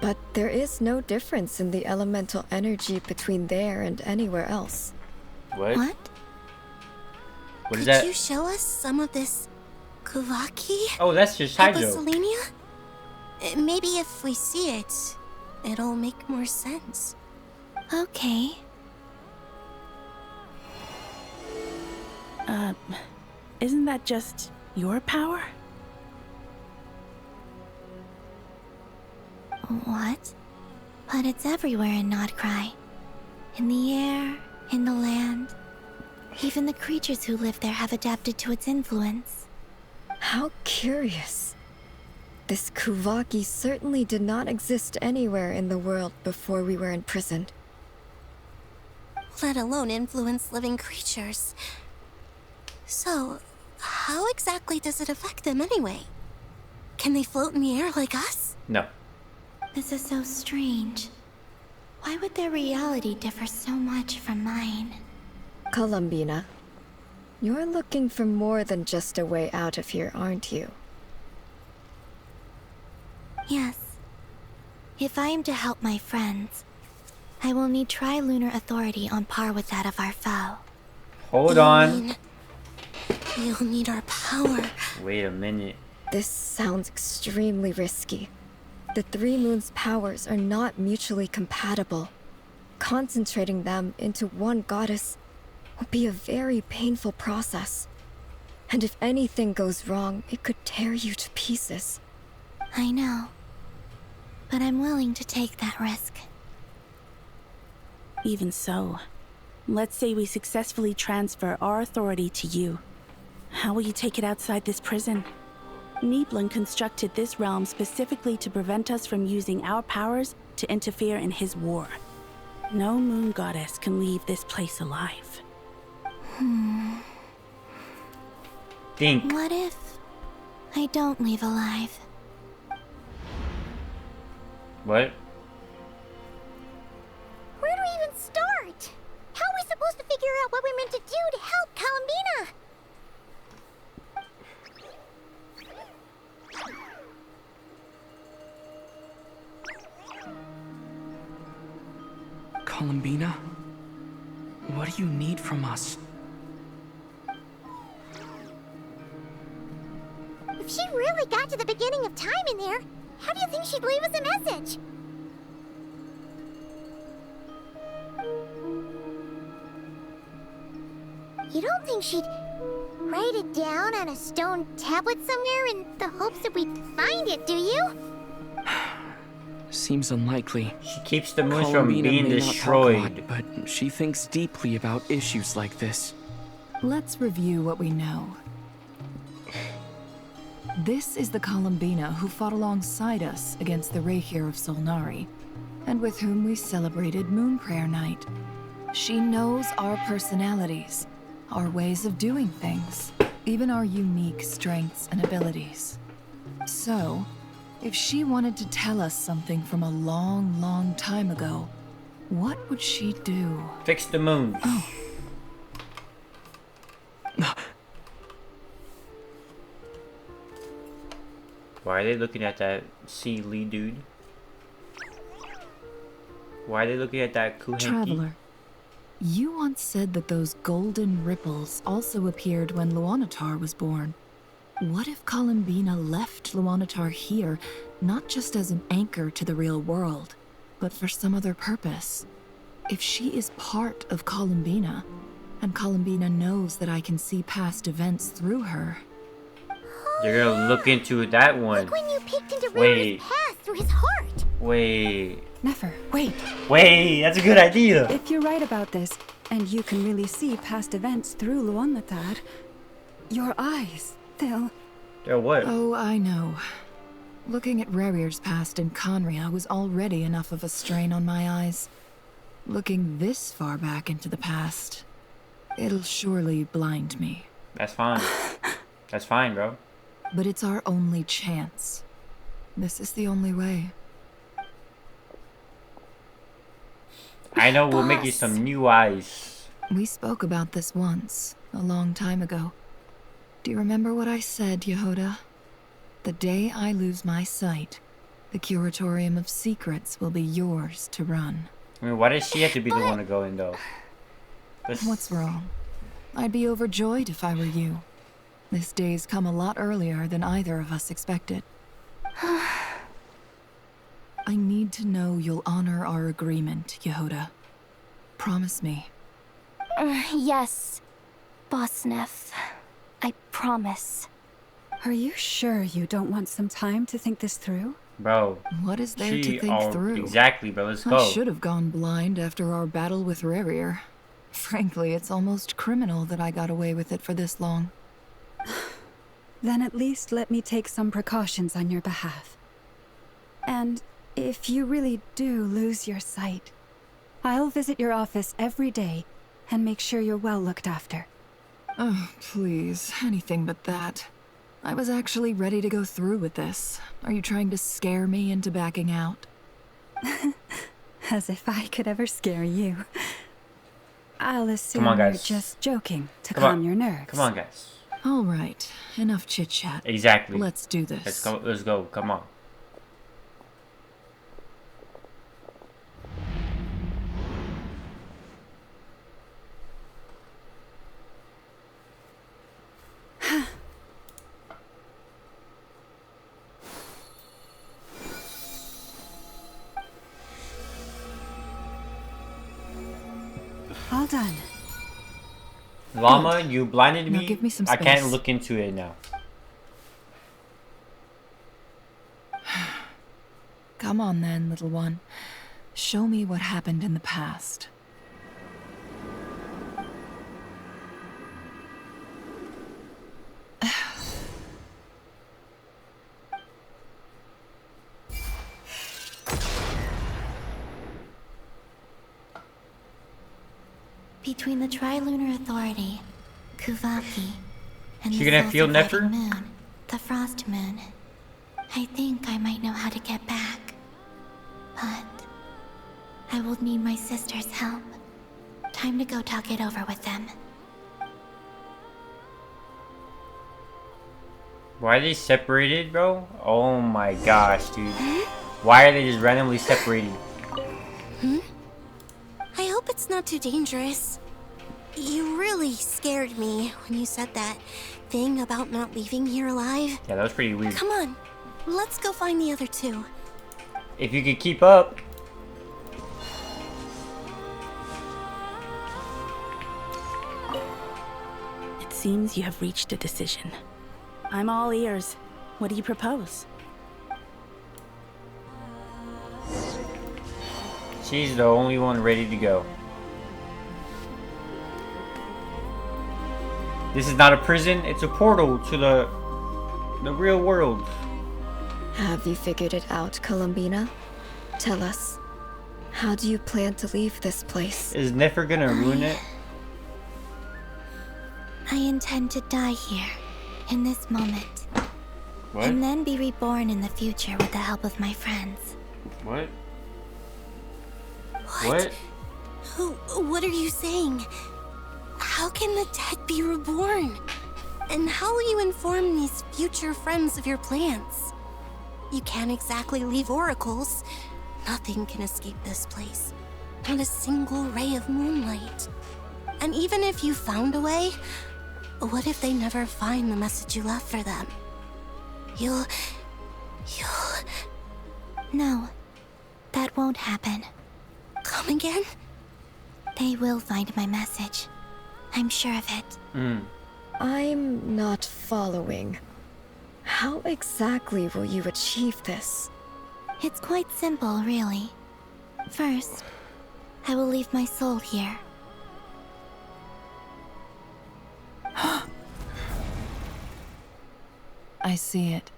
But there is no difference in the elemental energy between there and anywhere else. What? What? What is that? Could you show us some of this Kuvaki? Oh, that's just Hydro. Hyposelenia? Maybe if we see it, it'll make more sense. Okay. Isn't that just your power? What? But it's everywhere in Nodcry. In the air, in the land. Even the creatures who live there have adapted to its influence. How curious. This Kuvaki certainly did not exist anywhere in the world before we were imprisoned. Let alone influence living creatures. So, how exactly does it affect them anyway? Can they float in the air like us? No. This is so strange. Why would their reality differ so much from mine? Columbina, you're looking for more than just a way out of here, aren't you? Yes. If I am to help my friends, I will need trilunar authority on par with that of our foe. Hold on. You'll need our power. Wait a minute. This sounds extremely risky. The Three Moons' powers are not mutually compatible. Concentrating them into one goddess would be a very painful process. And if anything goes wrong, it could tear you to pieces. I know. But I'm willing to take that risk. Even so, let's say we successfully transfer our authority to you. How will you take it outside this prison? Nibelung constructed this realm specifically to prevent us from using our powers to interfere in his war. No moon goddess can leave this place alive. Think. What if I don't leave alive? What? Where do we even start? How are we supposed to figure out what we're meant to do to help Columbina? Columbina? What do you need from us? If she really got to the beginning of time in there, how do you think she'd leave us a message? You don't think she'd write it down on a stone tablet somewhere in the hopes that we'd find it, do you? Seems unlikely. She keeps the moons from Columbina being may not talk a destroyed. lot, but she thinks deeply about issues like this. Let's review what we know. This is the Columbina who fought alongside us against the Reikir of Solnari, and with whom we celebrated Moon Prayer Night. She knows our personalities, our ways of doing things, even our unique strengths and abilities. So, if she wanted to tell us something from a long, long time ago, what would she do? Fix the moon. Oh. Why are they looking at that C. Lee dude? Why are they looking at that Kuhenki? Traveler, you once said that those golden ripples also appeared when Luanatar was born. What if Columbina left Luanatar here, not just as an anchor to the real world, but for some other purpose? If she is part of Columbina, and Columbina knows that I can see past events through her. They're gonna look into that one. Like when you peeked into River's past through his heart. Wait. Nefer, wait. Wait, that's a good idea. If you're right about this, and you can really see past events through Luanatar, your eyes, they'll... They're what? Oh, I know. Looking at Rerir's past in Conria was already enough of a strain on my eyes. Looking this far back into the past, it'll surely blind me. That's fine. That's fine, bro. But it's our only chance. This is the only way. I know we'll make you some new eyes. We spoke about this once, a long time ago. Do you remember what I said, Yehoda? The day I lose my sight, the Curatorium of Secrets will be yours to run. I mean, why does she have to be the one to go in, though? What's wrong? I'd be overjoyed if I were you. This day's come a lot earlier than either of us expected. I need to know you'll honor our agreement, Yehoda. Promise me. Yes, Boss Neff. I promise. Are you sure you don't want some time to think this through? Bro. What is there to think through? Exactly, bro. Let's go. I should have gone blind after our battle with Rerir. Frankly, it's almost criminal that I got away with it for this long. Then at least let me take some precautions on your behalf. And if you really do lose your sight, I'll visit your office every day and make sure you're well looked after. Oh, please, anything but that. I was actually ready to go through with this. Are you trying to scare me into backing out? As if I could ever scare you. I'll assume on, you're guys. just joking to Come calm on. your nerves. Come on, guys. All right, enough chit-chat. Exactly. Let's do this. Let's go. Let's go. Come on. All done. Llama, you blinded Now me. give me some I can't space. look into it now. Come on then, little one. Show me what happened in the past. Between the Trilunar Authority, Kuvaki, and She the gonna soul feel surviving Nefer? moon, the Frost Moon, I think I might know how to get back. But I will need my sister's help. Time to go talk it over with them. Why are they separated, bro? Oh my gosh, dude. Why are they just randomly separated? I hope it's not too dangerous. You really scared me when you said that thing about not leaving here alive. Yeah, that was pretty weird. Come on, let's go find the other two. If you could keep up. It seems you have reached a decision. I'm all ears. What do you propose? She's the only one ready to go. This is not a prison, it's a portal to the real world. Have you figured it out, Columbina? Tell us. How do you plan to leave this place? Is Nefer gonna ruin it? I intend to die here, in this moment. What? And then be reborn in the future with the help of my friends. What? What? What are you saying? How can the dead be reborn? And how will you inform these future friends of your plans? You can't exactly leave oracles. Nothing can escape this place. Not a single ray of moonlight. And even if you found a way, what if they never find the message you left for them? You'll... No, that won't happen. Come again? They will find my message. I'm sure of it. I'm not following. How exactly will you achieve this? It's quite simple, really. First, I will leave my soul here. I see it.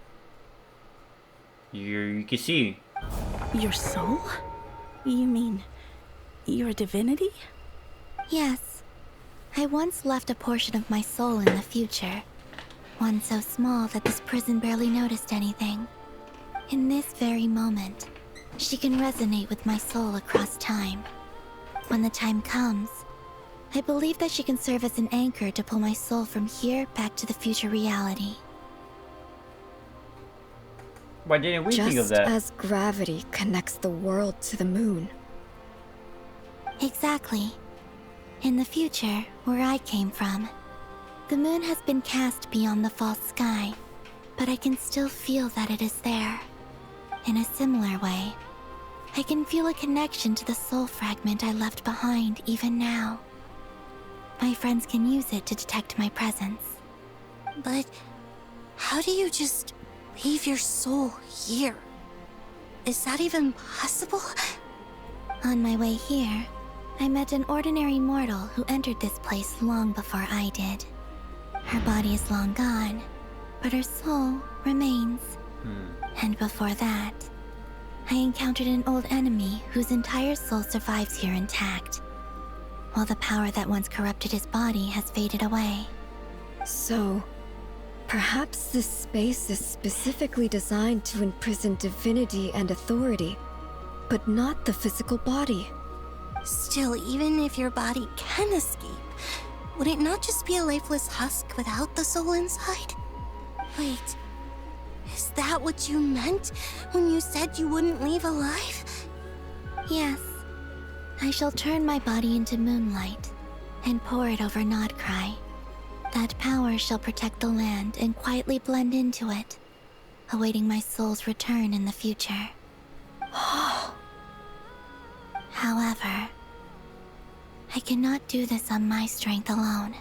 You can see. Your soul? You mean your divinity? Yes. I once left a portion of my soul in the future. One so small that this prison barely noticed anything. In this very moment, she can resonate with my soul across time. When the time comes, I believe that she can serve as an anchor to pull my soul from here back to the future reality. Why didn't we think of Just that? as gravity connects the world to the moon. Exactly. In the future, where I came from, the moon has been cast beyond the false sky, but I can still feel that it is there. In a similar way, I can feel a connection to the soul fragment I left behind even now. My friends can use it to detect my presence. But how do you just leave your soul here? Is that even possible? On my way here, I met an ordinary mortal who entered this place long before I did. Her body is long gone, but her soul remains. And before that, I encountered an old enemy whose entire soul survives here intact, while the power that once corrupted his body has faded away. So, Perhaps this space is specifically designed to imprison divinity and authority, but not the physical body. Still, even if your body can escape, would it not just be a lifeless husk without the soul inside? Wait, is that what you meant when you said you wouldn't leave alive? Yes. I shall turn my body into moonlight and pour it over Nodcry. That power shall protect the land and quietly blend into it, awaiting my soul's return in the future. However, I cannot do this on my strength alone.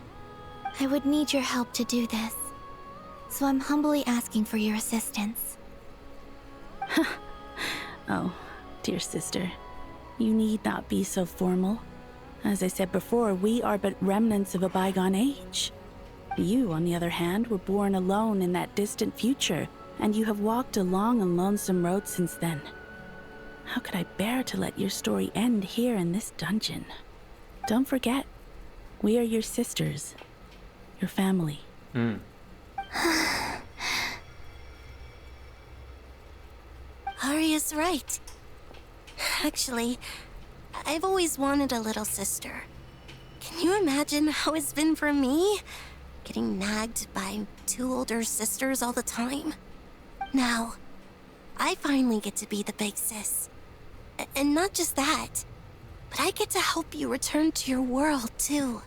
I would need your help to do this, so I'm humbly asking for your assistance. Oh, dear sister, you need not be so formal. As I said before, we are but remnants of a bygone age. You, on the other hand, were born alone in that distant future, and you have walked a long and lonesome road since then. How could I bear to let your story end here in this dungeon? Don't forget, we are your sisters, your family. Arya's right. Actually, I've always wanted a little sister. Can you imagine how it's been for me? Getting nagged by two older sisters all the time. Now, I finally get to be the big sis. And not just that, but I get to help you return to your world, too.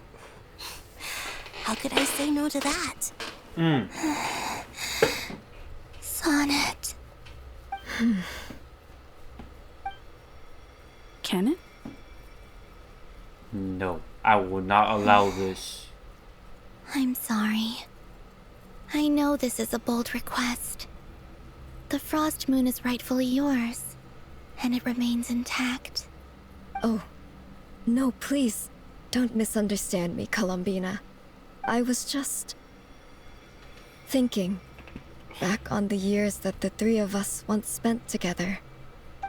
How could I say no to that? Sonnet. Can it? No, I will not allow this. I'm sorry. I know this is a bold request. The Frost Moon is rightfully yours, and it remains intact. Oh, no, please, don't misunderstand me, Columbina. I was just thinking back on the years that the three of us once spent together.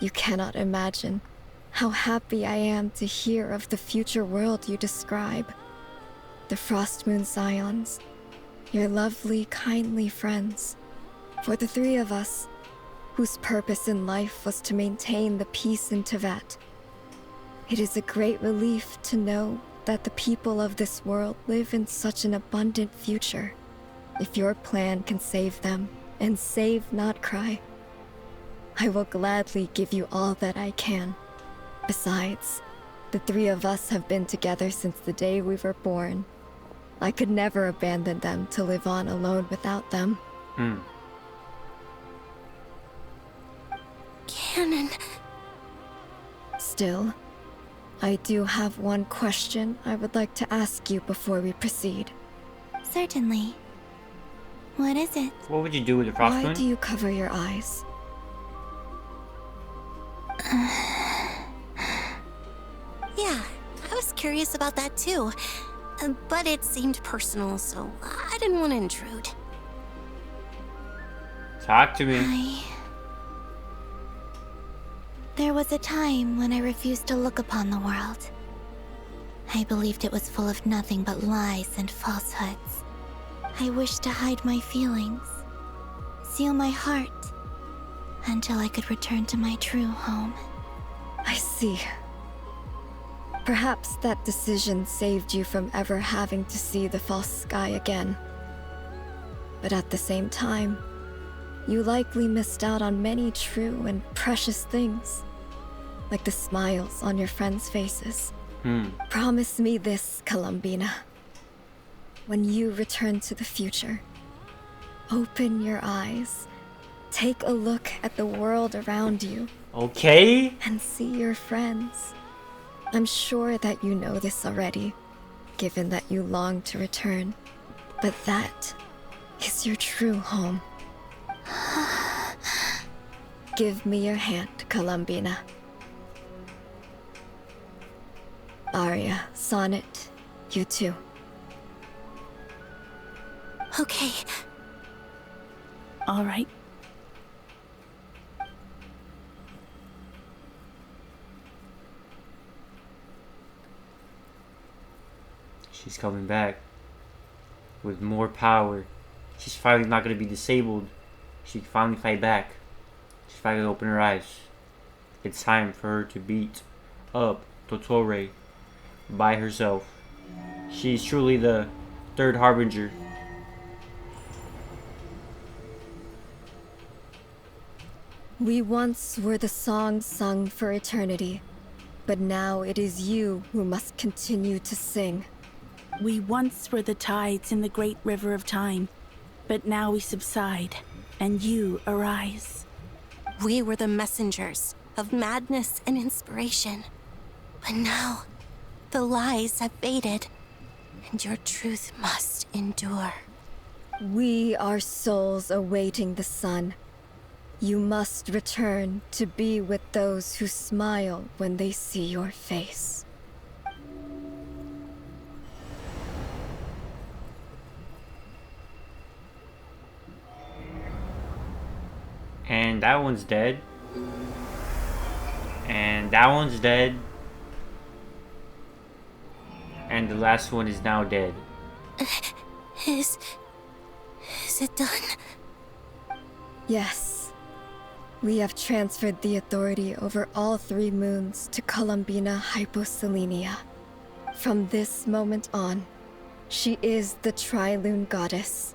You cannot imagine how happy I am to hear of the future world you describe. The Frost Moon Scions, your lovely, kindly friends. For the three of us, whose purpose in life was to maintain the peace in Teyvat. It is a great relief to know that the people of this world live in such an abundant future. If your plan can save them, and save Nodcry, I will gladly give you all that I can. Besides, the three of us have been together since the day we were born. I could never abandon them to live on alone without them. Canon. Still, I do have one question I would like to ask you before we proceed. Certainly. What is it? What would you do with the Frost Moon? Why do you cover your eyes? Yeah, I was curious about that too. But it seemed personal, so I didn't want to intrude. Talk to me. There was a time when I refused to look upon the world. I believed it was full of nothing but lies and falsehoods. I wished to hide my feelings, seal my heart, until I could return to my true home. I see. Perhaps that decision saved you from ever having to see the false sky again. But at the same time, you likely missed out on many true and precious things, like the smiles on your friends' faces. Promise me this, Columbina. When you return to the future, open your eyes, take a look at the world around you. Okay. And see your friends. I'm sure that you know this already, given that you long to return. But that is your true home. Give me your hand, Columbina. Arya, Sonnet, you too. Okay. All right. She's coming back with more power. She's finally not gonna be disabled. She can finally fight back. She's finally gonna open her eyes. It's time for her to beat up Totore by herself. She's truly the third harbinger. We once were the songs sung for eternity, but now it is you who must continue to sing. We once were the tides in the great river of time, but now we subside, and you arise. We were the messengers of madness and inspiration, but now the lies have faded, and your truth must endure. We are souls awaiting the sun. You must return to be with those who smile when they see your face. And that one's dead. And that one's dead. And the last one is now dead. Is it done? Yes. We have transferred the authority over all 3 moons to Columbina Hyposelenia. From this moment on, she is the Tri-Lune Goddess,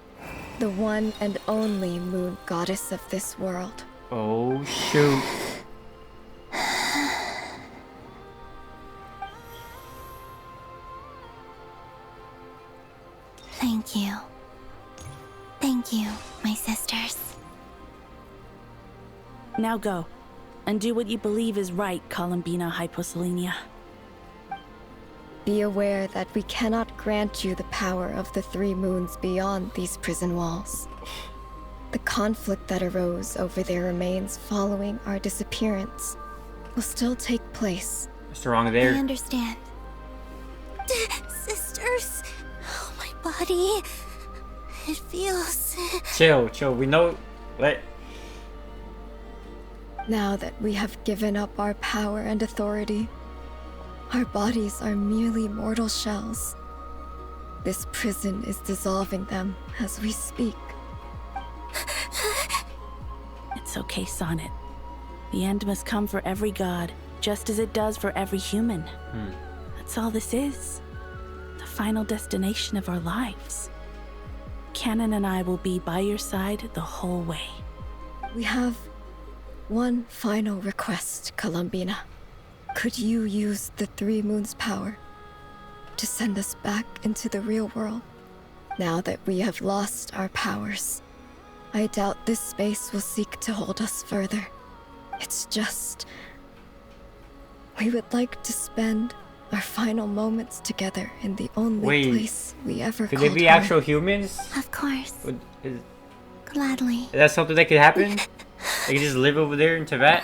the one and only moon goddess of this world. Oh, shoot. Thank you. Thank you, my sisters. Now go, and do what you believe is right, Columbina Hyposelenia. Be aware that we cannot grant you the power of the 3 moons beyond these prison walls. The conflict that arose over their remains following our disappearance will still take place. What's wrong there? I understand. Sisters, oh, my body. It feels... Chill. We know... Now that we have given up our power and authority, our bodies are merely mortal shells. This prison is dissolving them as we speak. It's okay, Sonnet. The end must come for every god, just as it does for every human. That's all this is. The final destination of our lives. Canon and I will be by your side the whole way. We have one final request, Columbina. Could you use the 3 moons' power to send us back into the real world? Now that we have lost our powers, I doubt this space will seek to hold us further. It's just... we would like to spend our final moments together in the only place we ever could called they be home. actual humans? Of course. Is Gladly. that something that could happen? They can just live over there in Tibet?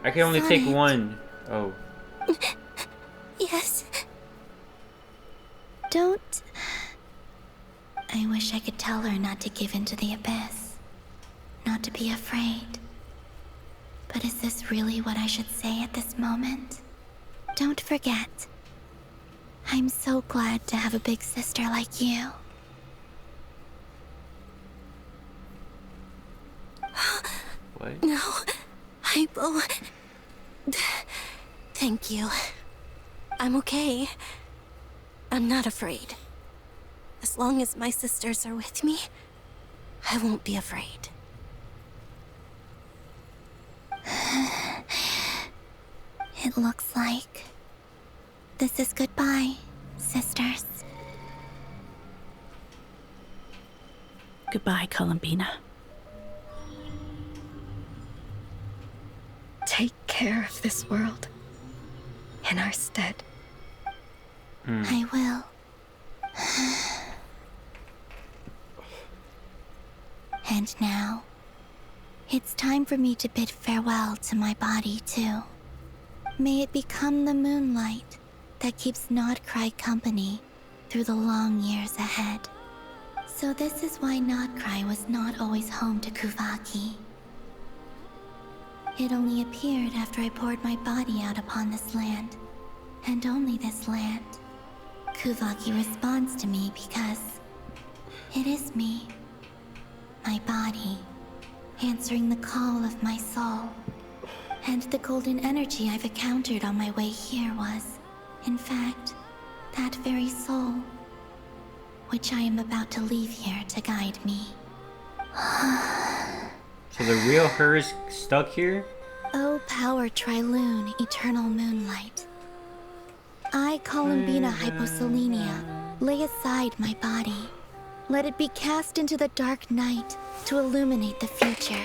I can only take one. Oh. Yes. Don't... I wish I could tell her not to give in to the abyss. Not to be afraid. But is this really what I should say at this moment? Don't forget. I'm so glad to have a big sister like you. What? No. Hypo... Thank you. I'm okay. I'm not afraid. As long as my sisters are with me, I won't be afraid. It looks like this is goodbye, sisters. Goodbye, Columbina. Take care of this world in our stead. I will. And now, it's time for me to bid farewell to my body, too. May it become the moonlight that keeps Nodcry company through the long years ahead. So this is why Nodcry was not always home to Kuvaki. It only appeared after I poured my body out upon this land, and only this land. Kuvaki responds to me because It is me. My body, answering the call of my soul. And the golden energy I've encountered on my way here was, in fact, that very soul, which I am about to leave here to guide me. So the real her is stuck here? O power Trilune, eternal moonlight. I, Columbina Hyposelenia, lay aside my body. Let it be cast into the dark night to illuminate the future.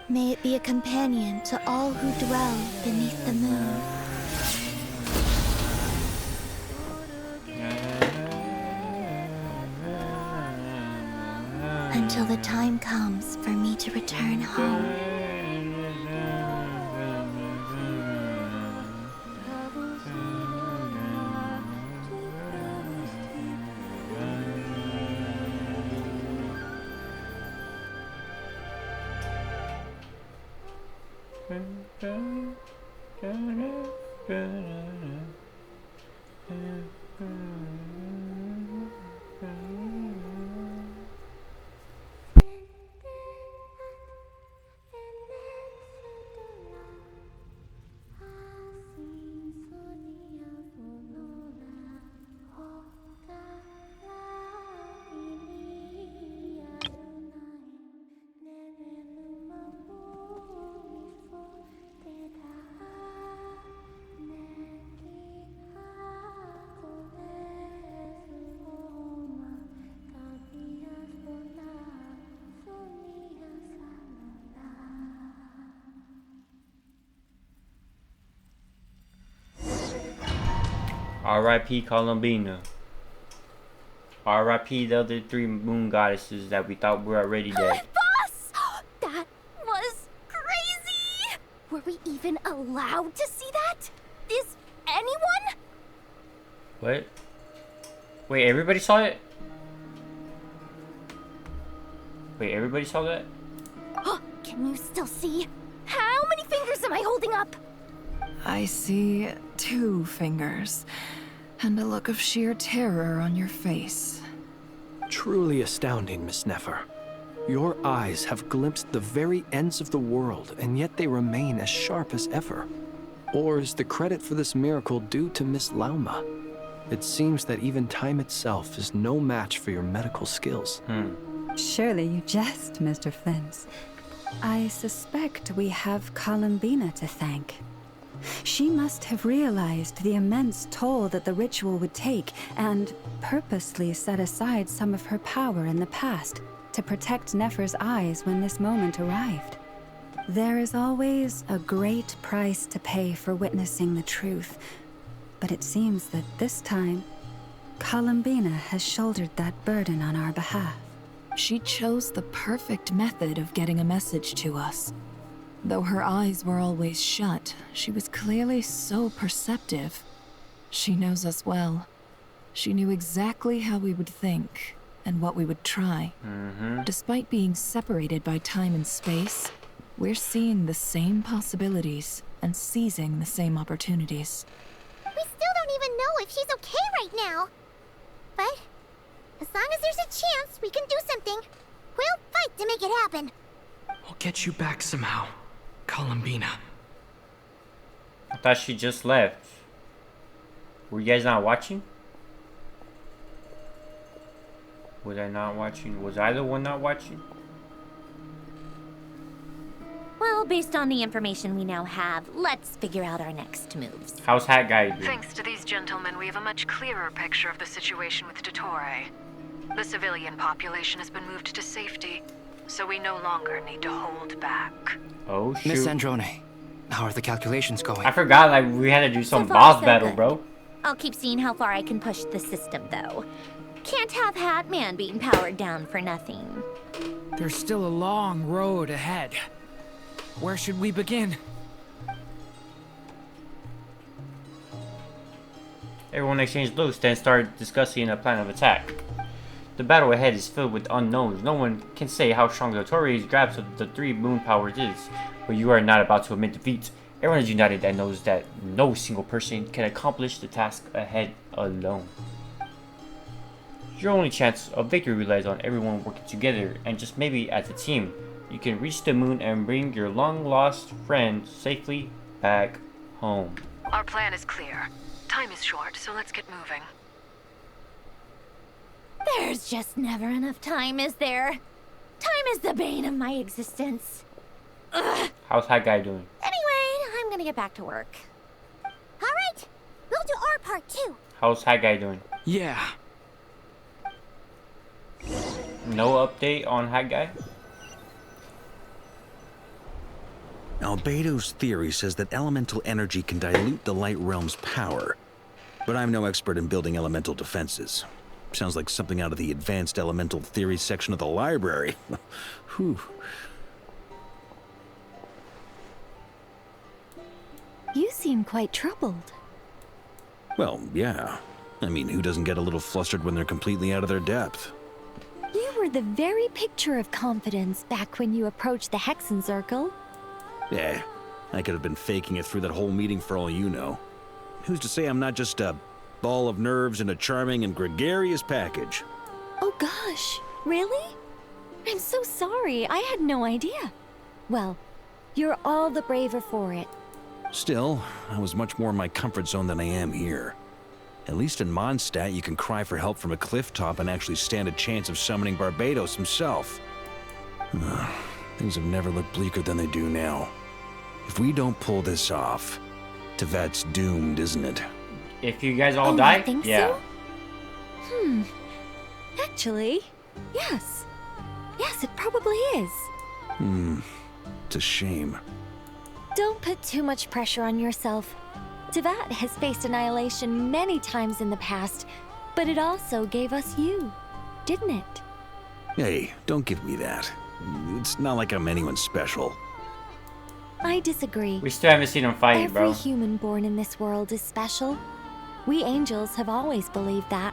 May it be a companion to all who dwell beneath the moon. Until the time comes for me to return home. R.I.P. Columbina. R.I.P. the other 3 moon goddesses that we thought were already dead. Boss! That was crazy! Were we even allowed to see that? Is anyone? What? Wait, everybody saw it? Wait, everybody saw that? Can you still see? How many fingers am I holding up? I see 2 fingers, and a look of sheer terror on your face. Truly astounding, Miss Nefer. Your eyes have glimpsed the very ends of the world, and yet they remain as sharp as ever. Or is the credit for this miracle due to Miss Lauma? It seems that even time itself is no match for your medical skills. Surely you jest, Mr. Flint. I suspect we have Columbina to thank. She must have realized the immense toll that the ritual would take and purposely set aside some of her power in the past to protect Nefer's eyes when this moment arrived. There is always a great price to pay for witnessing the truth, but it seems that this time, Columbina has shouldered that burden on our behalf. She chose the perfect method of getting a message to us. Though her eyes were always shut, she was clearly so perceptive. She knows us well. She knew exactly how we would think and what we would try. Despite being separated by time and space, we're seeing the same possibilities and seizing the same opportunities. We still don't even know if she's okay right now. But as long as there's a chance we can do something, we'll fight to make it happen. I'll get you back somehow, Columbina. I thought she just left. Were you guys not watching? Was I not watching? Was I the one not watching? Well, based on the information we now have, let's figure out our next moves. How's Hat Guy doing? Thanks to these gentlemen, we have a much clearer picture of the situation with Dottore. The civilian population has been moved to safety, so we no longer need to hold back. Oh, shoot. Miss Androne, how are the calculations going? I forgot, like, we had to do some So far, boss so battle, good. bro. I'll keep seeing how far I can push the system, though. Can't have Hat Man being powered down for nothing. There's still a long road ahead. Where should we begin? Everyone exchanged looks, then started discussing a plan of attack. The battle ahead is filled with unknowns. No one can say how strong Dottore's grasp of the 3 moon powers is, but you are not about to admit defeat. Everyone is united and knows that no single person can accomplish the task ahead alone. Your only chance of victory relies on everyone working together and just maybe as a team. You can reach the moon and bring your long-lost friend safely back home. Our plan is clear. Time is short, so let's get moving. There's just never enough time, is there? Time is the bane of my existence. Ugh. How's that guy doing? Anyway, I'm gonna get back to work. All right, we'll do our part too. How's that guy doing? Yeah. No update on that guy? Albedo's theory says that elemental energy can dilute the light realm's power, but I'm no expert in building elemental defenses. Sounds like something out of the advanced elemental theory section of the library. Whew. You seem quite troubled. Well, yeah. I mean, who doesn't get a little flustered when they're completely out of their depth? You were the very picture of confidence back when you approached the Hexen Circle. Yeah, I could have been faking it through that whole meeting for all you know. Who's to say I'm not just a ball of nerves in a charming and gregarious package? Oh gosh, really? I'm so sorry, I had no idea. Well, you're all the braver for it. Still, I was much more in my comfort zone than I am here. At least in Mondstadt, you can cry for help from a cliff top and actually stand a chance of summoning Barbados himself. Things have never looked bleaker than they do now. If we don't pull this off, Tevat's doomed, isn't it? If you guys all You die? think Yeah. so? Actually, yes. Yes, it probably is. It's a shame. Don't put too much pressure on yourself. Tevat has faced annihilation many times in the past, but it also gave us you, didn't it? Hey, don't give me that. It's not like I'm anyone special. I disagree. We still haven't seen him fight, Every bro. human born in this world is special. We angels have always believed that.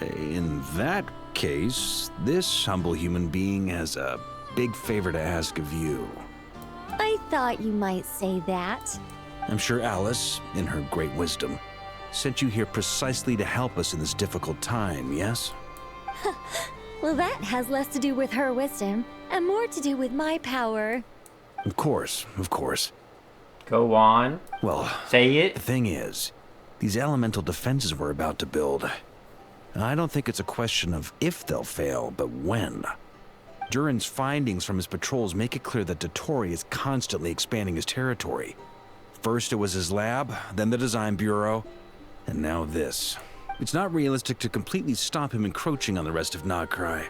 In that case, this humble human being has a big favor to ask of you. I thought you might say that. I'm sure Alice, in her great wisdom, sent you here precisely to help us in this difficult time, yes? Well, that has less to do with her wisdom and more to do with my power. Of course, of course. Go on. Well, say it. The thing is, these elemental defenses we're about to build, I don't think it's a question of if they'll fail, but when. Durin's findings from his patrols make it clear that Dottori is constantly expanding his territory. First it was his lab, then the design bureau, and now this. It's not realistic to completely stop him encroaching on the rest of Nagcry.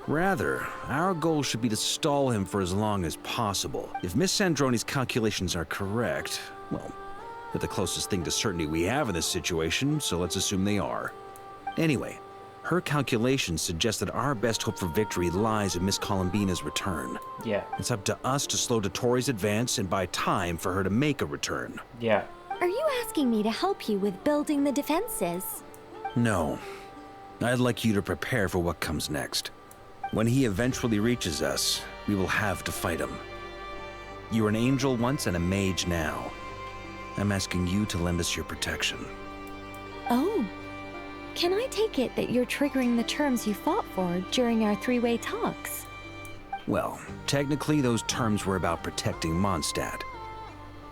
Rather, our goal should be to stall him for as long as possible. If Miss Sandroni's calculations are correct, well, they're the closest thing to certainty we have in this situation, so let's assume they are. Anyway, her calculations suggest that our best hope for victory lies in Miss Columbina's return. Yeah. It's up to us to slow Dottori's advance and buy time for her to make a return. Yeah. Are you asking me to help you with building the defenses? No. I'd like you to prepare for what comes next. When he eventually reaches us, we will have to fight him. You were an angel once and a mage now. I'm asking you to lend us your protection. Oh. Can I take it that you're triggering the terms you fought for during our three-way talks? Well, technically those terms were about protecting Mondstadt.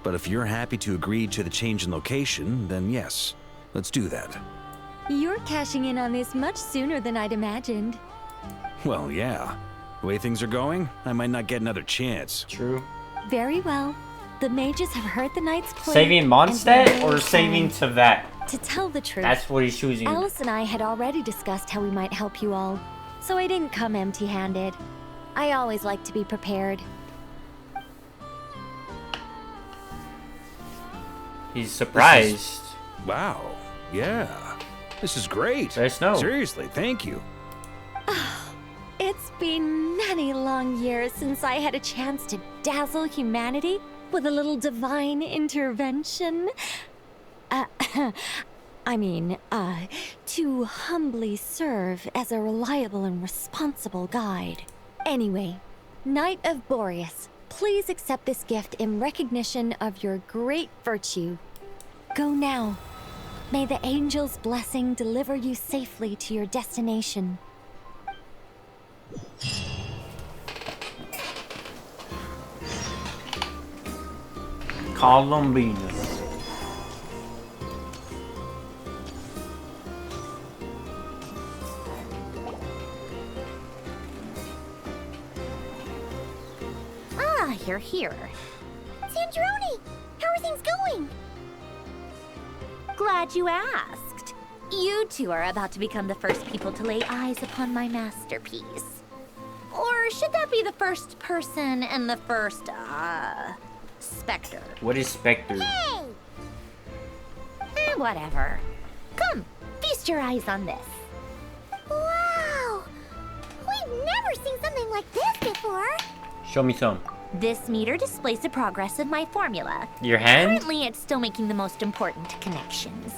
But if you're happy to agree to the change in location, then yes, let's do that. You're cashing in on this much sooner than I'd imagined. Well, yeah. The way things are going, I might not get another chance. True. Very well. The mages have heard the knight's plea. Saving Mondstadt or saving Tevat? To tell the truth, That's what he's choosing. Alice and I had already discussed how we might help you all, so I didn't come empty-handed. I always like to be prepared. He's surprised. Wow. Yeah. This is great. Let us know. Seriously, thank you. It's been many long years since I had a chance to dazzle humanity with a little divine intervention. To humbly serve as a reliable and responsible guide. Anyway, Knight of Boreas, please accept this gift in recognition of your great virtue. Go now. May the angel's blessing deliver you safely to your destination. Columbina. Ah, you're here. Sandrone! How are things going? Glad you asked. You two are about to become the first people to lay eyes upon my masterpiece. Or should that be the first person and the first, Spectre? What is Spectre? Hey! Whatever. Come, feast your eyes on this. Wow! We've never seen something like this before. Show me some. This meter displays the progress of my formula. Your hand? Currently, it's still making the most important connections.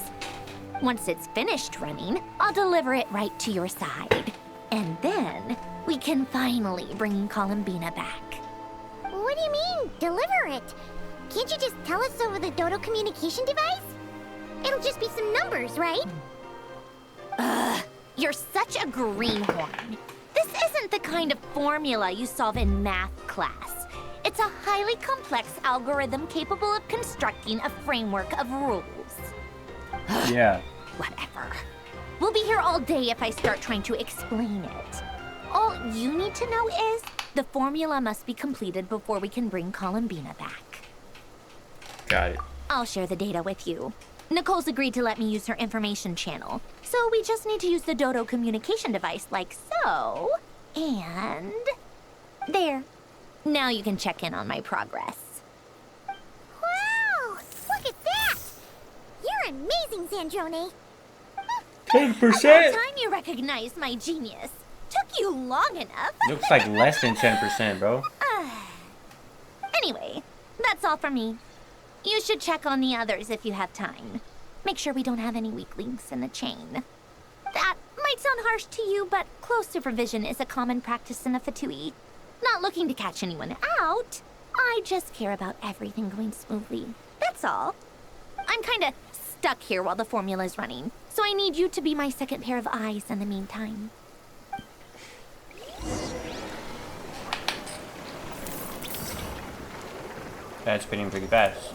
Once it's finished running, I'll deliver it right to your side. And then, we can finally bring Columbina back. What do you mean, deliver it? Can't you just tell us over the Dodo communication device? It'll just be some numbers, right? Ugh, you're such a greenhorn. This isn't the kind of formula you solve in math class. It's a highly complex algorithm capable of constructing a framework of rules. Yeah. Whatever. We'll be here all day if I start trying to explain it. All you need to know is the formula must be completed before we can bring Columbina back. Got it. I'll share the data with you. Nicole's agreed to let me use her information channel, so we just need to use the Dodo communication device like so. And... there. Now you can check in on my progress. Wow! Look at that! You're amazing, Sandrone. 10%? About time you recognized my genius. Took you long enough. Looks like less than 10%, bro. Anyway, that's all from me. You should check on the others if you have time. Make sure we don't have any weak links in the chain. That might sound harsh to you, but close supervision is a common practice in a Fatui. Not looking to catch anyone out. I just care about everything going smoothly. That's all. I'm kinda stuck here while the formula's running, so I need you to be my second pair of eyes in the meantime. That's spinning pretty fast.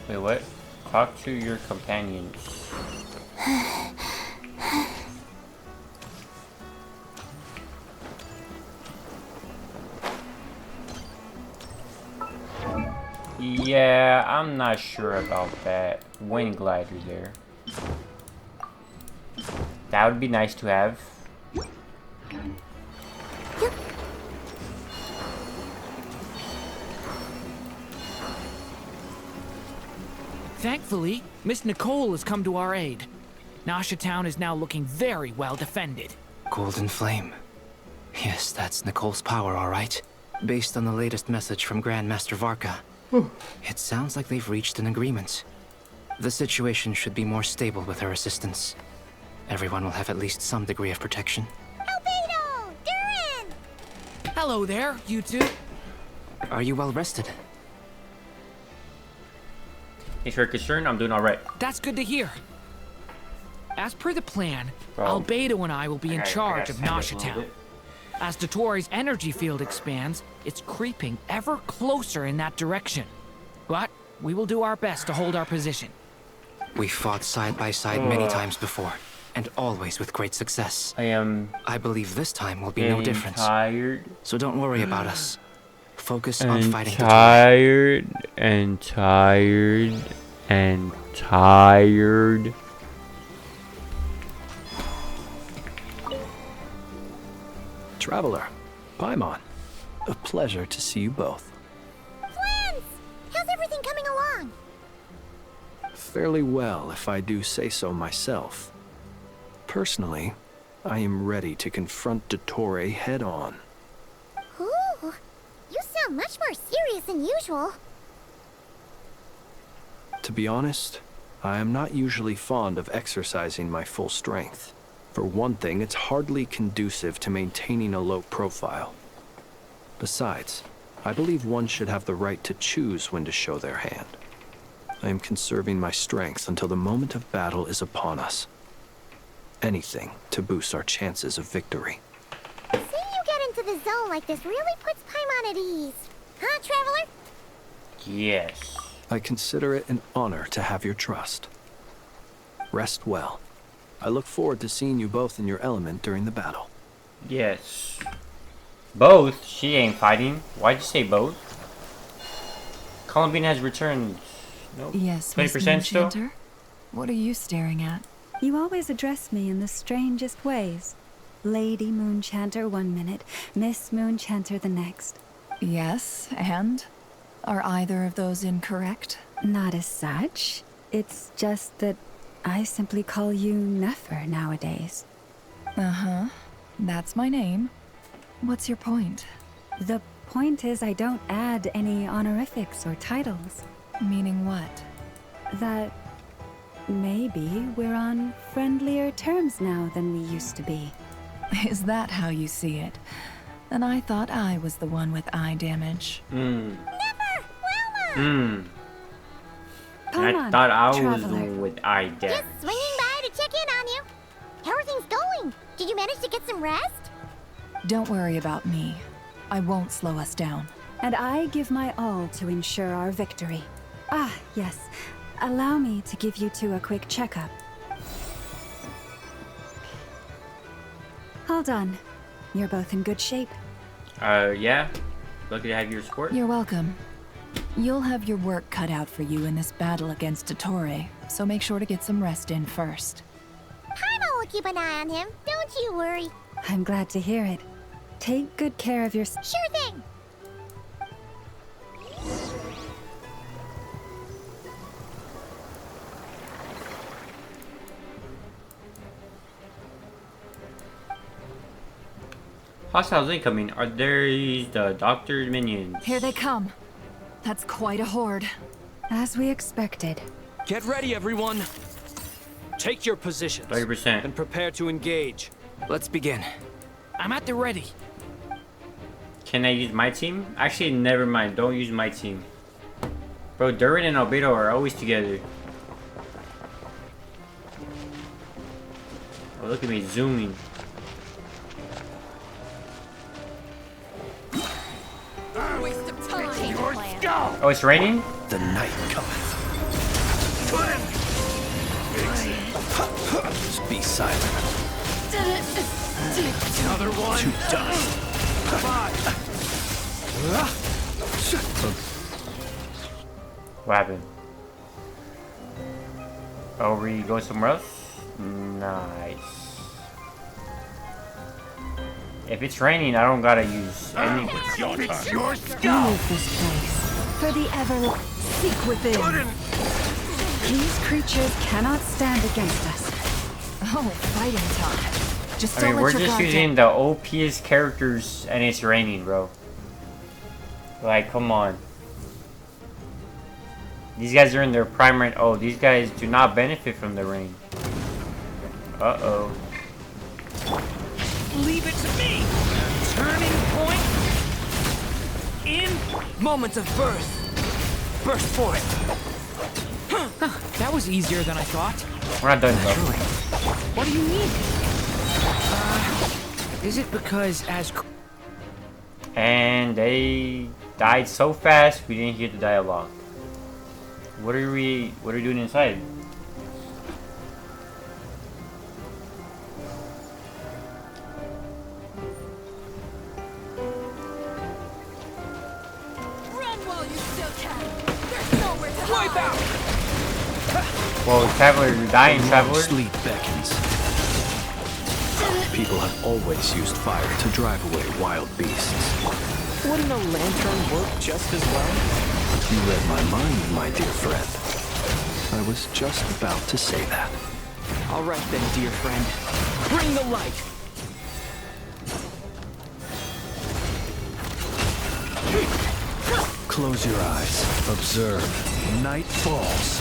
Wait, what? Talk to your companions. Yeah, I'm not sure about that. Wind glider there. That would be nice to have. Thankfully, Miss Nicole has come to our aid. Nasha Town is now looking very well defended. Golden Flame. Yes, that's Nicole's power, all right. Based on the latest message from Grandmaster Varka. It sounds like they've reached an agreement. The situation should be more stable with her assistance. Everyone will have at least some degree of protection. Albedo! Durin! Hello there, you two. Are you well rested? If you're concerned, I'm doing alright. That's good to hear. As per the plan, Bro. Albedo and I will be in charge of Nasha Town. As Dotori's energy field expands, it's creeping ever closer in that direction. But we will do our best to hold our position. We fought side by side many times before, and always with great success. I believe this time will be no different. Tired. So don't worry about us. Focus on fighting tired and tired and tired. Traveler, Paimon, a pleasure to see you both. Twins! How's everything coming along? Fairly well, if I do say so myself. Personally, I am ready to confront Dottore head-on. Ooh, you sound much more serious than usual. To be honest, I am not usually fond of exercising my full strength. For one thing, it's hardly conducive to maintaining a low profile. Besides, I believe one should have the right to choose when to show their hand. I am conserving my strength until the moment of battle is upon us. Anything to boost our chances of victory. Seeing you get into the zone like this really puts Paimon at ease. Huh, Traveler? Yes. I consider it an honor to have your trust. Rest well. I look forward to seeing you both in your element during the battle. Yes. Both? She ain't fighting. Why'd you say both? Columbine has returned. Nope. Yes, 20% still? Moonshanter? What are you staring at? You always address me in the strangest ways. Lady Moonshanter 1 minute, Miss Moonshanter the next. Yes, and? Are either of those incorrect? Not as such. It's just that I simply call you Nefer nowadays. Uh-huh. That's my name. What's your point? The point is I don't add any honorifics or titles. Meaning what? That maybe we're on friendlier terms now than we used to be. Is that how you see it? And I thought I was the one with eye damage. Hmm. Never! Wilma! I thought I was the one with eye damage. Just swinging by to check in on you. How are things going? Did you manage to get some rest? Don't worry about me. I won't slow us down. And I give my all to ensure our victory. Ah, yes. Allow me to give you two a quick checkup. All done. You're both in good shape. Yeah. Lucky to have your support. You're welcome. You'll have your work cut out for you in this battle against Dottore, so make sure to get some rest in first. Paimon will keep an eye on him. Don't you worry. I'm glad to hear it. Take good care of your... Sure thing. Hostiles incoming. Are there the doctor's minions? Here they come. That's quite a horde. As we expected. Get ready, everyone. Take your positions. 30%. And prepare to engage. Let's begin. I'm at the ready. Can I use my team? Actually, never mind. Don't use my team. Bro, Durin and Albedo are always together. Oh, look at me zooming. Waste of time. Oh, it's raining? The night cometh. Be silent. Another one. To dust. What happened? Oh, we go somewhere else? Nice. If it's raining, I don't gotta use any. Leave this place. For the ever... Seek within. These creatures cannot stand against us. Oh, fighting time. Just I don't mean, let we're your just guard using down. the OPest characters and it's raining, bro. Like, come on. These guys are in their prime rain. Oh, these guys do not benefit from the rain. Uh-oh. Leave it to me. Turning point. In. Moment of birth. Burst for it. Huh, that was easier than I thought. We're not done, bro. What do you mean? Is it because as... And they died so fast, we didn't hear the dialogue. What are we doing inside? Run while you still can. There's nowhere to Wipe out. Whoa, Traveler, you're dying, Traveler. Sleep beckons. People have always used fire to drive away wild beasts. Wouldn't a lantern work just as well? You read my mind, my dear friend. I was just about to say that. All right then, dear friend. Bring the light. Close your eyes. Observe. Night falls.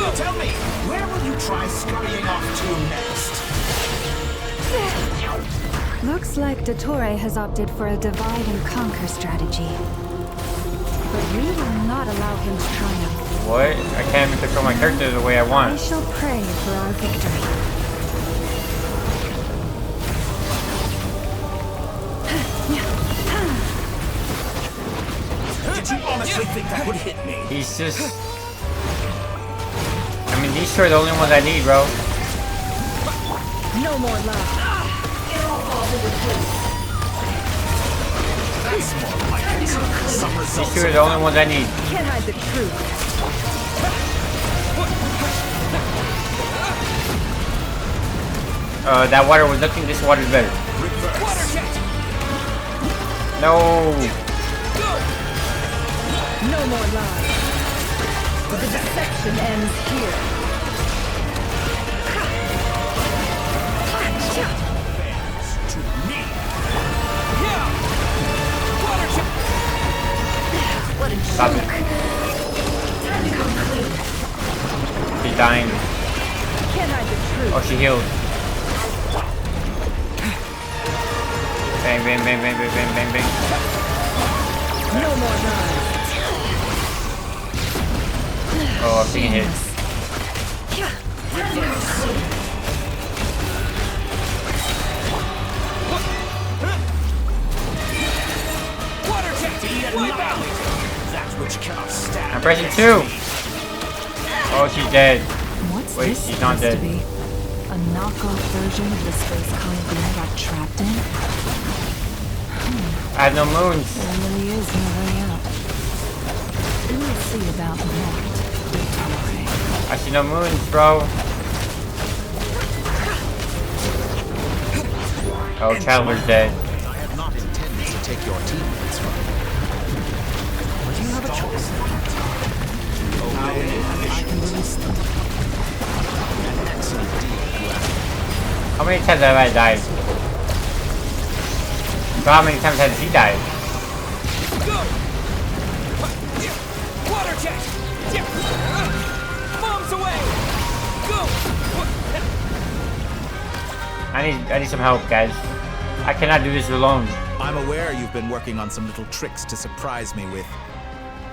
So tell me, where will you try scurrying off to next? Looks like Dottore has opted for a divide and conquer strategy. But we will not allow him to triumph. What? I can't even control my character the way I want. I shall pray for our victory. Did you honestly think that would hit me? He's just... I mean, these two are the only ones I need, bro. No more love. That's more like it. Some results. These two are the only ones I need. Can't hide the truth. That water was nothing. This water is better. No. No more lies. The deception ends here. To me. What a Stop it. She's dying. Can't hide the truth. Oh, she healed. Bang, bang, bang, bang, bang, bang, bang, bang. No more lies. Oh, I'm being hit. I'm pressing 2. Oh, she's dead. What's Wait, this she's not supposed dead. to be? A knockoff version of the space Columbina got trapped in? I have no moons. There really is no way out. We'll see about that, Dottore. I see no moons, bro. Oh, Traveler's dead. I have not intended to take your teammates from you. But you have a choice. I can release them. An excellent deal. How many times have I died? So how many times has he died? Water jet! Mom's away! Go! I need some help, guys. I cannot do this alone. I'm aware you've been working on some little tricks to surprise me with,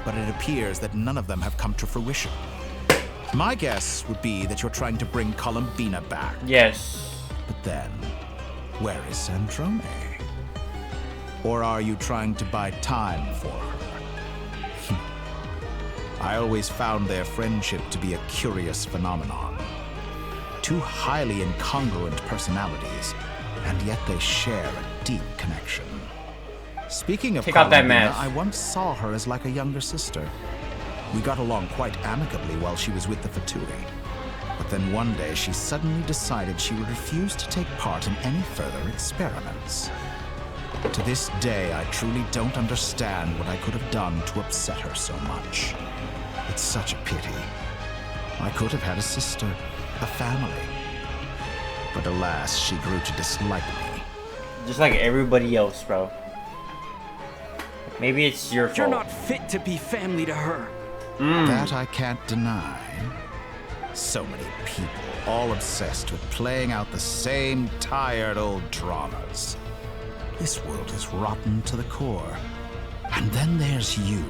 but it appears that none of them have come to fruition. My guess would be that you're trying to bring Columbina back. Yes. But then, where is Sandrone? Or are you trying to buy time for her? I always found their friendship to be a curious phenomenon. Two highly incongruent personalities, and yet they share a deep connection. Speaking of Take out that Columbina, mask. I once saw her as like a younger sister. We got along quite amicably while she was with the Fatui. But then one day she suddenly decided she would refuse to take part in any further experiments. To this day, I truly don't understand what I could have done to upset her so much. It's such a pity. I could have had a sister, a family. But alas, she grew to dislike me. Just like everybody else, bro. Maybe it's your fault. You're not fit to be family to her. That I can't deny. So many people, all obsessed with playing out the same tired old dramas. This world is rotten to the core. And then there's you.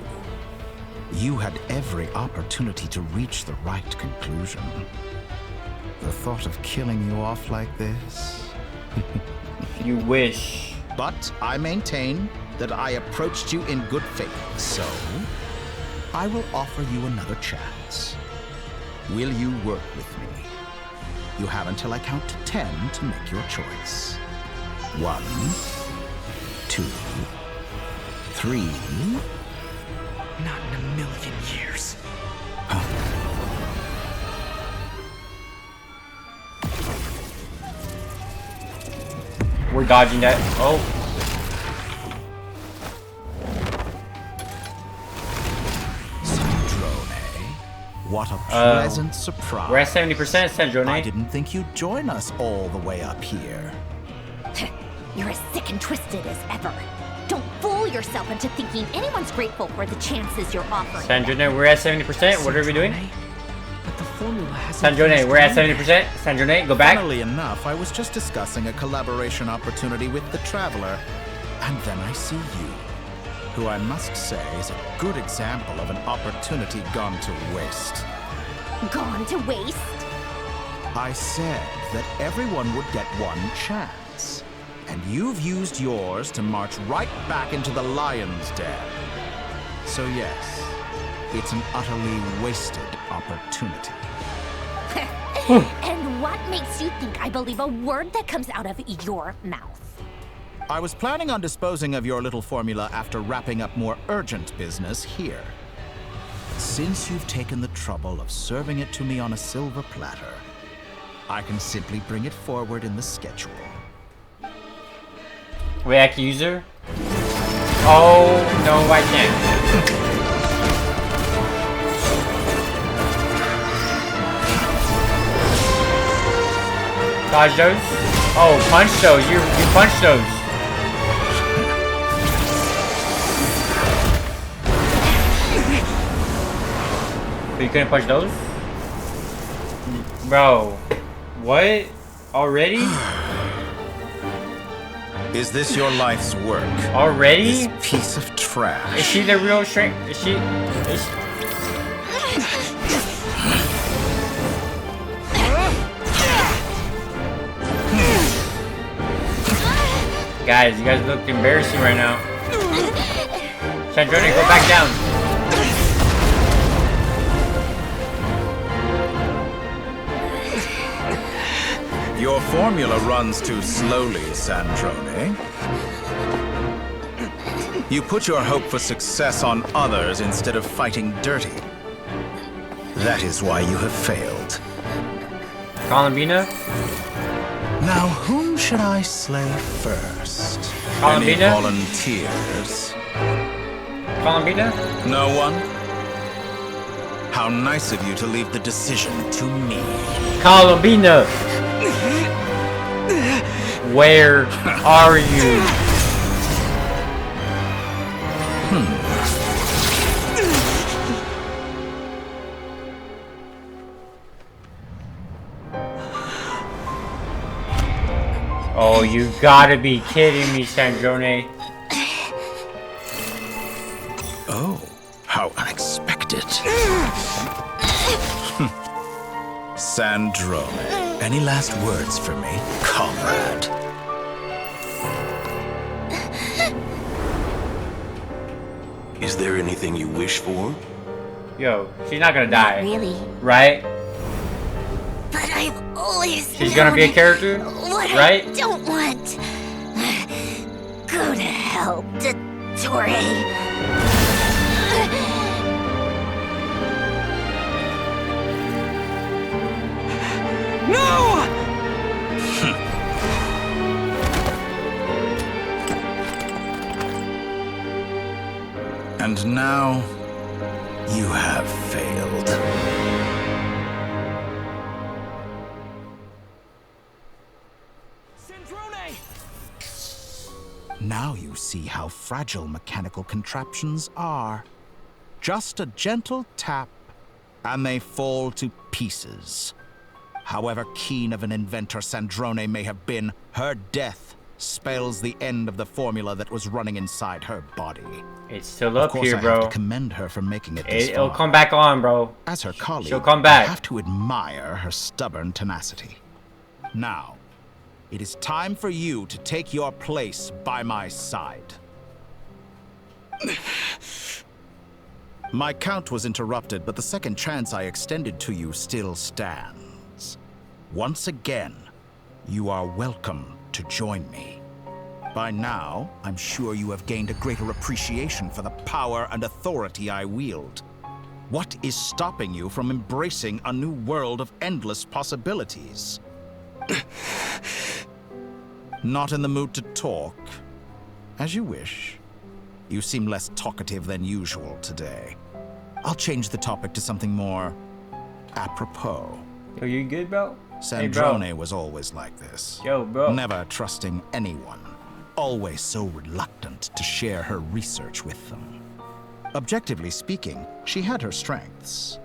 You had every opportunity to reach the right conclusion. The thought of killing you off like this? You wish. But I maintain that I approached you in good faith, so I will offer you another chance. Will you work with me? You have until I count to 10 to make your choice. 1, 2, 3. Not in a million years. We're dodging that. Oh. What a pleasant surprise. We're at 70%, Sandrone. I didn't think you'd join us all the way up here. You're as sick and twisted as ever. Don't fool yourself into thinking anyone's grateful for the chances you're offering. Sandrone, we're at 70%. What are we doing? But the formula hasn't Sandrone, we're at 70%. Sandrone, go back. Funnily enough, I was just discussing a collaboration opportunity with the Traveler, and then I see you, who I must say is a good example of an opportunity gone to waste. Gone to waste? I said that everyone would get one chance, and you've used yours to march right back into the lion's den. So yes, it's an utterly wasted opportunity. And what makes you think I believe a word that comes out of your mouth? I was planning on disposing of your little formula after wrapping up more urgent business here. Since you've taken the trouble of serving it to me on a silver platter, I can simply bring it forward in the schedule. Wait, I can use her? Oh, no, I can't. Dodge those? Oh, punch those. You punch those. But you couldn't punch those? Bro. What? Already? Is this your life's work? Already? This piece of trash. Is she the real shrink? Is she... Guys, you guys look embarrassing right now. Sandrone, go back down. Your formula runs too slowly, Sandrone. You put your hope for success on others instead of fighting dirty. That is why you have failed. Columbina? Now, whom should I slay first? Columbina? Any volunteers? Columbina? No one? How nice of you to leave the decision to me. Columbina! Where are you? Oh, you gotta be kidding me, Sandrone. Oh, how unexpected. Sandrone, any last words for me, comrade? Is there anything you wish for? Yo, she's not gonna die. Not really. Right? But I've always She's gonna be a character? what Right? I don't want. Go to hell, Torre. No! And now, you have failed. Now you see how fragile mechanical contraptions are. Just a gentle tap, and they fall to pieces. However keen of an inventor Sandrone may have been, her death spells the end of the formula that was running inside her body. It's still up here, I bro. have to commend her for making it this It'll far. come back on, bro. As her colleague, she'll come back. I have to admire her stubborn tenacity. Now, it is time for you to take your place by my side. My count was interrupted, but the second chance I extended to you still stands. Once again, you are welcome to join me. By now, I'm sure you have gained a greater appreciation for the power and authority I wield. What is stopping you from embracing a new world of endless possibilities? Not in the mood to talk? As you wish. You seem less talkative than usual today. I'll change the topic to something more apropos. Yo, you good, bro? Sandrone hey, bro. was always like this. Yo, bro. Never trusting anyone. Always so reluctant to share her research with them. Objectively speaking, she had her strengths.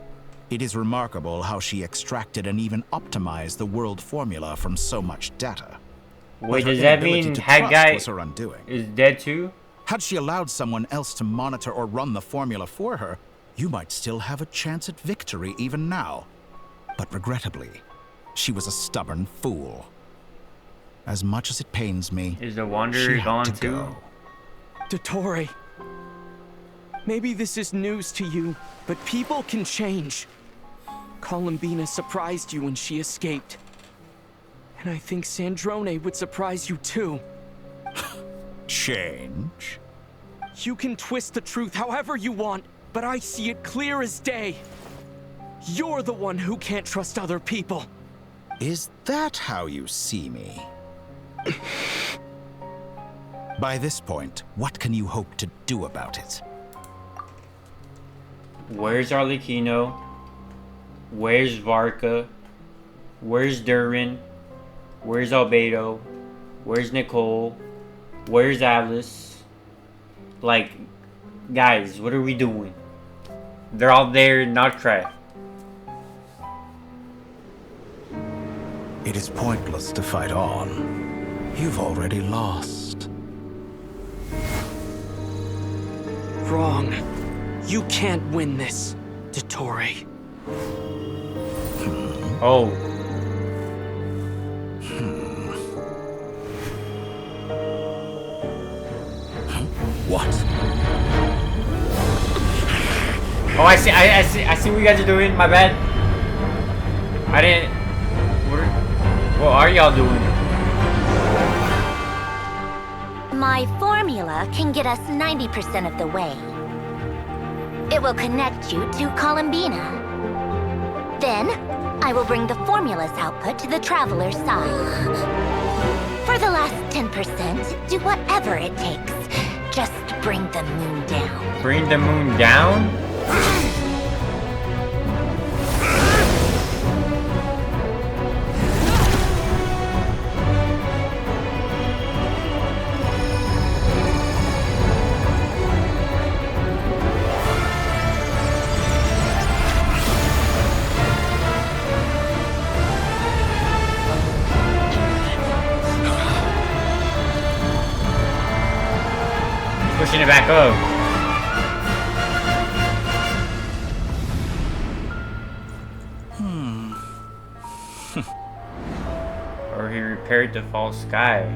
It is remarkable how she extracted and even optimized the world formula from so much data. Wait, But her does that inability mean to Hat trust Guy was her undoing. is dead too? Had she allowed someone else to monitor or run the formula for her, you might still have a chance at victory even now. But regrettably, she was a stubborn fool. As much as it pains me, is the she Wanderer had gone to too? go. Dottore. Maybe this is news to you, but people can change. Columbina surprised you when she escaped. And I think Sandrone would surprise you too. Change? You can twist the truth however you want, but I see it clear as day. You're the one who can't trust other people. Is that how you see me? By this point, what can you hope to do about it? Where's Arlecchino? Where's Varka? Where's Durin? Where's Albedo? Where's Nicole? Where's Alice? Like, guys, what are we doing? They're all there, not cry. It is pointless to fight on. You've already lost. Wrong. You can't win this, Dottore. Oh. What? Oh, I see what you guys are doing. My bad. I didn't. What are y'all doing? My formula can get us 90% of the way. It will connect you to Columbina. Then, I will bring the formula's output to the Traveler's side. For the last 10%, do whatever it takes. Just bring the moon down. Bring the moon down? Pushing it back up. Or he repaired the false sky.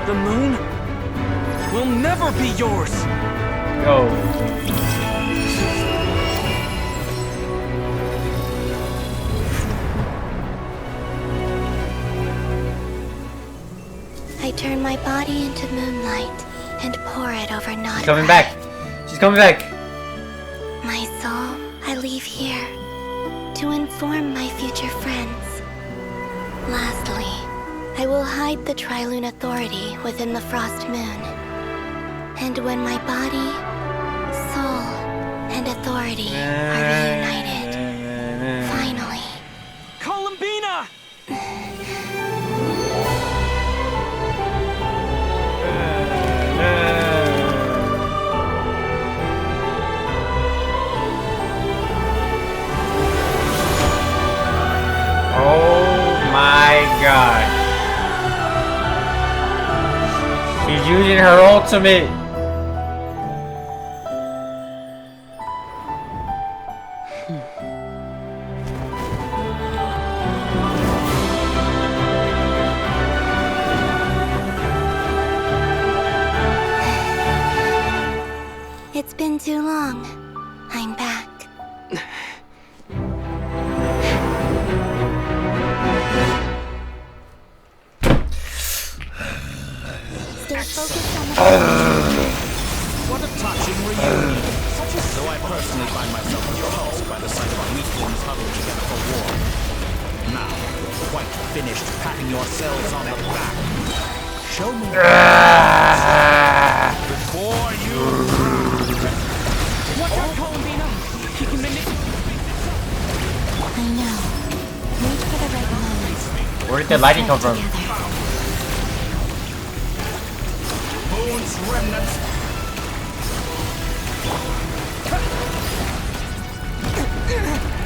The moon will never be yours. Yo. I turn my body into moonlight and pour it over Nod. She's coming back. She's coming back. My soul, I leave here to inform my future friends. Lastly, I will hide the Trilune Authority within the Frost Moon. And when my body, soul, and authority are reunited, finally. Columbina! Oh my god. She's using her ultimate. It's been too long. I'm back. Stay focused on the What a touching reunion. Though I personally find myself repulsed by the sight of our weaklings huddled together for war. Now, you're quite finished patting yourselves on the back. Show me before you. Watch out, Columbina! He can manipulate. I know. Wait for the right moment. Where Where did the lighting come from? Moon's remnants.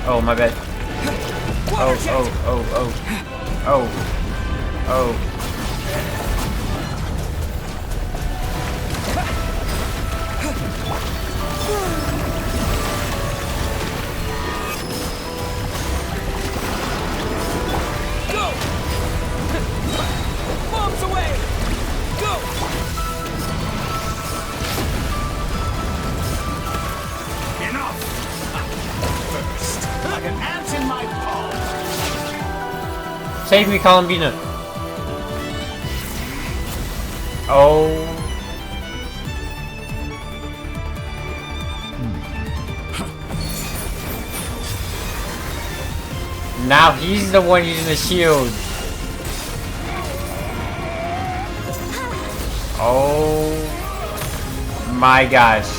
Oh, my bad. Oh, oh, oh, oh. Oh. Oh. Go! Bombs away! Go! Enough! First, like an ant in my palm. Save me, Columbina. Oh. Now he's the one using the shield. Oh my gosh.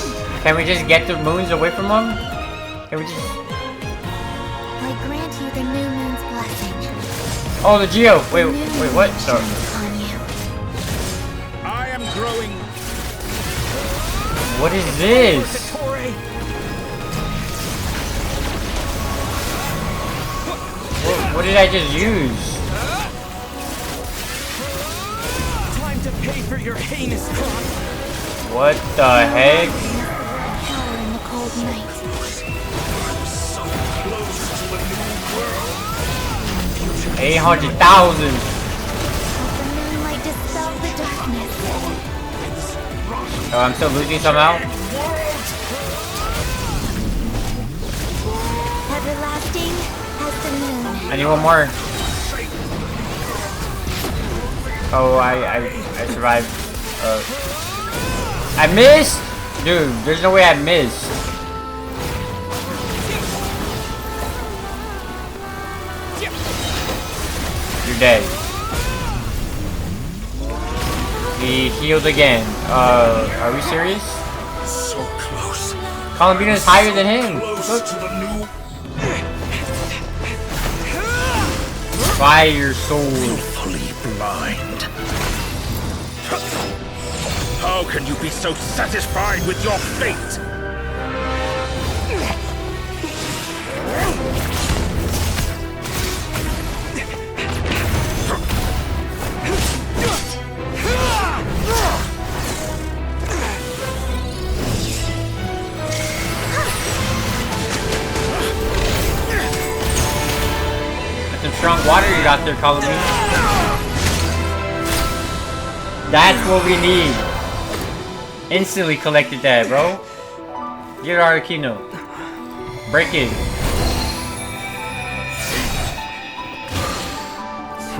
Can we just get the moons away from him? Can we just... I grant you the new moon's blessing. Oh, the Geo! Wait, wait, what? Sorry. I am growing. What is this? What did I just use? Time to pay for your heinous crime. What the heck? Power in the cold night. So close to a new world. 800,000. The moon might dispel the darkness. Oh, I'm still losing somehow? Everlasting as the moon. I need one more. Oh, I survived. I missed? Dude, there's no way I missed. You're dead. He healed again. Are we serious? So close. Columbina's higher than him. Close to the new. Fire sword. Fully blind. How can you be so satisfied with your fate? That's some strong water you got there, Columbine. That's what we need. Instantly collected that, bro. Get our keynote. Break it.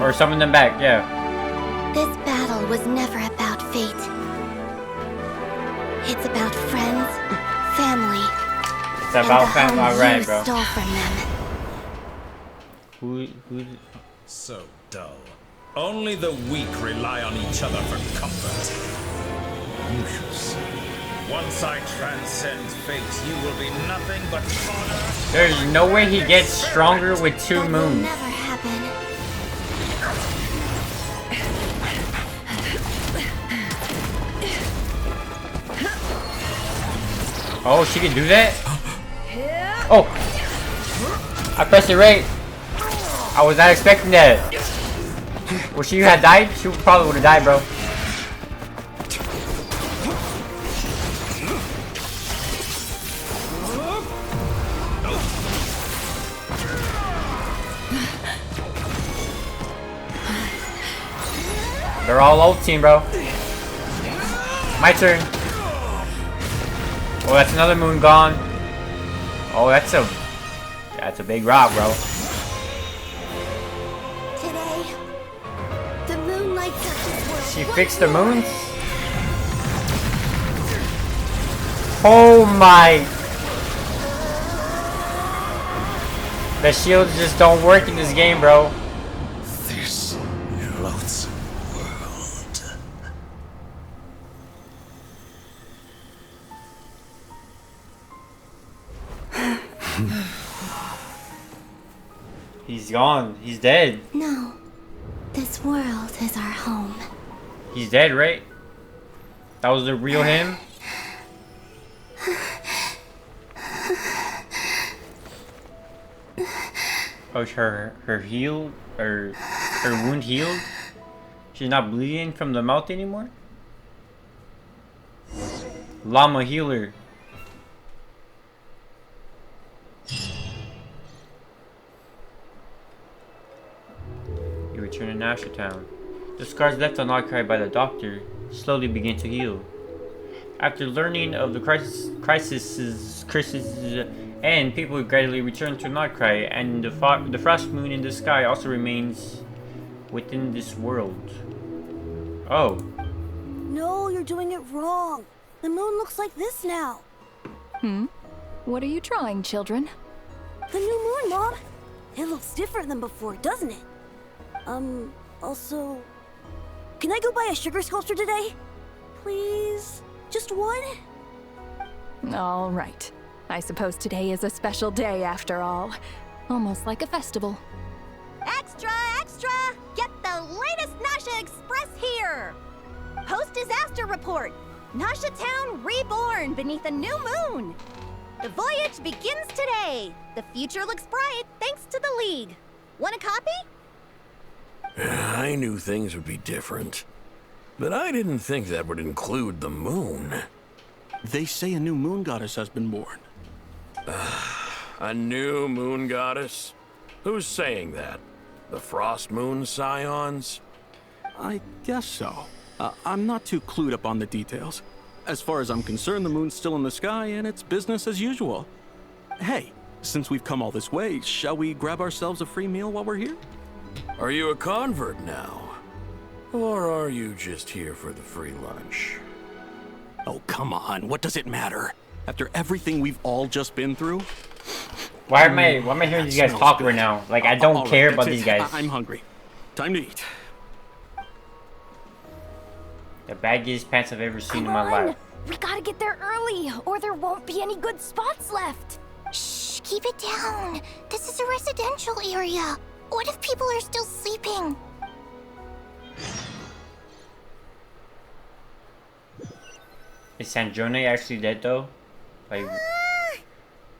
Or summon them back, yeah. This battle was never about fate. It's about friends, family, It's about family, and the home alright, you bro. stole from them. Who's... So dull. Only the weak rely on each other for comfort. You shall see. Once I transcend fate, you will be nothing but honor. There's no way he gets stronger with two That will moons. never happen. Oh, she can do that? Oh! I pressed it right. I was not expecting that. Well, she had died? She probably would have died, bro. They're all old team, bro. My turn. Oh, that's another moon gone. Oh, that's a big rock, bro. Today, the moon lights up this world. She fixed the moons? Oh my! The shields just don't work in this game, bro. This loathsome world. He's gone. He's dead. No, world is our home. He's dead, right? That was the real him? Oh, her wound healed? She's not bleeding from the mouth anymore? Llama healer. You return to Nasha Town. The scars left on Nodcry by the doctor slowly begin to heal. After learning of the crisis end, people gradually return to Nodcry, and the frost moon in the sky also remains within this world. Oh. No, you're doing it wrong. The moon looks like this now. What are you drawing, children? The new moon, Mom. It looks different than before, doesn't it? Also... Can I go buy a sugar sculpture today? Please? Just one? All right. I suppose today is a special day after all. Almost like a festival. Extra, extra! Get the latest Nasha Express here! Post-disaster report! Nasha Town reborn beneath a new moon! The voyage begins today! The future looks bright thanks to the League. Want a copy? I knew things would be different, but I didn't think that would include the moon. They say a new moon goddess has been born. A new moon goddess? Who's saying that? The Frost Moon Scions? I guess so. I'm not too clued up on the details. As far as I'm concerned, the moon's still in the sky and it's business as usual. Hey, since we've come all this way, shall we grab ourselves a free meal while we're here? Are you a convert now? Or are you just here for the free lunch? Oh, come on. What does it matter? After everything we've all just been through? Why am I hearing these guys talk right now? Like, I don't care about these guys. I'm hungry. Time to eat. The baggiest pants I've ever seen in my life. We gotta get there early, or there won't be any good spots left. Shh, keep it down. This is a residential area. What if people are still sleeping? Is Sanjone actually dead though? Like,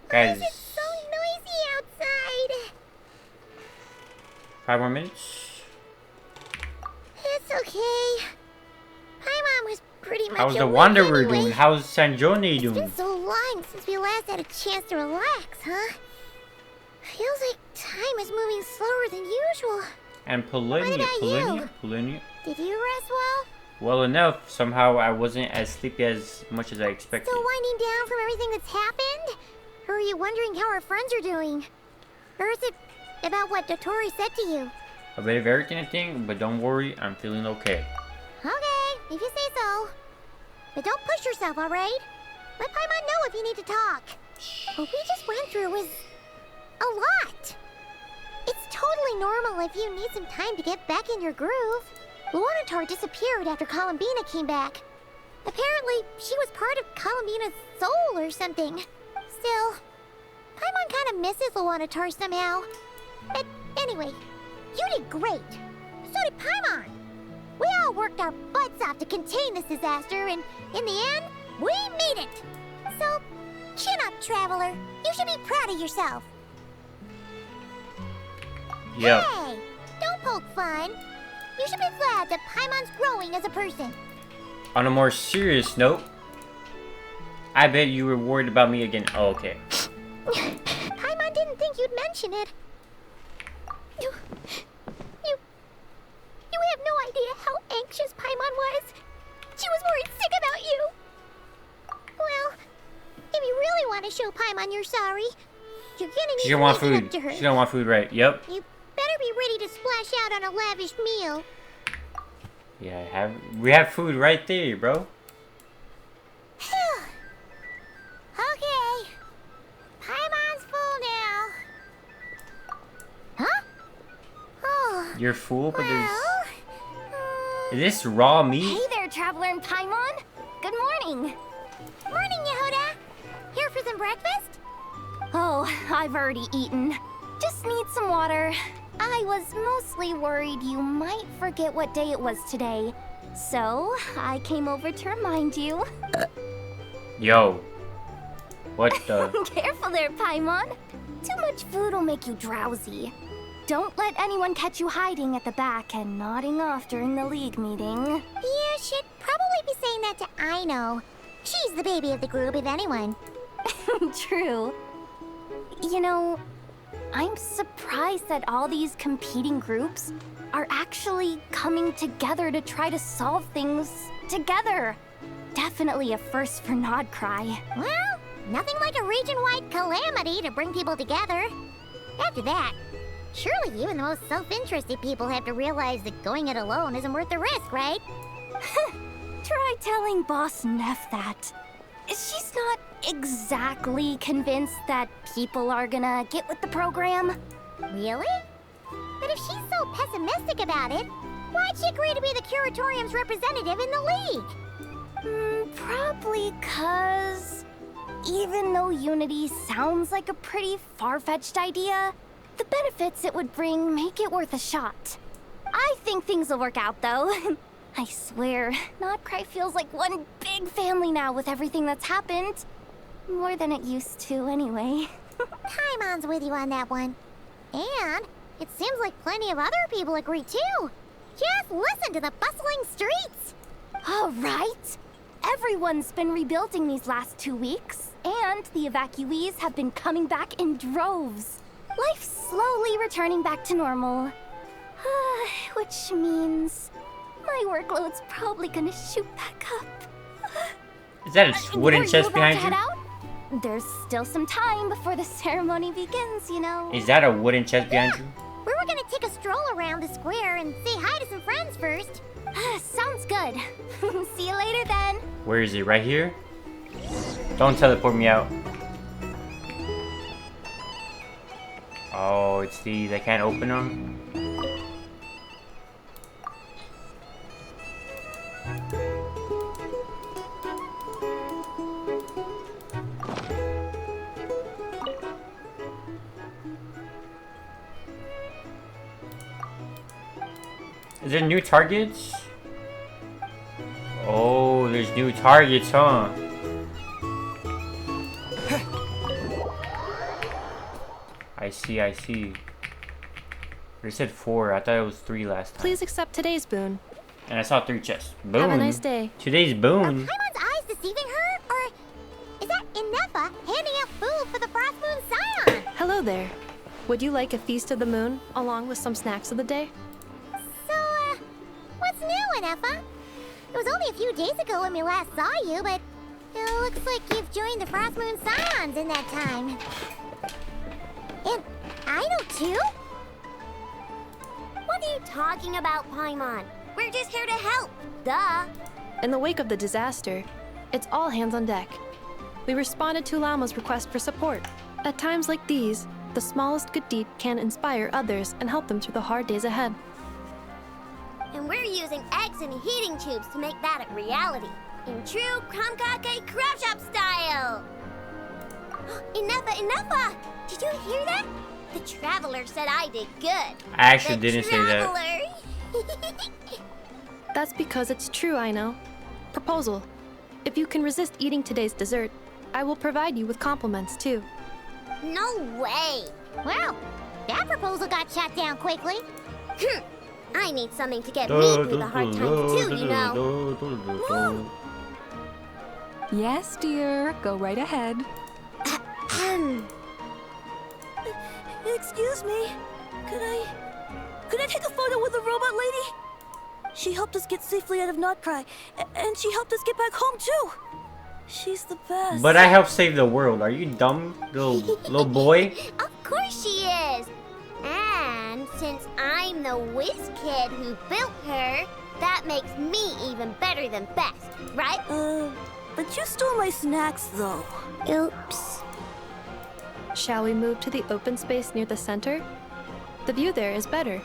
guys. It's so noisy outside. 5 more minutes? It's okay. Paimon was pretty much How's the awake Wanderer anyway. doing? How's Sanjone It's doing? been so long since we last had a chance to relax, huh? Feels like time is moving slower than usual. And What about Pollinia? Did you rest well? Well enough. Somehow I wasn't as sleepy as much as I expected. Still winding down from everything that's happened? Or are you wondering how our friends are doing? Or is it about what Dotori said to you? A bit of everything, I think, but don't worry, I'm feeling okay. Okay, if you say so. But don't push yourself, alright? Let Paimon know if you need to talk. What we just went through was a lot. It's totally normal if you need some time to get back in your groove. Luanatar disappeared after Columbina came back. Apparently, she was part of Columbina's soul or something. Still, Paimon kind of misses Luanatar somehow. But anyway, you did great. So did Paimon. We all worked our butts off to contain this disaster, and in the end, we made it. So, chin up, Traveler. You should be proud of yourself. Yep. Hey, don't poke fun. You should be glad that Paimon's growing as a person. On a more serious note, I bet you were worried about me again. Oh, okay. Paimon didn't think you'd mention it. You have no idea how anxious Paimon was. She was worried sick about you. Well, if you really want to show Paimon you're sorry, you're gonna need She to don't want make it up food. to her. She don't want food, right? Yep. You better be ready to splash out on a lavish meal. Yeah, we have food right there, bro. Okay. Paimon's full now. Huh? Oh. You're full, but there's... Is this raw meat? Hey there, Traveler and Paimon. Good morning. Morning, Yehuda. Here for some breakfast? Oh, I've already eaten. Just need some water. I was mostly worried you might forget what day it was today. So, I came over to remind you. Yo. What the? Careful there, Paimon. Too much food will make you drowsy. Don't let anyone catch you hiding at the back and nodding off during the league meeting. You should probably be saying that to Aino. She's the baby of the group, if anyone. True. You know, I'm surprised that all these competing groups are actually coming together to try to solve things together. Definitely a first for Nodcry. Well, nothing like a region-wide calamity to bring people together. After that, surely even the most self-interested people have to realize that going it alone isn't worth the risk, right? Try telling Boss Neff that. She's not exactly convinced that people are gonna get with the program. Really? But if she's so pessimistic about it, why'd she agree to be the Curatorium's representative in the league? Probably 'cause even though Unity sounds like a pretty far-fetched idea, the benefits it would bring make it worth a shot. I think things will work out, though. I swear, Nodcry feels like one big family now with everything that's happened. More than it used to, anyway. Paimon's with you on that one. And it seems like plenty of other people agree, too. Just listen to the bustling streets. All right. Everyone's been rebuilding these last 2 weeks, and the evacuees have been coming back in droves. Life's slowly returning back to normal. Which means my workload's probably gonna shoot back up. Is that a wooden chest behind you? Out? There's still some time before the ceremony begins, you know. Is that a wooden chest behind you? We were gonna take a stroll around the square and say hi to some friends first. Sounds good. See you later then. Where is it? Right here? Don't teleport me out. Oh, it's these. I can't open them. Is there new targets? Oh, there's new targets, huh? I see, I see. They said 4. I thought it was 3 last time. Please accept today's boon. And I saw 3 chests. Boon. Have a nice day. Today's boon. Are Paimon's eyes deceiving her? Or is that Inefa handing out food for the Frost Moon Scion? Hello there. Would you like a feast of the moon, along with some snacks of the day? So, what's new, Inefa? It was only a few days ago when we last saw you, but it looks like you've joined the Frost Moon Scions in that time. And I know too? What are you talking about, Paimon? We're just here to help. Duh. In the wake of the disaster, it's all hands on deck. We responded to Lama's request for support. At times like these, the smallest good deed can inspire others and help them through the hard days ahead. And we're using eggs and heating tubes to make that a reality. In true Krumkake Crab Shop style! Enough! Did you hear that? The Traveler said I did good. I actually didn't say that. That's because it's true, I know. Proposal. If you can resist eating today's dessert, I will provide you with compliments, too. No way! Well, that proposal got shot down quickly. I need something to get me through the hard times too, you know. Yes, dear. Go right ahead. Excuse me. Could I take a photo with the robot lady? She helped us get safely out of Nodcry, and she helped us get back home too. She's the best. But I helped save the world. Are you dumb, little boy? Of course she is. And since I'm the whiz kid who built her, that makes me even better than best, right? But you stole my snacks, though. Oops. Shall we move to the open space near the center? The view there is better.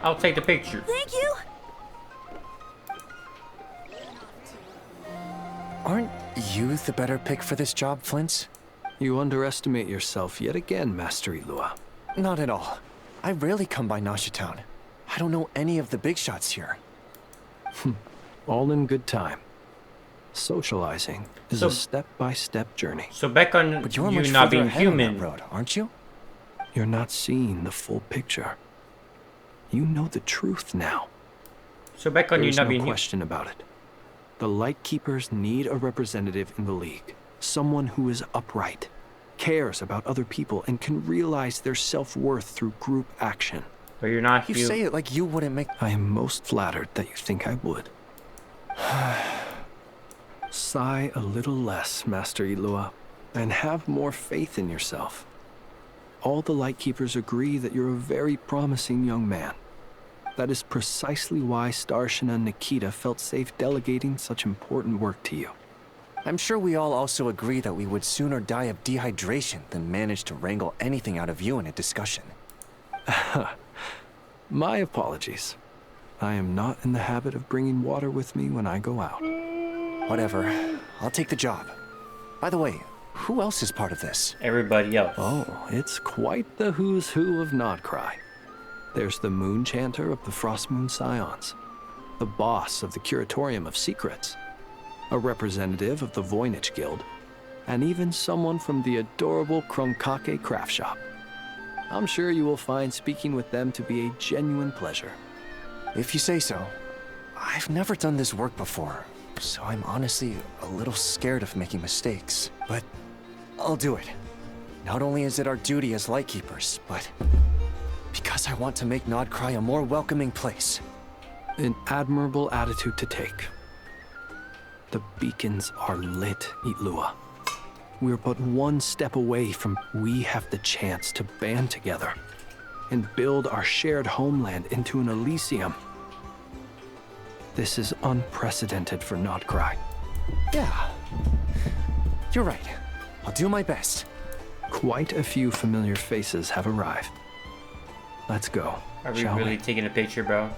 I'll take the picture. Thank you. Aren't you the better pick for this job, Flint? You underestimate yourself yet again, Master Ilua. Not at all. I rarely come by Nasha Town. I don't know any of the big shots here. All in good time. Socializing is a step-by-step journey. So back on But you're you much not further being ahead on that human. road, aren't you? You're not seeing the full picture. You know the truth now. So back on you There's not no being human. question about it. The Lightkeepers need a representative in the League. Someone who is upright, cares about other people, and can realize their self-worth through group action. But you're not You say it like you wouldn't make... I am most flattered that you think I would. Sigh a little less, Master Ilua, and have more faith in yourself. All the Lightkeepers agree that you're a very promising young man. That is precisely why Starshina and Nikita felt safe delegating such important work to you. I'm sure we all also agree that we would sooner die of dehydration than manage to wrangle anything out of you in a discussion. My apologies. I am not in the habit of bringing water with me when I go out. Whatever. I'll take the job. By the way, who else is part of this? Everybody else. Oh, it's quite the who's who of Nodcry. There's the Moon Chanter of the Frostmoon Scions, the boss of the Curatorium of Secrets, a representative of the Voynich Guild, and even someone from the adorable Kromkake craft shop. I'm sure you will find speaking with them to be a genuine pleasure. If you say so. I've never done this work before, so I'm honestly a little scared of making mistakes. But I'll do it. Not only is it our duty as Lightkeepers, but because I want to make Nodcry a more welcoming place. An admirable attitude to take. The beacons are lit, Itlua. We're but one step away from we have the chance to band together and build our shared homeland into an Elysium. This is unprecedented for Nodcry. Yeah. You're right. I'll do my best. Quite a few familiar faces have arrived. Let's go. Are we shall really taking a picture, bro?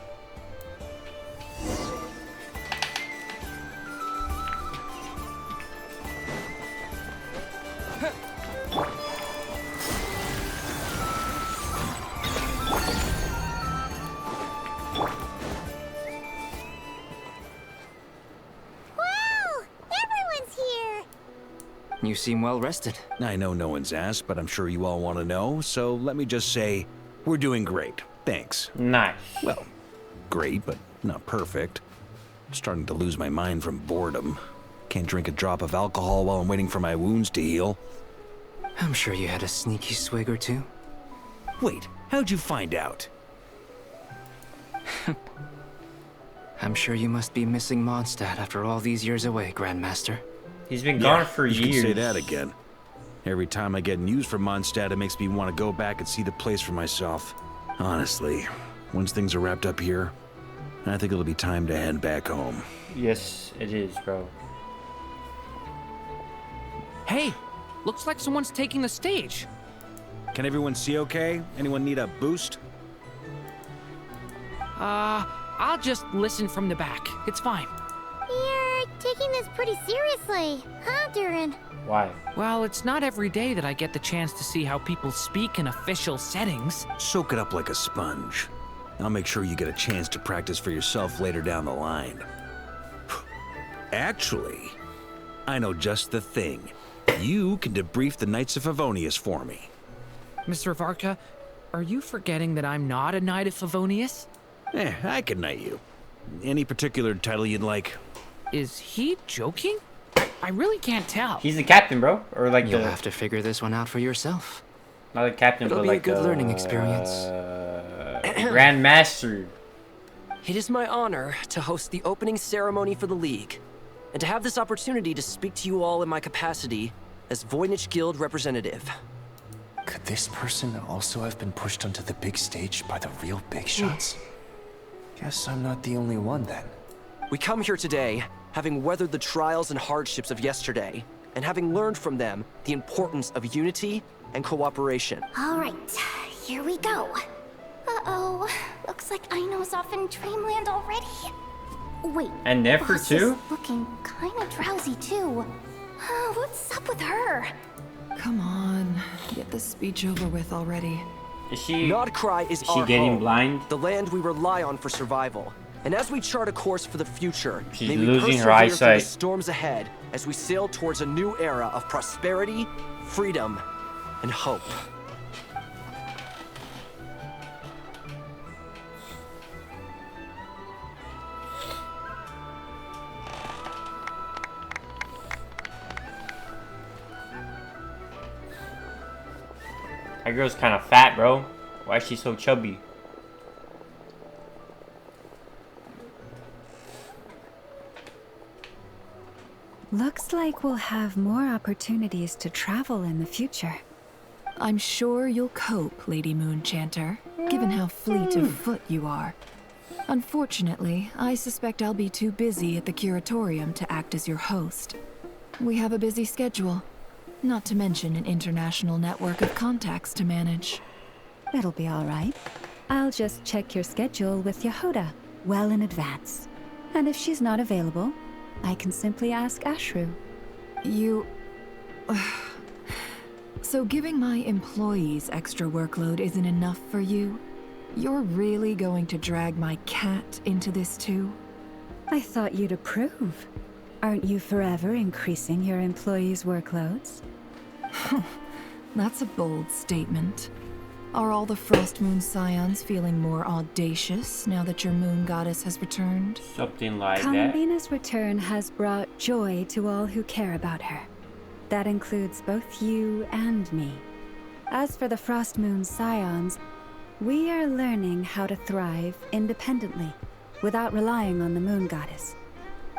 You seem well rested. I know no one's asked, but I'm sure you all want to know, so let me just say, we're doing great. Thanks. Nice. Well, great, but not perfect. I'm starting to lose my mind from boredom. Can't drink a drop of alcohol while I'm waiting for my wounds to heal. I'm sure you had a sneaky swig or two. Wait, how'd you find out? I'm sure you must be missing Mondstadt after all these years away, Grandmaster. He's been gone for years. You can say that again. Every time I get news from Mondstadt, it makes me want to go back and see the place for myself. Honestly, once things are wrapped up here, I think it'll be time to head back home. Yes, it is, bro. Hey, looks like someone's taking the stage. Can everyone see okay? Anyone need a boost? I'll just listen from the back. It's fine. You're taking this pretty seriously, huh, Durin? Why? Well, it's not every day that I get the chance to see how people speak in official settings. Soak it up like a sponge. I'll make sure you get a chance to practice for yourself later down the line. Actually, I know just the thing. You can debrief the Knights of Favonius for me. Mr. Varka, are you forgetting that I'm not a Knight of Favonius? I can knight you. Any particular title you'd like? Is he joking? I really can't tell. He's the captain, bro. Or like You'll have to figure this one out for yourself. Not a captain, It'll but be like a good learning experience. Grandmaster. It is my honor to host the opening ceremony for the League, and to have this opportunity to speak to you all in my capacity as Voynich Guild representative. Could this person also have been pushed onto the big stage by the real big shots? Guess I'm not the only one then. We come here today, having weathered the trials and hardships of yesterday, and having learned from them the importance of unity and cooperation. All right, here we go. Uh-oh, looks like Aino's off in Dreamland already. Wait, And Nefer Boss too? is looking kinda drowsy too. What's up with her? Come on, get this speech over with already. Is she... Nodcry is she our getting home, blind? the land we rely on for survival. And as we chart a course for the future, She's may we losing her persevere through the eyesight. storms ahead as we sail towards a new era of prosperity, freedom, and hope. That girl's kind of fat, bro. Why is she so chubby? Looks like we'll have more opportunities to travel in the future. I'm sure you'll cope, Lady Moonchanter, given how fleet of foot you are. Unfortunately, I suspect I'll be too busy at the Curatorium to act as your host. We have a busy schedule, not to mention an international network of contacts to manage. It'll be all right. I'll just check your schedule with Yehoda well in advance. And if she's not available, I can simply ask Ashru. You... So giving my employees extra workload isn't enough for you? You're really going to drag my cat into this too? I thought you'd approve. Aren't you forever increasing your employees' workloads? That's a bold statement. Are all the Frost Moon Scions feeling more audacious now that your moon goddess has returned? Something like that. Columbina's return has brought joy to all who care about her. That includes both you and me. As for the Frost Moon Scions, we are learning how to thrive independently, without relying on the moon goddess.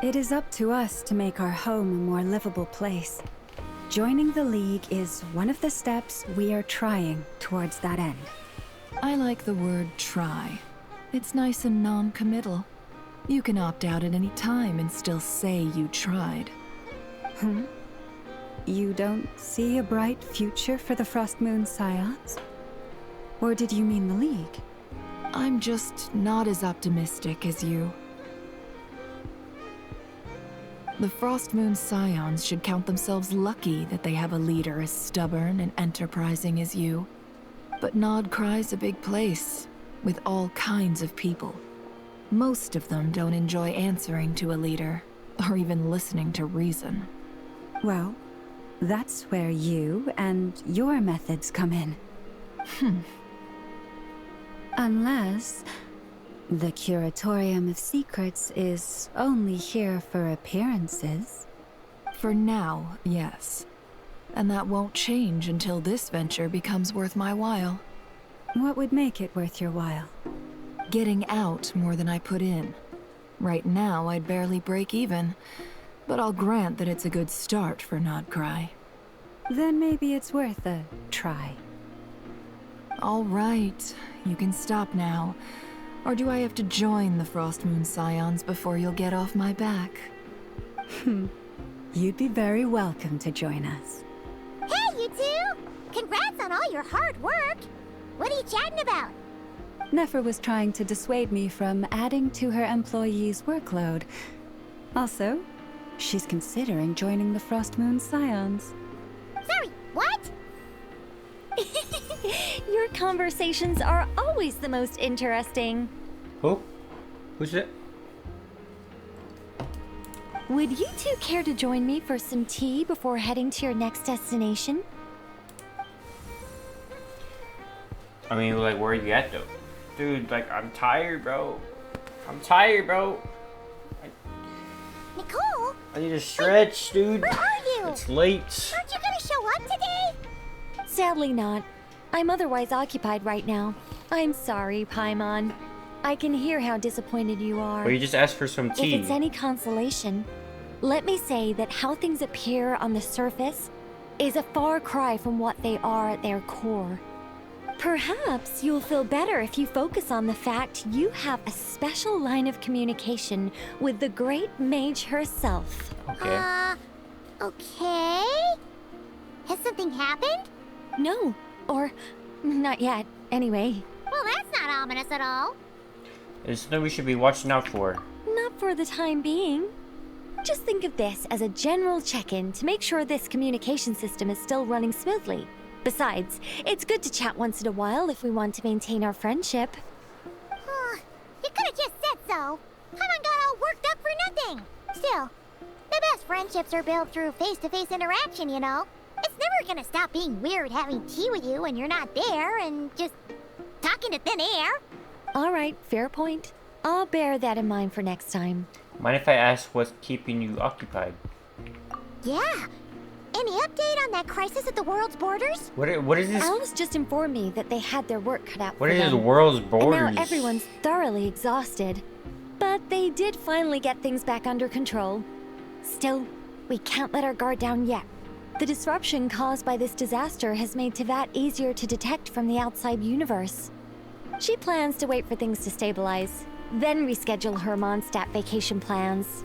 It is up to us to make our home a more livable place. Joining the League is one of the steps we are trying towards that end. I like the word try. It's nice and non-committal. You can opt out at any time and still say you tried. You don't see a bright future for the Frost Moon Scions? Or did you mean the League? I'm just not as optimistic as you. The Frost Moon Scions should count themselves lucky that they have a leader as stubborn and enterprising as you. But Nodcry's a big place, with all kinds of people. Most of them don't enjoy answering to a leader, or even listening to reason. Well, that's where you and your methods come in. Unless the Curatorium of Secrets is only here for appearances. For now, yes. And that won't change until this venture becomes worth my while. What would make it worth your while? Getting out more than I put in. Right now, I'd barely break even, but I'll grant that it's a good start for Nodcry. Then maybe it's worth a try. All right, you can stop now. Or do I have to join the Frost Moon Scions before you'll get off my back? You'd be very welcome to join us. Hey, you two! Congrats on all your hard work! What are you chatting about? Nefer was trying to dissuade me from adding to her employees' workload. Also, she's considering joining the Frost Moon Scions. Sorry, what? Your conversations are always the most interesting. Who? Who's it? Would you two care to join me for some tea before heading to your next destination? I mean, like, where are you at, though? Dude, like, I'm tired, bro. I'm tired, bro. Nicole? I need a stretch, dude. Where are you? It's late. Aren't you gonna show up today? Sadly not. I'm otherwise occupied right now. I'm sorry, Paimon. I can hear how disappointed you are. Well, you just asked for some tea. If it's any consolation, let me say that how things appear on the surface is a far cry from what they are at their core. Perhaps you'll feel better if you focus on the fact you have a special line of communication with the great mage herself. Okay. Okay? Has something happened? No, or not yet, anyway. Well, that's not ominous at all. It's something we should be watching out for. Not for the time being. Just think of this as a general check-in to make sure this communication system is still running smoothly. Besides, it's good to chat once in a while if we want to maintain our friendship. You could have just said so. Paimon got all worked up for nothing. Still, the best friendships are built through face-to-face interaction, you know? It's never gonna stop being weird having tea with you when you're not there and just talking to thin air. All right, fair point. I'll bear that in mind for next time. Mind if I ask what's keeping you occupied? Yeah. Any update on that crisis at the world's borders? What is this? Alice just informed me that they had their work cut out What for is them. this world's borders? And now everyone's thoroughly exhausted. But they did finally get things back under control. Still, we can't let our guard down yet. The disruption caused by this disaster has made Teyvat easier to detect from the outside universe. She plans to wait for things to stabilize, then reschedule her Mondstadt vacation plans.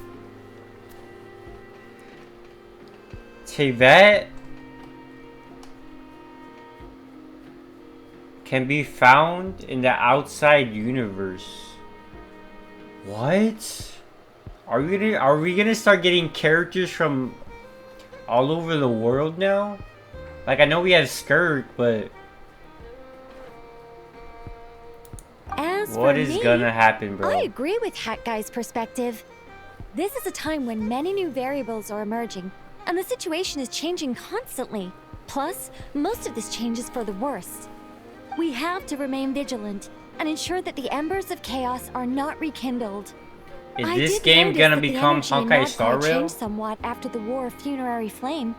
Teyvat can be found in the outside universe. What? Are we gonna start getting characters from all over the world now? Like, I know we have Skirk, but what is gonna happen, bro? I agree with Hat Guy's perspective. This is a time when many new variables are emerging, and the situation is changing constantly. Plus, most of this change is for the worse. We have to remain vigilant and ensure that the embers of chaos are not rekindled. Is this game gonna become Honkai Star Rail? Changed somewhat after the War of Funerary Flame,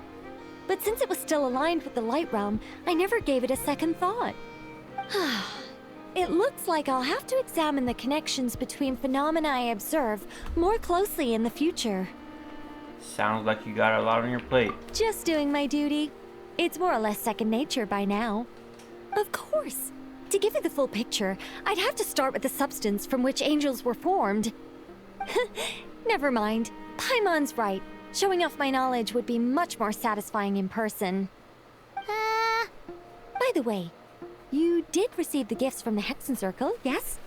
but since it was still aligned with the Light Realm, I never gave it a second thought. It looks like I'll have to examine the connections between phenomena I observe more closely in the future. Sounds like you got a lot on your plate. Just doing my duty. It's more or less second nature by now. Of course. To give you the full picture, I'd have to start with the substance from which angels were formed. Never mind. Paimon's right. Showing off my knowledge would be much more satisfying in person. By the way, you did receive the gifts from the Hexen Circle, yes?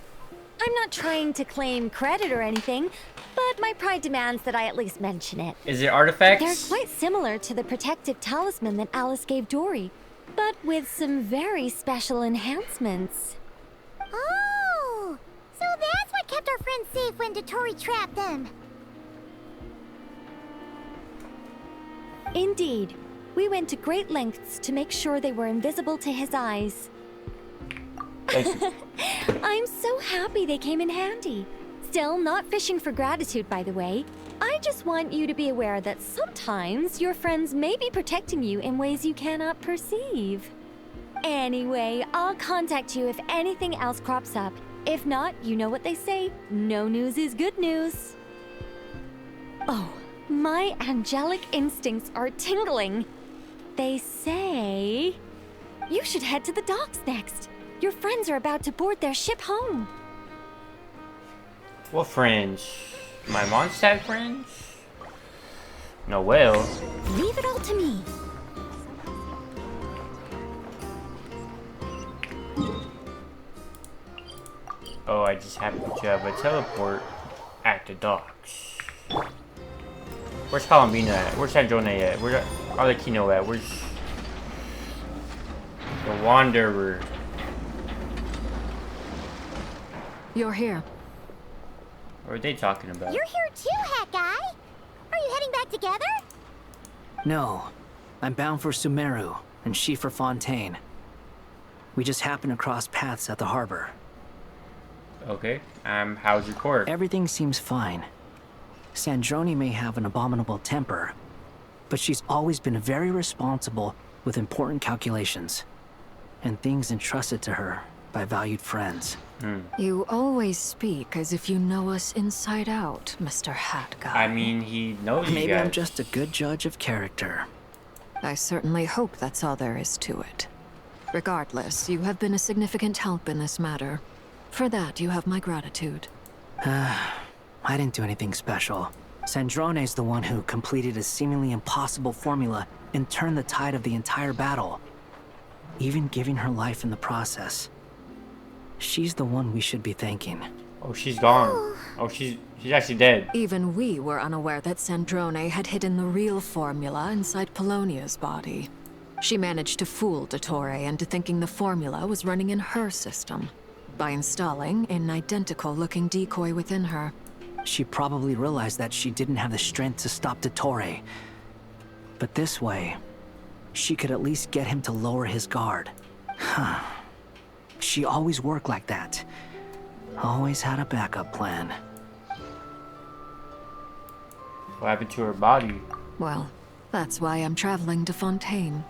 I'm not trying to claim credit or anything, but my pride demands that I at least mention it. Is it artifacts? They're quite similar to the protective talisman that Alice gave Dory, but with some very special enhancements. Oh! So that's what kept our friends safe when Dotori trapped them. Indeed. We went to great lengths to make sure they were invisible to his eyes. I'm so happy they came in handy. Still, not fishing for gratitude, by the way. I just want you to be aware that sometimes your friends may be protecting you in ways you cannot perceive. Anyway, I'll contact you if anything else crops up. If not, you know what they say, no news is good news. Oh, my angelic instincts are tingling. They say you should head to the docks next. Your friends are about to board their ship home. What friends? My Mondstadt friends? No, well. Leave it all to me. Oh, I just happen to have a teleport at the docks. Where's Columbina at? Where's Sandrone at? Where's Arlecchino at? Where's the Wanderer? You're here. What are they talking about? You're here too, Hat Guy. Are you heading back together? No. I'm bound for Sumeru, and she for Fontaine. We just happened to cross paths at the harbor. Okay. How's your court? Everything seems fine. Sandrone may have an abominable temper, but she's always been very responsible with important calculations and things entrusted to her by valued friends. You always speak as if you know us inside out, Mr. Hat Guy. I mean, he knows Maybe you guys. I'm just a good judge of character. I certainly hope that's all there is to it. Regardless, you have been a significant help in this matter. For that, you have my gratitude. I didn't do anything special. Sandrone's the one who completed a seemingly impossible formula and turned the tide of the entire battle, even giving her life in the process. She's the one we should be thanking. Oh, she's gone. Oh, she's actually dead. Even we were unaware that Sandrone had hidden the real formula inside Polonia's body. She managed to fool Dottore into thinking the formula was running in her system by installing an identical-looking decoy within her. She probably realized that she didn't have the strength to stop Dottore. But this way, she could at least get him to lower his guard. She always worked like that. Always had a backup plan. What happened to her body? Well, that's why I'm traveling to Fontaine.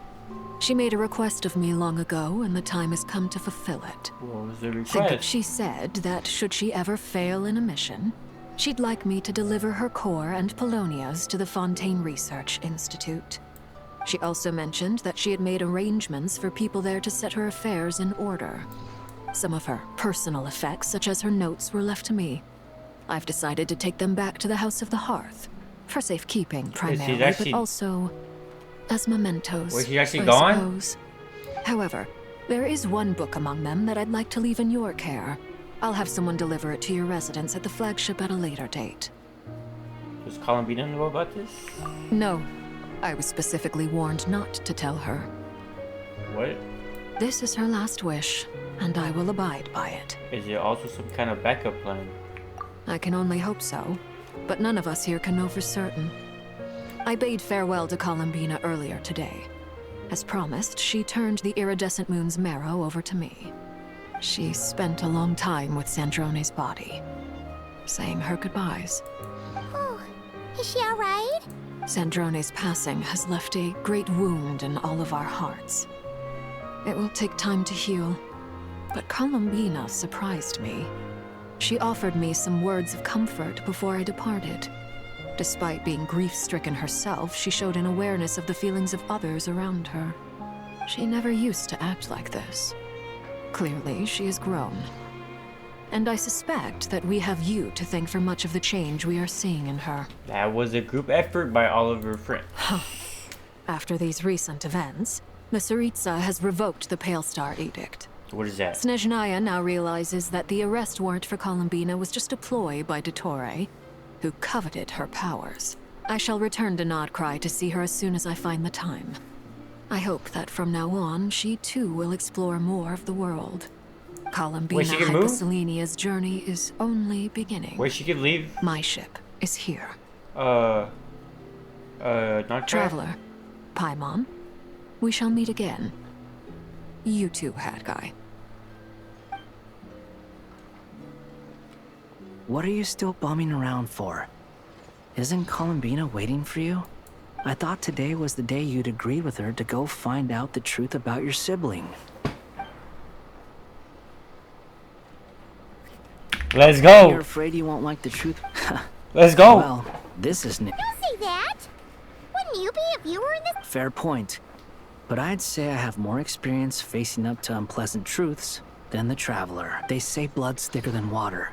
She made a request of me long ago, and the time has come to fulfill it. What was the request? She said that should she ever fail in a mission, she'd like me to deliver her core and Polonia's to the Fontaine Research Institute. She also mentioned that she had made arrangements for people there to set her affairs in order. Some of her personal effects, such as her notes, were left to me. I've decided to take them back to the House of the Hearth, for safekeeping primarily, but also as mementos. Was she actually I gone? suppose. However, there is one book among them that I'd like to leave in your care. I'll have someone deliver it to your residence at the flagship at a later date. Does Columbina know about this? No. I was specifically warned not to tell her. What? This is her last wish, and I will abide by it. Is it also some kind of backup plan? I can only hope so, but none of us here can know for certain. I bade farewell to Columbina earlier today. As promised, she turned the iridescent moon's marrow over to me. She spent a long time with Sandrone's body, saying her goodbyes. Oh, is she all right? Sandrone's passing has left a great wound in all of our hearts. It will take time to heal, but Columbina surprised me. She offered me some words of comfort before I departed. Despite being grief-stricken herself, she showed an awareness of the feelings of others around her. She never used to act like this. Clearly, she has grown. And I suspect that we have you to thank for much of the change we are seeing in her. That was a group effort by all of her friends. After these recent events, the Tsaritsa has revoked the Pale Star Edict. What is that? Snezhnaya now realizes that the arrest warrant for Columbina was just a ploy by Dottore, who coveted her powers. I shall return to Nodcry to see her as soon as I find the time. I hope that from now on, she too will explore more of the world. Columbina Hyposelenia's journey is only beginning. Where she could leave? My ship is here. Not Traveler, Paimon, we shall meet again. You too, Hat Guy. What are you still bumming around for? Isn't Columbina waiting for you? I thought today was the day you'd agreed with her to go find out the truth about your sibling. Let's go! You're afraid you won't like the truth? Let's go! Well, this is new. Don't say that! Wouldn't you be if you were in this? Fair point. But I'd say I have more experience facing up to unpleasant truths than the Traveler. They say blood's thicker than water.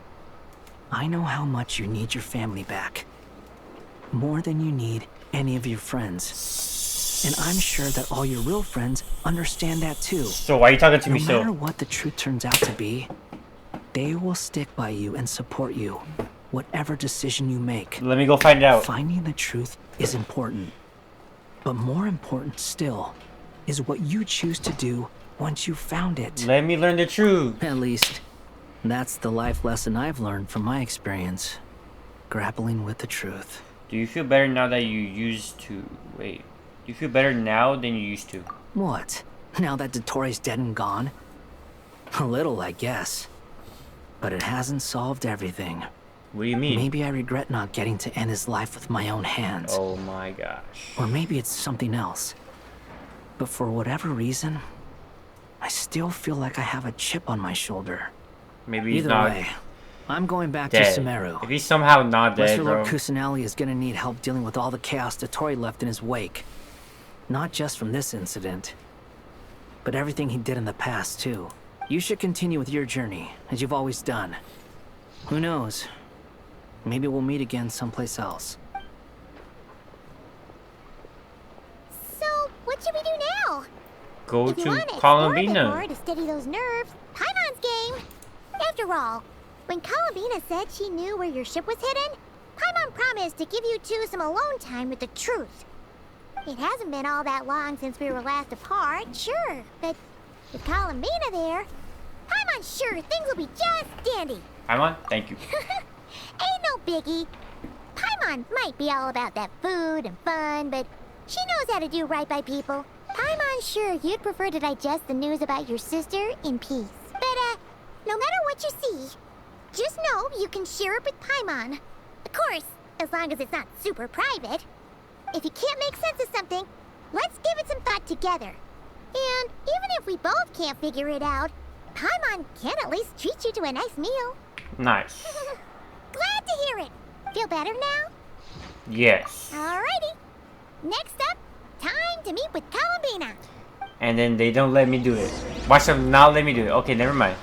I know how much you need your family back. More than you need any of your friends. And I'm sure that all your real friends understand that too. So why are you talking to me so? No matter what the truth turns out to be, they will stick by you and support you, whatever decision you make. Let me go find out. Finding the truth is important. But more important still is what you choose to do once you've found it. Let me learn the truth. At least, that's the life lesson I've learned from my experience. Grappling with the truth. Do you feel better now that you used to... Wait. Do you feel better now than you used to? What? Now that Dottore's dead and gone? A little, I guess. But it hasn't solved everything. What do you mean? Maybe I regret not getting to end his life with my own hands. Oh my gosh. Or maybe it's something else. But for whatever reason, I still feel like I have a chip on my shoulder. Maybe he's Either not way, I'm going back dead. to Sumeru. If he's somehow not dead, Mr. bro. Lord Kusanali is gonna need help dealing with all the chaos Dottore left in his wake. Not just from this incident, but everything he did in the past, too. You should continue with your journey, as you've always done. Who knows? Maybe we'll meet again someplace else. So, what should we do now? Go if you to want to explore a bit Columbina. more to steady those nerves, Paimon's game. After all, when Columbina said she knew where your ship was hidden, Paimon promised to give you two some alone time with the truth. It hasn't been all that long since we were last apart, sure. But with Columbina there, I'm unsure things will be just dandy. Paimon, thank you. Ain't no biggie. Paimon might be all about that food and fun, but she knows how to do right by people. Paimon's sure you'd prefer to digest the news about your sister in peace. But, no matter what you see, just know you can share it with Paimon. Of course, as long as it's not super private. If you can't make sense of something, let's give it some thought together. And even if we both can't figure it out, Paimon can at least treat you to a nice meal. Nice. Glad to hear it. Feel better now? Yes. Alrighty. Next up, time to meet with Columbina. And then they don't let me do it. Watch them not let me do it. Okay, never mind.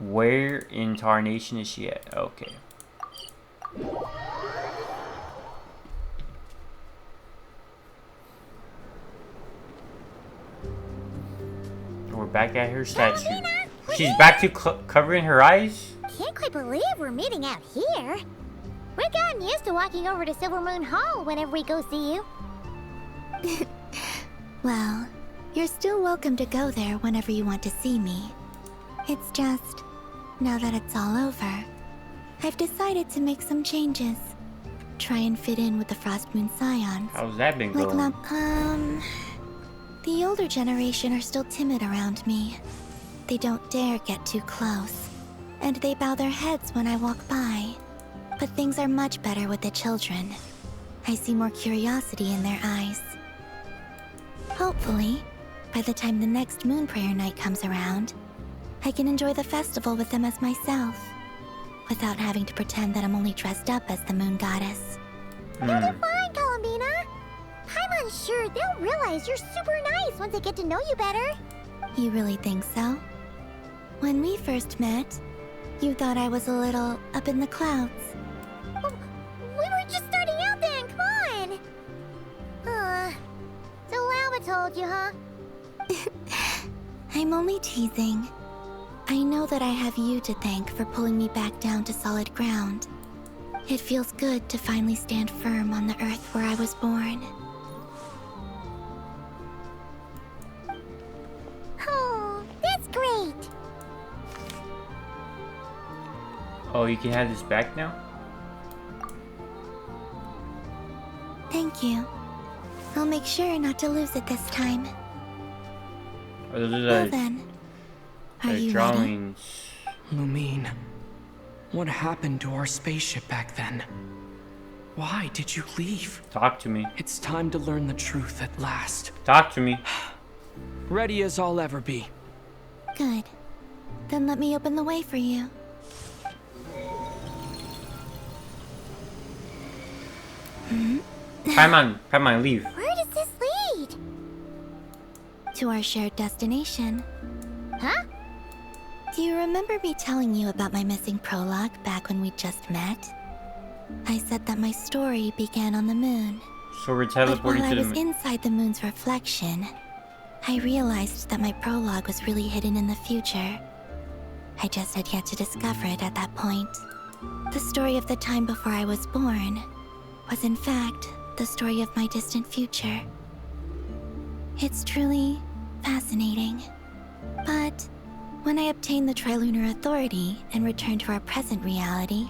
Where in Tarnation is she at? Okay. We're back at her statue. She's back to covering her eyes? Can't quite believe we're meeting out here. We've gotten used to walking over to Silver Moon Hall whenever we go see you. Well, you're still welcome to go there whenever you want to see me. It's just, now that it's all over, I've decided to make some changes. Try and fit in with the Frost Moon Scions. How's that been going? The older generation are still timid around me. They don't dare get too close, and they bow their heads when I walk by. But things are much better with the children. I see more curiosity in their eyes. Hopefully, by the time the next Moon Prayer Night comes around, I can enjoy the festival with them as myself, without having to pretend that I'm only dressed up as the Moon Goddess. You'll be fine, Columbina. I'm unsure they'll realize you're super nice once they get to know you better. You really think so? When we first met, you thought I was a little up in the clouds. We were just starting out then, come on. So Llama told you, huh? I'm only teasing. I know that I have you to thank for pulling me back down to solid ground. It feels good to finally stand firm on the earth where I was born. Oh, that's great. Oh, you can have this back now? Thank you. I'll make sure not to lose it this time. Oh, those are Well then, are you drawings. Lumine, what happened to our spaceship back then? Why did you leave? Talk to me. It's time to learn the truth at last. Talk to me. Ready as I'll ever be. Good. Then let me open the way for you. Paimon, leave. Where does this lead? To our shared destination. Huh? Do you remember me telling you about my missing prologue back when we just met? I said that my story began on the moon. So we're But teleporting while to I the was moon. inside the moon's reflection, I realized that my prologue was really hidden in the future. I just had yet to discover it at that point. The story of the time before I was born was in fact the story of my distant future. It's truly fascinating. But when I obtained the Trilunar Authority and returned to our present reality,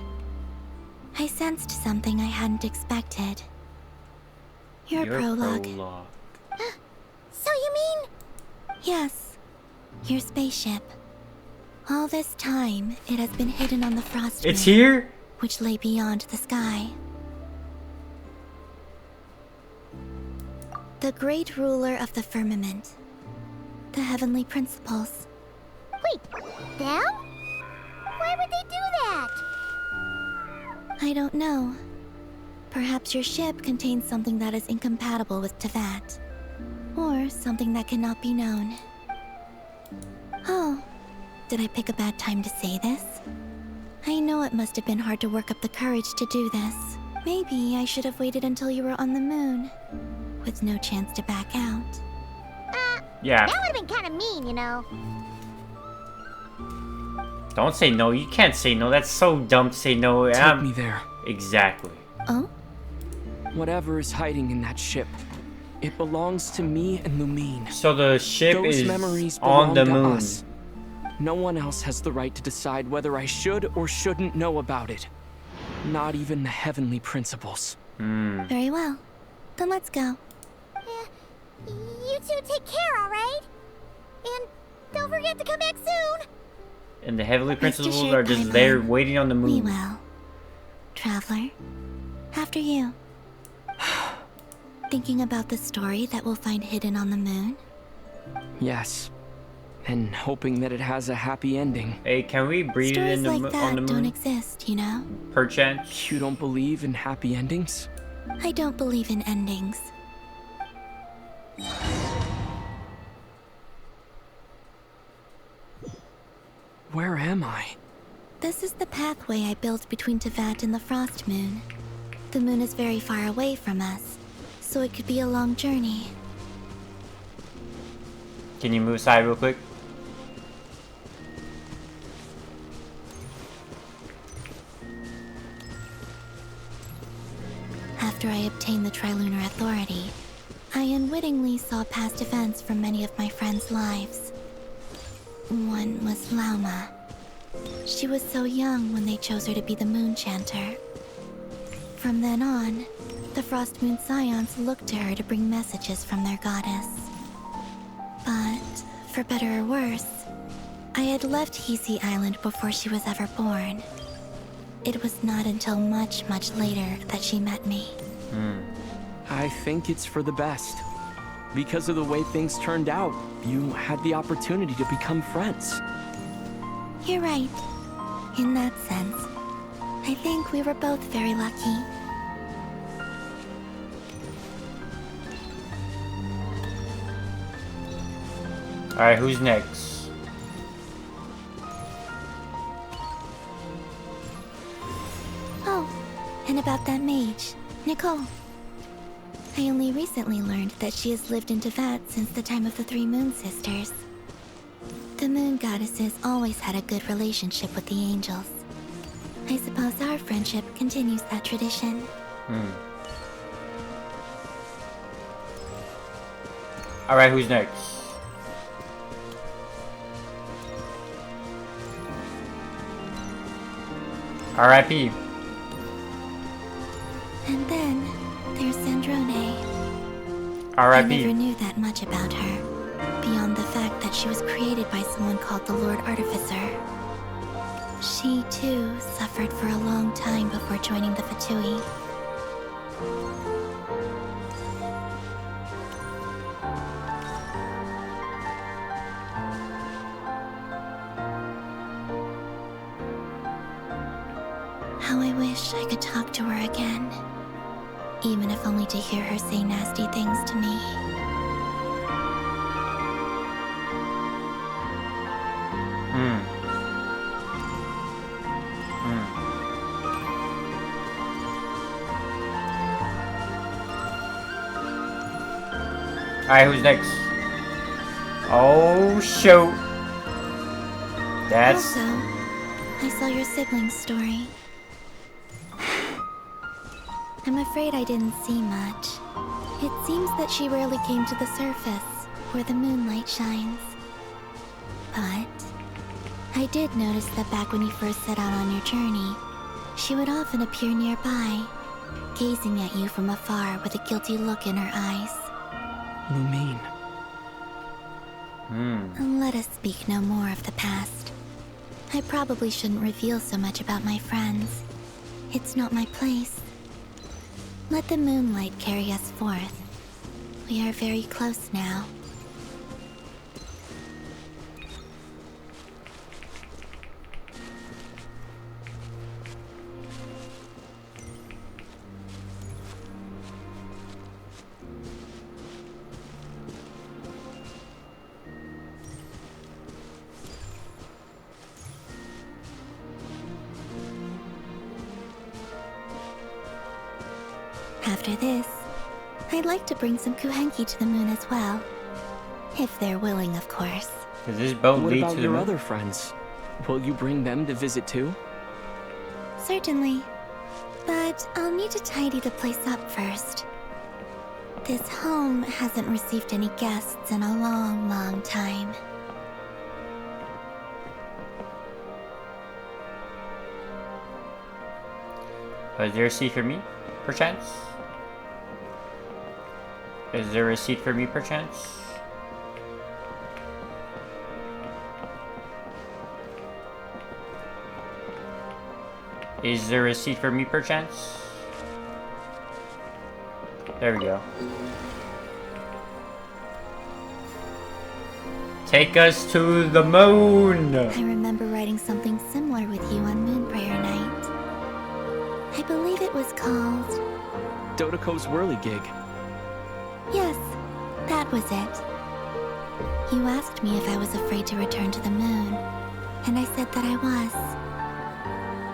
I sensed something I hadn't expected. Your prologue. So you mean... Yes, your spaceship. All this time, it has been hidden on the Frost It's Moon, here? which lay beyond the sky. The great ruler of the firmament. The heavenly principles. Wait, them? Why would they do that? I don't know. Perhaps your ship contains something that is incompatible with Tevat. Or something that cannot be known. Oh, did I pick a bad time to say this? I know it must have been hard to work up the courage to do this. Maybe I should have waited until you were on the moon, with no chance to back out. Yeah. That would have been kind of mean, you know. Don't say no. You can't say no. That's so dumb to say no. Take me there. Exactly. Oh? Whatever is hiding in that ship, it belongs to me and Lumine. So the ship Those is memories on the belong to moon. us. No one else has the right to decide whether I should or shouldn't know about it. Not even the heavenly principles. Very well. Then let's go. You two take care, alright? And don't forget to come back soon. And the heavenly principles assured, are just Paimon. there waiting on the We moon. will. Traveler, after you. Thinking about the story that we'll find hidden on the moon? Yes. And hoping that it has a happy ending. Hey, can we breathe Stories in the, like that on the don't moon? exist, you know? Perchance? You don't believe in happy endings? I don't believe in endings. Where am I? This is the pathway I built between Tevat and the Frost Moon. The moon is very far away from us, so it could be a long journey. Can you move aside real quick? After I obtained the Trilunar Authority, I unwittingly saw past events from many of my friends' lives. One was Lauma. She was so young when they chose her to be the Moon Chanter. From then on, the Frost Moon Scions looked to her to bring messages from their goddess. But, for better or worse, I had left Hisi Island before she was ever born. It was not until much, much later that she met me. I think it's for the best. Because of the way things turned out, you had the opportunity to become friends. You're right. In that sense, I think we were both very lucky. Alright, who's next? Oh, and about that mage, Nicole. I only recently learned that she has lived in Tevat since the time of the Three Moon Sisters. The Moon Goddesses always had a good relationship with the angels. I suppose our friendship continues that tradition. Alright, who's next? R.I.P. And then there's Sandrone. R.I.P. I never knew that much about her, beyond the fact that she was created by someone called the Lord Artificer. She, too, suffered for a long time before joining the Fatui. How I wish I could talk to her again, even if only to hear her say nasty things to me. Alright, who's next? Oh, shoot. That's... Also, I saw your siblings' story. I'm afraid I didn't see much. It seems that she rarely came to the surface, where the moonlight shines. But I did notice that back when you first set out on your journey, she would often appear nearby, gazing at you from afar with a guilty look in her eyes. Lumine. Let us speak no more of the past. I probably shouldn't reveal so much about my friends. It's not my place. Let the moonlight carry us forth. We are very close now. After this, I'd like to bring some Kuhenki to the moon as well. If they're willing, of course. Does this boat What lead about to the your moon? other friends? Will you bring them to visit too? Certainly. But I'll need to tidy the place up first. This home hasn't received any guests in a long, long time. Is there a seat for me, perchance? Is there a seat for me, perchance? Is there a seat for me, perchance? There we go. Take us to the moon! I remember writing something similar with you on Moon Prayer Night. I believe it was called... Dodoko's whirligig. Yes, that was it. You asked me if I was afraid to return to the moon, and I said that I was.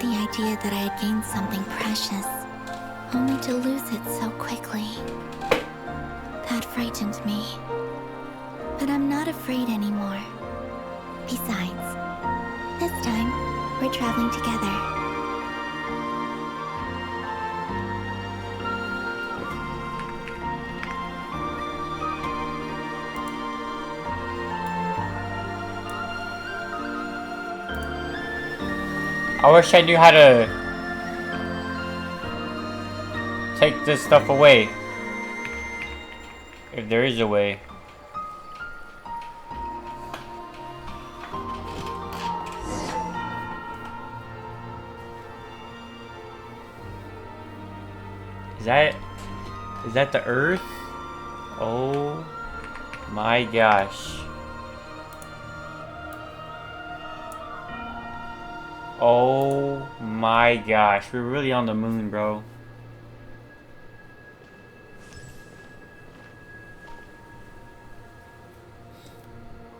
The idea that I had gained something precious, only to lose it so quickly. That frightened me. But I'm not afraid anymore. Besides, this time, we're traveling together. I wish I knew how to take this stuff away. If there is a way. Is that the Earth? Oh my gosh. Oh my gosh, we're really on the moon, bro.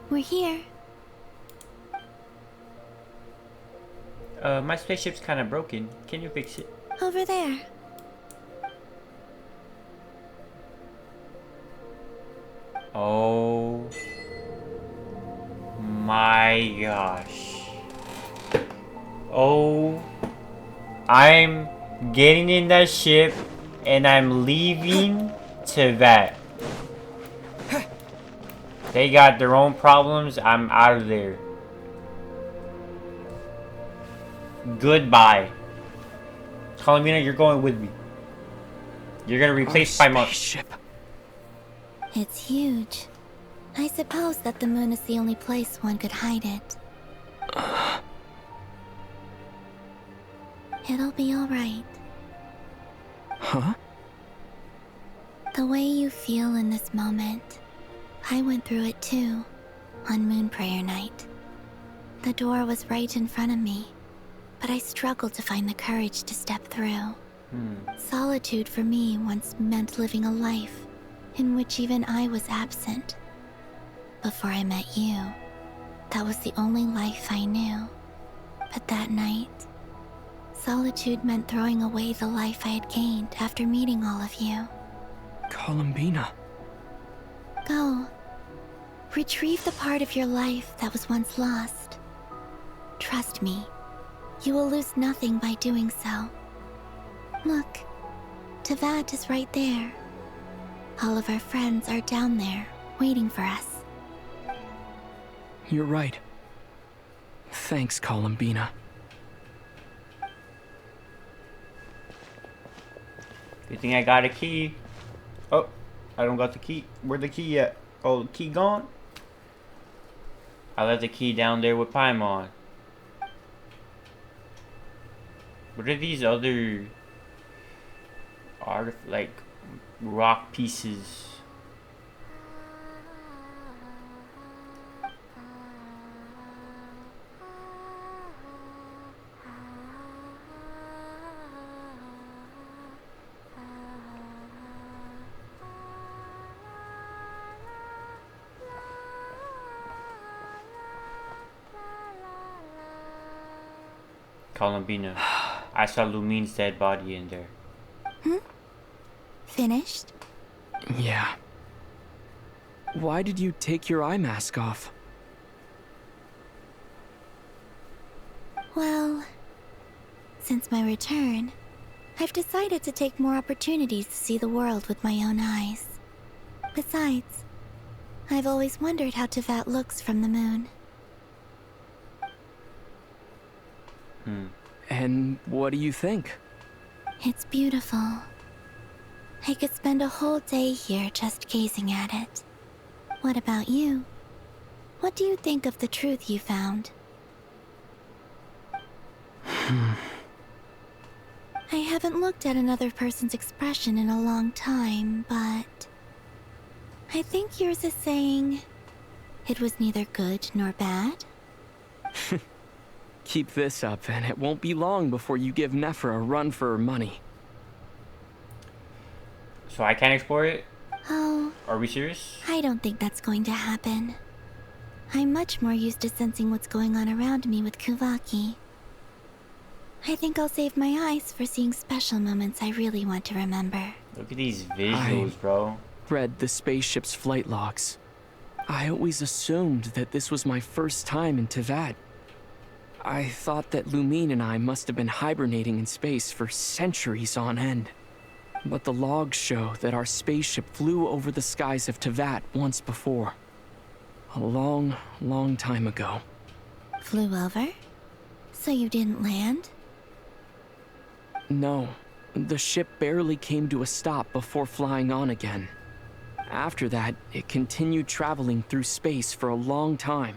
We're here. My spaceship's kind of broken. Can you fix it? Over there. Oh my gosh. Oh, I'm getting in that ship and I'm leaving to that. They got their own problems. I'm out of there. Goodbye. Colomina, you're going with me. You're gonna replace Paimon. It's huge. I suppose that the moon is the only place one could hide it. It'll be alright. Huh? The way you feel in this moment, I went through it too, on Moon Prayer Night. The door was right in front of me, but I struggled to find the courage to step through. Solitude for me once meant living a life in which even I was absent. Before I met you, that was the only life I knew. But that night, solitude meant throwing away the life I had gained after meeting all of you. Columbina. Go. Retrieve the part of your life that was once lost. Trust me, you will lose nothing by doing so. Look, Tavad is right there. All of our friends are down there, waiting for us. You're right. Thanks, Columbina. Good thing I got a key. Oh, I don't got the key. Where's the key at? Oh, the key gone? I left the key down there with Paimon. What are these other like rock pieces? Columbina, I saw Lumine's dead body in there. Finished? Yeah. Why did you take your eye mask off? Well, since my return, I've decided to take more opportunities to see the world with my own eyes. Besides, I've always wondered how Tevat looks from the moon. And what do you think? It's beautiful. I could spend a whole day here just gazing at it. What about you? What do you think of the truth you found? I haven't looked at another person's expression in a long time, but I think yours is saying it was neither good nor bad. Keep this up, and it won't be long before you give Nephra a run for her money. So I can't explore it? Oh. Are we serious? I don't think that's going to happen. I'm much more used to sensing what's going on around me with Kuvaki. I think I'll save my eyes for seeing special moments I really want to remember. Look at these visuals, bro. Read the spaceship's flight logs. I always assumed that this was my first time in Tevat. I thought that Lumine and I must have been hibernating in space for centuries on end. But the logs show that our spaceship flew over the skies of Tevat once before. A long, long time ago. Flew over? So you didn't land? No. The ship barely came to a stop before flying on again. After that, it continued traveling through space for a long time.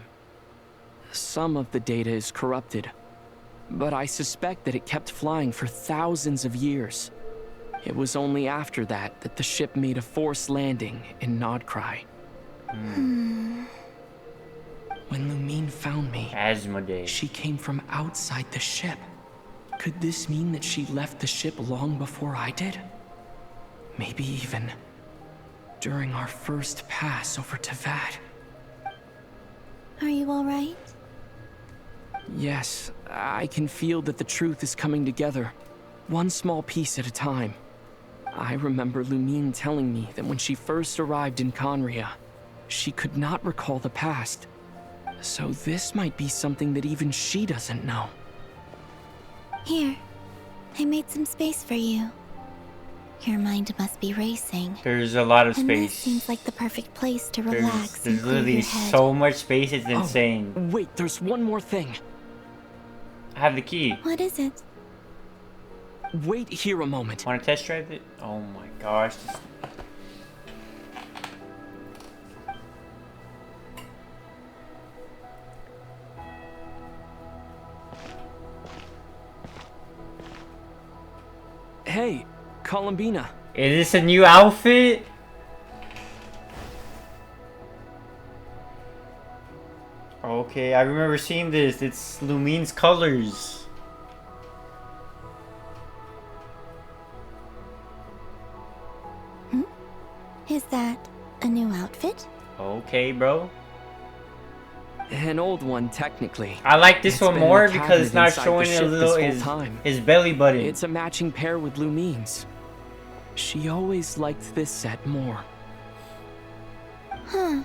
Some of the data is corrupted, but I suspect that it kept flying for thousands of years. It was only after that that the ship made a forced landing in Nodcry. When Lumine found me, Asmodee, she came from outside the ship. Could this mean that she left the ship long before I did? Maybe even during our first pass over Tevat. Are you alright? Yes, I can feel that the truth is coming together, one small piece at a time. I remember Lumine telling me that when she first arrived in Conria, she could not recall the past. So this might be something that even she doesn't know. Here, I made some space for you. Your mind must be racing. There's a lot of and space. This seems like the perfect place to relax There's and clear literally your head. so much space, it's insane. Oh, wait, there's one more thing. I have the key. What is it? Wait here a moment. Want to test drive it? Oh my gosh. Hey, Columbina. Is this a new outfit? Okay, I remember seeing this. It's Lumine's colors. Is that a new outfit? Okay, bro. An old one, technically. I like this one more because it's not inside showing the a ship little this whole time. his belly button. It's a matching pair with Lumine's. She always liked this set more. Huh.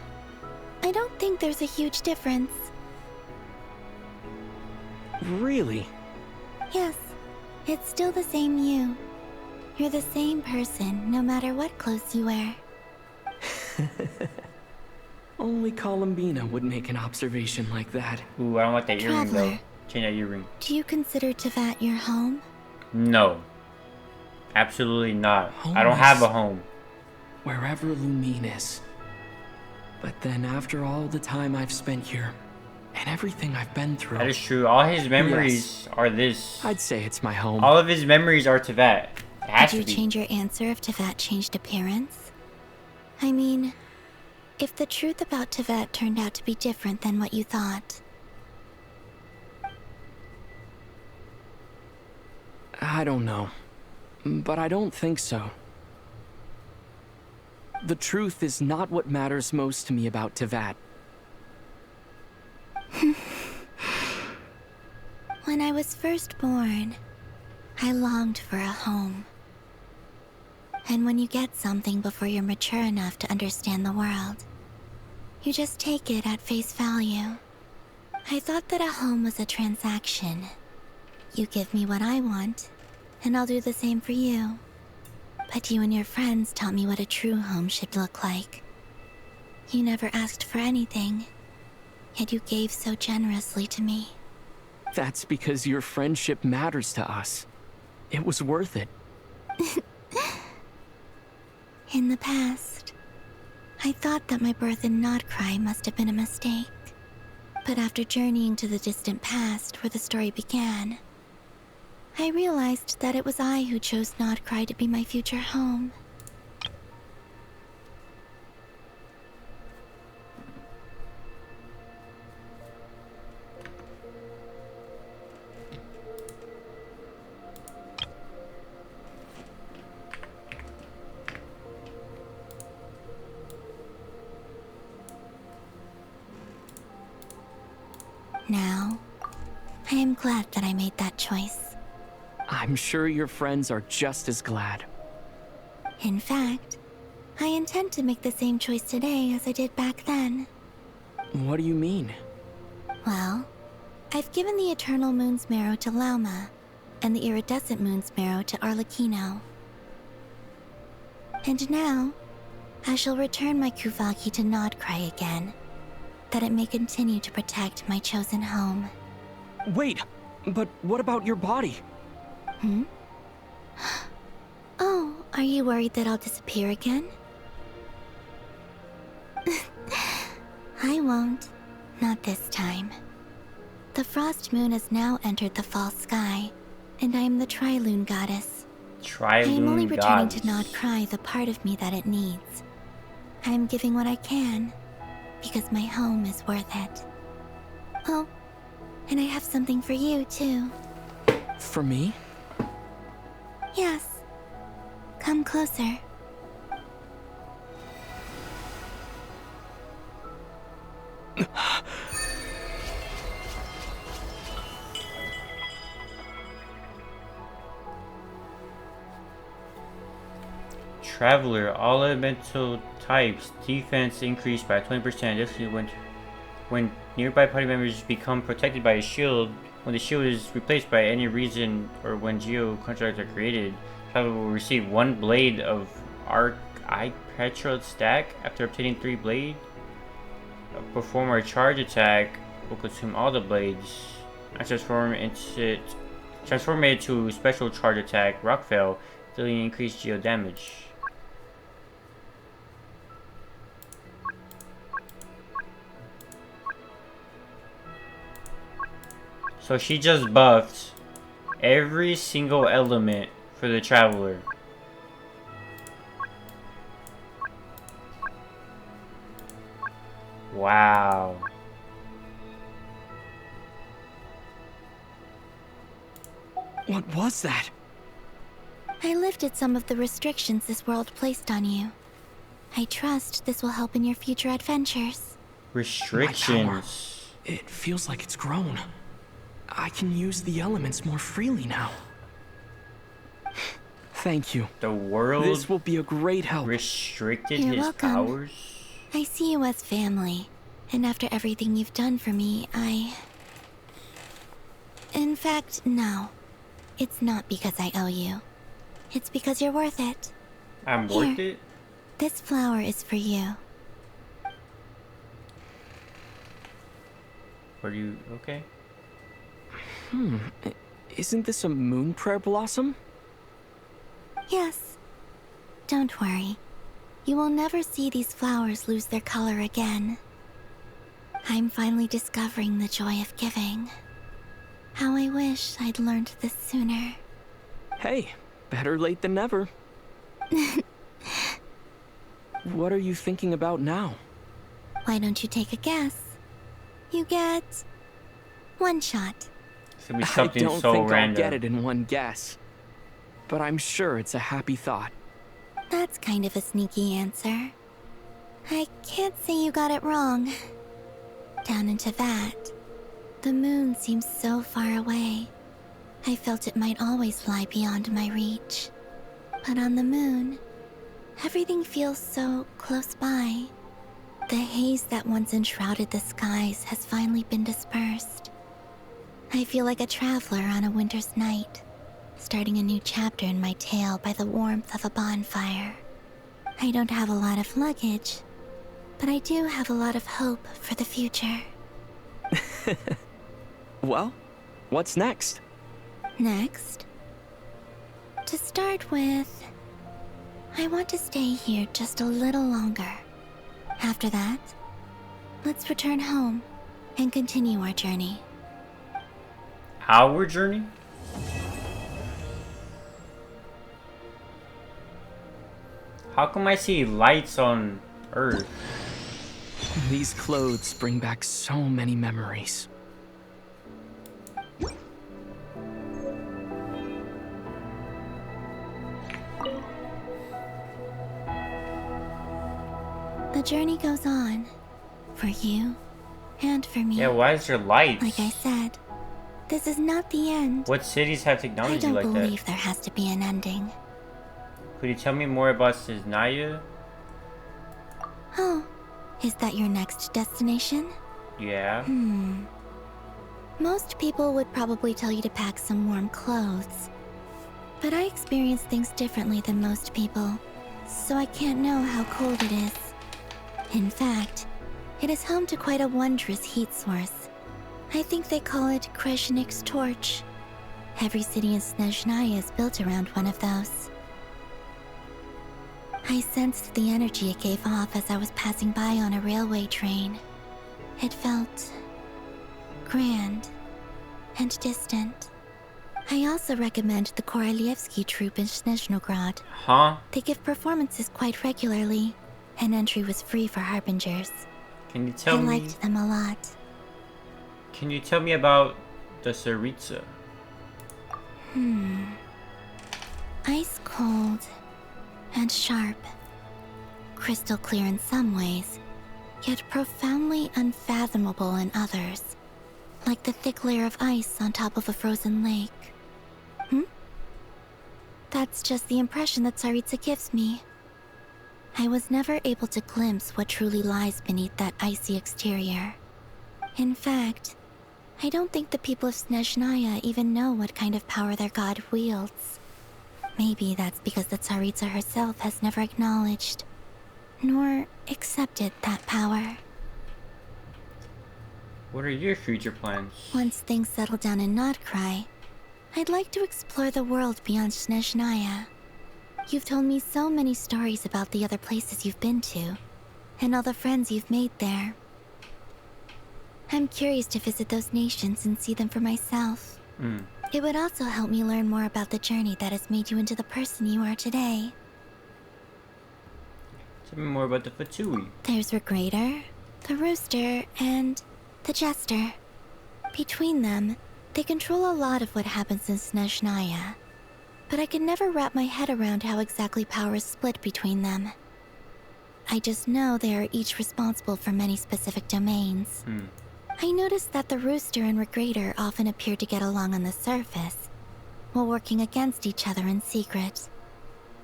I don't think there's a huge difference. Really? Yes. It's still the same you. You're the same person, no matter what clothes you wear. Only Columbina would make an observation like that. Ooh, I don't like that earring though. Traveler. Change that earring. Do you consider Tevat your home? No. Absolutely not. Home I don't have is a home. Wherever Lumine is. But then after all the time I've spent here, and everything I've been through... That is true. All his memories are this. I'd say it's my home. All of his memories are Tevat. It has Did you to be. change your answer if Tevat changed appearance? I mean, if the truth about Tevat turned out to be different than what you thought. I don't know. But I don't think so. The truth is not what matters most to me about Tevat. When I was first born, I longed for a home. And when you get something before you're mature enough to understand the world, you just take it at face value. I thought that a home was a transaction. You give me what I want, and I'll do the same for you. But you and your friends taught me what a true home should look like. You never asked for anything, yet you gave so generously to me. That's because your friendship matters to us. It was worth it. In the past, I thought that my birth in Nodcry must have been a mistake. But after journeying to the distant past where the story began, I realized that it was I who chose Nodcry to be my future home. Now, I am glad that I made that choice. I'm sure your friends are just as glad. In fact, I intend to make the same choice today as I did back then. What do you mean? Well, I've given the Eternal Moon's Marrow to Lauma, and the Iridescent Moon's Marrow to Arlecchino. And now, I shall return my Kuvagi to Nodcry again, that it may continue to protect my chosen home. Wait, but what about your body? Hmm? Oh, are you worried that I'll disappear again? I won't. Not this time. The Frost Moon has now entered the fall sky, and I am the Trilune Goddess. I am only returning to Nodcry the part of me that it needs. I am giving what I can, because my home is worth it. Oh, and I have something for you, too. For me? Yes. Come closer. Traveler, all elemental types defense increased by 20%. This is when nearby party members become protected by a shield. When the shield is replaced by any reason or when geo constructs are created, traveler will receive 1 blade of arc eye petrol stack after obtaining 3 blade. Perform a charge attack will consume all the blades. And transform it to special charge attack Rockfell, dealing increased geo damage. So she just buffed every single element for the Traveler. Wow. What was that? I lifted some of the restrictions this world placed on you. I trust this will help in your future adventures. Restrictions. It feels like it's grown. I can use the elements more freely now. Thank you. The world This will be a great help. restricted You're his welcome. powers. I see you as family, and after everything you've done for me, In fact, no. It's not because I owe you. It's because you're worth it. I'm worth it? This flower is for you. Are you okay? Isn't this a moon prayer blossom? Yes. Don't worry. You will never see these flowers lose their color again. I'm finally discovering the joy of giving. How I wish I'd learned this sooner. Hey, better late than never. What are you thinking about now? Why don't you take a guess? You get 1 shot. It's gonna be something I don't so think random. I'll get it in one guess. But I'm sure it's a happy thought. That's kind of a sneaky answer. I can't say you got it wrong. Down into that, the moon seems so far away. I felt it might always lie beyond my reach. But on the moon, everything feels so close by. The haze that once enshrouded the skies has finally been dispersed. I feel like a traveler on a winter's night, starting a new chapter in my tale by the warmth of a bonfire. I don't have a lot of luggage, but I do have a lot of hope for the future. Well, what's next? Next? To start with, I want to stay here just a little longer. After that, let's return home and continue our journey. Our journey? How come I see lights on Earth? These clothes bring back so many memories. The journey goes on. For you and for me. Yeah, why is there lights? Like I said, this is not the end. What cities have technology I don't like that? believe there has to be an ending. Could you tell me more about Snezhnaya? Oh, is that your next destination? Yeah. Most people would probably tell you to pack some warm clothes. But I experience things differently than most people, so I can't know how cold it is. In fact, it is home to quite a wondrous heat source. I think they call it Kreshnik's torch. Every city in Snezhnaya is built around one of those. I sensed the energy it gave off as I was passing by on a railway train. It felt grand and distant. I also recommend the Korolievsky troupe in Snezhnograd. Huh? They give performances quite regularly, and entry was free for harbingers. Can you tell me? I liked them a lot. Can you tell me about the Tsaritsa? Ice cold and sharp. Crystal clear in some ways, yet profoundly unfathomable in others. Like the thick layer of ice on top of a frozen lake. That's just the impression that Tsaritsa gives me. I was never able to glimpse what truly lies beneath that icy exterior. In fact, I don't think the people of Snezhnaya even know what kind of power their god wields. Maybe that's because the Tsaritsa herself has never acknowledged, nor accepted that power. What are your future plans? Once things settle down in Nodcry, I'd like to explore the world beyond Snezhnaya. You've told me so many stories about the other places you've been to, and all the friends you've made there. I'm curious to visit those nations and see them for myself. It would also help me learn more about the journey that has made you into the person you are today. Tell me more about the Fatui. There's Regrator, the Rooster, and the Jester. Between them, they control a lot of what happens in Snezhnaya. But I can never wrap my head around how exactly power is split between them. I just know they are each responsible for many specific domains. I noticed that the Rooster and Regrator often appear to get along on the surface, while working against each other in secret.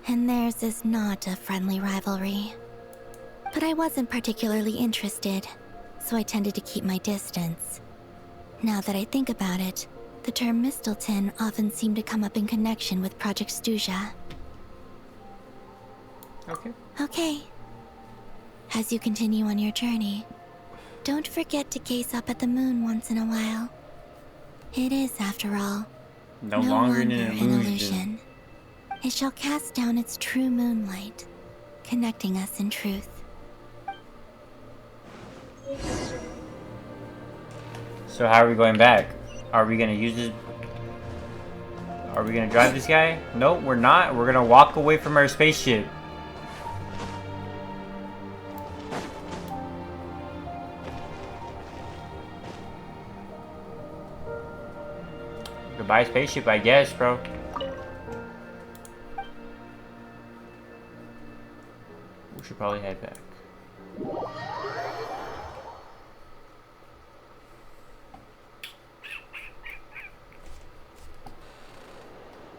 And theirs is not a friendly rivalry. But I wasn't particularly interested, so I tended to keep my distance. Now that I think about it, the term Mistelton often seemed to come up in connection with Project Stuja. Okay. As you continue on your journey, don't forget to gaze up at the moon once in a while. It is, after all, no longer an illusion. It shall cast down its true moonlight, connecting us in truth. So how are we going back? Are we gonna use this? Are we gonna drive this guy? Nope, we're not. We're gonna walk away from our spaceship. Goodbye, spaceship, I guess, bro. We should probably head back.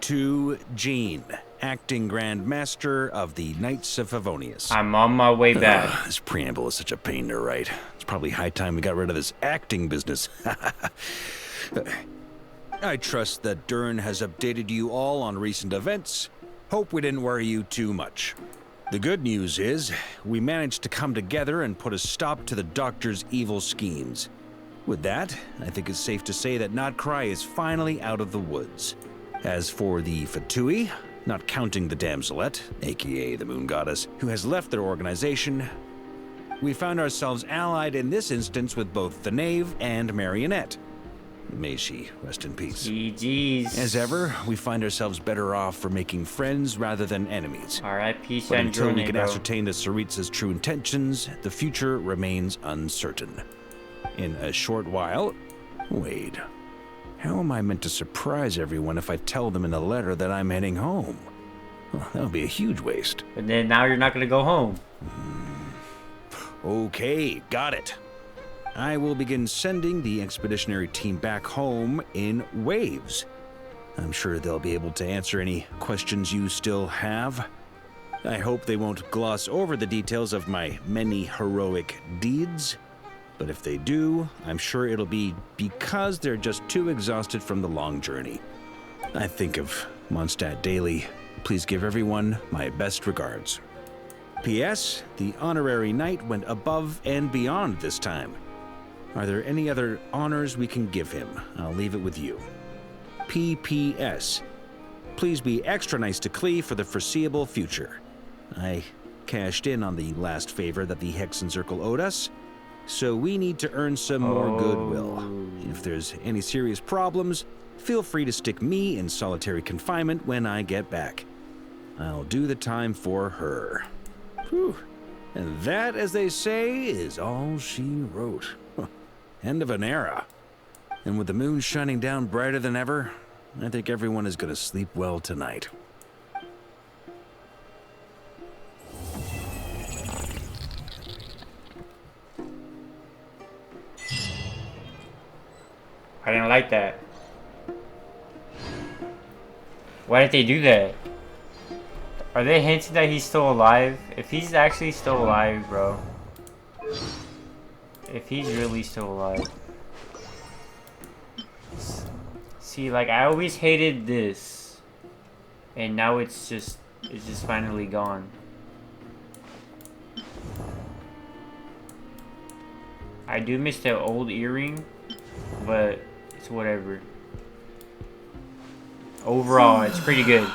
To Jean, acting Grand Master of the Knights of Favonius. I'm on my way back. This preamble is such a pain to write. It's probably high time we got rid of this acting business. I trust that Dern has updated you all on recent events. Hope we didn't worry you too much. The good news is, we managed to come together and put a stop to the Doctor's evil schemes. With that, I think it's safe to say that Notcry is finally out of the woods. As for the Fatui, not counting the Damselette, aka the Moon Goddess, who has left their organization, we found ourselves allied in this instance with both the Knave and Marionette. May she rest in peace. GG's. As ever, we find ourselves better off for making friends rather than enemies. R.I.P. But until we can Sandrone, ascertain the Tsaritsa's true intentions, the future remains uncertain. In a short while... Wait. How am I meant to surprise everyone if I tell them in a letter that I'm heading home? Well, that would be a huge waste. But then now you're not gonna go home. Okay, got it. I will begin sending the expeditionary team back home in waves. I'm sure they'll be able to answer any questions you still have. I hope they won't gloss over the details of my many heroic deeds. But if they do, I'm sure it'll be because they're just too exhausted from the long journey. I think of Mondstadt daily. Please give everyone my best regards. P.S. The honorary knight went above and beyond this time. Are there any other honors we can give him? I'll leave it with you. P.P.S. Please be extra nice to Klee for the foreseeable future. I cashed in on the last favor that the Hexen Circle owed us, so we need to earn some more goodwill. If there's any serious problems, feel free to stick me in solitary confinement when I get back. I'll do the time for her. Whew. And that, as they say, is all she wrote. End of an era. And with the moon shining down brighter than ever, I think everyone is going to sleep well tonight. I didn't like that. Why did they do that? Are they hinting that he's still alive? If he's actually still alive, bro. If he's really still alive. See, like, I always hated this. And now it's just finally gone. I do miss the old earring, but it's whatever. Overall, it's pretty good.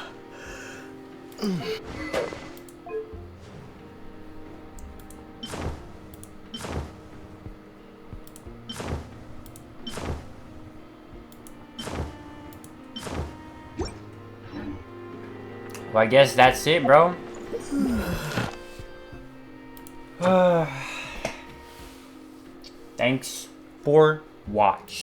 Well, I guess that's it, bro. Thanks for watching.